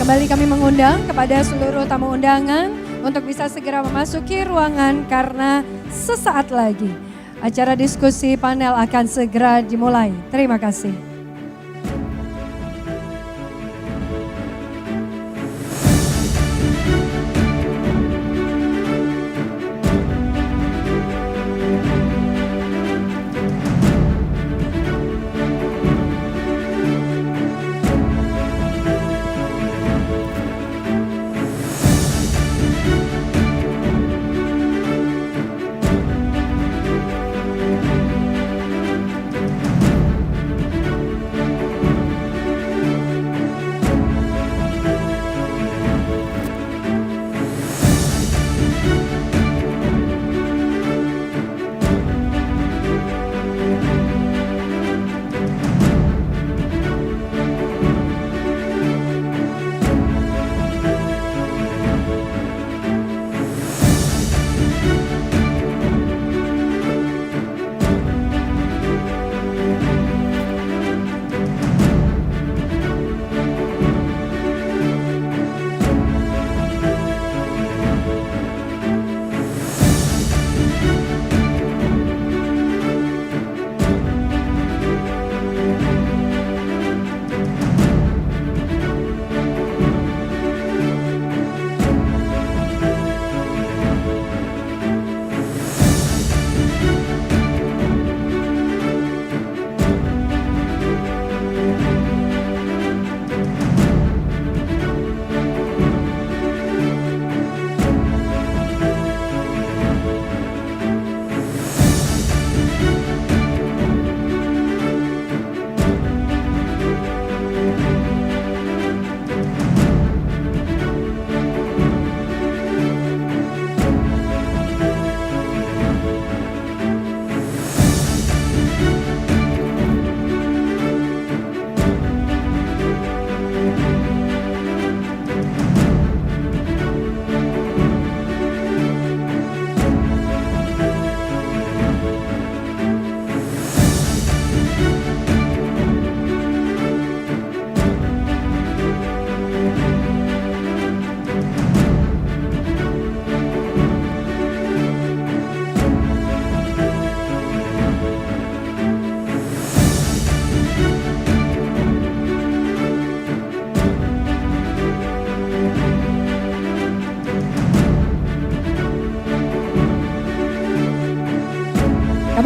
kembali kami mengundang kepada seluruh tamu undangan untuk bisa segera memasuki ruangan karena sesaat lagi acara diskusi panel akan segera dimulai. Terima kasih.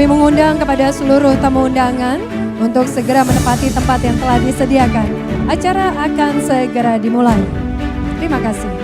Kami mengundang kepada seluruh tamu undangan untuk segera menempati tempat yang telah disediakan. Acara akan segera dimulai. Terima kasih.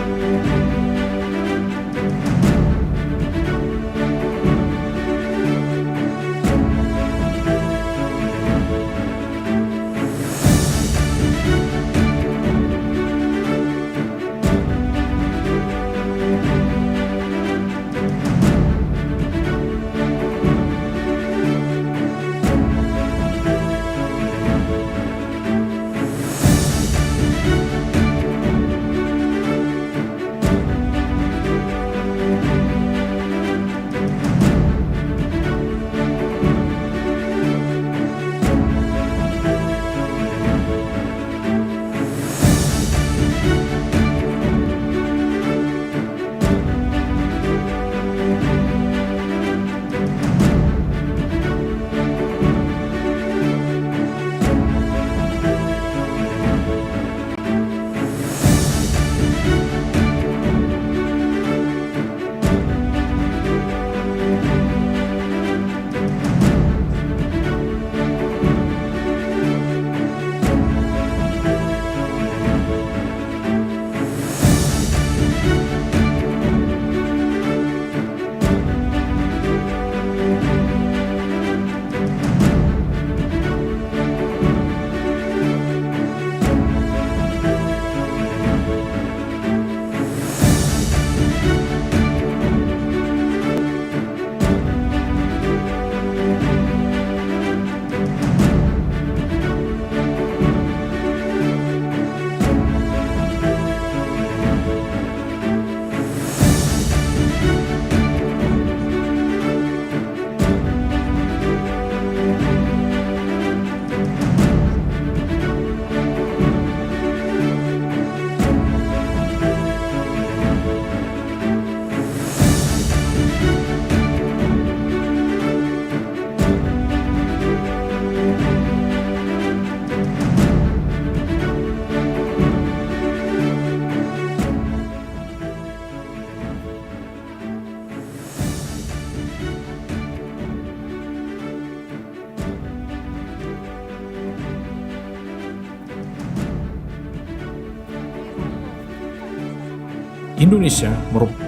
Indonesia merupakan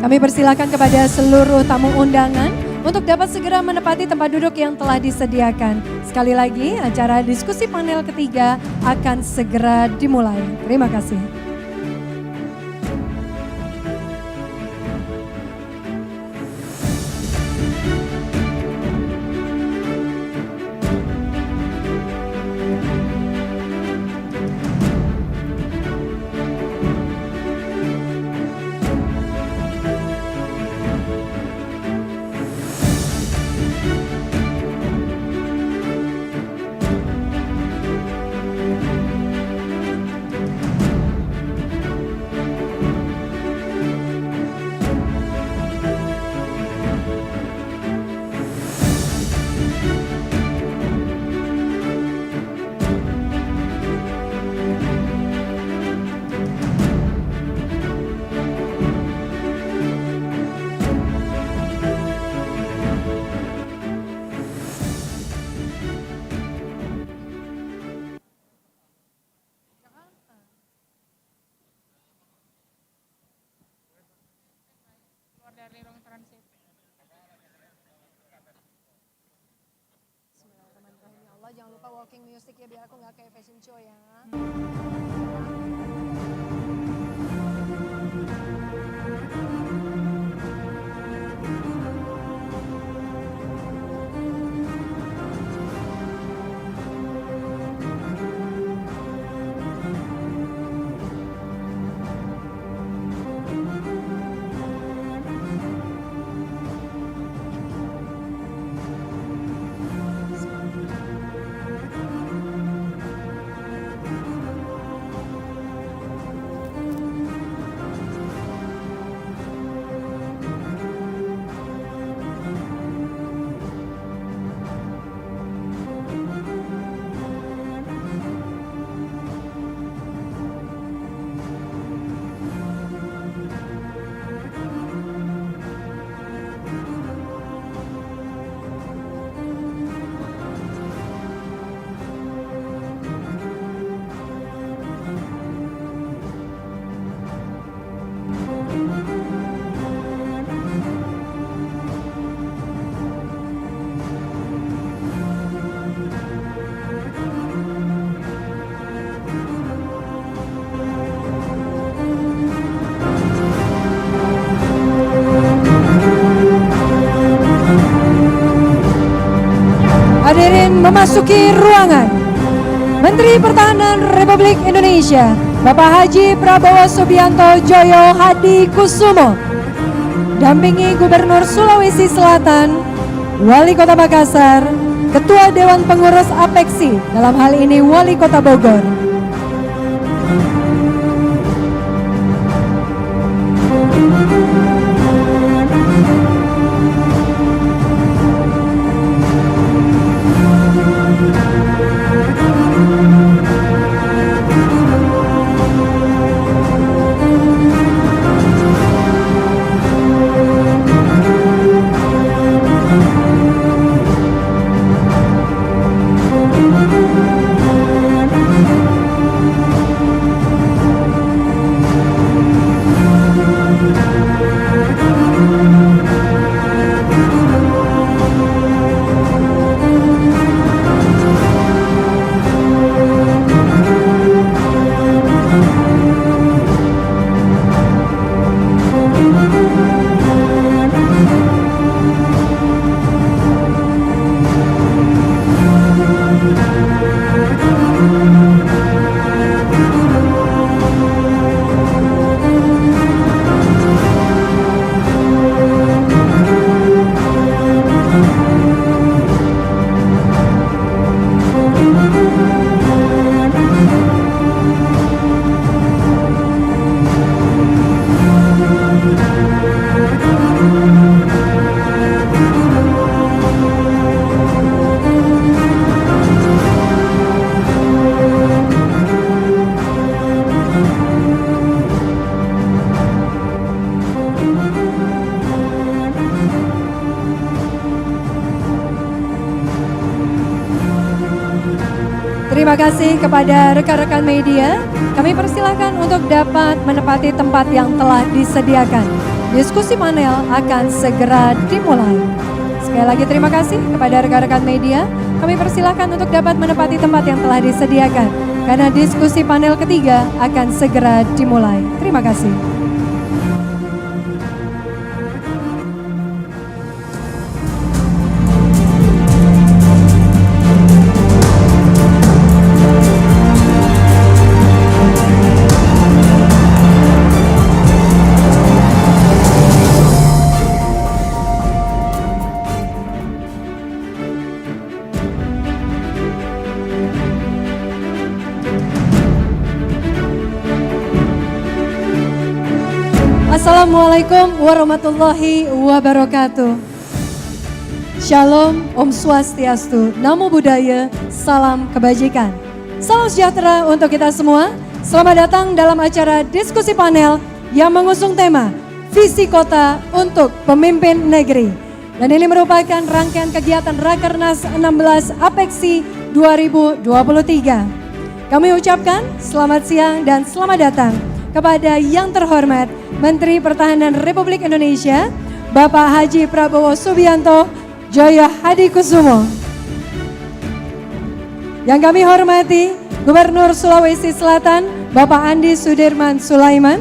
Kami persilakan kepada seluruh tamu undangan untuk dapat segera menempati tempat duduk yang telah disediakan. Sekali lagi, acara diskusi panel ketiga akan segera dimulai. Terima kasih. walking music ya biar aku nggak kayak fashion show ya.
Hadirin memasuki ruangan. Menteri Pertahanan Republik Indonesia, Bapak Haji Prabowo Subianto Joyo Hadi Kusumo, dampingi Gubernur Sulawesi Selatan, Wali Kota Makassar, Ketua Dewan Pengurus APEKSI, dalam hal ini Wali Kota Bogor. Terima kasih kepada rekan-rekan media. Kami persilahkan untuk dapat menempati tempat yang telah disediakan. Diskusi panel akan segera dimulai. Sekali lagi terima kasih kepada rekan-rekan media. Kami persilahkan untuk dapat menempati tempat yang telah disediakan. Karena diskusi panel ketiga akan segera dimulai. Terima kasih. Assalamualaikum warahmatullahi wabarakatuh. Shalom, Om Swastiastu, Namo Buddhaya, salam kebajikan. Salam sejahtera untuk kita semua. Selamat datang dalam acara diskusi panel yang mengusung tema Visi Kota untuk Pemimpin Negeri. Dan ini merupakan rangkaian kegiatan Rakernas 16 APEKSI 2023. Kami ucapkan selamat siang dan selamat datang kepada yang terhormat Menteri Pertahanan Republik Indonesia, Bapak Haji Prabowo Subianto Joyo Hadi Kusumo. Yang kami hormati Gubernur Sulawesi Selatan, Bapak Andi Sudirman Sulaiman.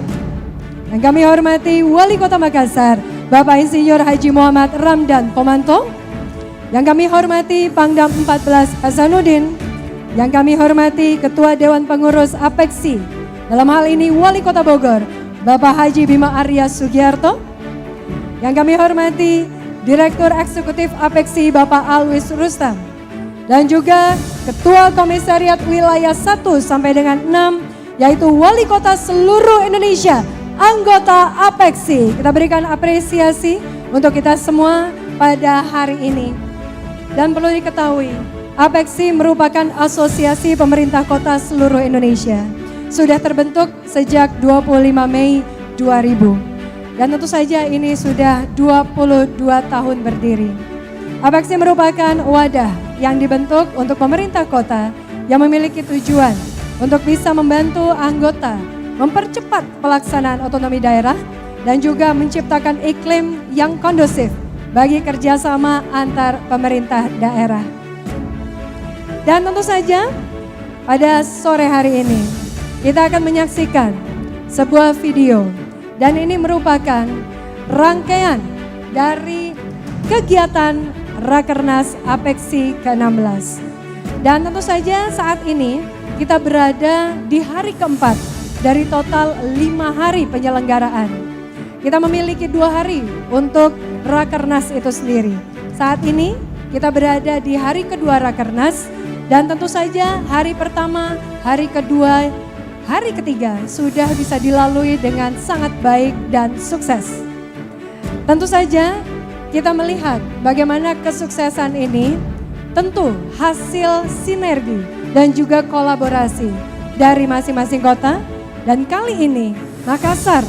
Yang kami hormati Wali Kota Makassar, Bapak Insinyur Haji Muhammad Ramdan Pomanto. Yang kami hormati Pangdam 14 Hasanuddin. Yang kami hormati Ketua Dewan Pengurus APEKSI, dalam hal ini Wali Kota Bogor, Bapak Haji Bima Arya Sugiarto. Yang kami hormati Direktur Eksekutif APEKSI, Bapak Alwis Rustam. Dan juga Ketua Komisariat Wilayah 1 sampai dengan 6, yaitu Wali Kota seluruh Indonesia, anggota APEKSI. Kita berikan apresiasi untuk kita semua pada hari ini. Dan perlu diketahui, APEKSI merupakan asosiasi pemerintah kota seluruh Indonesia. Sudah terbentuk sejak 25 Mei 2000. Dan tentu saja ini sudah 22 tahun berdiri. APEKSI merupakan wadah yang dibentuk untuk pemerintah kota yang memiliki tujuan untuk bisa membantu anggota mempercepat pelaksanaan otonomi daerah dan juga menciptakan iklim yang kondusif bagi kerjasama antar pemerintah daerah. Dan tentu saja pada sore hari ini kita akan menyaksikan sebuah video, dan ini merupakan rangkaian dari kegiatan Rakernas APEKSI ke-16. Dan tentu saja saat ini kita berada di hari keempat dari total 5 hari penyelenggaraan. Kita memiliki 2 hari untuk Rakernas itu sendiri. Saat ini kita berada di hari kedua Rakernas, dan tentu saja hari pertama, hari kedua, hari ketiga sudah bisa dilalui dengan sangat baik dan sukses. Tentu saja kita melihat bagaimana kesuksesan ini tentu hasil sinergi dan juga kolaborasi dari masing-masing kota. Dan kali ini Makassar,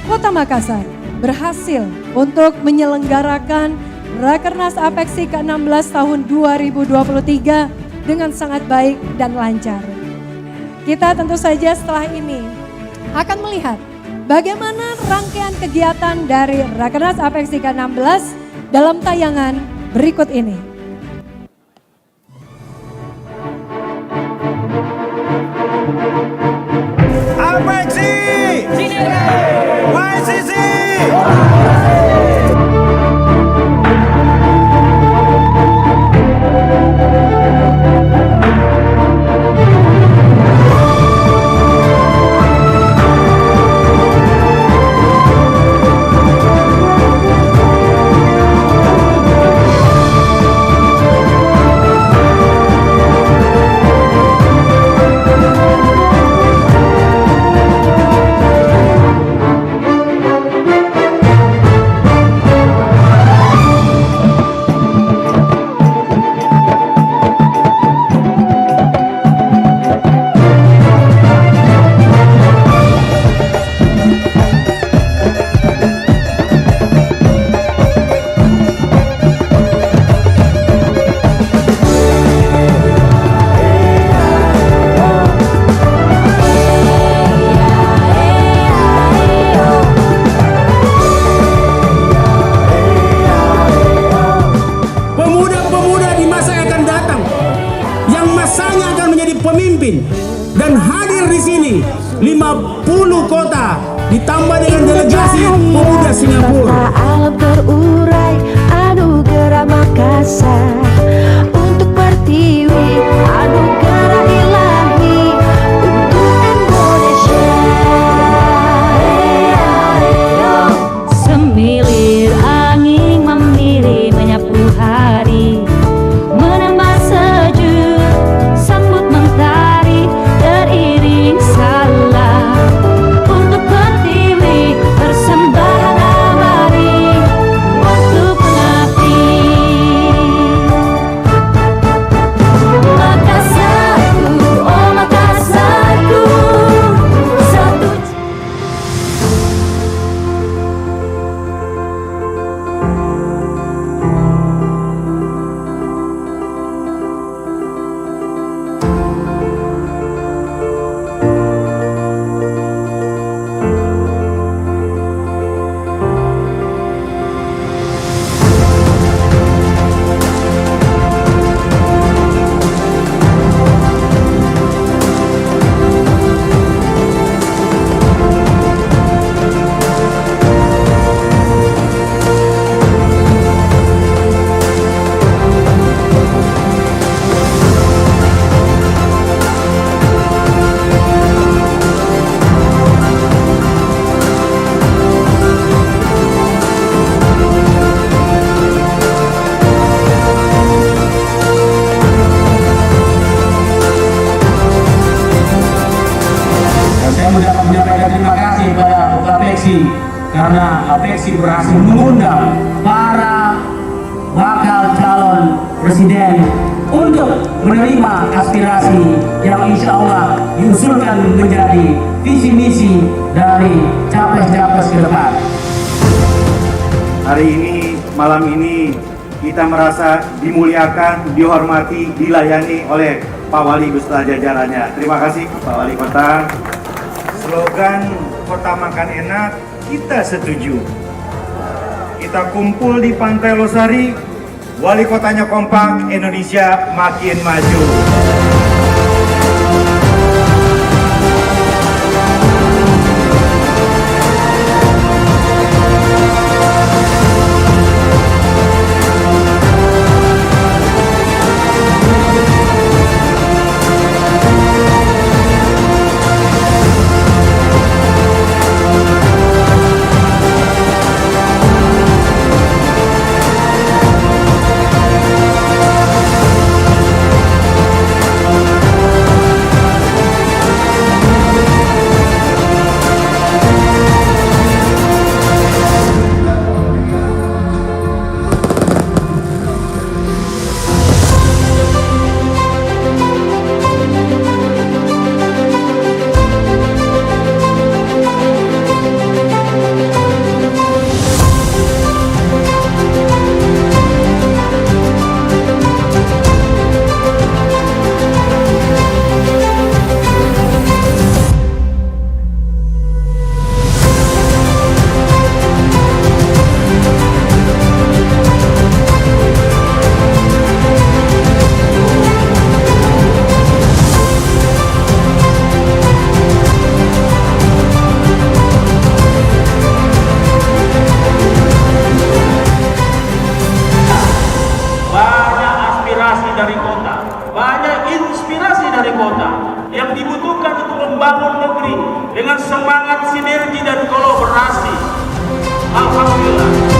Kota Makassar berhasil untuk menyelenggarakan Rakernas APEKSI ke-16 tahun 2023 dengan sangat baik dan lancar. Kita tentu saja setelah ini akan melihat bagaimana rangkaian kegiatan dari Rakernas APEKSI ke-16 dalam tayangan berikut ini.
APEKSI YCC.
Dan hadir di sini 50 kota ditambah dengan delegasi pemuda Singapura.
Alam terurai anugerah Makassar untuk pertiwi anugerah ilahi untuk Indonesia. Semilir angin memilih menyapu hari, menambah sejuk sambut mentari teriring salam untuk pertiwi persembahan abadi untuk pengabdi.
karena APEXI berhasil mengundang para bakal calon presiden untuk menerima aspirasi yang insya Allah diusulkan menjadi visi misi dari capres-capres ke depan.
Hari ini, malam ini, kita merasa dimuliakan, dihormati, dilayani oleh Pak Wali beserta jajarannya. Terima kasih Pak Wali Kota. Slogan Kota Makan Enak, kita setuju. Kita kumpul di Pantai Losari, Wali Kotanya kompak, Indonesia makin maju.
dengan semangat sinergi dan kolaborasi. Alhamdulillah.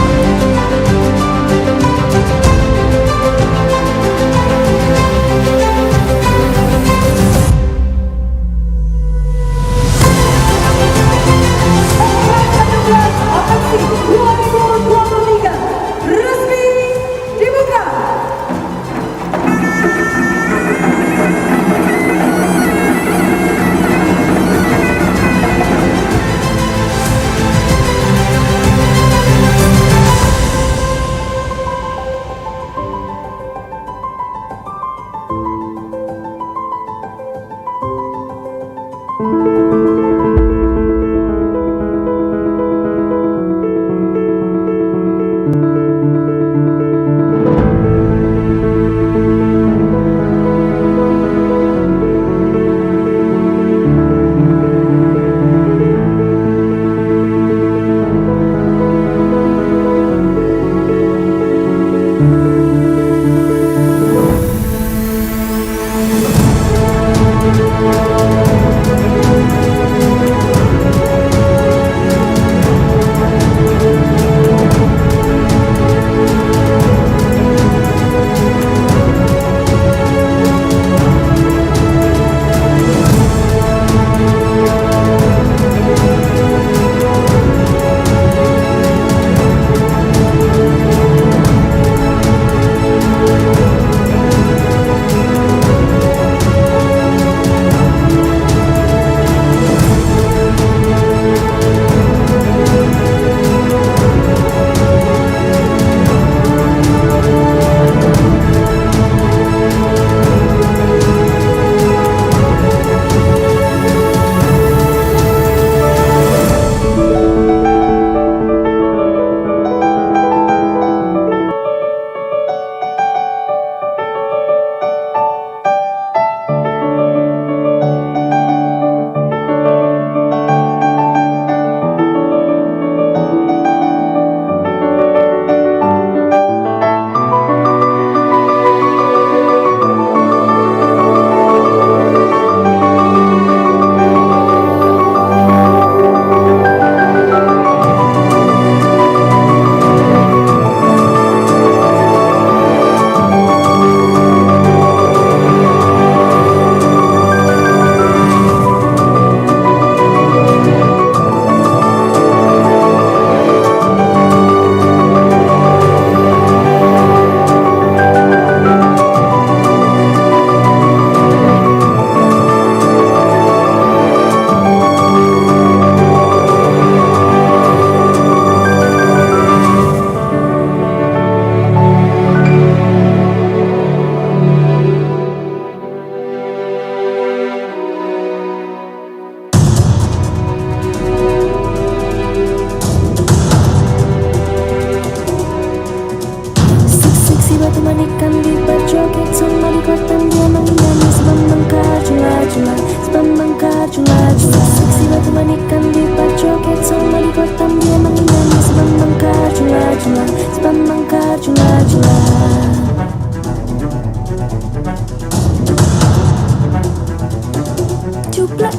cuplak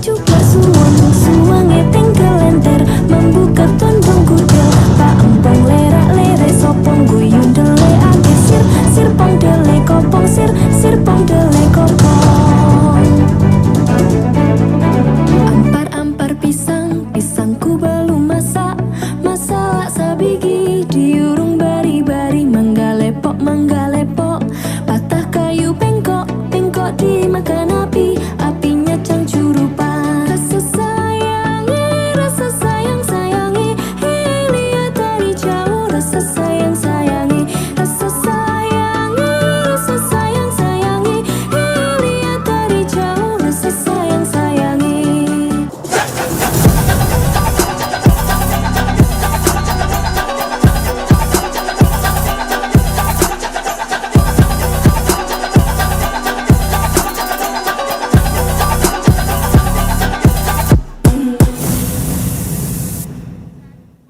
suwange tengkelenter membuka tondong kudel pak empong lerak lere sopong guyun dele ake sir pong dele kopong sir pong dele kopong ampar pisangku belum masak sabigi diurung bari manggalepok patah kayu bengkok dimakan apinya cangcurupan rasa sayangi lihat dari jauh rasa sayangi lihat dari jauh rasa sayangi.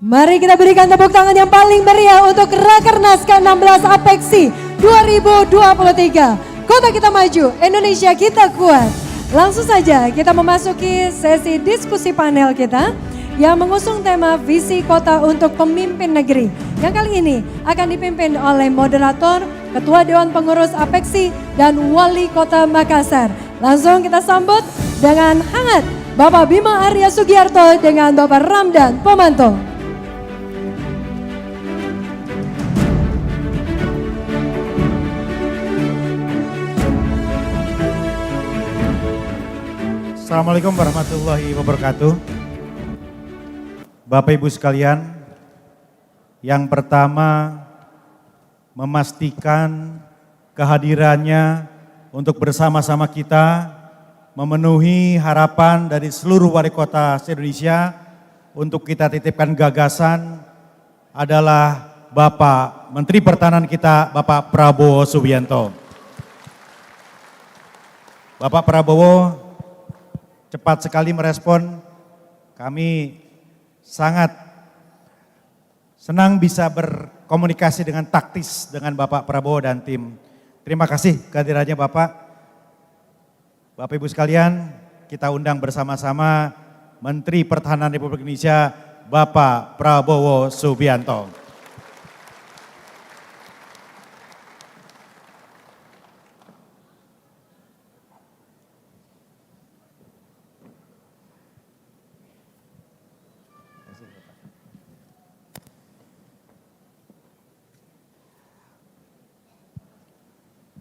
Mari kita berikan tepuk tangan yang paling meriah untuk Rakernas ke-16 Apeksi 2023. Kota kita maju, Indonesia kita kuat. Langsung saja kita memasuki sesi diskusi panel kita yang mengusung tema visi kota untuk pemimpin negeri. Yang kali ini akan dipimpin oleh moderator, Ketua Dewan Pengurus Apeksi dan Wali Kota Makassar. Langsung kita sambut dengan hangat Bapak Bima Arya Sugiarto dengan Bapak Ramdan Pomanto.
Assalamualaikum warahmatullahi wabarakatuh. Bapak Ibu sekalian, yang pertama memastikan kehadirannya untuk bersama-sama kita memenuhi harapan dari seluruh wali kota se-Indonesia untuk kita titipkan gagasan adalah Bapak Menteri Pertahanan kita, Bapak Prabowo Subianto. Bapak Prabowo cepat sekali merespon. Kami sangat senang bisa berkomunikasi dengan taktis dengan Bapak Prabowo dan tim. Terima kasih kehadirannya Bapak. Bapak Ibu sekalian, kita undang bersama-sama Menteri Pertahanan Republik Indonesia, Bapak Prabowo Subianto.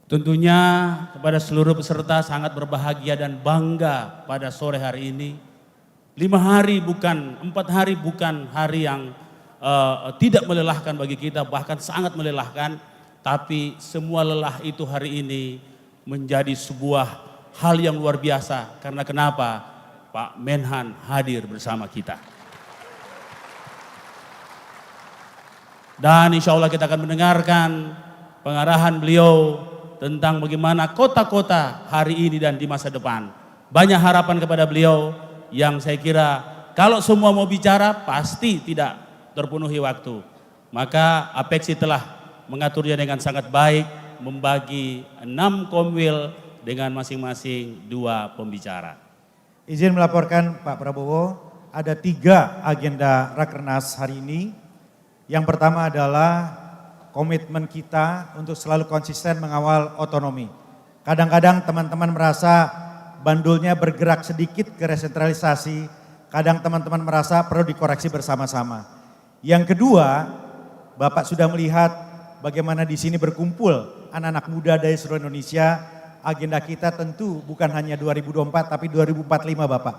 Tentunya kepada seluruh peserta sangat berbahagia dan bangga pada sore hari ini. 5 hari bukan, 4 hari bukan hari yang tidak melelahkan bagi kita, bahkan sangat melelahkan. Tapi semua lelah itu hari ini menjadi sebuah hal yang luar biasa. Karena kenapa? Pak Menhan hadir bersama kita. Dan insya Allah kita akan mendengarkan pengarahan beliau tentang bagaimana kota-kota hari ini dan di masa depan. Banyak harapan kepada beliau yang saya kira kalau semua mau bicara pasti tidak terpenuhi waktu. Maka Apeksi telah mengaturnya dengan sangat baik, membagi 6 komwil dengan masing-masing 2 pembicara.
Izin melaporkan Pak Prabowo, ada 3 agenda Rakernas hari ini. Yang pertama adalah komitmen kita untuk selalu konsisten mengawal otonomi. Kadang-kadang teman-teman merasa bandulnya bergerak sedikit ke resentralisasi, kadang teman-teman merasa perlu dikoreksi bersama-sama. Yang kedua, Bapak sudah melihat bagaimana di sini berkumpul anak-anak muda dari seluruh Indonesia. Agenda kita tentu bukan hanya 2024 tapi 2045 Bapak.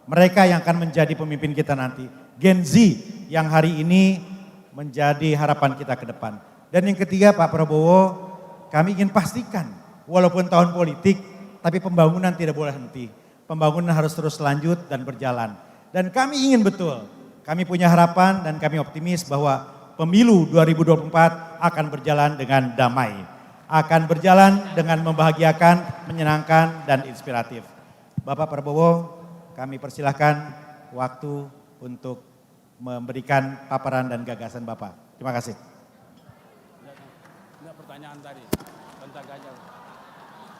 Mereka yang akan menjadi pemimpin kita nanti. Gen Z yang hari ini menjadi harapan kita ke depan. Dan yang ketiga Pak Prabowo, kami ingin pastikan walaupun tahun politik, tapi pembangunan tidak boleh henti. Pembangunan harus terus lanjut dan berjalan. Dan kami ingin betul, kami punya harapan dan kami optimis bahwa pemilu 2024 akan berjalan dengan damai. Akan berjalan dengan membahagiakan, menyenangkan, dan inspiratif. Bapak Prabowo, kami persilahkan waktu untuk memberikan paparan dan gagasan Bapak. Terima kasih.
Pertanyaan tadi tentang Ganjar.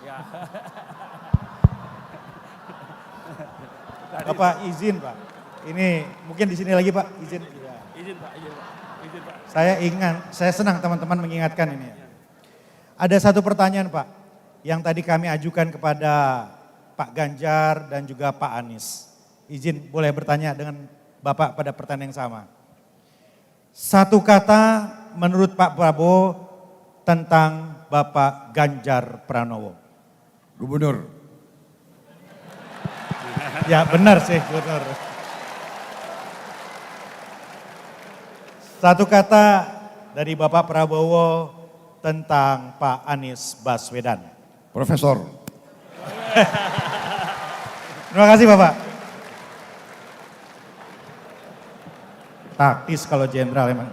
Ya.
Bapak izin Pak. Ini mungkin di sini lagi Pak, izin.
Izin Pak, izin Pak. Izin Pak.
Saya senang teman-teman mengingatkan ini. Ada satu pertanyaan Pak, yang tadi kami ajukan kepada Pak Ganjar dan juga Pak Anies. Izin boleh bertanya dengan Bapak pada pertanyaan yang sama. Satu kata menurut Pak Prabowo tentang Bapak Ganjar Pranowo.
Gubernur.
Ya benar sih gubernur. Satu kata dari Bapak Prabowo tentang Pak Anies Baswedan.
Profesor.
Terima kasih Bapak. Taktis kalau jenderal emang.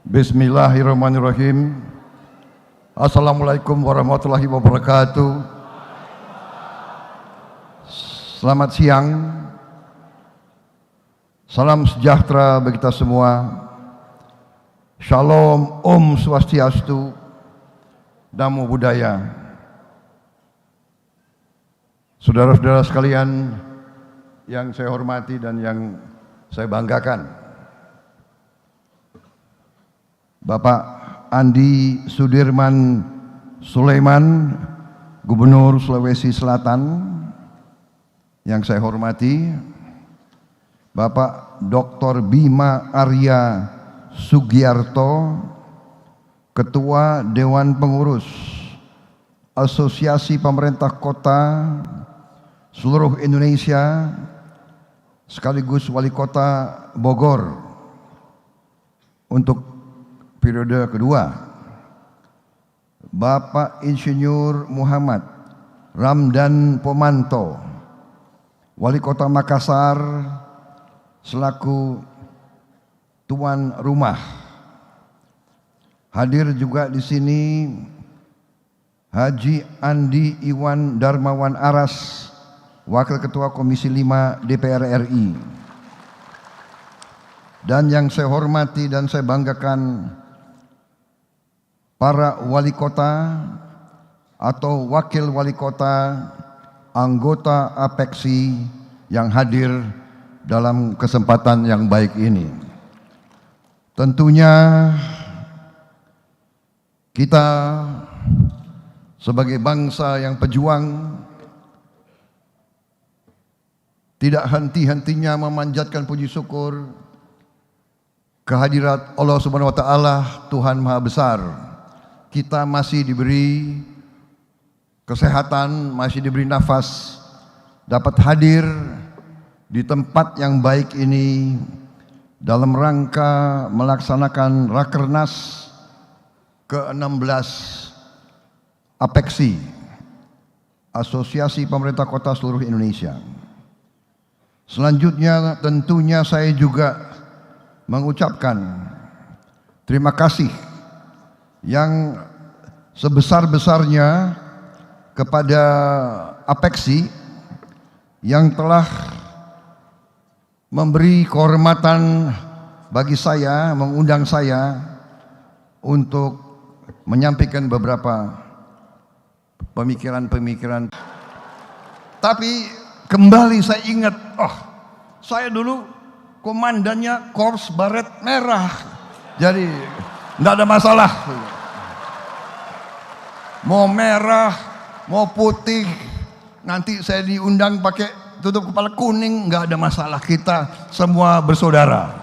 Bismillahirrahmanirrahim. Assalamualaikum warahmatullahi wabarakatuh. Selamat siang. Salam sejahtera bagi kita semua. Shalom, Om Swastiastu, Namo Buddhaya. Saudara-saudara sekalian yang saya hormati dan yang saya banggakan. Bapak Andi Sudirman Sulaiman, Gubernur Sulawesi Selatan, yang saya hormati. Bapak Dr. Bima Arya Sugiarto, Ketua Dewan Pengurus Asosiasi Pemerintah Kota seluruh Indonesia, sekaligus Wali Kota Bogor untuk periode kedua. Bapak Insinyur Muhammad Ramdan Pomanto, Wali Kota Makassar selaku tuan rumah. Hadir juga di sini Haji Andi Iwan Darmawan Aras, Wakil Ketua Komisi 5 DPR RI. Dan yang saya hormati dan saya banggakan, para wali kota atau wakil wali kota, anggota APEKSI yang hadir dalam kesempatan yang baik ini. Tentunya kita sebagai bangsa yang pejuang tidak henti-hentinya memanjatkan puji syukur kehadirat Allah Subhanahu wa taala, Tuhan Maha Besar. Kita masih diberi kesehatan, masih diberi nafas, dapat hadir di tempat yang baik ini dalam rangka melaksanakan Rakernas ke-16 APEKSI, Asosiasi Pemerintah Kota Seluruh Indonesia. Selanjutnya tentunya saya juga mengucapkan terima kasih yang sebesar-besarnya kepada APEKSI yang telah memberi kehormatan bagi saya, mengundang saya untuk menyampaikan beberapa pemikiran-pemikiran. Tapi kembali saya ingat, saya dulu komandannya Korps Baret Merah, jadi enggak ada masalah. Mau merah, mau putih, nanti saya diundang pakai tutup kepala kuning, enggak ada masalah, kita semua bersaudara.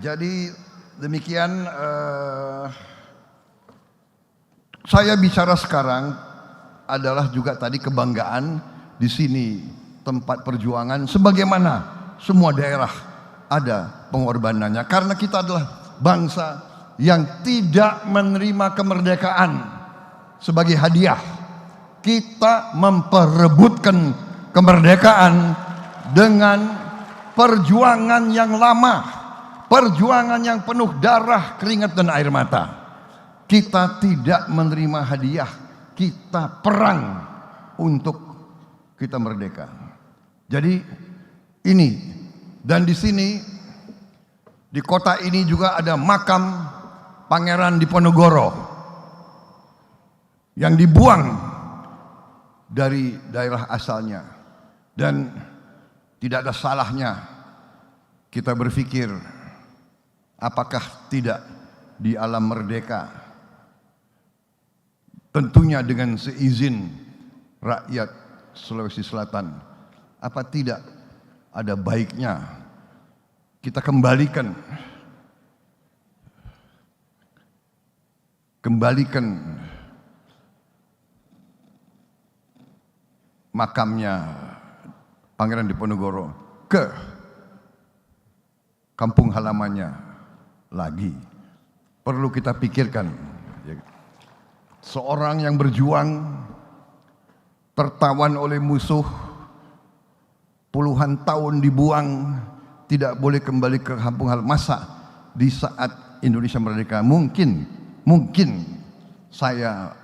Jadi demikian saya bicara sekarang adalah juga tadi kebanggaan di sini tempat perjuangan, sebagaimana semua daerah ada pengorbanannya, karena kita adalah bangsa yang tidak menerima kemerdekaan sebagai hadiah. Kita memperebutkan kemerdekaan dengan perjuangan yang lama, perjuangan yang penuh darah, keringat dan air mata. Kita tidak menerima hadiah, kita perang untuk kita merdeka. Jadi ini Dan di sini, di kota ini juga ada makam Pangeran Diponegoro yang dibuang dari daerah asalnya. Dan tidak ada salahnya kita berpikir, apakah tidak di alam merdeka, tentunya dengan seizin rakyat Sulawesi Selatan, apa tidak ada baiknya kita kembalikan makamnya Pangeran Diponegoro ke kampung halamannya lagi. Perlu kita pikirkan, seorang yang berjuang tertawan oleh musuh, puluhan tahun dibuang, tidak boleh kembali ke kampung halaman. Masa di saat Indonesia merdeka mungkin saya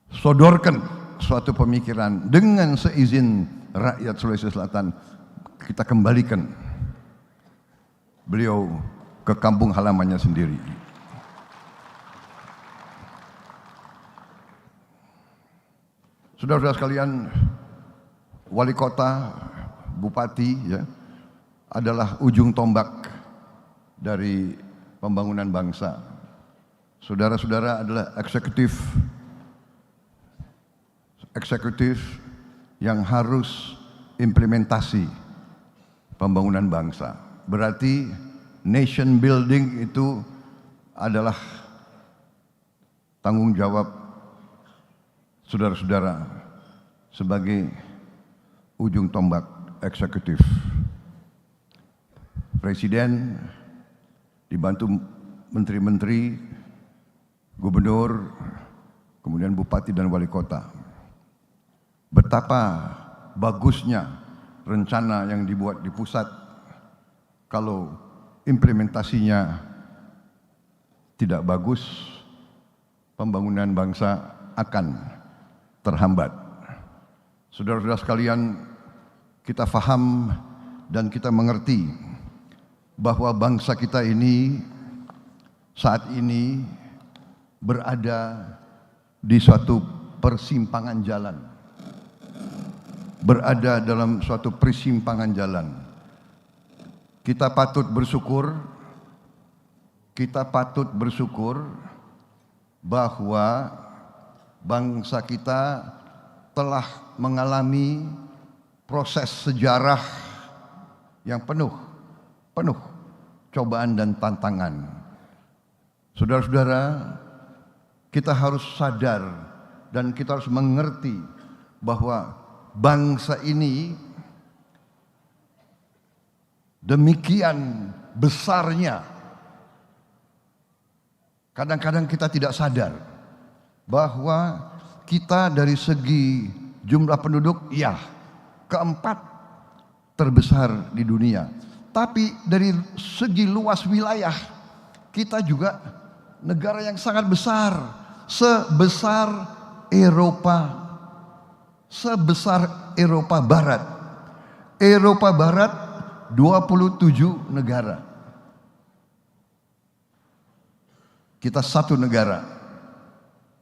sodorkan suatu pemikiran dengan seizin rakyat Sulawesi Selatan, kita kembalikan beliau ke kampung halamannya sendiri. Saudara-saudara sekalian, wali kota, bupati ya, adalah ujung tombak dari pembangunan bangsa. Saudara-saudara adalah eksekutif yang harus implementasi pembangunan bangsa. Berarti nation building itu adalah tanggung jawab saudara-saudara sebagai ujung tombak eksekutif. Presiden dibantu menteri-menteri, gubernur, kemudian bupati dan wali kota. Betapa bagusnya rencana yang dibuat di pusat, kalau implementasinya tidak bagus, pembangunan bangsa akan terhambat. Saudara-saudara sekalian, kita faham dan kita mengerti bahwa bangsa kita ini saat ini berada di suatu persimpangan jalan. Berada dalam suatu persimpangan jalan. Kita patut bersyukur bahwa bangsa kita telah mengalami proses sejarah yang penuh cobaan dan tantangan. Saudara-saudara, kita harus sadar dan kita harus mengerti bahwa bangsa ini demikian besarnya. Kadang-kadang kita tidak sadar bahwa kita dari segi jumlah penduduk, ya, keempat terbesar di dunia. Tapi dari segi luas wilayah, kita juga negara yang sangat besar, sebesar Eropa Barat. Eropa Barat 27 negara. Kita satu negara.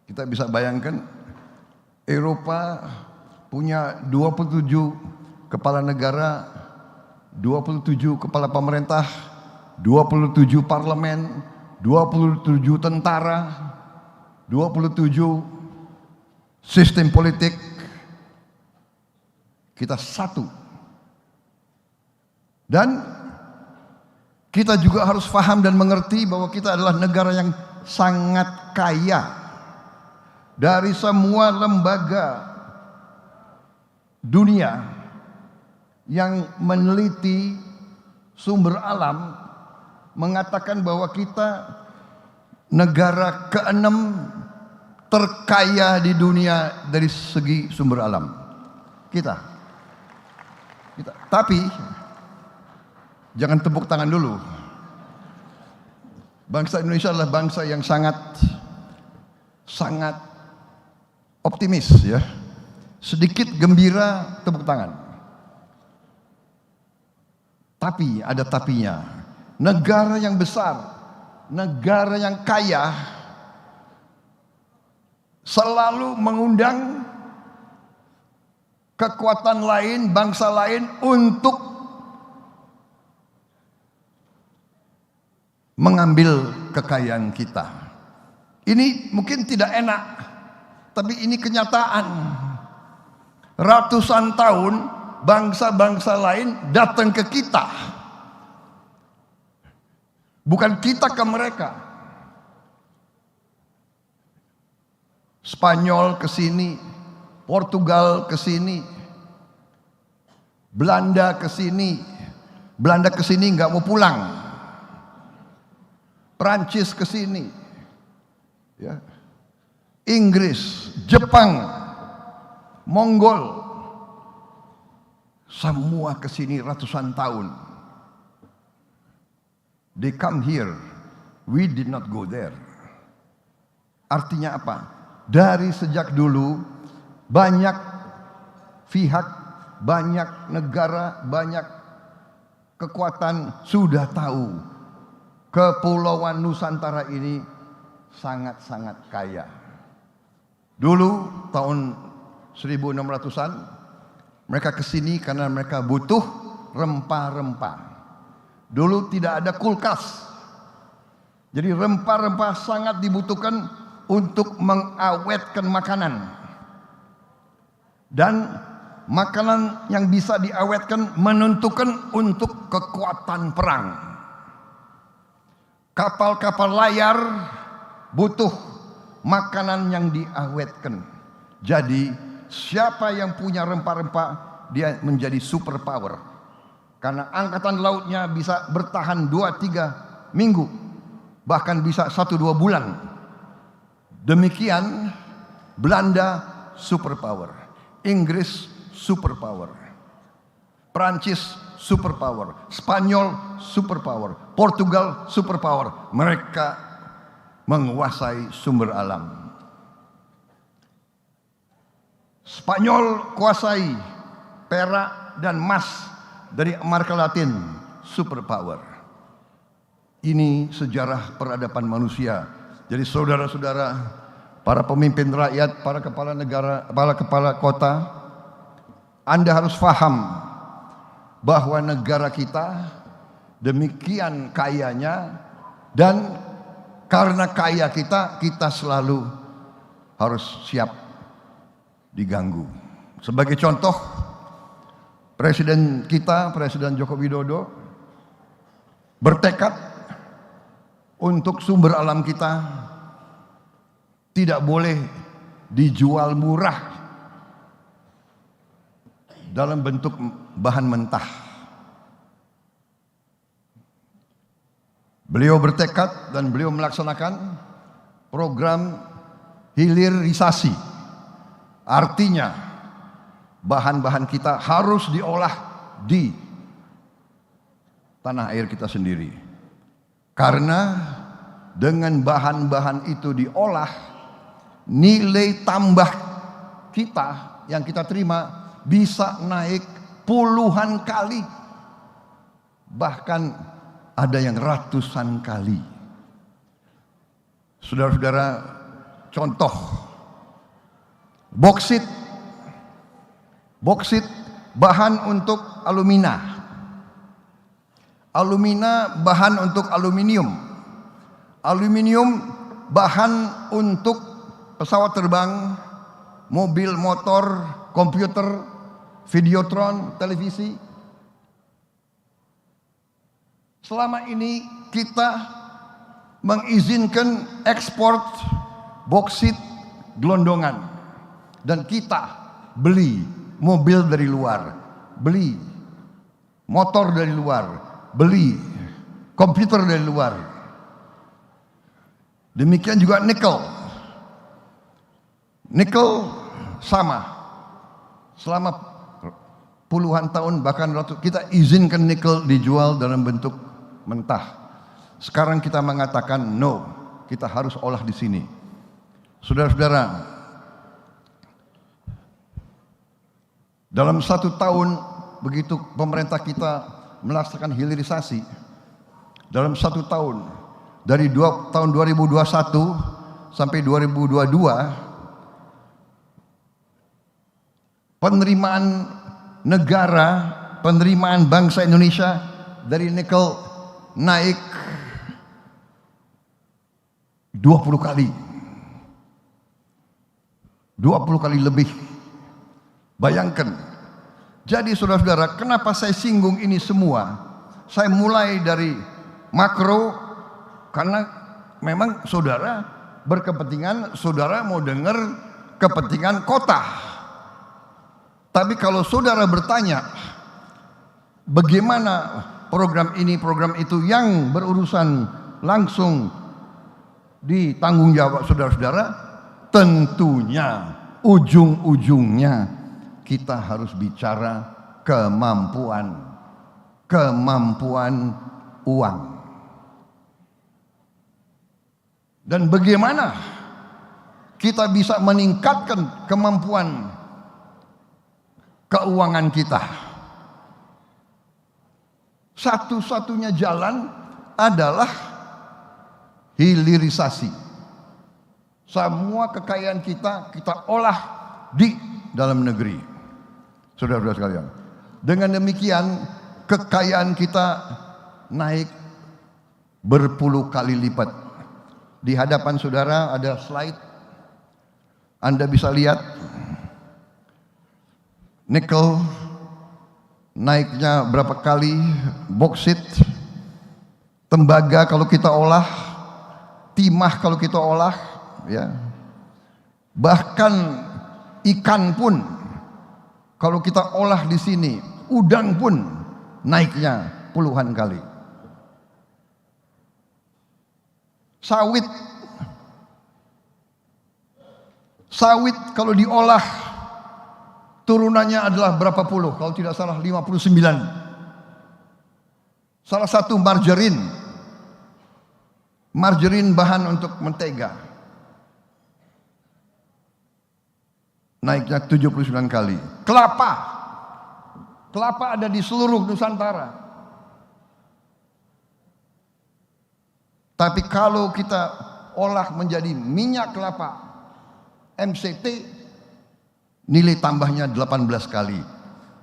Kita bisa bayangkan Eropa punya 27 kepala negara, 27 kepala pemerintah, 27 parlemen, 27 tentara, 27 sistem politik. Kita satu. Dan kita juga harus paham dan mengerti bahwa kita adalah negara yang sangat kaya. Dari semua lembaga dunia yang meneliti sumber alam mengatakan bahwa kita negara ke-6 terkaya di dunia dari segi sumber alam. Kita. Tapi jangan tepuk tangan dulu. Bangsa Indonesia adalah bangsa yang sangat optimis ya. Sedikit gembira tepuk tangan. Tapi ada tapinya. Negara yang besar, negara yang kaya selalu mengundang kekuatan lain, bangsa lain untuk mengambil kekayaan kita. Ini mungkin tidak enak, tapi ini kenyataan. Ratusan tahun bangsa-bangsa lain datang ke kita. Bukan kita ke mereka. Spanyol ke sini, Portugal ke sini, Belanda ke sini. Belanda ke sini nggak mau pulang. Prancis ke sini. Ya. Inggris, Jepang, Mongol, semua ke sini ratusan tahun. They come here, we did not go there. Artinya apa? Dari sejak dulu banyak pihak, banyak negara, banyak kekuatan sudah tahu Kepulauan Nusantara ini sangat-sangat kaya. Dulu tahun 1600-an mereka kesini karena mereka butuh rempah-rempah. Dulu tidak ada kulkas. Jadi rempah-rempah sangat dibutuhkan untuk mengawetkan makanan. Dan makanan yang bisa diawetkan menentukan untuk kekuatan perang. Kapal-kapal layar butuh makanan yang diawetkan. Jadi siapa yang punya rempah-rempah dia menjadi super power. Karena angkatan lautnya bisa bertahan 2-3 minggu. Bahkan bisa 1-2 bulan. Demikian Belanda super power. Inggris super power. Prancis super power. Spanyol super power. Portugal super power. Mereka menguasai sumber alam. Spanyol kuasai perak dan emas dari Amerika Latin, super power. Ini sejarah peradaban manusia. Jadi saudara-saudara, para pemimpin rakyat, para kepala negara, para kepala kota, Anda harus paham bahwa negara kita demikian kayanya, dan karena kaya kita selalu harus siap diganggu. Sebagai contoh, Presiden kita, Presiden Joko Widodo, bertekad untuk sumber alam kita tidak boleh dijual murah dalam bentuk bahan mentah. Beliau bertekad dan beliau melaksanakan program hilirisasi. Artinya bahan-bahan kita harus diolah di tanah air kita sendiri. Karena dengan bahan-bahan itu diolah, nilai tambah kita yang kita terima bisa naik puluhan kali, bahkan ada yang ratusan kali. Saudara-saudara, contoh boksit bahan untuk alumina, bahan untuk aluminium, bahan untuk pesawat terbang, mobil, motor, komputer, videotron, televisi. Selama ini kita mengizinkan ekspor boksit gelondongan, dan kita beli mobil dari luar, beli motor dari luar, beli komputer dari luar. Demikian juga nikel sama. Selama puluhan tahun bahkan kita izinkan nikel dijual dalam bentuk mentah. Sekarang kita mengatakan no, kita harus olah di sini. Saudara-saudara, dalam 1 tahun begitu pemerintah kita melaksanakan hilirisasi dalam 1 tahun dari tahun 2021 sampai 2022, penerimaan negara, penerimaan bangsa Indonesia dari nikel naik 20 kali. 20 kali lebih. Bayangkan. Jadi saudara-saudara, kenapa saya singgung ini semua? Saya mulai dari makro, karena memang saudara berkepentingan, saudara mau dengar kepentingan kota. Tapi kalau saudara bertanya, bagaimana program ini, program itu yang berurusan langsung di tanggung jawab saudara-saudara, tentunya ujung-ujungnya kita harus bicara kemampuan uang. Dan bagaimana kita bisa meningkatkan kemampuan keuangan kita. Satu-satunya jalan adalah hilirisasi. Semua kekayaan kita olah di dalam negeri. Saudara-saudara sekalian. Dengan demikian kekayaan kita naik berpuluh kali lipat. Di hadapan saudara ada slide. Anda bisa lihat nikel naiknya berapa kali, boksit, tembaga kalau kita olah, timah kalau kita olah, ya. Bahkan ikan pun kalau kita olah di sini, udang pun naiknya puluhan kali. Sawit kalau diolah turunannya adalah berapa puluh? Kalau tidak salah 59. Salah satu margarin bahan untuk mentega. Naiknya 79 kali. Kelapa ada di seluruh Nusantara. Tapi kalau kita olah menjadi minyak kelapa MCT, nilai tambahnya 18 kali.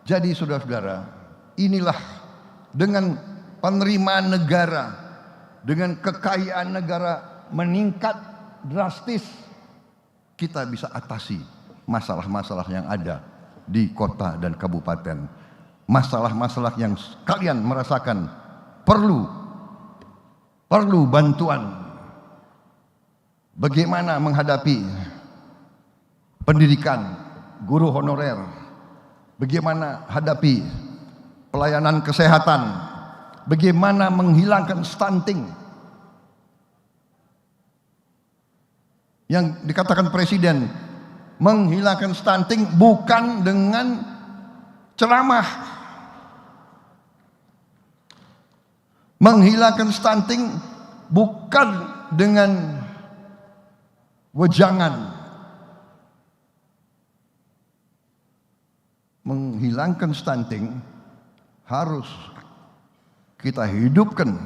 Jadi saudara-saudara, inilah dengan penerimaan negara, dengan kekayaan negara meningkat drastis, kita bisa atasi masalah-masalah yang ada di kota dan kabupaten. Masalah-masalah yang kalian merasakan perlu bantuan. Bagaimana menghadapi pendidikan, guru honorer, bagaimana hadapi pelayanan kesehatan, bagaimana menghilangkan stunting. Yang dikatakan Presiden, menghilangkan stunting bukan dengan ceramah. Menghilangkan stunting bukan dengan wejangan. Menghilangkan stunting harus kita hidupkan.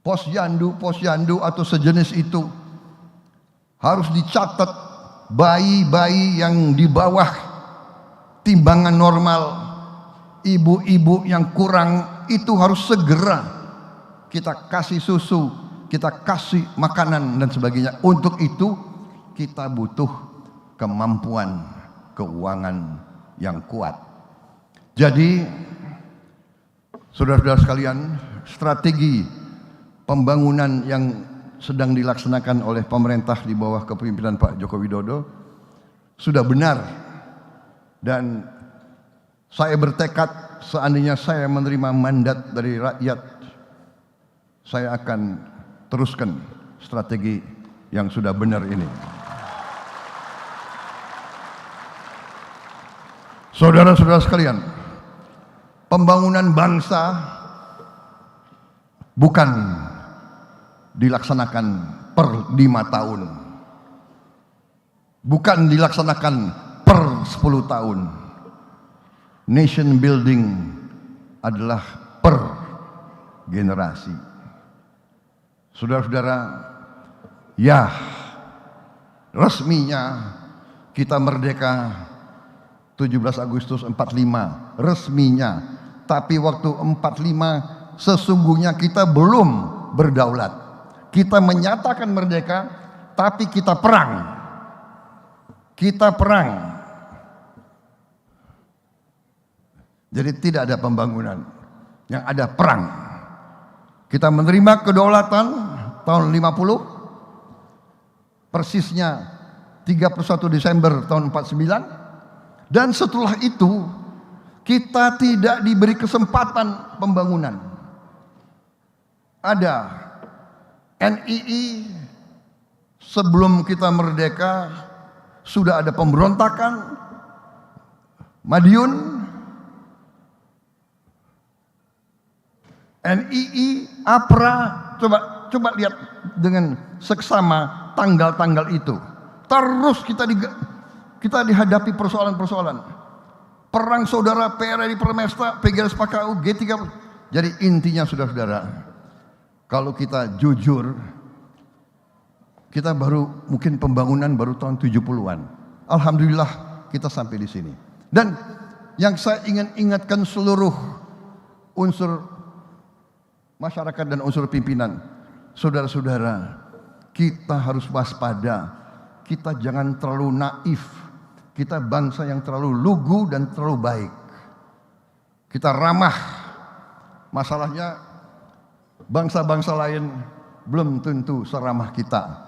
Posyandu atau sejenis itu harus dicatat. Bayi-bayi yang di bawah timbangan normal, ibu-ibu yang kurang, itu harus segera kita kasih susu, kita kasih makanan dan sebagainya. Untuk itu kita butuh kemampuan keuangan yang kuat. Jadi saudara-saudara sekalian, strategi pembangunan yang sedang dilaksanakan oleh pemerintah di bawah kepemimpinan Pak Joko Widodo sudah benar, dan saya bertekad seandainya saya menerima mandat dari rakyat, saya akan teruskan strategi yang sudah benar ini. Saudara-saudara sekalian, pembangunan bangsa bukan dilaksanakan per 5 tahun, bukan dilaksanakan per 10 tahun. nation building adalah per generasi. Saudara-saudara, ya resminya kita merdeka 17 Agustus 45, resminya. Tapi waktu 45 sesungguhnya kita belum berdaulat. Kita menyatakan merdeka, tapi kita perang. Kita perang. Jadi tidak ada pembangunan, yang ada perang. Kita menerima kedaulatan tahun 50, persisnya 31 Desember tahun 49, dan setelah itu kita tidak diberi kesempatan pembangunan. Ada NII sebelum kita merdeka sudah ada pemberontakan, Madiun, NII, APRA, coba lihat dengan seksama tanggal-tanggal itu. Terus kita dihadapi persoalan-persoalan. Perang saudara, PRRI Permesta, PGRS PKU, G3. Jadi intinya saudara-saudara, kalau kita jujur, kita baru mungkin pembangunan baru tahun 70-an. Alhamdulillah kita sampai di sini. Dan yang saya ingin ingatkan seluruh unsur masyarakat dan unsur pimpinan, saudara-saudara, kita harus waspada. Kita jangan terlalu naif. Kita bangsa yang terlalu lugu dan terlalu baik. Kita ramah. Masalahnya bangsa-bangsa lain belum tentu seramah kita.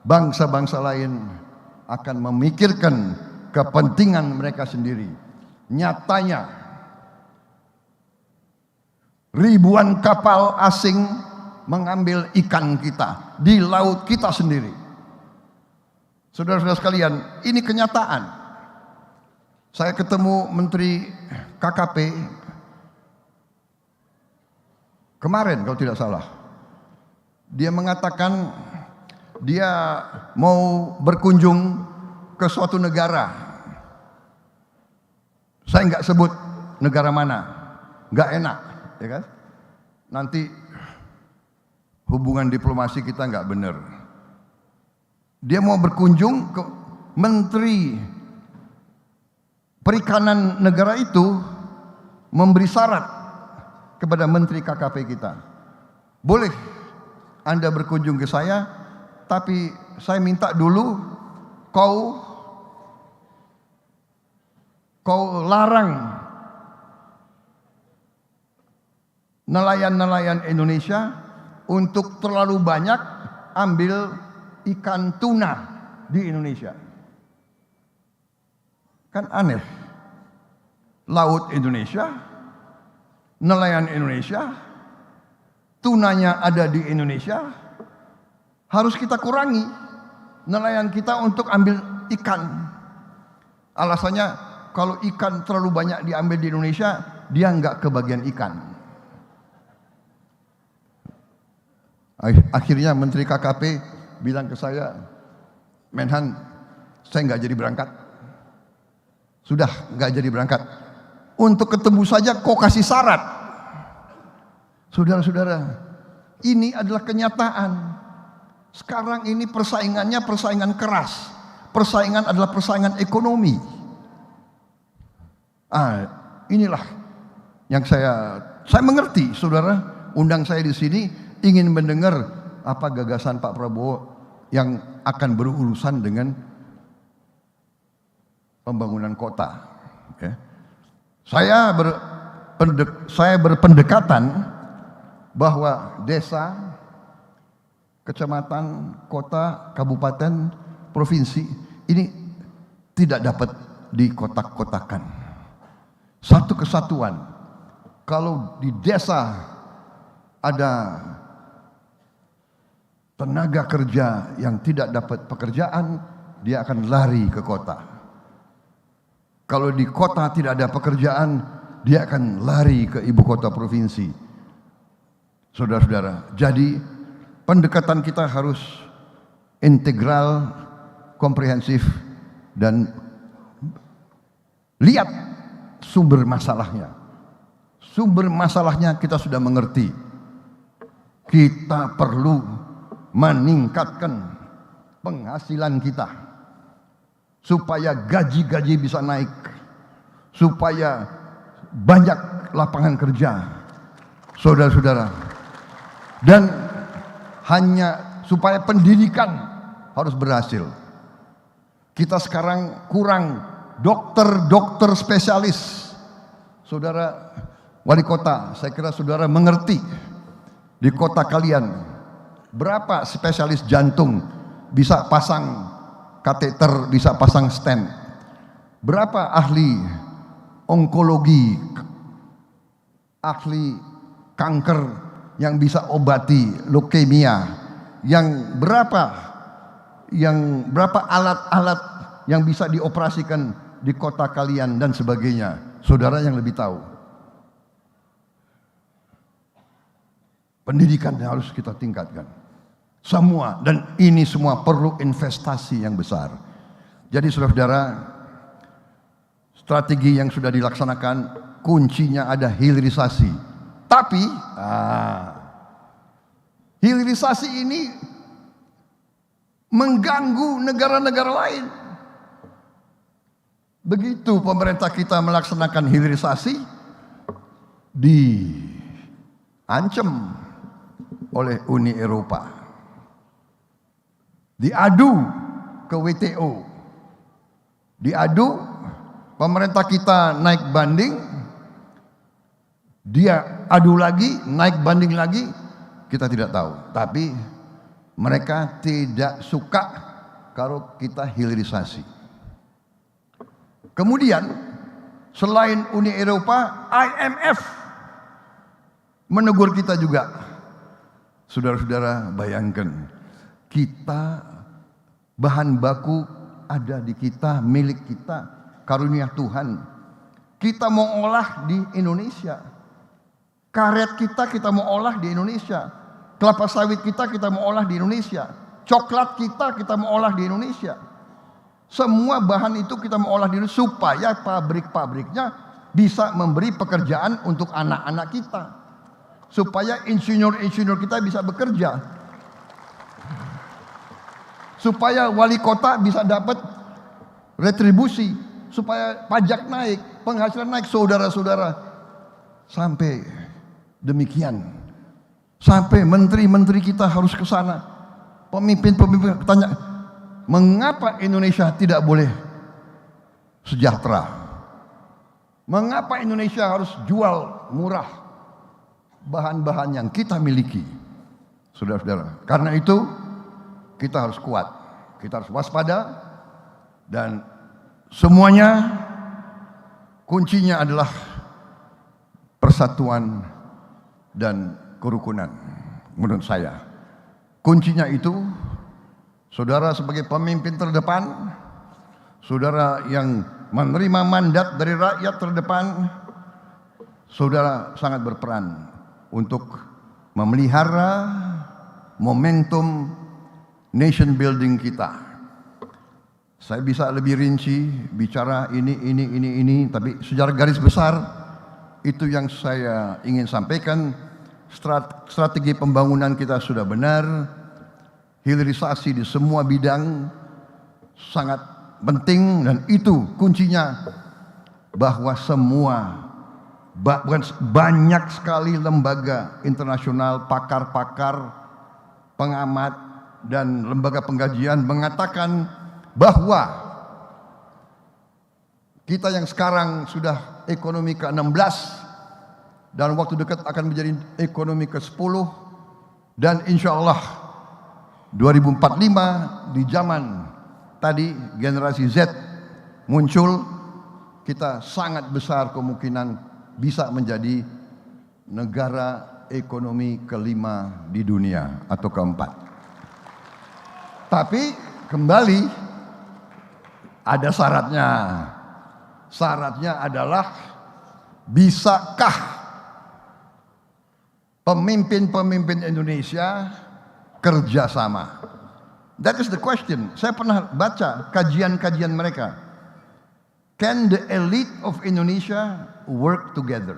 Bangsa-bangsa lain akan memikirkan kepentingan mereka sendiri. Nyatanya ribuan kapal asing mengambil ikan kita di laut kita sendiri. Saudara-saudara sekalian, ini kenyataan. Saya ketemu Menteri KKP kemarin kalau tidak salah. Dia mengatakan dia mau berkunjung ke suatu negara. Saya nggak sebut negara mana, nggak enak, ya kan? Nanti hubungan diplomasi kita nggak benar. Dia mau berkunjung ke Menteri Perikanan negara itu memberi syarat kepada Menteri KKP kita. Boleh Anda berkunjung ke saya, tapi saya minta dulu kau larang nelayan-nelayan Indonesia untuk terlalu banyak ambil ikan tuna di Indonesia. Kan aneh. Laut Indonesia, nelayan Indonesia, tunanya ada di Indonesia, harus kita kurangi nelayan kita untuk ambil ikan. Alasannya kalau ikan terlalu banyak diambil di Indonesia, dia nggak kebagian ikan. Akhirnya Menteri KKP bilang ke saya, Menhan, saya nggak jadi berangkat. Sudah nggak jadi berangkat. Untuk ketemu saja kok kasih syarat. Saudara-saudara, ini adalah kenyataan. Sekarang ini persaingannya persaingan keras. Persaingan adalah persaingan ekonomi. Inilah yang saya mengerti, saudara, undang saya di sini ingin mendengar apa gagasan Pak Prabowo yang akan berurusan dengan pembangunan kota. Okay. Saya berpendekatan bahwa desa, kecamatan, kota, kabupaten, provinsi ini tidak dapat dikotak-kotakan. Satu kesatuan. Kalau di desa ada tenaga kerja yang tidak dapat pekerjaan, dia akan lari ke kota. Kalau di kota tidak ada pekerjaan, dia akan lari ke ibu kota provinsi. Saudara-saudara, jadi pendekatan kita harus integral, komprehensif, dan lihat sumber masalahnya. Sumber masalahnya kita sudah mengerti. Kita perlu meningkatkan penghasilan kita supaya gaji-gaji bisa naik, supaya banyak lapangan kerja, saudara-saudara. Dan hanya supaya pendidikan harus berhasil. Kita sekarang kurang dokter-dokter spesialis. Saudara Wali Kota, saya kira saudara mengerti di kota kalian berapa spesialis jantung bisa pasang kateter, bisa pasang stent. Berapa ahli onkologi, ahli kanker yang bisa obati leukemia, yang berapa alat-alat yang bisa dioperasikan di kota kalian dan sebagainya. Saudara yang lebih tahu. Pendidikan harus kita tingkatkan. Semua, dan ini semua perlu investasi yang besar. Jadi saudara-saudara, strategi yang sudah dilaksanakan, kuncinya ada hilirisasi. Tapi, hilirisasi ini mengganggu negara-negara lain. Begitu pemerintah kita melaksanakan hilirisasi, diancam oleh Uni Eropa, diadu ke WTO, diadu, pemerintah kita naik banding, dia adu lagi, naik banding lagi, kita tidak tahu. Tapi mereka tidak suka kalau kita hilirisasi. Kemudian selain Uni Eropa, IMF menegur kita juga. Saudara-saudara, bayangkan, kita bahan baku ada di kita, milik kita, karunia Tuhan. Kita mau olah di Indonesia. Karet kita mau olah di Indonesia. Kelapa sawit kita mau olah di Indonesia. Coklat kita mau olah di Indonesia. Semua bahan itu kita mau olah di Indonesia supaya pabrik-pabriknya bisa memberi pekerjaan untuk anak-anak kita. Supaya insinyur-insinyur kita bisa bekerja. Supaya wali kota bisa dapat retribusi. Supaya pajak naik, penghasilan naik, saudara-saudara. Sampai demikian. Sampai menteri-menteri kita harus ke sana. Pemimpin-pemimpin tanya, mengapa Indonesia tidak boleh sejahtera? Mengapa Indonesia harus jual murah bahan-bahan yang kita miliki? Saudara-saudara, karena itu kita harus kuat, kita harus waspada, dan semuanya kuncinya adalah persatuan dan kerukunan. Menurut saya kuncinya itu, saudara sebagai pemimpin terdepan, saudara yang menerima mandat dari rakyat terdepan, saudara sangat berperan untuk memelihara momentum nation building kita. Saya bisa lebih rinci bicara ini, tapi secara garis besar itu yang saya ingin sampaikan. Strategi pembangunan kita sudah benar, hilirisasi di semua bidang sangat penting, dan itu kuncinya bahwa banyak sekali lembaga internasional, pakar-pakar, pengamat, dan lembaga pengkajian mengatakan bahwa kita yang sekarang sudah ekonomi ke-16 dan waktu dekat akan menjadi ekonomi ke-10, dan insya Allah 2045 di zaman tadi generasi Z muncul, kita sangat besar kemungkinan bisa menjadi negara ekonomi ke-5 di dunia atau ke-4. Tapi kembali ada syaratnya. Syaratnya adalah, bisakah pemimpin-pemimpin Indonesia kerjasama? That is the question. Saya pernah baca kajian-kajian mereka. Can the elite of Indonesia work together?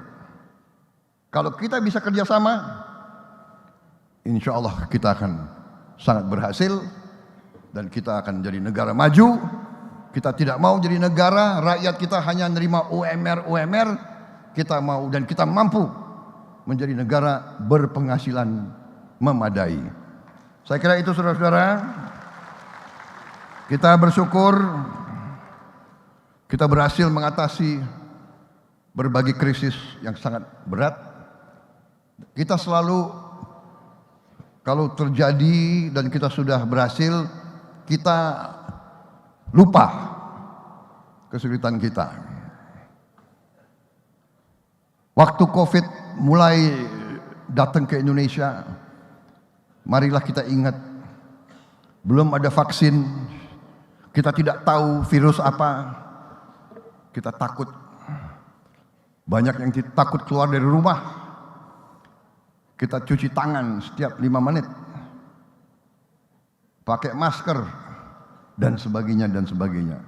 Kalau kita bisa kerjasama, insya Allah kita akan sangat berhasil dan kita akan jadi negara maju. Kita tidak mau jadi negara rakyat kita hanya nerima UMR. Kita mau dan kita mampu menjadi negara berpenghasilan memadai. Saya kira itu saudara-saudara. Kita bersyukur kita berhasil mengatasi berbagai krisis yang sangat berat. Kita selalu kalau terjadi dan kita sudah berhasil, kita lupa kesulitan kita. Waktu COVID mulai datang ke Indonesia, marilah kita ingat, belum ada vaksin, kita tidak tahu virus apa, kita takut. Banyak yang takut keluar dari rumah. Kita cuci tangan setiap 5 menit. Pakai masker dan sebagainya dan sebagainya.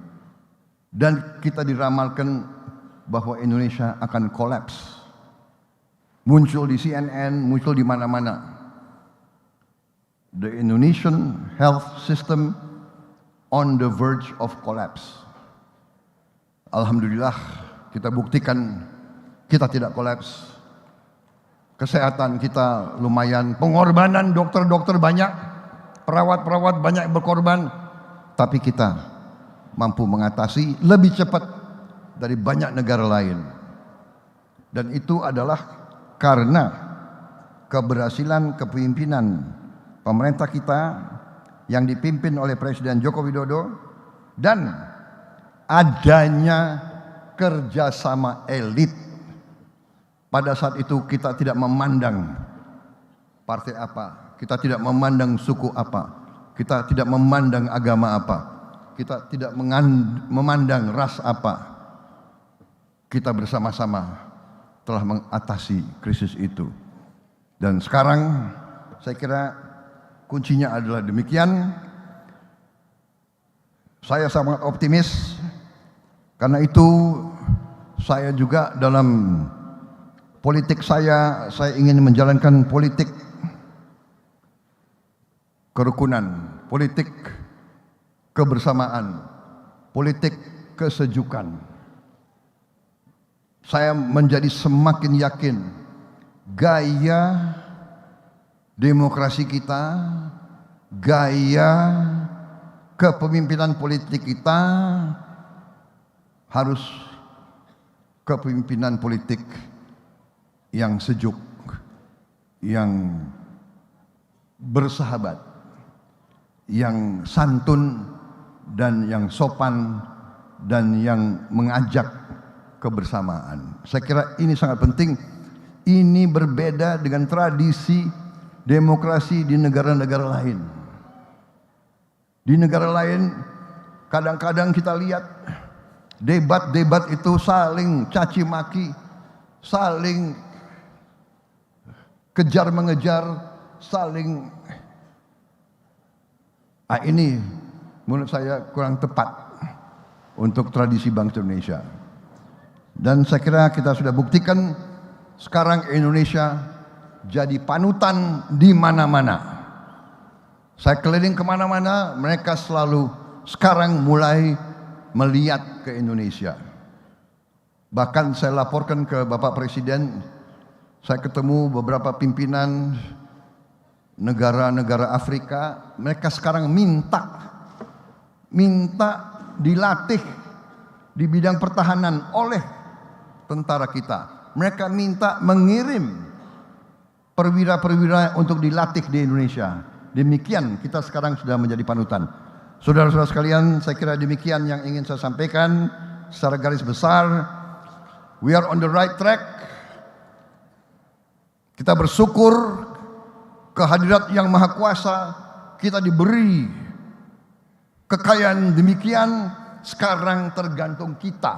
Dan kita diramalkan bahwa Indonesia akan kolaps. Muncul di CNN, muncul di mana-mana. The Indonesian health system on the verge of collapse. Alhamdulillah kita buktikan kita tidak kolaps. Kesehatan kita lumayan, pengorbanan dokter-dokter banyak, perawat-perawat banyak berkorban, tapi kita mampu mengatasi lebih cepat dari banyak negara lain. Dan itu adalah karena keberhasilan kepemimpinan pemerintah kita yang dipimpin oleh Presiden Joko Widodo dan adanya kerjasama elit. Pada saat itu kita tidak memandang partai apa, kita tidak memandang suku apa, kita tidak memandang agama apa, kita tidak memandang ras apa. Kita bersama-sama telah mengatasi krisis itu. Dan sekarang saya kira kuncinya adalah demikian. Saya sangat optimis. Karena itu saya juga dalam politik saya ingin menjalankan politik kerukunan, politik kebersamaan, politik kesejukan. Saya menjadi semakin yakin gaya demokrasi kita, gaya kepemimpinan politik kita harus kepemimpinan politik yang sejuk, yang bersahabat, yang santun dan yang sopan dan yang mengajak kebersamaan. Saya kira ini sangat penting. Ini berbeda dengan tradisi demokrasi di negara-negara lain. Di negara lain kadang-kadang kita lihat debat-debat itu saling caci maki, saling kejar mengejar, saling ini menurut saya kurang tepat untuk tradisi bangsa Indonesia. Dan saya kira kita sudah buktikan sekarang Indonesia jadi panutan di mana-mana. Saya keliling kemana-mana, mereka selalu sekarang mulai melihat ke Indonesia. Bahkan saya laporkan ke Bapak Presiden, saya ketemu beberapa pimpinan negara-negara Afrika, mereka sekarang minta dilatih di bidang pertahanan oleh tentara kita. Mereka minta mengirim perwira-perwira untuk dilatih di Indonesia. Demikian kita sekarang sudah menjadi panutan. Saudara-saudara sekalian, saya kira demikian yang ingin saya sampaikan secara garis besar. We are on the right track. Kita bersyukur kehadirat Yang Maha Kuasa, kita diberi kekayaan demikian. Sekarang tergantung kita,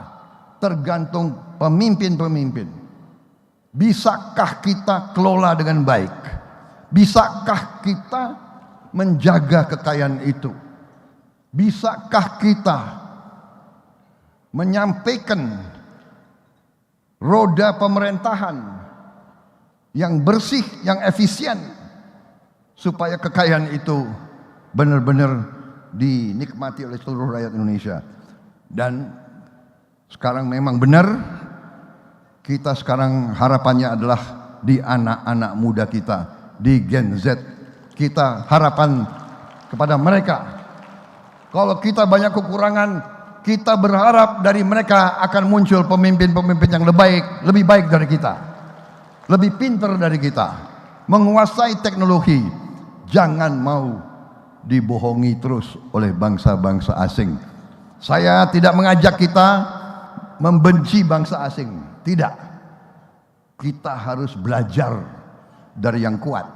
tergantung pemimpin-pemimpin. Bisakah kita kelola dengan baik? Bisakah kita menjaga kekayaan itu? Bisakah kita menyampaikan roda pemerintahan yang bersih, yang efisien, supaya kekayaan itu benar-benar dinikmati oleh seluruh rakyat Indonesia. Dan sekarang memang benar, kita sekarang harapannya adalah di anak-anak muda kita, di Gen Z. Kita harapan kepada mereka. Kalau kita banyak kekurangan, kita berharap dari mereka akan muncul pemimpin-pemimpin yang lebih baik dari kita, lebih pintar dari kita, menguasai teknologi. Jangan mau dibohongi terus oleh bangsa-bangsa asing. Saya tidak mengajak kita membenci bangsa asing, tidak. Kita harus belajar dari yang kuat.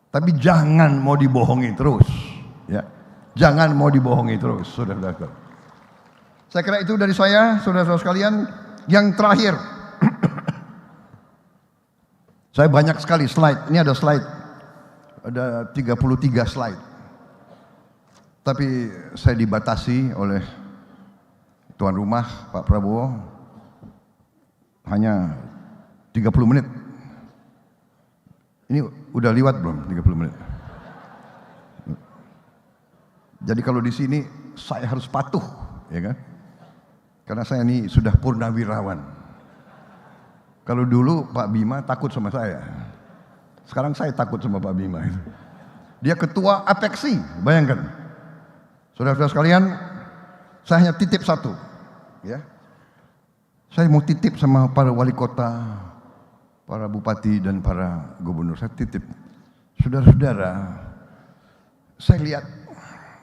Tapi jangan mau dibohongi terus, ya. Jangan mau dibohongi terus, saudara-saudara. Saya kira itu dari saya, saudara-saudara sekalian. Yang terakhir, saya banyak sekali slide. Ini ada slide, ada 33 slide. Tapi saya dibatasi oleh tuan rumah Pak Prabowo hanya 30 menit. Ini udah liwat belum 30 menit? Jadi kalau di sini saya harus patuh, ya kan? Karena saya ini sudah purnawirawan. Kalau dulu Pak Bima takut sama saya, sekarang saya takut sama Pak Bima. Dia ketua Apexi, bayangkan. Saudara-saudara sekalian, saya hanya titip satu, ya. Saya mau titip sama para wali kota, para bupati dan para gubernur. Saya titip, saudara-saudara, saya lihat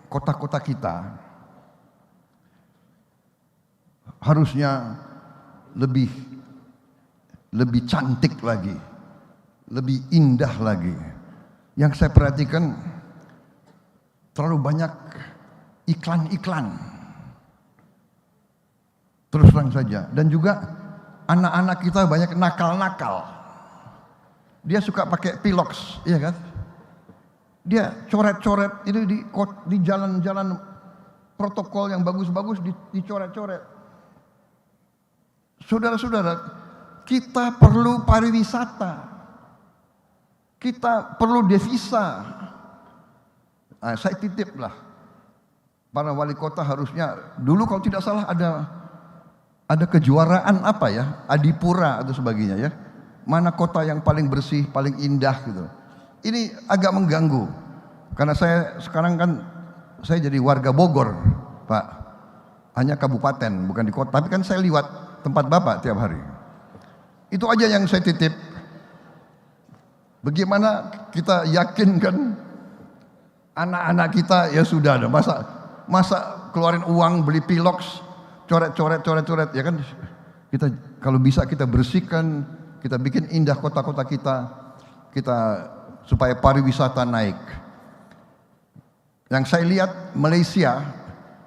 kota-kota kita harusnya lebih cantik lagi, lebih indah lagi. Yang saya perhatikan terlalu banyak iklan-iklan, terus terang saja. Dan juga anak-anak kita banyak nakal-nakal. Dia suka pakai pilox, iya kan? Dia coret-coret itu di jalan-jalan protokol yang bagus-bagus dicoret-coret. Saudara-saudara, kita perlu pariwisata, kita perlu devisa. Nah, saya titip lah, para wali kota harusnya dulu kalau tidak salah ada kejuaraan apa ya, Adipura atau sebagainya ya. Mana kota yang paling bersih, paling indah gitu. Ini agak mengganggu, karena saya sekarang kan saya jadi warga Bogor, Pak. Hanya kabupaten, bukan di kota. Tapi kan saya liwat tempat Bapak tiap hari. Itu aja yang saya titip. Bagaimana kita yakinkan anak-anak kita, ya sudah ada masa keluarin uang beli pilox, coret-coret ya kan. Kita kalau bisa kita bersihkan, kita bikin indah kota-kota kita supaya pariwisata naik. Yang saya lihat Malaysia,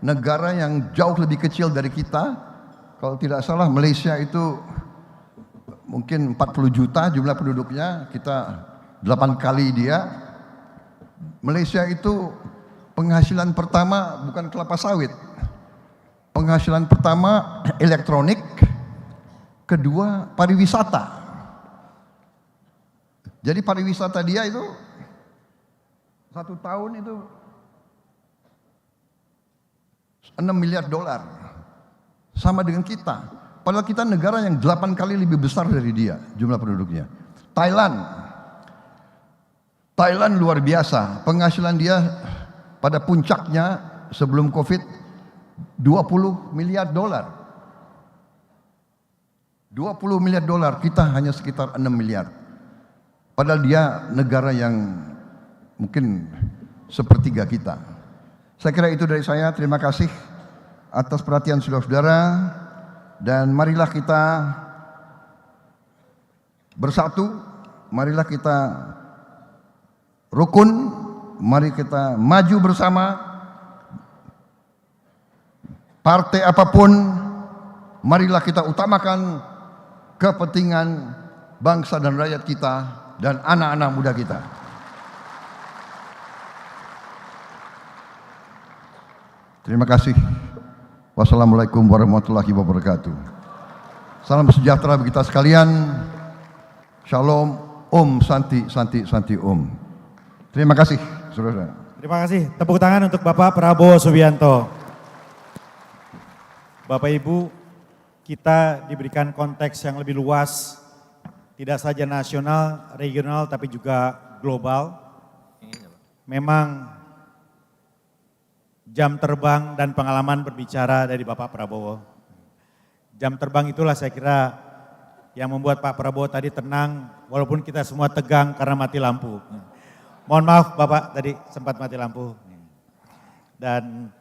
negara yang jauh lebih kecil dari kita, kalau tidak salah Malaysia itu mungkin 40 juta jumlah penduduknya, kita 8 kali dia. Malaysia itu penghasilan pertama bukan kelapa sawit, penghasilan pertama elektronik, kedua pariwisata. Jadi pariwisata dia itu 1 tahun itu 6 miliar dolar, sama dengan kita. Padahal kita negara yang 8 kali lebih besar dari dia jumlah penduduknya. Thailand luar biasa, penghasilan dia pada puncaknya sebelum Covid 20 miliar dolar. 20 miliar dolar, kita hanya sekitar 6 miliar. Padahal dia negara yang mungkin sepertiga kita. Saya kira itu dari saya. Terima kasih atas perhatian saudara-saudara. Dan marilah kita bersatu, marilah kita rukun, mari kita maju bersama. Partai apapun, marilah kita utamakan kepentingan bangsa dan rakyat kita dan anak-anak muda kita. Terima kasih. Wassalamualaikum warahmatullahi wabarakatuh. Salam sejahtera bagi kita sekalian. Shalom, Om Santi, Santi, Santi Om. Terima kasih, saudara.
Terima kasih. Tepuk tangan untuk Bapak Prabowo Subianto. Bapak Ibu, kita diberikan konteks yang lebih luas, tidak saja nasional, regional, tapi juga global. Memang jam terbang dan pengalaman berbicara dari Bapak Prabowo. Jam terbang itulah saya kira yang membuat Pak Prabowo tadi tenang, walaupun kita semua tegang karena mati lampu. Mohon maaf Bapak tadi sempat mati lampu. Dan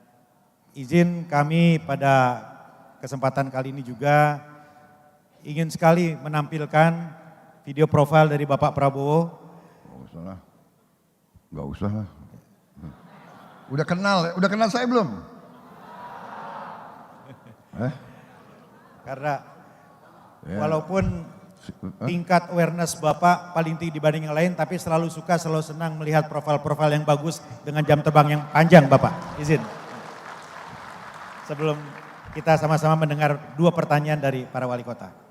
izin kami pada kesempatan kali ini juga ingin sekali menampilkan video profil dari Bapak Prabowo.
Gak usah lah. Udah kenal saya belum?
Karena walaupun tingkat awareness Bapak paling tinggi dibanding yang lain, tapi selalu suka, selalu senang melihat profil-profil yang bagus dengan jam terbang yang panjang Bapak. Izin. Sebelum kita sama-sama mendengar dua pertanyaan dari para wali kota.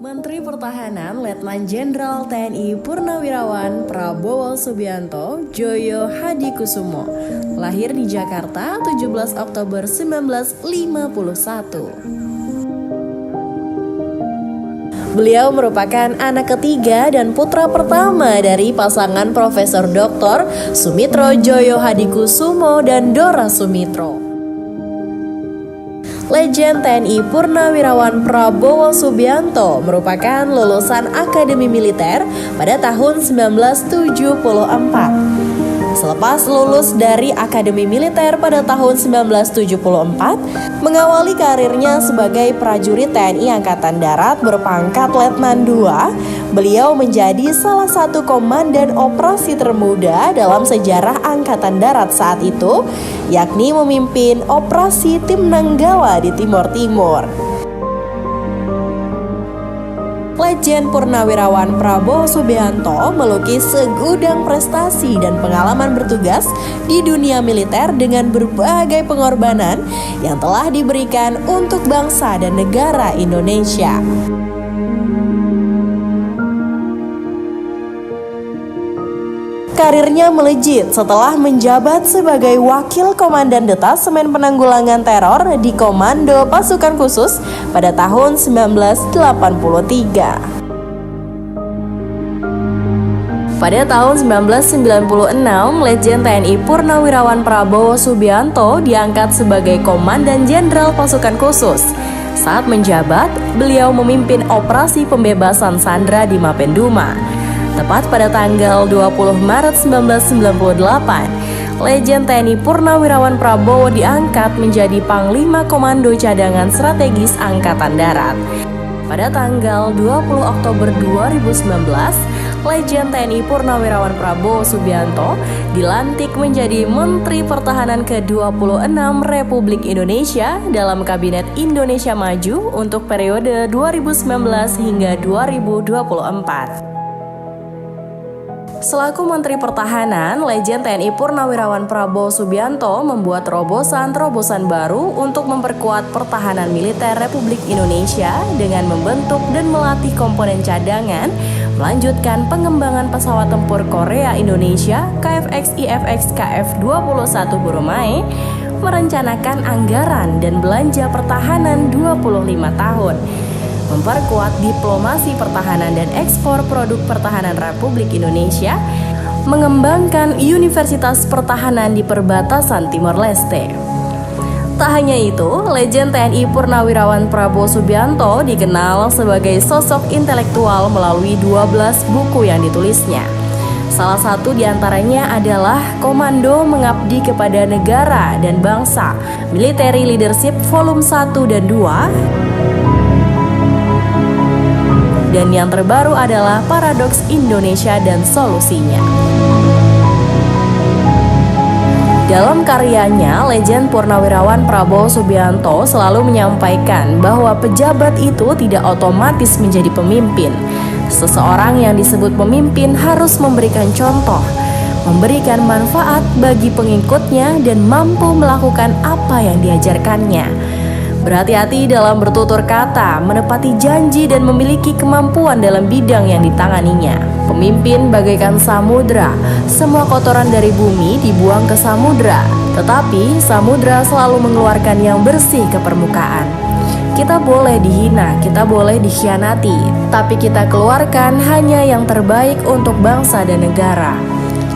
Menteri Pertahanan Letnan Jenderal TNI Purnawirawan Prabowo Subianto Joyo Hadikusumo lahir di Jakarta 17 Oktober 1951. Beliau merupakan anak ketiga dan putra pertama dari pasangan Profesor Dr. Sumitro Joyo Hadikusumo dan Dora Sumitro. Legend TNI Purnawirawan Prabowo Subianto merupakan lulusan Akademi Militer pada tahun 1974. Selepas lulus dari Akademi Militer pada tahun 1974, mengawali karirnya sebagai prajurit TNI Angkatan Darat berpangkat Letnan II, beliau menjadi salah satu komandan operasi termuda dalam sejarah Angkatan Darat saat itu, yakni memimpin operasi Tim Nanggala di Timor Timur. Legend Purnawirawan Prabowo Subianto melukis segudang prestasi dan pengalaman bertugas di dunia militer dengan berbagai pengorbanan yang telah diberikan untuk bangsa dan negara Indonesia. Karirnya melejit setelah menjabat sebagai Wakil Komandan Detasemen Penanggulangan Teror di Komando Pasukan Khusus pada tahun 1983. Pada tahun 1996, Legend TNI Purnawirawan Prabowo Subianto diangkat sebagai Komandan Jenderal Pasukan Khusus. Saat menjabat, beliau memimpin operasi pembebasan sandera di Mapenduma. Tepat pada tanggal 20 Maret 1998, Legend TNI Purnawirawan Prabowo diangkat menjadi Panglima Komando Cadangan Strategis Angkatan Darat. Pada tanggal 20 Oktober 2019, Legend TNI Purnawirawan Prabowo Subianto dilantik menjadi Menteri Pertahanan ke-26 Republik Indonesia dalam Kabinet Indonesia Maju untuk periode 2019 hingga 2024. Selaku Menteri Pertahanan, Legend TNI Purnawirawan Prabowo Subianto membuat terobosan-terobosan baru untuk memperkuat pertahanan militer Republik Indonesia dengan membentuk dan melatih komponen cadangan, melanjutkan pengembangan pesawat tempur Korea Indonesia KFX-IFX KF-21 Burumai, merencanakan anggaran dan belanja pertahanan 25 tahun. Memperkuat diplomasi pertahanan dan ekspor produk pertahanan Republik Indonesia, mengembangkan Universitas Pertahanan di perbatasan Timor Leste. Tak hanya itu, Legend TNI Purnawirawan Prabowo Subianto dikenal sebagai sosok intelektual melalui 12 buku yang ditulisnya. Salah satu diantaranya adalah Komando Mengabdi Kepada Negara dan Bangsa, Military Leadership Volume 1 dan 2, dan yang terbaru adalah Paradoks Indonesia dan Solusinya. Dalam karyanya, Legend Purnawirawan Prabowo Subianto selalu menyampaikan bahwa pejabat itu tidak otomatis menjadi pemimpin. Seseorang yang disebut pemimpin harus memberikan contoh, memberikan manfaat bagi pengikutnya dan mampu melakukan apa yang diajarkannya. Berhati-hati dalam bertutur kata, menepati janji dan memiliki kemampuan dalam bidang yang ditanganinya. Pemimpin bagaikan samudra, semua kotoran dari bumi dibuang ke samudra, tetapi samudra selalu mengeluarkan yang bersih ke permukaan. Kita boleh dihina, kita boleh dikhianati, tapi kita keluarkan hanya yang terbaik untuk bangsa dan negara.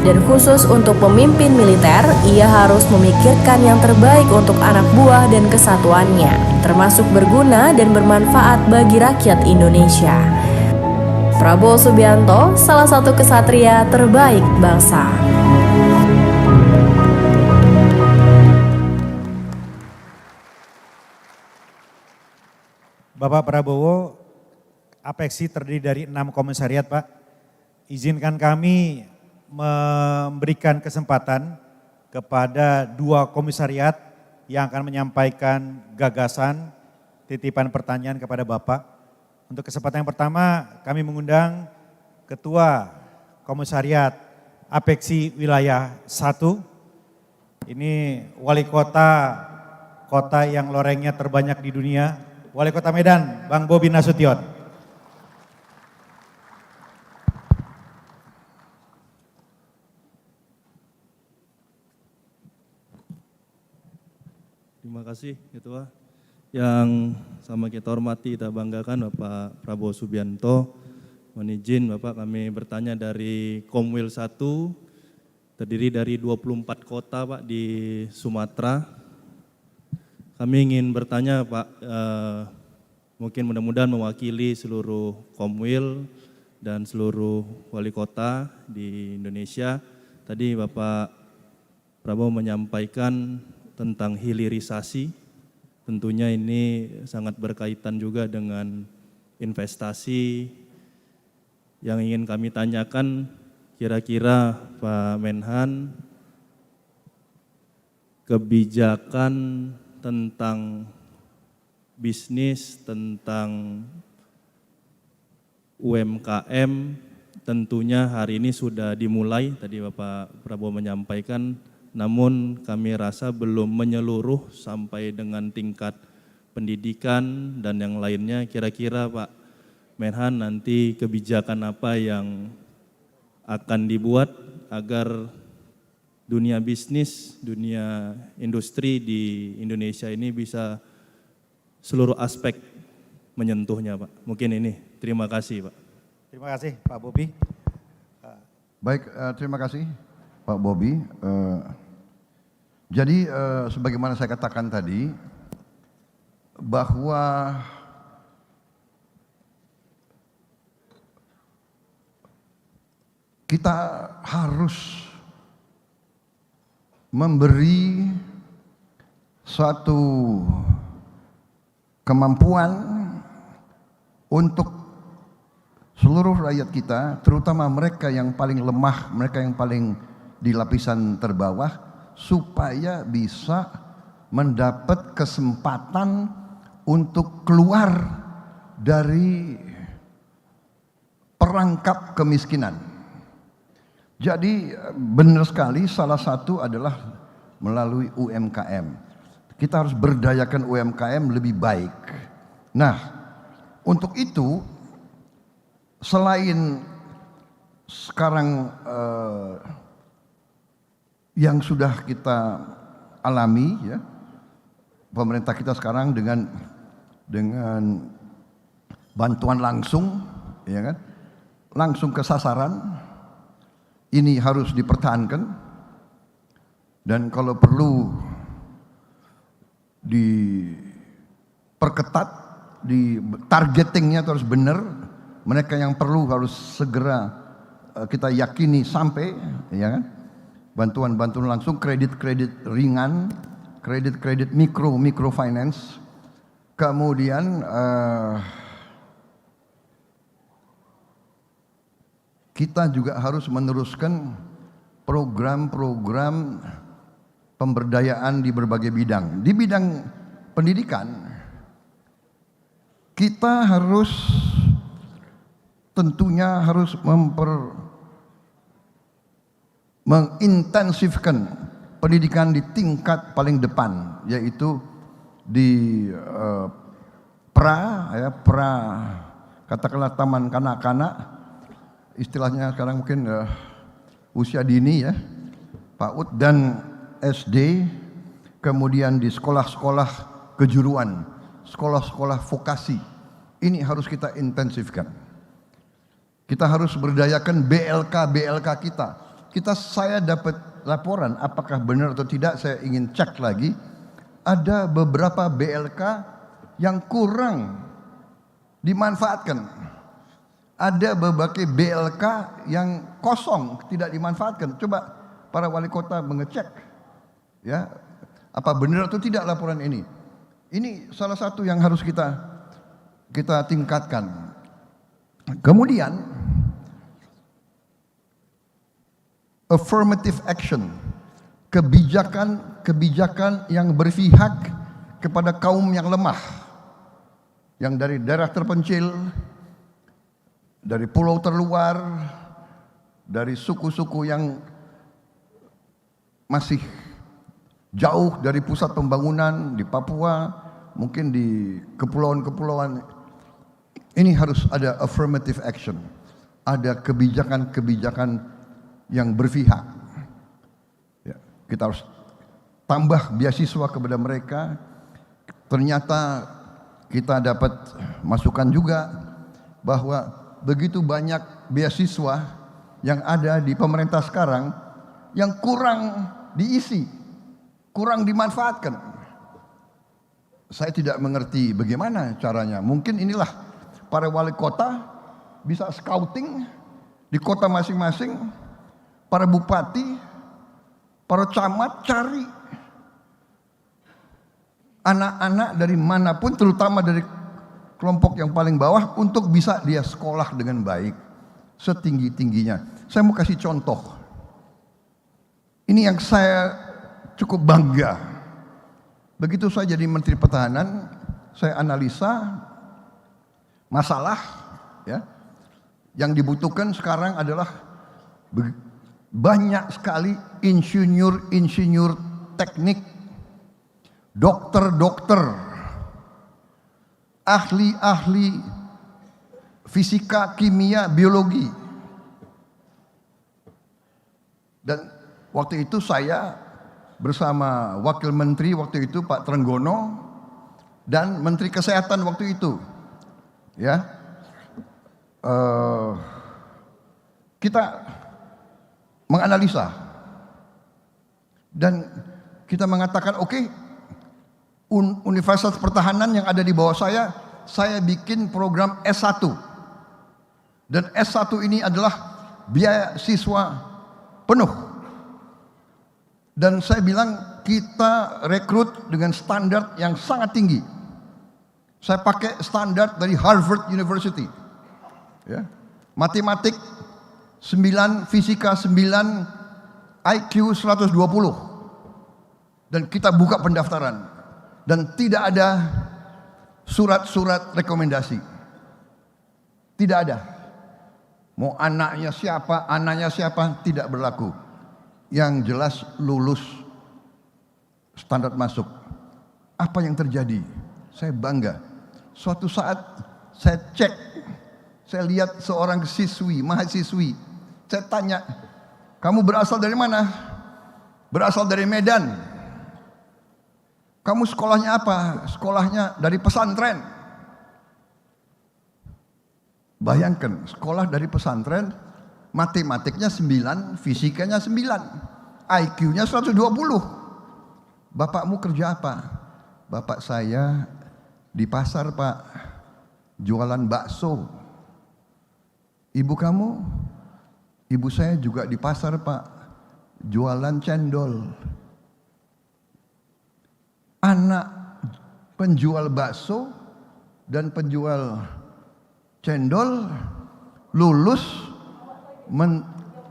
Dan khusus untuk pemimpin militer, ia harus memikirkan yang terbaik untuk anak buah dan kesatuannya, termasuk berguna dan bermanfaat bagi rakyat Indonesia. Prabowo Subianto, salah satu kesatria terbaik bangsa.
Bapak Prabowo, Apexi terdiri dari 6 komisariat, Pak. Izinkan kami memberikan kesempatan kepada 2 komisariat yang akan menyampaikan gagasan, titipan pertanyaan kepada Bapak. Untuk kesempatan yang pertama, kami mengundang Ketua Komisariat Apexi Wilayah 1. Ini wali kota yang lorengnya terbanyak di dunia, Wali Kota Medan, Bang Bobi Nasution.
Terima kasih Ketua. Yang sama kita hormati, kita banggakan Bapak Prabowo Subianto. Mohon izin Bapak, kami bertanya dari Komwil 1, terdiri dari 24 kota Pak di Sumatera. Kami ingin bertanya Pak, mungkin mudah-mudahan mewakili seluruh Komwil dan seluruh wali kota di Indonesia. Tadi Bapak Prabowo menyampaikan tentang hilirisasi, tentunya ini sangat berkaitan juga dengan investasi. Yang ingin kami tanyakan, kira-kira Pak Menhan, kebijakan tentang bisnis, tentang UMKM, tentunya hari ini sudah dimulai, tadi Bapak Prabowo menyampaikan, namun kami rasa belum menyeluruh sampai dengan tingkat pendidikan dan yang lainnya. Kira-kira Pak Menhan nanti kebijakan apa yang akan dibuat agar dunia bisnis, dunia industri di Indonesia ini bisa seluruh aspek menyentuhnya Pak. Mungkin ini, terima kasih Pak.
Terima kasih Pak Bobi.
Baik, terima kasih Pak Bobi. Jadi sebagaimana saya katakan tadi, bahwa kita harus memberi suatu kemampuan untuk seluruh rakyat kita, terutama mereka yang paling lemah, mereka yang paling di lapisan terbawah, supaya bisa mendapat kesempatan untuk keluar dari perangkap kemiskinan. Jadi benar sekali, salah satu adalah melalui UMKM. Kita harus berdayakan UMKM lebih baik. Nah, untuk itu selain sekarang yang sudah kita alami, ya, pemerintah kita sekarang dengan bantuan langsung, ya kan, langsung ke sasaran, ini harus dipertahankan dan kalau perlu diperketat, di targetingnya harus benar. Mereka yang perlu harus segera kita yakini sampai, ya kan. Bantuan-bantuan langsung, kredit-kredit ringan, kredit-kredit microfinance. Kemudian kita juga harus meneruskan program-program pemberdayaan di berbagai bidang. Di bidang pendidikan, kita harus tentunya harus mengintensifkan pendidikan di tingkat paling depan, yaitu di katakanlah taman kanak-kanak, istilahnya sekarang mungkin usia dini ya, PAUD dan SD, kemudian di sekolah-sekolah kejuruan, sekolah-sekolah vokasi. Ini harus kita intensifkan. Kita harus berdayakan BLK kita. Saya dapat laporan, apakah benar atau tidak, saya ingin cek lagi. Ada beberapa BLK yang kurang dimanfaatkan. Ada berbagai BLK yang kosong, tidak dimanfaatkan. Coba para wali kota mengecek, ya, apa benar atau tidak laporan ini. Ini salah satu yang harus kita tingkatkan. Kemudian affirmative action, kebijakan yang berpihak kepada kaum yang lemah, yang dari daerah terpencil, dari pulau terluar, dari suku-suku yang masih jauh dari pusat pembangunan di Papua, mungkin di kepulauan-kepulauan. Ini harus ada affirmative action, ada kebijakan-kebijakan yang berpihak. Ya, kita harus tambah beasiswa kepada mereka. Ternyata kita dapat masukan juga bahwa begitu banyak beasiswa yang ada di pemerintah sekarang yang kurang diisi, kurang dimanfaatkan. Saya tidak mengerti bagaimana caranya. Mungkin inilah para wali kota bisa scouting di kota masing-masing, para bupati, para camat cari anak-anak dari manapun, terutama dari kelompok yang paling bawah, untuk bisa dia sekolah dengan baik setinggi-tingginya. Saya mau kasih contoh. Ini yang saya cukup bangga. Begitu saya jadi Menteri Pertahanan, saya analisa masalah, ya, yang dibutuhkan sekarang adalah banyak sekali insinyur teknik, dokter, ahli fisika, kimia, biologi. Dan waktu itu saya bersama Wakil Menteri waktu itu Pak Trenggono dan Menteri Kesehatan waktu itu, ya, kita menganalisa dan kita mengatakan oke, Universitas Pertahanan yang ada di bawah saya bikin program S1, dan S1 ini adalah biaya siswa penuh, dan saya bilang kita rekrut dengan standar yang sangat tinggi. Saya pakai standar dari Harvard University, ya, matematik 9, fisika 9, IQ 120, dan kita buka pendaftaran dan tidak ada surat-surat rekomendasi, tidak ada. Mau anaknya siapa tidak berlaku. Yang jelas lulus standar masuk. Apa yang terjadi? Saya bangga. Suatu saat saya cek, saya lihat seorang mahasiswi. Saya tanya, kamu berasal dari mana? Berasal dari Medan. Kamu sekolahnya apa? Sekolahnya dari pesantren. Bayangkan, sekolah dari pesantren, matematiknya 9, fisikanya 9, IQ-nya 120. Bapakmu kerja apa? Bapak saya di pasar, Pak, jualan bakso. Ibu kamu? Ibu saya juga di pasar, Pak, jualan cendol. Anak penjual bakso dan penjual cendol lulus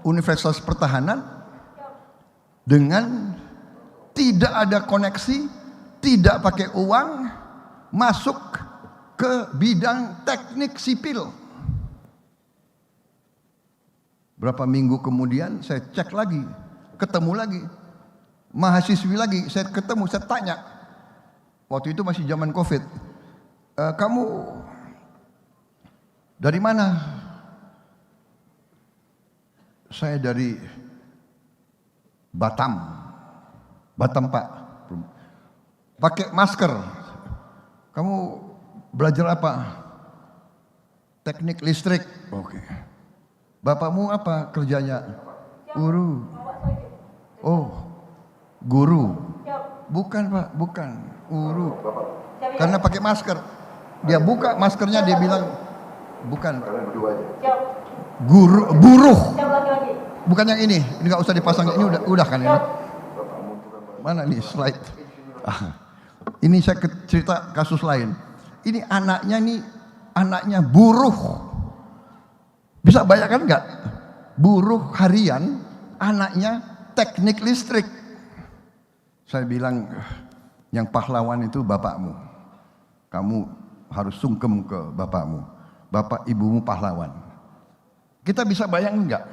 Universitas Pertahanan dengan tidak ada koneksi, tidak pakai uang, masuk ke bidang teknik sipil. Berapa minggu kemudian saya cek lagi, ketemu lagi, mahasiswi lagi, saya ketemu, saya tanya, waktu itu masih zaman COVID, kamu dari mana? Saya dari Batam, Pak. Pakai masker. Kamu belajar apa? Teknik listrik. Oke. Bapakmu apa kerjanya? Guru. Oh, guru. Bukan Pak, bukan. Guru. Karena pakai masker. Dia buka maskernya, dia bilang, bukan. Guru, buruh. Bukan yang ini nggak usah dipasang, ini udah kan ini. Mana nih slide? Ini saya cerita kasus lain. Ini anaknya buruh. Bisa bayangkan nggak? Buruh harian, anaknya teknik listrik. Saya bilang, yang pahlawan itu bapakmu. Kamu harus sungkem ke bapakmu. Bapak ibumu pahlawan. Kita bisa bayangkan nggak?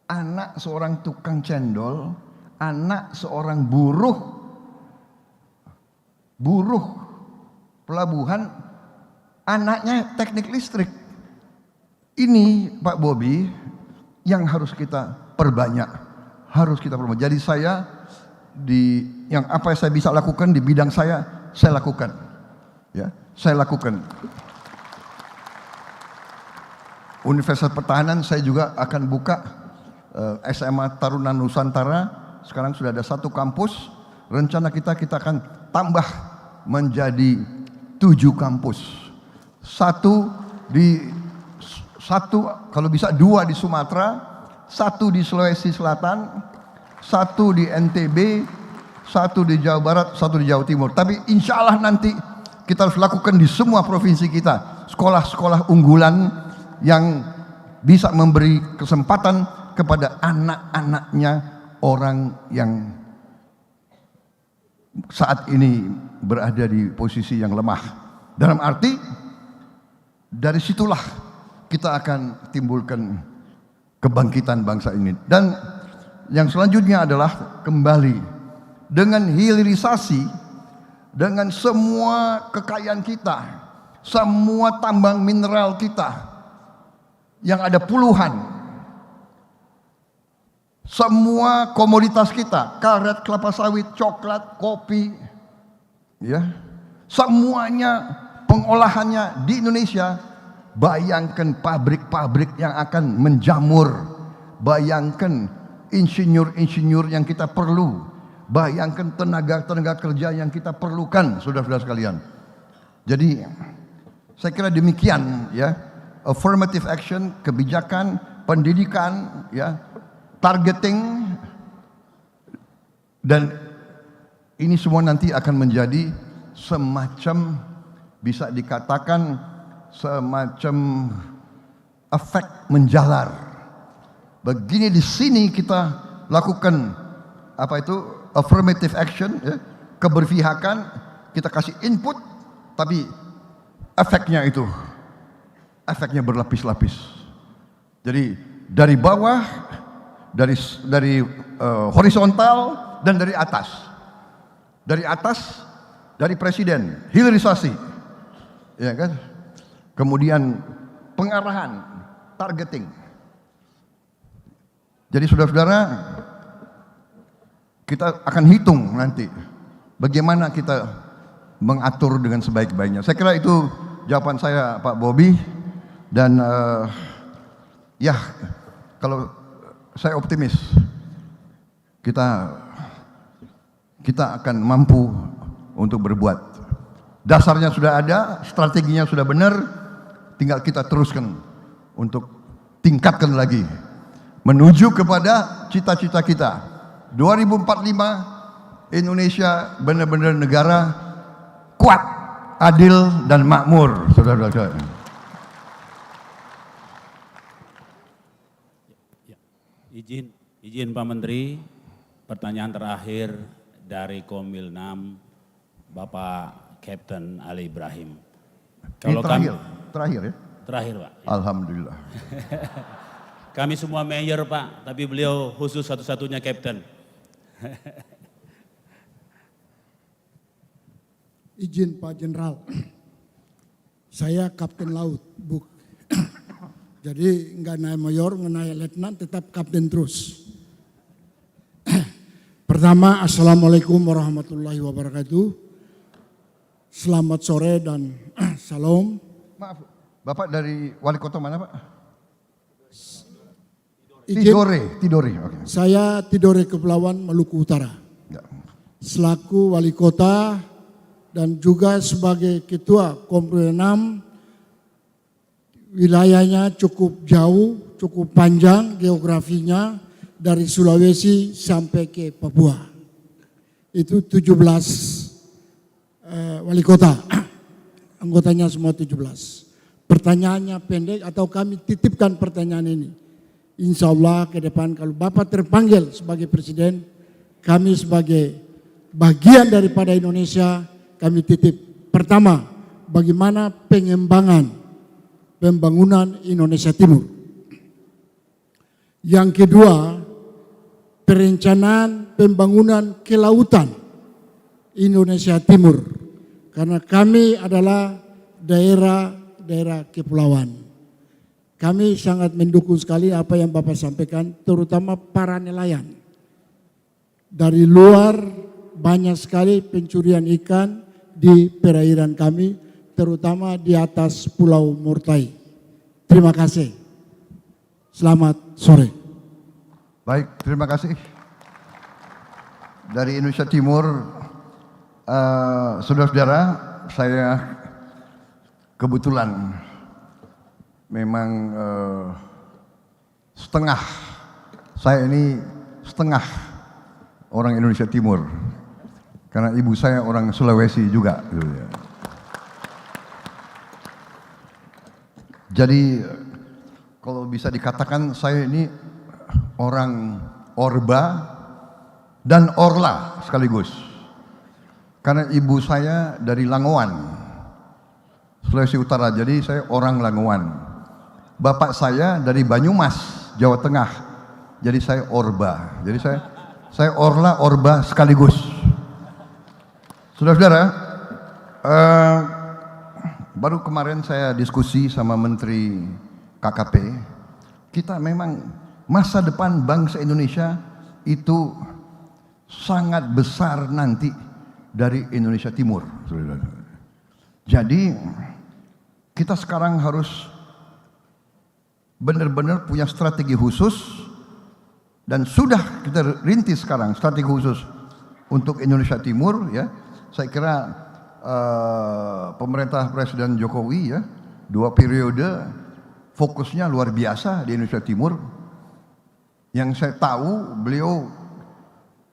Anak seorang tukang cendol, anak seorang buruh pelabuhan, anaknya teknik listrik. Ini Pak Bobi yang harus kita perbanyak, Jadi saya yang apa yang saya bisa lakukan di bidang saya lakukan. Ya, saya lakukan. Universitas Pertahanan saya juga akan buka SMA Taruna Nusantara. Sekarang sudah ada 1 kampus. Rencana kita akan tambah menjadi 7 kampus. 1 kalau bisa 2 di Sumatera, 1 di Sulawesi Selatan, 1 di NTB, 1 di Jawa Barat, 1 di Jawa Timur. Tapi insya Allah nanti kita harus lakukan di semua provinsi kita. Sekolah-sekolah unggulan yang bisa memberi kesempatan kepada anak-anaknya orang yang saat ini berada di posisi yang lemah. Dalam arti, dari situlah kita akan timbulkan kebangkitan bangsa ini. Dan yang selanjutnya adalah kembali dengan hilirisasi, dengan semua kekayaan kita, semua tambang mineral kita, yang ada puluhan, semua komoditas kita, karet, kelapa sawit, coklat, kopi, ya, semuanya pengolahannya di Indonesia. Bayangkan pabrik-pabrik yang akan menjamur, bayangkan insinyur-insinyur yang kita perlu, bayangkan tenaga-tenaga kerja yang kita perlukan, saudara-saudara sekalian. Jadi saya kira demikian, ya. Affirmative action, kebijakan, pendidikan, ya, targeting, dan ini semua nanti akan menjadi semacam, bisa dikatakan semacam efek menjalar. Begini di sini kita lakukan apa itu affirmative action, ya, keberpihakan, kita kasih input, tapi efeknya efeknya berlapis-lapis. Jadi dari bawah, dari horizontal, dan dari atas. Dari atas, dari presiden, hilirisasi, ya kan? Kemudian pengarahan, targeting. Jadi saudara-saudara, kita akan hitung nanti bagaimana kita mengatur dengan sebaik-baiknya. Saya kira itu jawaban saya, Pak Bobi. Dan ya, kalau saya optimis kita akan mampu untuk berbuat. Dasarnya sudah ada, strateginya sudah benar, tinggal kita teruskan untuk tingkatkan lagi menuju kepada cita-cita kita. 2045 Indonesia benar-benar negara kuat, adil, dan makmur, saudara-saudara.
Izin Pak Menteri, pertanyaan terakhir dari Komil 6 Bapak Kapten Ali Ibrahim.
Ini terakhir ya?
Terakhir Pak.
Alhamdulillah.
Kami semua mayor Pak, tapi beliau khusus satu-satunya Kapten.
Izin Pak Jenderal, saya Kapten Laut, jadi nggak naik mayor, nggak naik letnan, tetap kapten terus. Pertama, Assalamualaikum warahmatullahi wabarakatuh. Selamat sore dan salam.
Maaf, Bapak dari wali kota mana Pak? Tidore. Okay.
Saya Tidore Kepulauan Maluku Utara.
Ya.
Selaku wali kota dan juga sebagai ketua Kompril 6, wilayahnya cukup jauh, cukup panjang geografinya dari Sulawesi sampai ke Papua. Itu 17 wali kota, anggotanya semua 17. Pertanyaannya pendek atau kami titipkan pertanyaan ini. Insya Allah ke depan kalau Bapak terpanggil sebagai presiden, kami sebagai bagian daripada Indonesia, kami titip. Pertama, bagaimana pembangunan Indonesia Timur. Yang kedua, perencanaan pembangunan kelautan Indonesia Timur. Karena kami adalah daerah kepulauan. Kami sangat mendukung sekali apa yang Bapak sampaikan, terutama para nelayan. Dari luar banyak sekali pencurian ikan di perairan kami, terutama di atas Pulau Murtai. Terima kasih. Selamat sore.
Baik, terima kasih. Dari Indonesia Timur, saudara-saudara, saya kebetulan memang saya ini setengah orang Indonesia Timur. Karena ibu saya orang Sulawesi juga. Jadi kalau bisa dikatakan saya ini orang Orba dan Orla sekaligus. Karena ibu saya dari Langowan, Sulawesi Utara, jadi saya orang Langowan. Bapak saya dari Banyumas, Jawa Tengah, jadi saya Orba. Jadi saya Orla, Orba sekaligus. Saudara-saudara, baru kemarin saya diskusi sama Menteri KKP, kita memang masa depan bangsa Indonesia itu sangat besar nanti dari Indonesia Timur. Jadi kita sekarang harus benar-benar punya strategi khusus dan sudah kita rintis sekarang strategi khusus untuk Indonesia Timur ya. Saya kira pemerintah Presiden Jokowi ya 2 periode fokusnya luar biasa di Indonesia Timur. Yang saya tahu beliau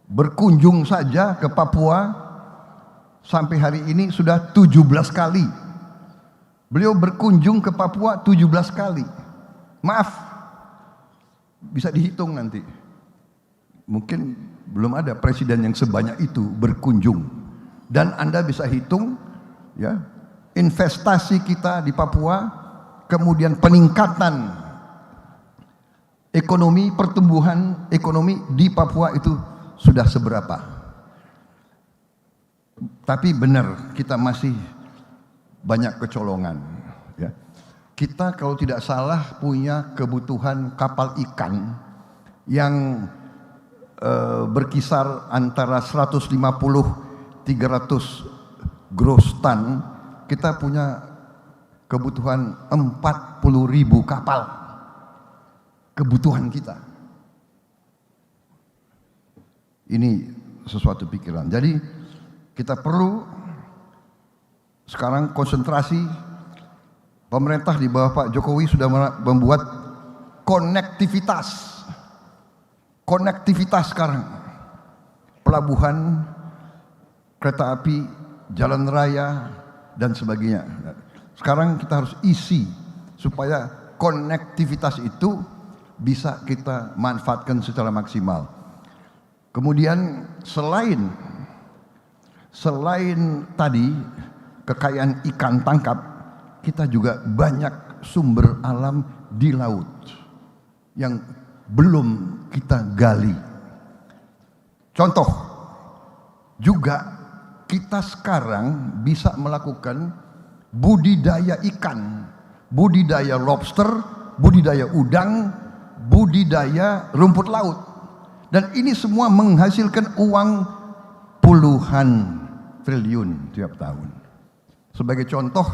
berkunjung saja ke Papua sampai hari ini sudah 17 kali. Beliau berkunjung ke Papua 17 kali. Maaf, bisa dihitung nanti. Mungkin belum ada presiden yang sebanyak itu berkunjung. Dan Anda bisa hitung ya, investasi kita di Papua, kemudian peningkatan ekonomi, pertumbuhan ekonomi di Papua itu sudah seberapa. Tapi benar, kita masih banyak kecolongan. Ya. Kita kalau tidak salah punya kebutuhan kapal ikan yang berkisar antara 150-300 gross ton. Kita punya kebutuhan 40.000 kapal. Kebutuhan kita. Ini sesuatu pikiran. Jadi kita perlu sekarang konsentrasi. Pemerintah di bawah Pak Jokowi sudah membuat konektivitas. Konektivitas sekarang. Pelabuhan, kereta api, jalan raya, dan sebagainya. Sekarang kita harus isi supaya konektivitas itu bisa kita manfaatkan secara maksimal. Kemudian selain Selain tadi kekayaan ikan tangkap, kita juga banyak sumber alam di laut yang belum kita gali. Contoh, juga kita sekarang bisa melakukan budidaya ikan, budidaya lobster, budidaya udang, budidaya rumput laut. Dan ini semua menghasilkan uang puluhan triliun tiap tahun. Sebagai contoh,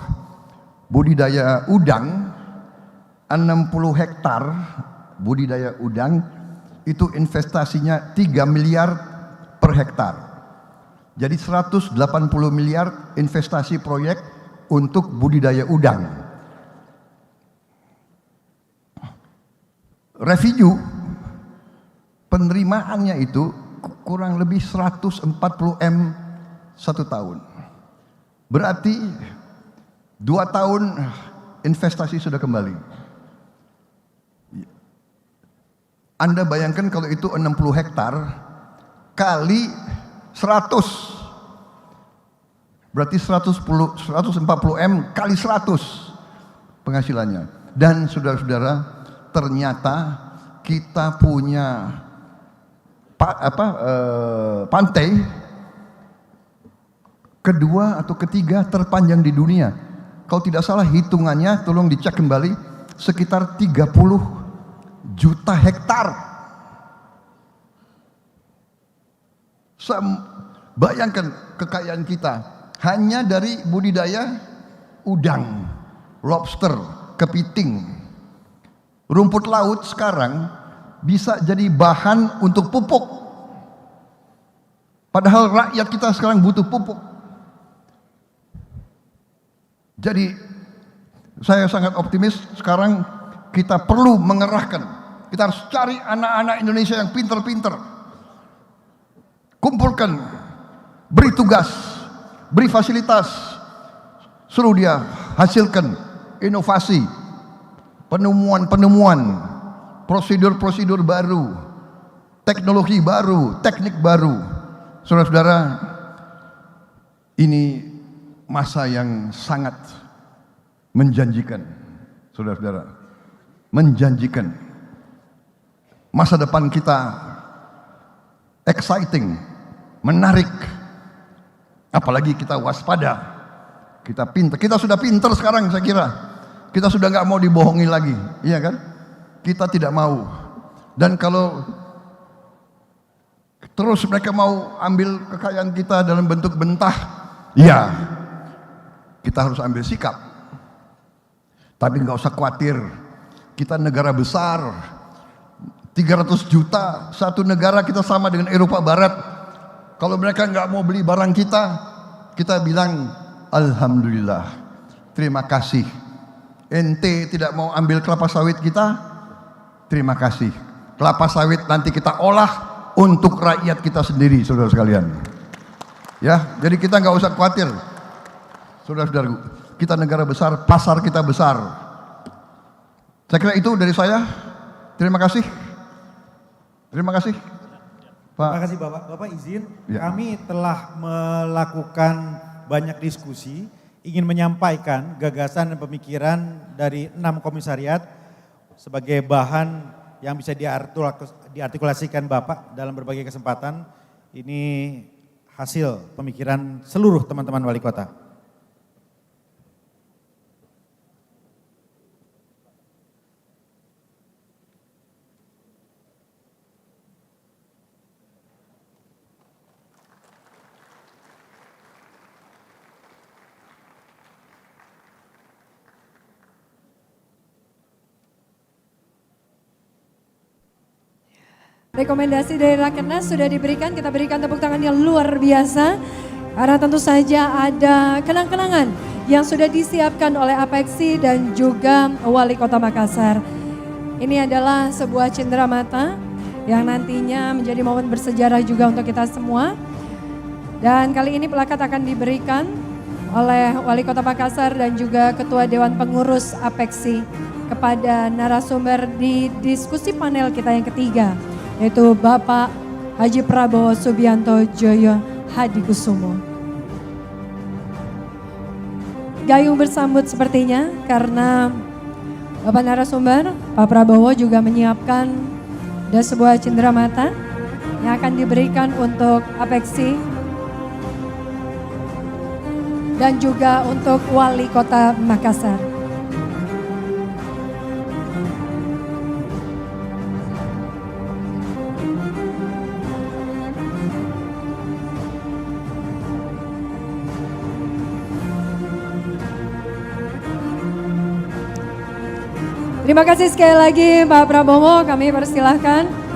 budidaya udang 60 hektar budidaya udang itu investasinya 3 miliar per hektar. Jadi 180 miliar investasi proyek untuk budidaya udang. Revenue penerimaannya itu kurang lebih 140 M satu tahun. Berarti 2 tahun investasi sudah kembali. Anda bayangkan kalau itu 60 hektar kali 100. Berarti 140 M kali 100 penghasilannya. Dan saudara-saudara, ternyata kita punya pantai kedua atau ketiga terpanjang di dunia. Kalau tidak salah hitungannya, tolong dicek kembali, sekitar 30 juta hektar. Bayangkan kekayaan kita hanya dari budidaya udang, lobster, kepiting. Rumput laut sekarang bisa jadi bahan untuk pupuk. Padahal rakyat kita sekarang butuh pupuk. Jadi saya sangat optimis sekarang kita perlu mengerahkan. Kita harus cari anak-anak Indonesia yang pinter-pinter. Kumpulkan, beri tugas, beri fasilitas, suruh dia hasilkan inovasi, penemuan-penemuan, prosedur-prosedur baru, teknologi baru, teknik baru. Saudara-saudara, ini masa yang sangat menjanjikan, saudara-saudara, menjanjikan. Masa depan kita exciting, menarik, apalagi kita waspada, kita pintar, kita sudah pintar sekarang saya kira, kita sudah nggak mau dibohongi lagi, iya kan? Kita tidak mau. Dan kalau terus mereka mau ambil kekayaan kita dalam bentuk bentah, ya kita harus ambil sikap. Tapi nggak usah khawatir, kita negara besar, 300 juta, satu negara kita sama dengan Eropa Barat. Kalau mereka nggak mau beli barang kita, kita bilang alhamdulillah, terima kasih. Ente tidak mau ambil kelapa sawit kita, terima kasih. Kelapa sawit nanti kita olah untuk rakyat kita sendiri, saudara sekalian. Ya, jadi kita nggak usah khawatir, saudara-saudara. Kita negara besar, pasar kita besar. Saya kira itu dari saya. Terima kasih. Terima kasih. Pak.
Terima kasih Bapak. Bapak izin,
Ya.
kami telah melakukan banyak diskusi, ingin menyampaikan gagasan dan pemikiran dari 6 komisariat sebagai bahan yang bisa diartikulasikan Bapak dalam berbagai kesempatan. Ini hasil pemikiran seluruh teman-teman wali kota.
Rekomendasi dari Rakernas sudah diberikan, kita berikan tepuk tangan yang luar biasa. Karena tentu saja ada kenang-kenangan yang sudah disiapkan oleh Apexi dan juga Wali Kota Makassar. Ini adalah sebuah cenderamata yang nantinya menjadi momen bersejarah juga untuk kita semua. Dan kali ini plakat akan diberikan oleh Wali Kota Makassar dan juga Ketua Dewan Pengurus Apexi kepada narasumber di diskusi panel kita yang ketiga, yaitu Bapak Haji Prabowo Subianto Joyo Hadikusumo. gayung bersambut sepertinya karena Bapak narasumber, Pak Prabowo juga menyiapkan ada sebuah cenderamata yang akan diberikan untuk Apeksi dan juga untuk Wali Kota Makassar. Terima kasih sekali lagi Pak Prabowo, kami persilahkan.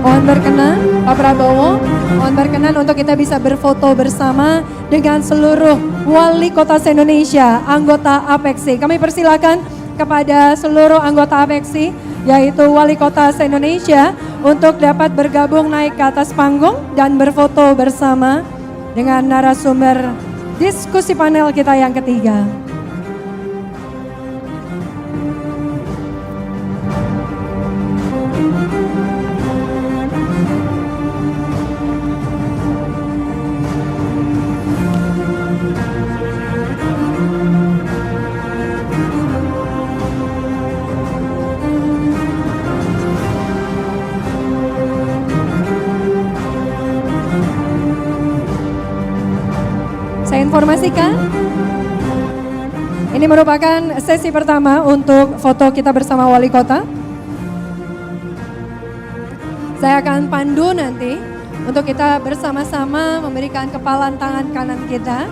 Mohon berkenan Pak Prabowo, mohon berkenan untuk kita bisa berfoto bersama dengan seluruh wali kota se-Indonesia, anggota Apeksi. Kami persilakan kepada seluruh anggota Apeksi, yaitu wali kota se-Indonesia, untuk dapat bergabung naik ke atas panggung dan berfoto bersama dengan narasumber diskusi panel kita yang ketiga. Saya informasikan, ini merupakan sesi pertama untuk foto kita bersama wali kota. Saya akan pandu nanti untuk kita bersama-sama memberikan kepalan tangan kanan kita.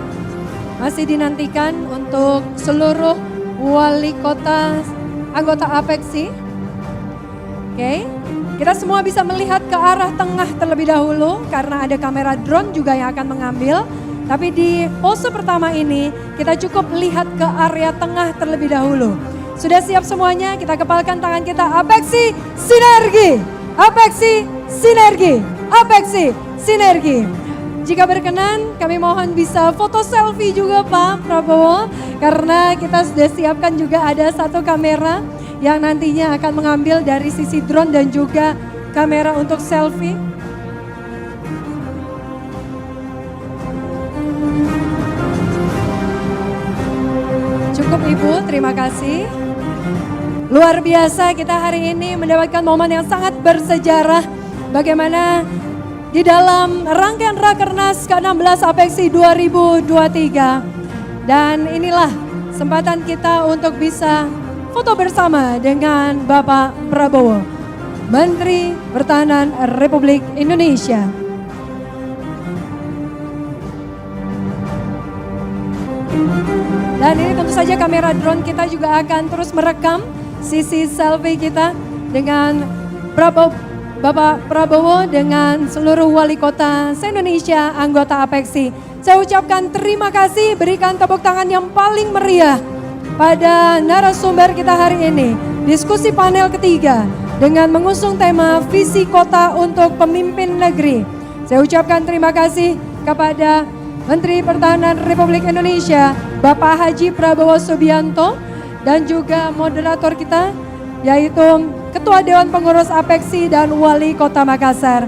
Masih dinantikan untuk seluruh wali kota anggota Apeksi. Oke, kita semua bisa melihat ke arah tengah terlebih dahulu karena ada kamera drone juga yang akan mengambil. Tapi di pose pertama ini kita cukup lihat ke area tengah terlebih dahulu. Sudah siap semuanya? Kita kepalkan tangan kita. Apeksi sinergi, Apeksi sinergi, Apeksi sinergi. Jika berkenan kami mohon bisa foto selfie juga Pak Prabowo. Karena kita sudah siapkan juga ada satu kamera yang nantinya akan mengambil dari sisi drone dan juga kamera untuk selfie. Cukup Ibu, terima kasih. Luar biasa kita hari ini mendapatkan momen yang sangat bersejarah. Bagaimana
di dalam rangkaian Rakernas ke-16 Apeksi 2023. Dan inilah kesempatan kita untuk bisa foto bersama dengan Bapak Prabowo, Menteri Pertahanan Republik Indonesia. Dan ini tentu saja kamera drone kita juga akan terus merekam sisi selfie kita dengan Bapak Prabowo dengan seluruh wali kota se-Indonesia anggota Apeksi. Saya ucapkan terima kasih, berikan tepuk tangan yang paling meriah pada narasumber kita hari ini. Diskusi panel ketiga dengan mengusung tema visi kota untuk pemimpin negeri. Saya ucapkan terima kasih kepada Menteri Pertahanan Republik Indonesia, Bapak Haji Prabowo Subianto, dan juga moderator kita, yaitu Ketua Dewan Pengurus Apeksi dan Wali Kota Makassar.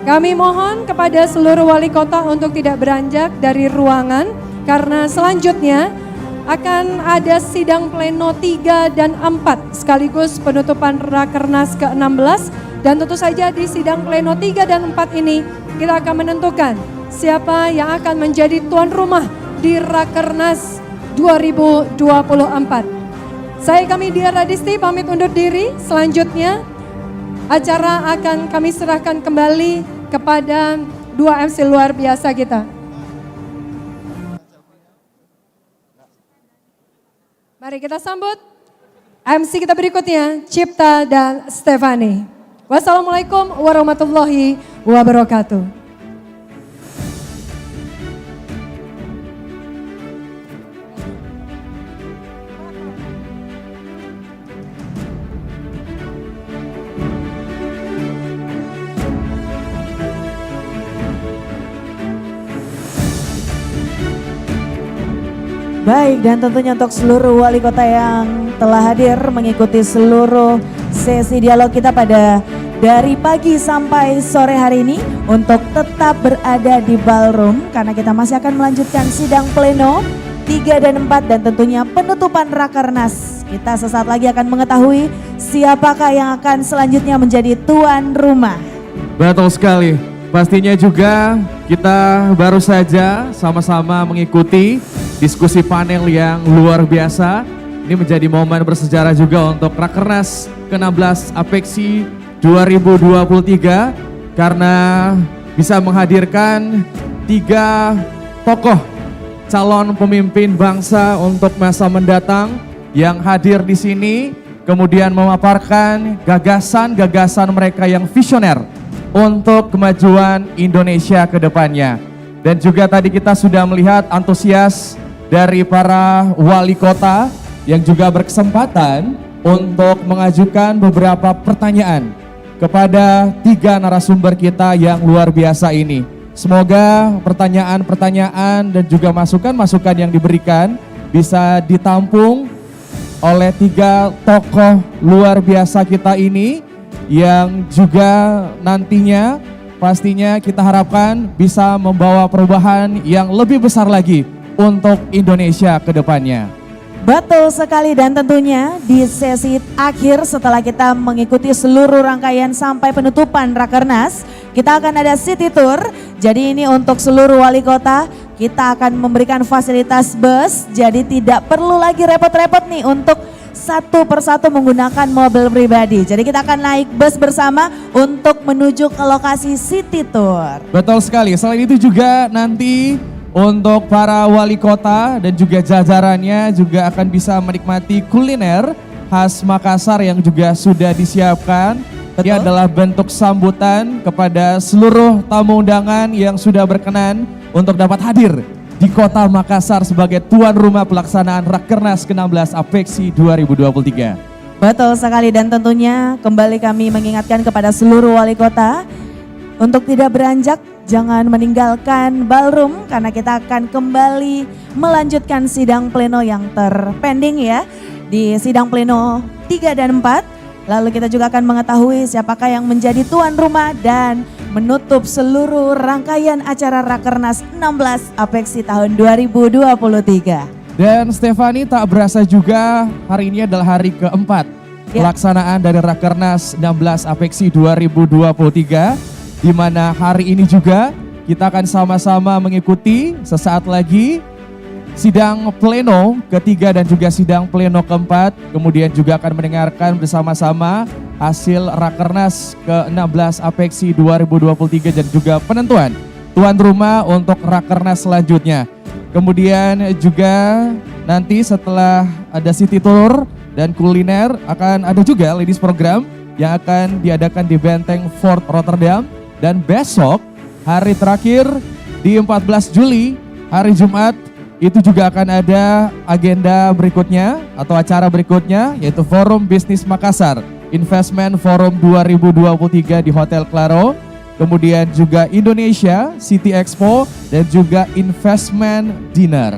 Kami mohon kepada seluruh wali kota untuk tidak beranjak dari ruangan, karena selanjutnya akan ada sidang pleno 3 dan 4, sekaligus penutupan Rakernas ke-16. Dan tentu saja di sidang pleno 3 dan 4 ini kita akan menentukan siapa yang akan menjadi tuan rumah di Rakernas 2024. Kami Dia Radisti pamit undur diri. Selanjutnya acara akan kami serahkan kembali kepada dua MC luar biasa kita. Mari kita sambut MC kita berikutnya, Cipta dan Stefani. Wassalamualaikum warahmatullahi wabarakatuh.
Baik, dan tentunya untuk seluruh wali kota yang telah hadir mengikuti seluruh sesi dialog kita pada dari pagi sampai sore hari ini, untuk tetap berada di ballroom karena kita masih akan melanjutkan sidang pleno 3 dan 4 dan tentunya penutupan Rakernas. Kita sesaat lagi akan mengetahui siapakah yang akan selanjutnya menjadi tuan rumah.
Betul sekali. Pastinya juga kita baru saja sama-sama mengikuti diskusi panel yang luar biasa. Ini menjadi momen bersejarah juga untuk Rakernas ke-16 Apeksi 2023 karena bisa menghadirkan 3 tokoh calon pemimpin bangsa untuk masa mendatang yang hadir di sini, kemudian memaparkan gagasan-gagasan mereka yang visioner untuk kemajuan Indonesia ke depannya. Dan juga tadi kita sudah melihat antusias dari para wali kota yang juga berkesempatan untuk mengajukan beberapa pertanyaan kepada 3 narasumber kita yang luar biasa ini. Semoga pertanyaan-pertanyaan dan juga masukan-masukan yang diberikan bisa ditampung oleh 3 tokoh luar biasa kita ini, yang juga nantinya pastinya kita harapkan bisa membawa perubahan yang lebih besar lagi untuk Indonesia ke depannya.
Betul sekali, dan tentunya di sesi akhir setelah kita mengikuti seluruh rangkaian sampai penutupan Rakernas, kita akan ada city tour. Jadi ini untuk seluruh wali kota, kita akan memberikan fasilitas bus, jadi tidak perlu lagi repot-repot nih untuk satu persatu menggunakan mobil pribadi. Jadi kita akan naik bus bersama untuk menuju ke lokasi city tour.
Betul sekali. Selain itu juga nanti untuk para wali kota dan juga jajarannya juga akan bisa menikmati kuliner khas Makassar yang juga sudah disiapkan. Ini adalah bentuk sambutan kepada seluruh tamu undangan yang sudah berkenan untuk dapat hadir di Kota Makassar sebagai tuan rumah pelaksanaan Rakernas ke-16 Apeksi 2023.
Betul sekali, dan tentunya kembali kami mengingatkan kepada seluruh wali kota untuk tidak beranjak, jangan meninggalkan ballroom karena kita akan kembali melanjutkan sidang pleno yang terpending ya. Di sidang pleno 3 dan 4. Lalu kita juga akan mengetahui siapakah yang menjadi tuan rumah dan menutup seluruh rangkaian acara Rakernas 16 Apeksi tahun 2023.
Dan Stefani, tak berasa juga hari ini adalah hari keempat pelaksanaan dari Rakernas 16 Apeksi 2023. di mana hari ini juga kita akan sama-sama mengikuti sesaat lagi sidang pleno ketiga dan juga sidang pleno keempat. Kemudian juga akan mendengarkan bersama-sama hasil Rakernas ke-16 Apeksi 2023 dan juga penentuan tuan rumah untuk Rakernas selanjutnya. Kemudian juga nanti setelah ada city tour dan kuliner akan ada juga ladies program yang akan diadakan di Benteng Fort Rotterdam. Dan besok hari terakhir di 14 Juli hari Jumat itu juga akan ada agenda berikutnya atau acara berikutnya yaitu Forum Bisnis Makassar Investment Forum 2023 di Hotel Claro. Kemudian juga Indonesia City Expo dan juga Investment Dinner.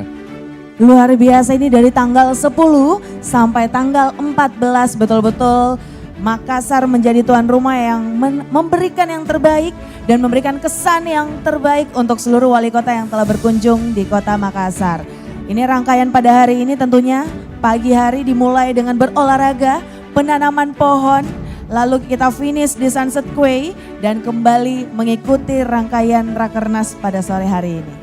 Luar biasa, ini dari tanggal 10 sampai tanggal 14 betul-betul Makassar menjadi tuan rumah yang memberikan yang terbaik dan memberikan kesan yang terbaik untuk seluruh wali kota yang telah berkunjung di kota Makassar. Ini rangkaian pada hari ini tentunya pagi hari dimulai dengan berolahraga, penanaman pohon, lalu kita finish di Sunset Quay dan kembali mengikuti rangkaian Rakernas pada sore hari ini.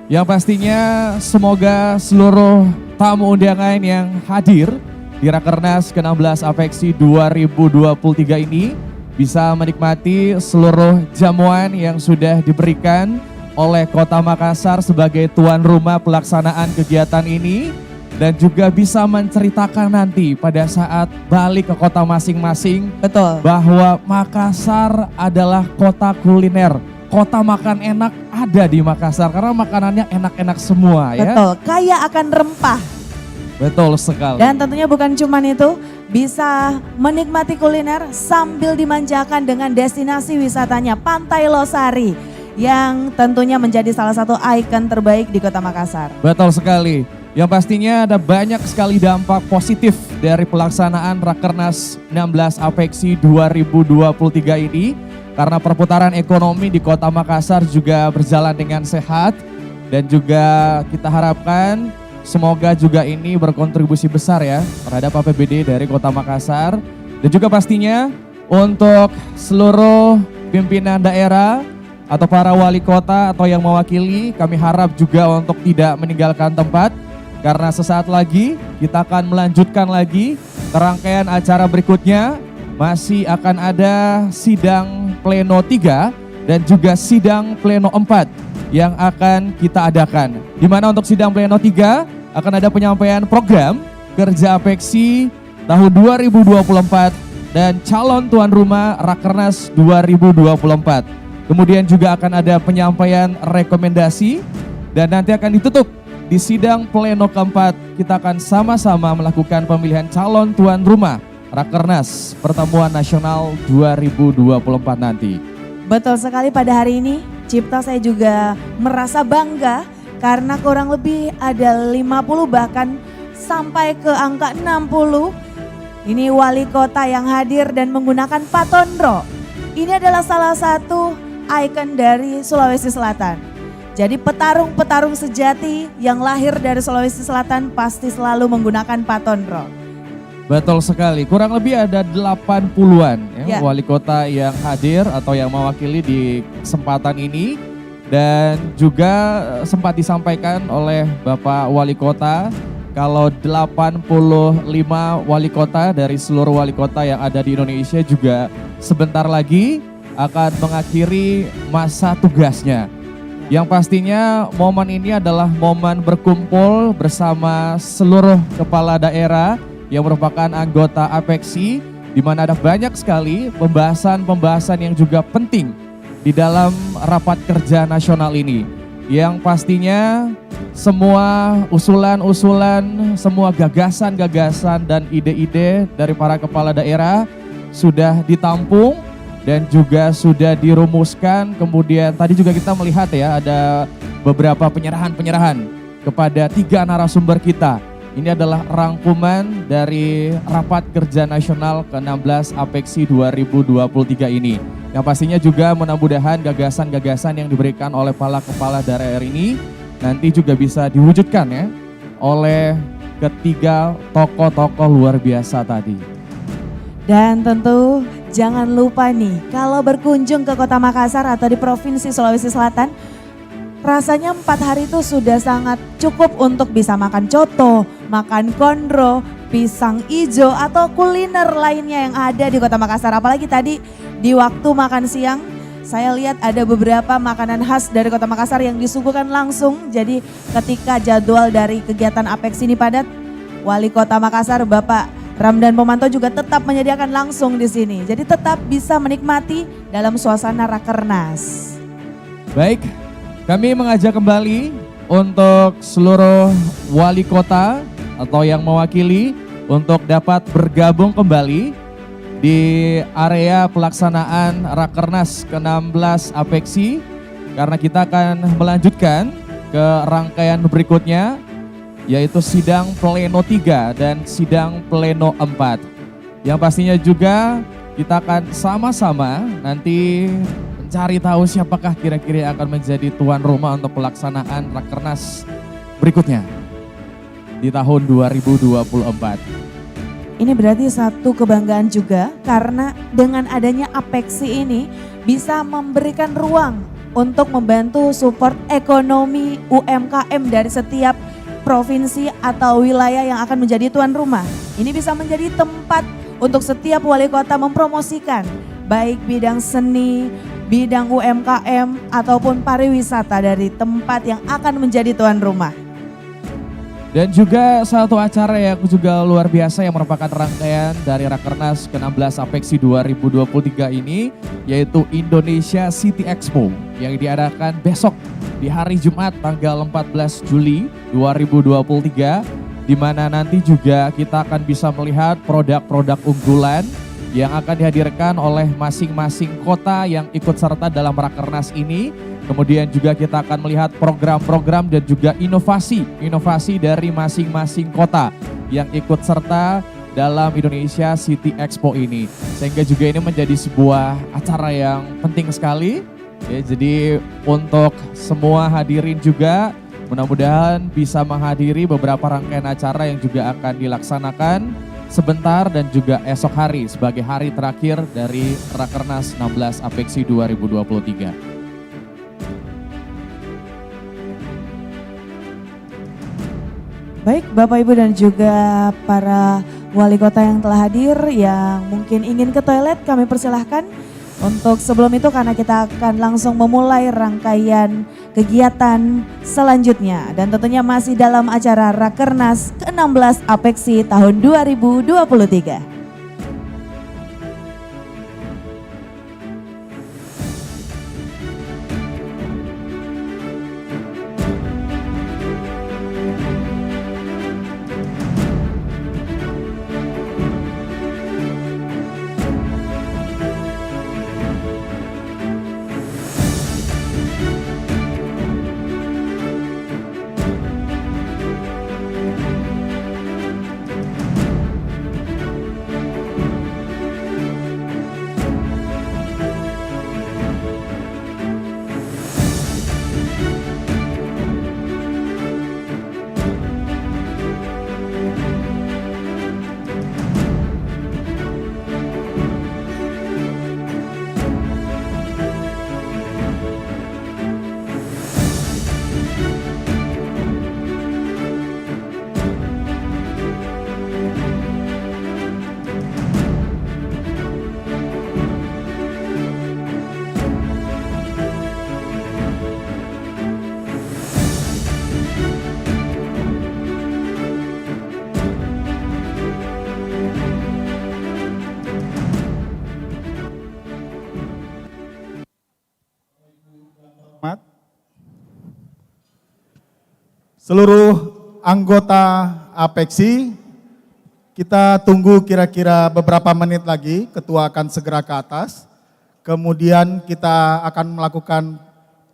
Yang pastinya semoga seluruh tamu undangan yang hadir di Rakernas ke-16 Apeksi 2023 ini bisa menikmati seluruh jamuan yang sudah diberikan oleh Kota Makassar sebagai tuan rumah pelaksanaan kegiatan ini. Dan juga bisa menceritakan nanti pada saat balik ke kota masing-masing.
Betul.
Bahwa Makassar adalah kota kuliner. Kota makan enak ada di Makassar karena makanannya enak-enak semua ya.
Betul, kaya akan rempah.
Betul sekali.
Dan tentunya bukan cuma itu, bisa menikmati kuliner sambil dimanjakan dengan destinasi wisatanya Pantai Losari yang tentunya menjadi salah satu ikon terbaik di kota Makassar.
Betul sekali. Yang pastinya ada banyak sekali dampak positif dari pelaksanaan Rakernas 16 Apeksi 2023 ini. Karena perputaran ekonomi di kota Makassar juga berjalan dengan sehat. Dan juga kita harapkan semoga juga ini berkontribusi besar ya terhadap APBD dari kota Makassar. Dan juga pastinya untuk seluruh pimpinan daerah atau para wali kota atau yang mewakili, kami harap juga untuk tidak meninggalkan tempat. Karena sesaat lagi kita akan melanjutkan lagi rangkaian acara berikutnya. Masih akan ada sidang pleno 3 dan juga sidang pleno 4 yang akan kita adakan. Di mana untuk sidang pleno 3 akan ada penyampaian program kerja Apeksi tahun 2024 dan calon tuan rumah Rakernas 2024. Kemudian juga akan ada penyampaian rekomendasi dan nanti akan ditutup di sidang pleno keempat. Kita akan sama-sama melakukan pemilihan calon tuan rumah Rakernas Pertemuan Nasional 2024 nanti.
Betul sekali, pada hari ini Cipta saya juga merasa bangga karena kurang lebih ada 50 bahkan sampai ke angka 60. Ini wali kota yang hadir dan menggunakan patondro. Ini adalah salah satu ikon dari Sulawesi Selatan. Jadi petarung-petarung sejati yang lahir dari Sulawesi Selatan pasti selalu menggunakan patondro.
Betul sekali, kurang lebih ada 80-an
Ya.
wali kota yang hadir atau yang mewakili di kesempatan ini. Dan juga sempat disampaikan oleh Bapak Wali Kota kalau 85 wali kota dari seluruh wali kota yang ada di Indonesia juga sebentar lagi akan mengakhiri masa tugasnya. Yang pastinya momen ini adalah momen berkumpul bersama seluruh kepala daerah yang merupakan anggota Apeksi, di mana ada banyak sekali pembahasan-pembahasan yang juga penting di dalam rapat kerja nasional ini. Yang pastinya semua usulan-usulan, semua gagasan-gagasan dan ide-ide dari para kepala daerah sudah ditampung dan juga sudah dirumuskan. Kemudian tadi juga kita melihat ya ada beberapa penyerahan-penyerahan kepada 3 narasumber kita. Ini adalah rangkuman dari Rapat Kerja Nasional ke-16 Apeksi 2023 ini. Yang pastinya juga mudah-mudahan gagasan-gagasan yang diberikan oleh para kepala daerah ini nanti juga bisa diwujudkan ya oleh ketiga tokoh-tokoh luar biasa tadi.
Dan tentu jangan lupa nih kalau berkunjung ke Kota Makassar atau di Provinsi Sulawesi Selatan, rasanya 4 hari itu sudah sangat cukup untuk bisa makan coto, makan kondro, pisang ijo atau kuliner lainnya yang ada di Kota Makassar. Apalagi tadi di waktu makan siang saya lihat ada beberapa makanan khas dari Kota Makassar yang disuguhkan langsung. Jadi ketika jadwal dari kegiatan APEX ini padat, Wali Kota Makassar Bapak Ramdan Pomanto juga tetap menyediakan langsung di sini. Jadi tetap bisa menikmati dalam suasana Rakernas.
Baik, kami mengajak kembali untuk seluruh wali kota atau yang mewakili untuk dapat bergabung kembali di area pelaksanaan Rakernas ke-16 APEXI, karena kita akan melanjutkan ke rangkaian berikutnya yaitu sidang pleno 3 dan sidang pleno 4. Yang pastinya juga kita akan sama-sama nanti mencari tahu siapakah kira-kira yang akan menjadi tuan rumah untuk pelaksanaan Rakernas berikutnya di tahun 2024.
Ini berarti satu kebanggaan juga karena dengan adanya APEXI ini bisa memberikan ruang untuk membantu support ekonomi UMKM dari setiap provinsi atau wilayah yang akan menjadi tuan rumah. Ini bisa menjadi tempat untuk setiap wali kota mempromosikan baik bidang seni, bidang UMKM ataupun pariwisata dari tempat yang akan menjadi tuan rumah.
Dan juga satu acara yang juga luar biasa yang merupakan rangkaian dari Rakernas ke-16 APEXI 2023 ini, yaitu Indonesia City Expo yang diadakan besok di hari Jumat tanggal 14 Juli 2023, di mana nanti juga kita akan bisa melihat produk-produk unggulan yang akan dihadirkan oleh masing-masing kota yang ikut serta dalam Rakernas ini. Kemudian juga kita akan melihat program-program dan juga inovasi dari masing-masing kota yang ikut serta dalam Indonesia City Expo ini. Sehingga juga ini menjadi sebuah acara yang penting sekali. Ya, jadi untuk semua hadirin juga mudah-mudahan bisa menghadiri beberapa rangkaian acara yang juga akan dilaksanakan sebentar dan juga esok hari sebagai hari terakhir dari Rakernas 16 APEXI 2023.
Baik Bapak Ibu dan juga para wali kota yang telah hadir, yang mungkin ingin ke toilet kami persilahkan. Untuk sebelum itu karena kita akan langsung memulai rangkaian kegiatan selanjutnya. Dan tentunya masih dalam acara Rakernas ke-16 APEXI tahun 2023.
Seluruh anggota APEXI, kita tunggu kira-kira beberapa menit lagi, ketua akan segera ke atas. Kemudian kita akan melakukan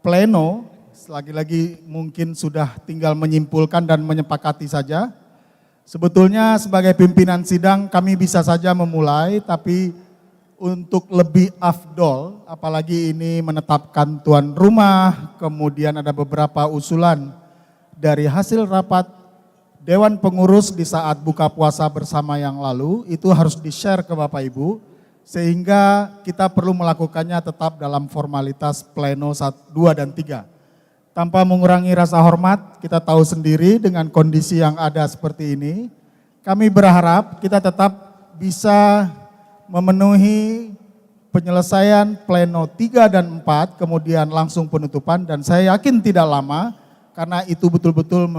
pleno, lagi-lagi mungkin sudah tinggal menyimpulkan dan menyepakati saja. Sebetulnya sebagai pimpinan sidang kami bisa saja memulai, tapi untuk lebih afdol, apalagi ini menetapkan tuan rumah, kemudian ada beberapa usulan dari hasil rapat Dewan Pengurus di saat buka puasa bersama yang lalu, itu harus di-share ke Bapak Ibu.
sehingga kita perlu melakukannya tetap dalam formalitas pleno 1, 2, dan 3. Tanpa mengurangi rasa hormat, kita tahu sendiri dengan kondisi yang ada seperti ini, kami berharap kita tetap bisa memenuhi penyelesaian pleno 3 dan 4, kemudian langsung penutupan, dan saya yakin tidak lama, karena itu betul-betul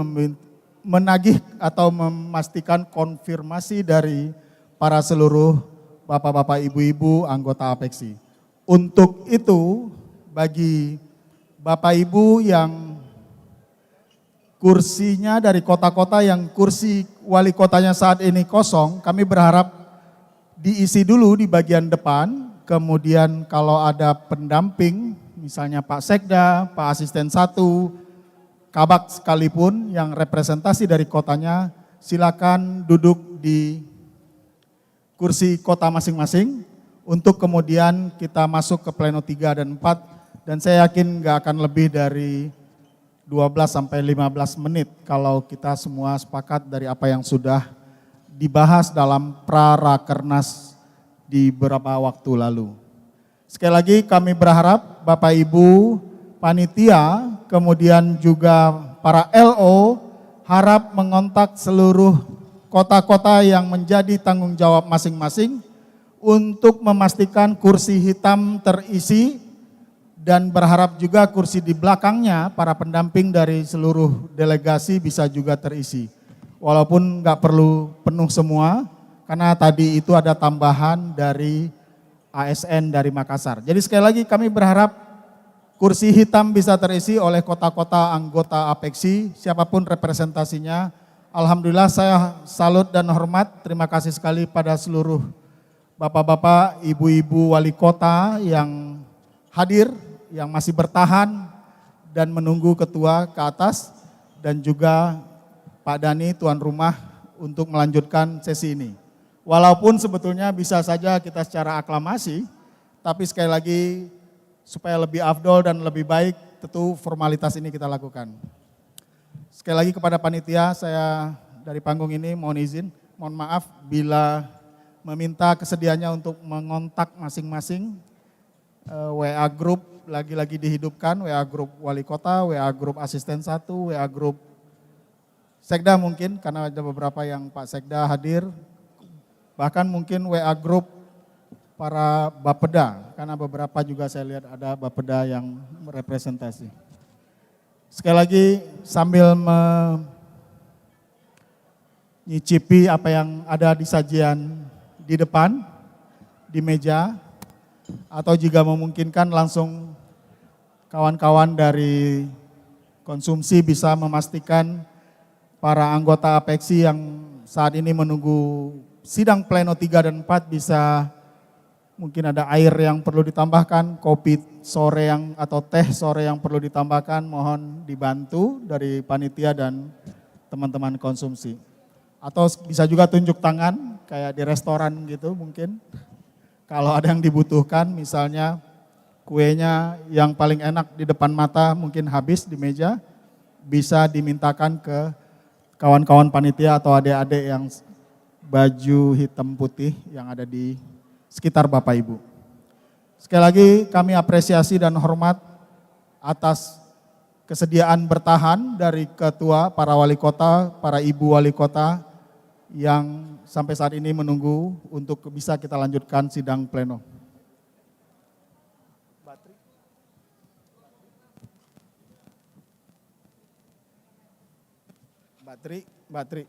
menagih atau memastikan konfirmasi dari para seluruh bapak-bapak, ibu-ibu, anggota APEKSI. Untuk itu, bagi bapak ibu yang kursinya dari kota-kota yang kursi wali kotanya saat ini kosong, kami berharap diisi dulu di bagian depan, kemudian kalau ada pendamping, misalnya Pak Sekda, Pak Asisten 1, Kabak sekalipun yang representasi dari kotanya, silakan duduk di kursi kota masing-masing untuk kemudian kita masuk ke pleno 3 dan 4, dan saya yakin nggak akan lebih dari 12 sampai 15 menit kalau kita semua sepakat dari apa yang sudah dibahas dalam pra-rakernas di beberapa waktu lalu. Sekali lagi kami berharap Bapak Ibu panitia, kemudian juga para LO harap mengontak seluruh kota-kota yang menjadi tanggung jawab masing-masing untuk memastikan kursi hitam terisi, dan berharap juga kursi di belakangnya para pendamping dari seluruh delegasi bisa juga terisi. Walaupun nggak perlu penuh semua, karena tadi itu ada tambahan dari ASN dari Makassar. Jadi sekali lagi kami berharap kursi hitam bisa terisi oleh kota-kota anggota APEKSI, siapapun representasinya. Alhamdulillah saya salut dan hormat, terima kasih sekali pada seluruh bapak-bapak, ibu-ibu wali kota yang hadir, yang masih bertahan dan menunggu ketua ke atas, dan juga Pak Dhani tuan rumah untuk melanjutkan sesi ini. Walaupun sebetulnya bisa saja kita secara aklamasi, tapi sekali lagi supaya lebih afdol dan lebih baik, tentu formalitas ini kita lakukan. Sekali lagi kepada panitia, saya dari panggung ini mohon izin, mohon maaf bila meminta kesediaannya untuk mengontak masing-masing WA Group, lagi-lagi dihidupkan, WA Group Wali Kota, WA Group Asisten 1, WA Group Sekda mungkin, karena ada beberapa yang Pak Sekda hadir, bahkan mungkin WA Group para Bapeda, karena beberapa juga saya lihat ada Bapeda yang merepresentasi. Sekali lagi sambil menyicipi apa yang ada di sajian di depan, di meja, atau jika memungkinkan langsung kawan-kawan dari konsumsi bisa memastikan para anggota APEKSI yang saat ini menunggu sidang pleno 3 dan 4 bisa, mungkin ada air yang perlu ditambahkan, kopi sore yang atau teh sore yang perlu ditambahkan, mohon dibantu dari panitia dan teman-teman konsumsi. Atau bisa juga tunjuk tangan kayak di restoran gitu mungkin. Kalau ada yang dibutuhkan, misalnya kuenya yang paling enak di depan mata mungkin habis di meja, bisa dimintakan ke kawan-kawan panitia atau adik-adik yang baju hitam putih yang ada di sekitar Bapak Ibu. Sekali lagi kami apresiasi dan hormat atas kesediaan bertahan dari ketua, para wali kota, para ibu wali kota yang sampai saat ini menunggu untuk bisa kita lanjutkan sidang pleno. Batri.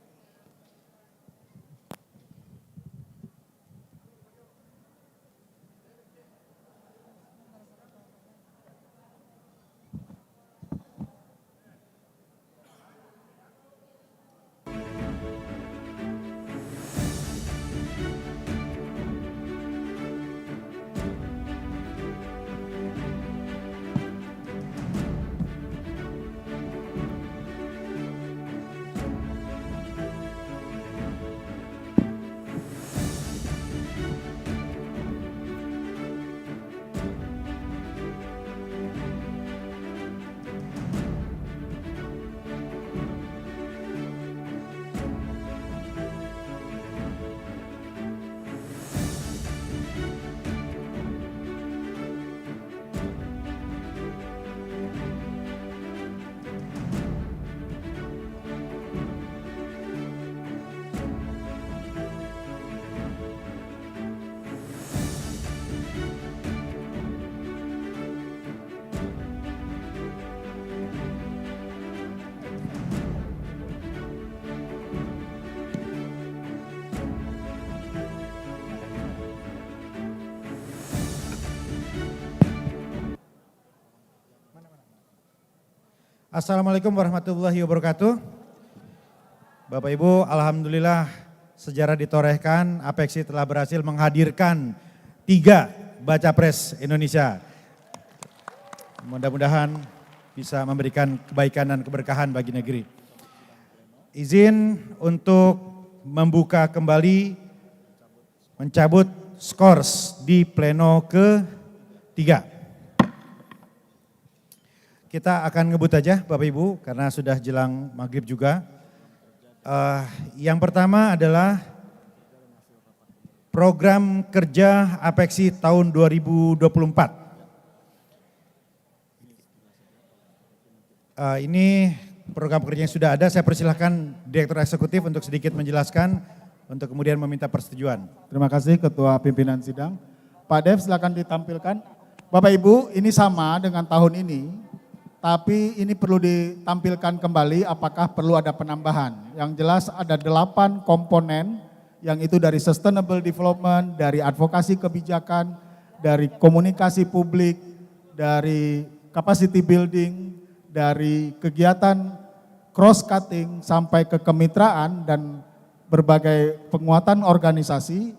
Assalamualaikum warahmatullahi wabarakatuh. Bapak Ibu, alhamdulillah sejarah ditorehkan, APEXI telah berhasil menghadirkan 3 baca pres Indonesia. Mudah-mudahan bisa memberikan kebaikan dan keberkahan bagi negeri. Izin untuk membuka kembali, mencabut skors di pleno ke-3. Kita akan ngebut aja Bapak Ibu karena sudah jelang maghrib juga. Yang pertama adalah program kerja APEXI tahun 2024. Ini program kerja yang sudah ada, saya persilahkan Direktur Eksekutif untuk sedikit menjelaskan, untuk kemudian meminta persetujuan.
Terima kasih Ketua Pimpinan Sidang. Pak Dev silakan ditampilkan. Bapak Ibu, ini sama dengan tahun ini, tapi ini perlu ditampilkan kembali apakah perlu ada penambahan. Yang jelas ada 8 komponen, yang itu dari sustainable development, dari advokasi kebijakan, dari komunikasi publik, dari capacity building, dari kegiatan cross cutting sampai ke kemitraan dan berbagai penguatan organisasi.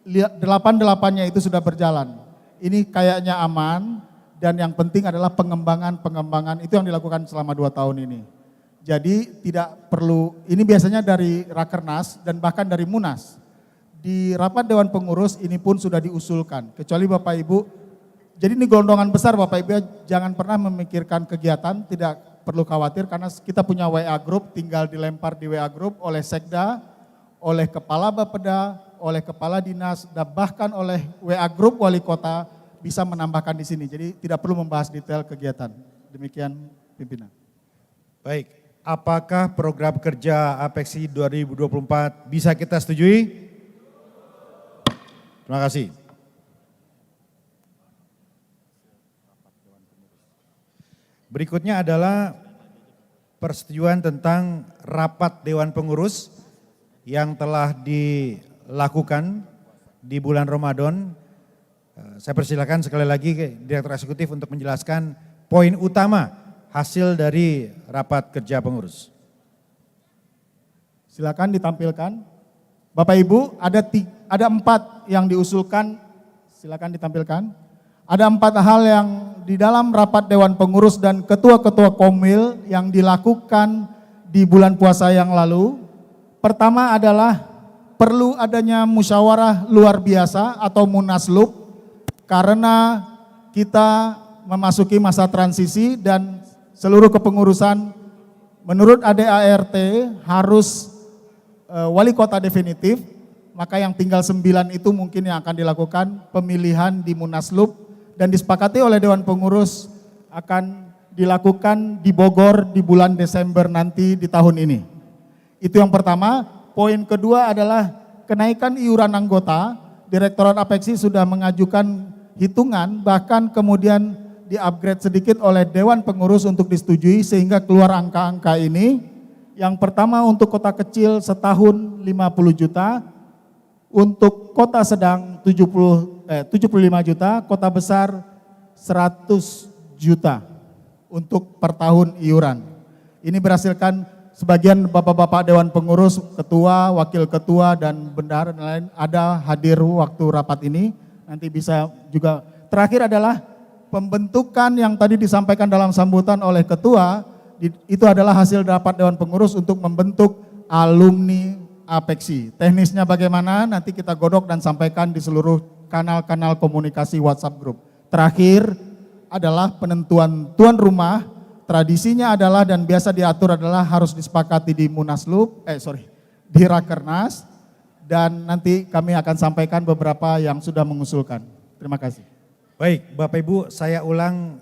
8-8-nya itu sudah berjalan. Ini kayaknya aman. Dan yang penting adalah pengembangan itu yang dilakukan selama 2 tahun ini. Jadi tidak perlu, ini biasanya dari Rakernas dan bahkan dari Munas. Di rapat Dewan Pengurus ini pun sudah diusulkan. Kecuali Bapak Ibu, jadi ini gelondongan besar Bapak Ibu, jangan pernah memikirkan kegiatan, tidak perlu khawatir karena kita punya WA Group, tinggal dilempar di WA Group oleh Sekda, oleh Kepala Bapeda, oleh Kepala Dinas, dan bahkan oleh WA Group Wali Kota, bisa menambahkan di sini. Jadi tidak perlu membahas detail kegiatan. Demikian pimpinan.
Baik, apakah program kerja APEXI 2024 bisa kita setujui? Terima kasih. Berikutnya adalah persetujuan tentang rapat Dewan Pengurus yang telah dilakukan di bulan Ramadan. Saya persilakan sekali lagi Direktur Eksekutif untuk menjelaskan poin utama hasil dari rapat kerja pengurus.
Silakan ditampilkan. Bapak Ibu, ada 4 yang diusulkan, silakan ditampilkan. Ada 4 hal yang di dalam rapat Dewan Pengurus dan ketua-ketua Komil yang dilakukan di bulan puasa yang lalu. Pertama adalah perlu adanya musyawarah luar biasa atau munaslup, karena kita memasuki masa transisi dan seluruh kepengurusan menurut ADART harus wali kota definitif, maka yang tinggal 9 itu mungkin yang akan dilakukan pemilihan di Munaslup dan disepakati oleh Dewan Pengurus akan dilakukan di Bogor di bulan Desember nanti di tahun ini. Itu yang pertama. Poin kedua adalah kenaikan iuran anggota. Direktorat APEXI sudah mengajukan hitungan, bahkan kemudian di-upgrade sedikit oleh Dewan Pengurus untuk disetujui sehingga keluar angka-angka ini. Yang pertama untuk kota kecil setahun 50 juta, untuk kota sedang 75 juta, kota besar 100 juta untuk per tahun iuran. Ini berhasilkan sebagian bapak-bapak Dewan Pengurus, ketua, wakil ketua, dan bendahara dan lain ada hadir waktu rapat ini. Nanti bisa juga. Terakhir adalah pembentukan yang tadi disampaikan dalam sambutan oleh ketua, itu adalah hasil rapat Dewan Pengurus untuk membentuk alumni APEXI. Teknisnya bagaimana nanti kita godok dan sampaikan di seluruh kanal-kanal komunikasi WhatsApp Group. Terakhir adalah penentuan tuan rumah. Tradisinya adalah dan biasa diatur adalah harus disepakati di Munaslup, di Rakernas. Dan nanti kami akan sampaikan beberapa yang sudah mengusulkan. Terima kasih.
Baik, Bapak Ibu, saya ulang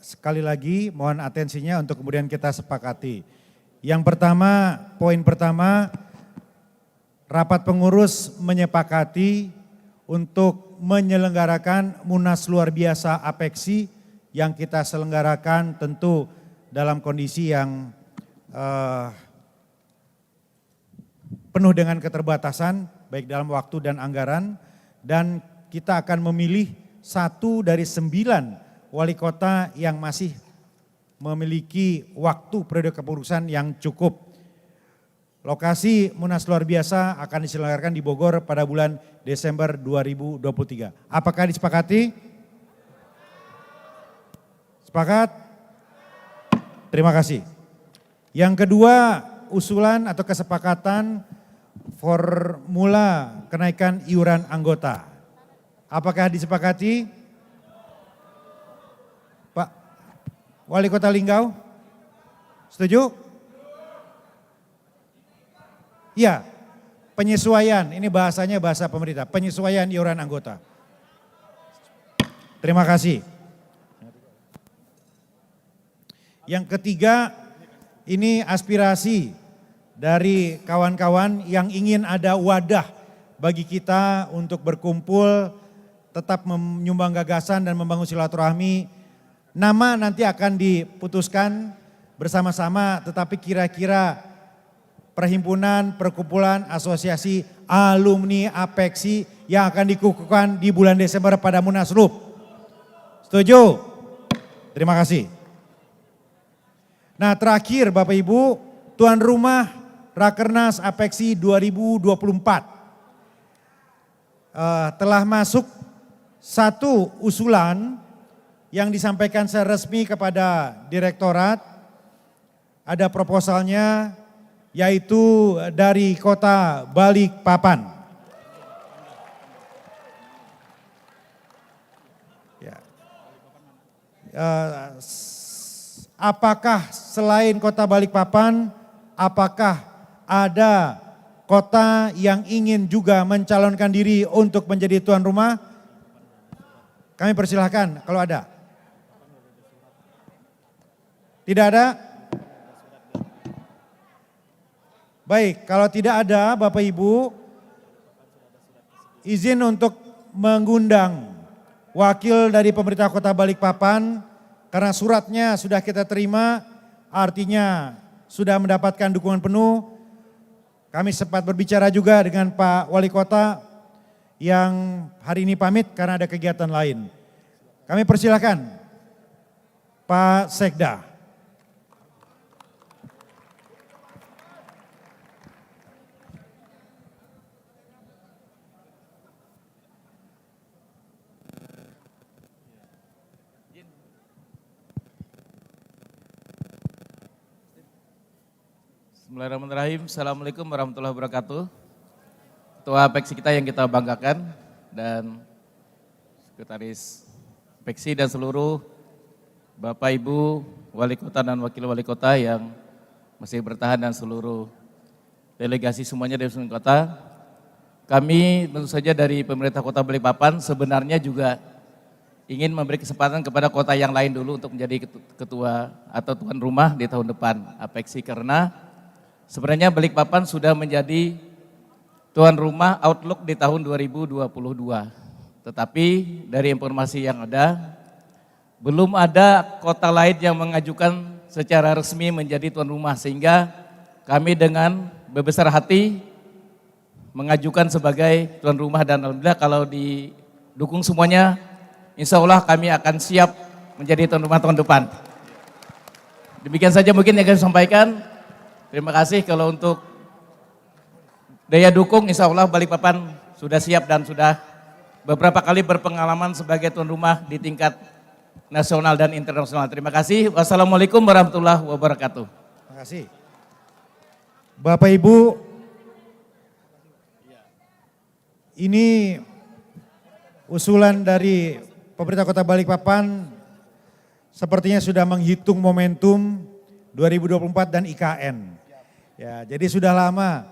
sekali lagi, mohon atensinya untuk kemudian kita sepakati. Yang pertama, poin pertama, rapat pengurus menyepakati untuk menyelenggarakan Munas luar biasa APEXI yang kita selenggarakan tentu dalam kondisi yang penuh dengan keterbatasan, baik dalam waktu dan anggaran, dan kita akan memilih 1 dari 9 wali kota yang masih memiliki waktu periode kepengurusan yang cukup. Lokasi Munas luar biasa akan diselenggarakan di Bogor pada bulan Desember 2023. Apakah disepakati? Sepakat? Terima kasih. Yang kedua, usulan atau kesepakatan formula kenaikan iuran anggota. Apakah disepakati? Pak Wali Kota Linggau? Setuju? Iya, penyesuaian, ini bahasanya bahasa pemerintah, penyesuaian iuran anggota. Terima kasih. Yang ketiga, ini aspirasi dari kawan-kawan yang ingin ada wadah bagi kita untuk berkumpul, tetap menyumbang gagasan dan membangun silaturahmi. Nama nanti akan diputuskan bersama-sama, tetapi kira-kira perhimpunan, perkumpulan, asosiasi, alumni, APEKSI yang akan dikukuhkan di bulan Desember pada Munaslup. Setuju? Terima kasih. Nah terakhir Bapak Ibu, tuan rumah Rakernas APEKSI 2024 telah masuk satu usulan yang disampaikan secara resmi kepada direktorat. Ada proposalnya yaitu dari Kota Balikpapan. Ya. Apakah selain Kota Balikpapan, apakah ada kota yang ingin juga mencalonkan diri untuk menjadi tuan rumah? Kami persilahkan kalau ada. Tidak ada? Baik, kalau tidak ada Bapak Ibu, izin untuk mengundang wakil dari pemerintah Kota Balikpapan karena suratnya sudah kita terima, artinya sudah mendapatkan dukungan penuh. Kami sempat berbicara juga dengan Pak Wali Kota yang hari ini pamit karena ada kegiatan lain. Kami persilakan Pak Sekda.
Bismillahirrahmanirrahim. Assalamualaikum warahmatullahi wabarakatuh. Ketua APEKSI kita yang kita banggakan dan Sekretaris APEKSI dan seluruh Bapak Ibu Wali Kota dan Wakil Wali Kota yang masih bertahan dan seluruh delegasi semuanya dari seluruh kota. Kami tentu saja dari pemerintah Kota Balikpapan sebenarnya juga ingin memberi kesempatan kepada kota yang lain dulu untuk menjadi ketua atau tuan rumah di tahun depan APEKSI karena sebenarnya Balikpapan sudah menjadi tuan rumah Outlook di tahun 2022. Tetapi dari informasi yang ada, belum ada kota lain yang mengajukan secara resmi menjadi tuan rumah. Sehingga kami dengan berbesar hati mengajukan sebagai tuan rumah dan alhamdulillah kalau didukung semuanya, insya Allah kami akan siap menjadi tuan rumah tahun depan. Demikian saja mungkin yang kami sampaikan. Terima kasih. Kalau untuk daya dukung insya Allah Balikpapan sudah siap dan sudah beberapa kali berpengalaman sebagai tuan rumah di tingkat nasional dan internasional. Terima kasih. Wassalamualaikum warahmatullahi wabarakatuh.
Terima kasih. Bapak Ibu, ini usulan dari pemerintah Kota Balikpapan sepertinya sudah menghitung momentum 2024 dan IKN. Ya, jadi sudah lama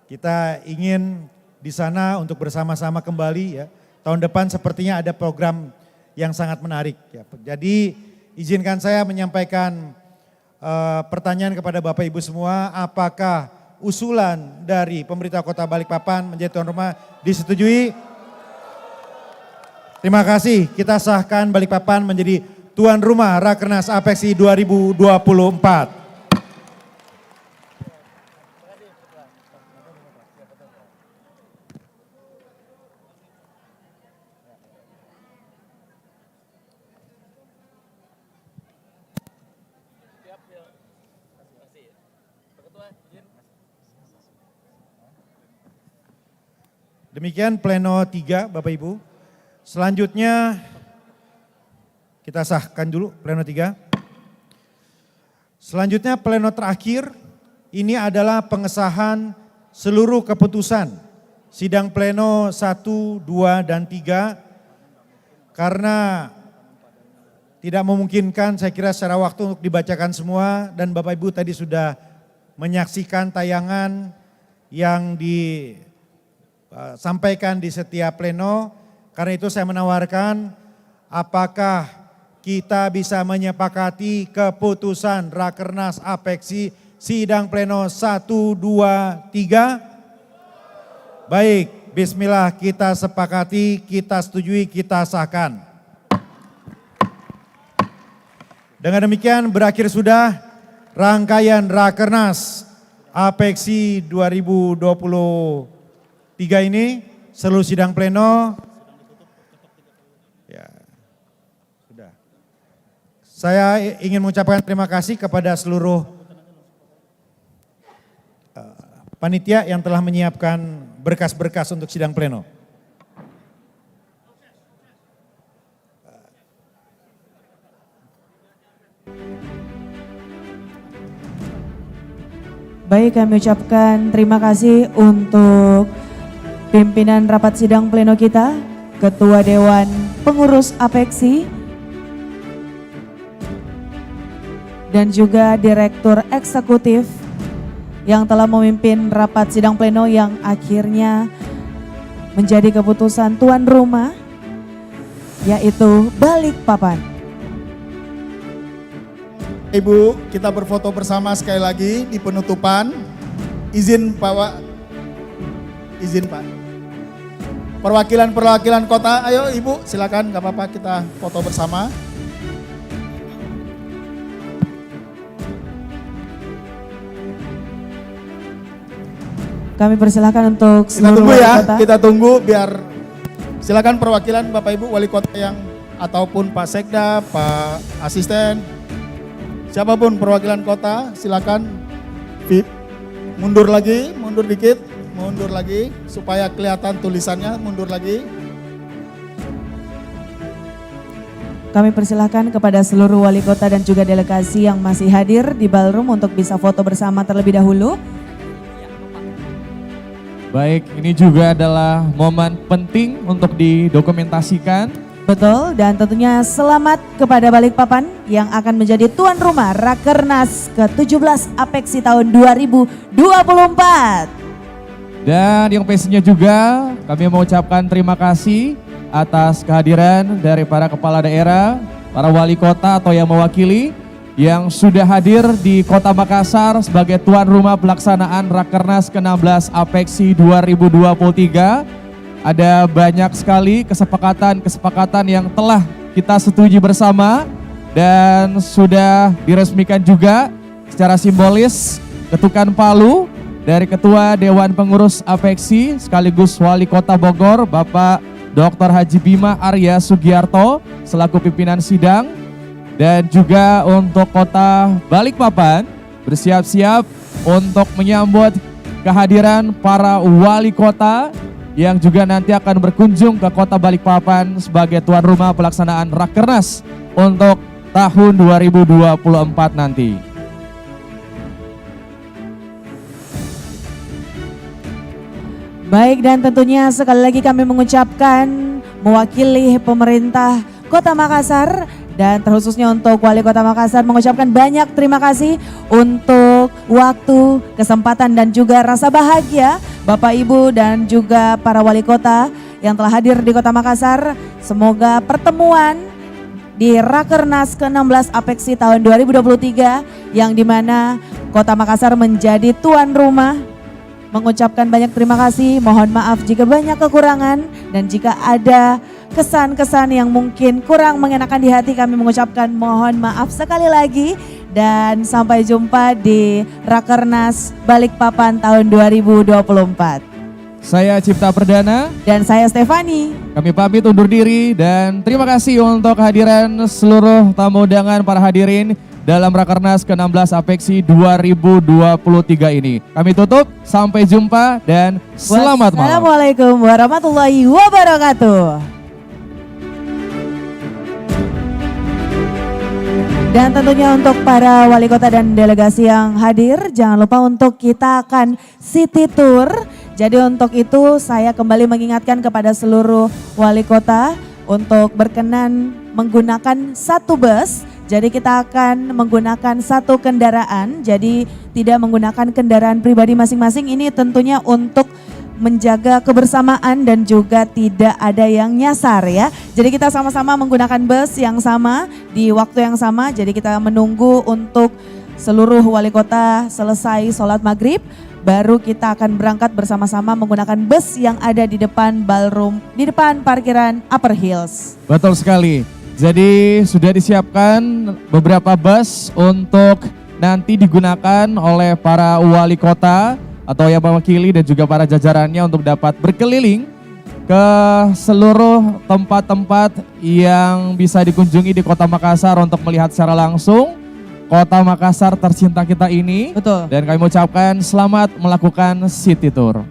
kita ingin di sana untuk bersama-sama kembali ya. Tahun depan sepertinya ada program yang sangat menarik ya. Jadi izinkan saya menyampaikan pertanyaan kepada Bapak Ibu semua, apakah usulan dari pemerintah Kota Balikpapan menjadi tuan rumah disetujui? Terima kasih, kita sahkan Balikpapan menjadi tuan rumah Rakernas APEKSI 2024. Demikian pleno 3 Bapak Ibu. Selanjutnya kita sahkan dulu pleno 3. Selanjutnya pleno terakhir ini adalah pengesahan seluruh keputusan sidang pleno 1, 2, dan 3 karena tidak memungkinkan saya kira secara waktu untuk dibacakan semua dan Bapak Ibu tadi sudah menyaksikan tayangan yang disampaikan di setiap pleno. Karena itu saya menawarkan apakah kita bisa menyepakati keputusan Rakernas Apeksi sidang pleno 1, 2, 3. Baik, bismillah kita sepakati, kita setujui, kita sahkan. Dengan demikian berakhir sudah rangkaian Rakernas Apeksi 2023 ini, seluruh sidang pleno. Ya, sudah. Saya ingin mengucapkan terima kasih kepada seluruh panitia yang telah menyiapkan berkas-berkas untuk sidang pleno.
Baik, kami ucapkan terima kasih untuk pimpinan rapat sidang pleno kita, Ketua Dewan Pengurus Apeksi, dan juga Direktur Eksekutif yang telah memimpin rapat sidang pleno yang akhirnya menjadi keputusan tuan rumah, yaitu Balikpapan.
Ibu, kita berfoto bersama sekali lagi di penutupan. Izin Pak, izin Pak. Perwakilan kota, ayo Ibu silakan, gak apa-apa kita foto bersama.
Kami persilahkan untuk
Kita
seluruh
tunggu
wali
ya,
kota.
kita tunggu biar silakan perwakilan Bapak Ibu wali kota yang ataupun Pak Sekda, Pak Asisten, siapapun perwakilan kota silakan mundur lagi, mundur dikit, mundur lagi supaya kelihatan tulisannya, mundur lagi.
Kami persilahkan kepada seluruh wali kota dan juga delegasi yang masih hadir di ballroom untuk bisa foto bersama terlebih dahulu.
Baik, ini juga adalah momen penting untuk didokumentasikan.
Betul, dan tentunya selamat kepada Balikpapan yang akan menjadi tuan rumah Rakernas ke-17 Apeksi tahun 2024.
Dan yang pastinya juga kami mengucapkan terima kasih atas kehadiran dari para kepala daerah, para wali kota atau yang mewakili yang sudah hadir di Kota Makassar sebagai tuan rumah pelaksanaan Rakernas ke-16 Apeksi 2023. Ada banyak sekali kesepakatan yang telah kita setujui bersama dan sudah diresmikan juga secara simbolis ketukan palu dari Ketua Dewan Pengurus Apeksi sekaligus Wali Kota Bogor Bapak Dr. Haji Bima Arya Sugiarto selaku pimpinan sidang. Dan juga untuk Kota Balikpapan bersiap-siap untuk menyambut kehadiran para wali kota yang juga nanti akan berkunjung ke Kota Balikpapan sebagai tuan rumah pelaksanaan Rakernas untuk tahun 2024 nanti.
Baik, dan tentunya sekali lagi kami mengucapkan mewakili pemerintah Kota Makassar dan terkhususnya untuk Wali Kota Makassar mengucapkan banyak terima kasih untuk waktu, kesempatan dan juga rasa bahagia Bapak Ibu dan juga para wali kota yang telah hadir di Kota Makassar. Semoga pertemuan di Rakernas ke-16 Apeksi tahun 2023 yang dimana Kota Makassar menjadi tuan rumah. Mengucapkan banyak terima kasih, mohon maaf jika banyak kekurangan dan jika ada kesan-kesan yang mungkin kurang mengenakan di hati, kami mengucapkan mohon maaf sekali lagi dan sampai jumpa di Rakernas Balikpapan tahun 2024.
Saya Cipta Perdana
dan saya Stefani.
Kami pamit undur diri dan terima kasih untuk kehadiran seluruh tamu undangan para hadirin dalam Rakernas ke-16 Apeksi 2023 ini. Kami tutup, sampai jumpa dan selamat malam.
Assalamualaikum warahmatullahi wabarakatuh. Dan tentunya untuk para wali kota dan delegasi yang hadir, jangan lupa untuk kita akan city tour. Jadi untuk itu saya kembali mengingatkan kepada seluruh wali kota untuk berkenan menggunakan satu bus. Jadi kita akan menggunakan satu kendaraan, jadi tidak menggunakan kendaraan pribadi masing-masing. Ini tentunya untuk menjaga kebersamaan dan juga tidak ada yang nyasar ya. Jadi kita sama-sama menggunakan bus yang sama di waktu yang sama. Jadi kita menunggu untuk seluruh wali kota selesai sholat maghrib. Baru kita akan berangkat bersama-sama menggunakan bus yang ada di depan ballroom, di depan parkiran Upper Hills.
Betul sekali. Jadi sudah disiapkan beberapa bus untuk nanti digunakan oleh para wali kota atau yang mewakili dan juga para jajarannya untuk dapat berkeliling ke seluruh tempat-tempat yang bisa dikunjungi di Kota Makassar untuk melihat secara langsung Kota Makassar tercinta kita ini.
Betul.
Dan kami mengucapkan selamat melakukan city tour.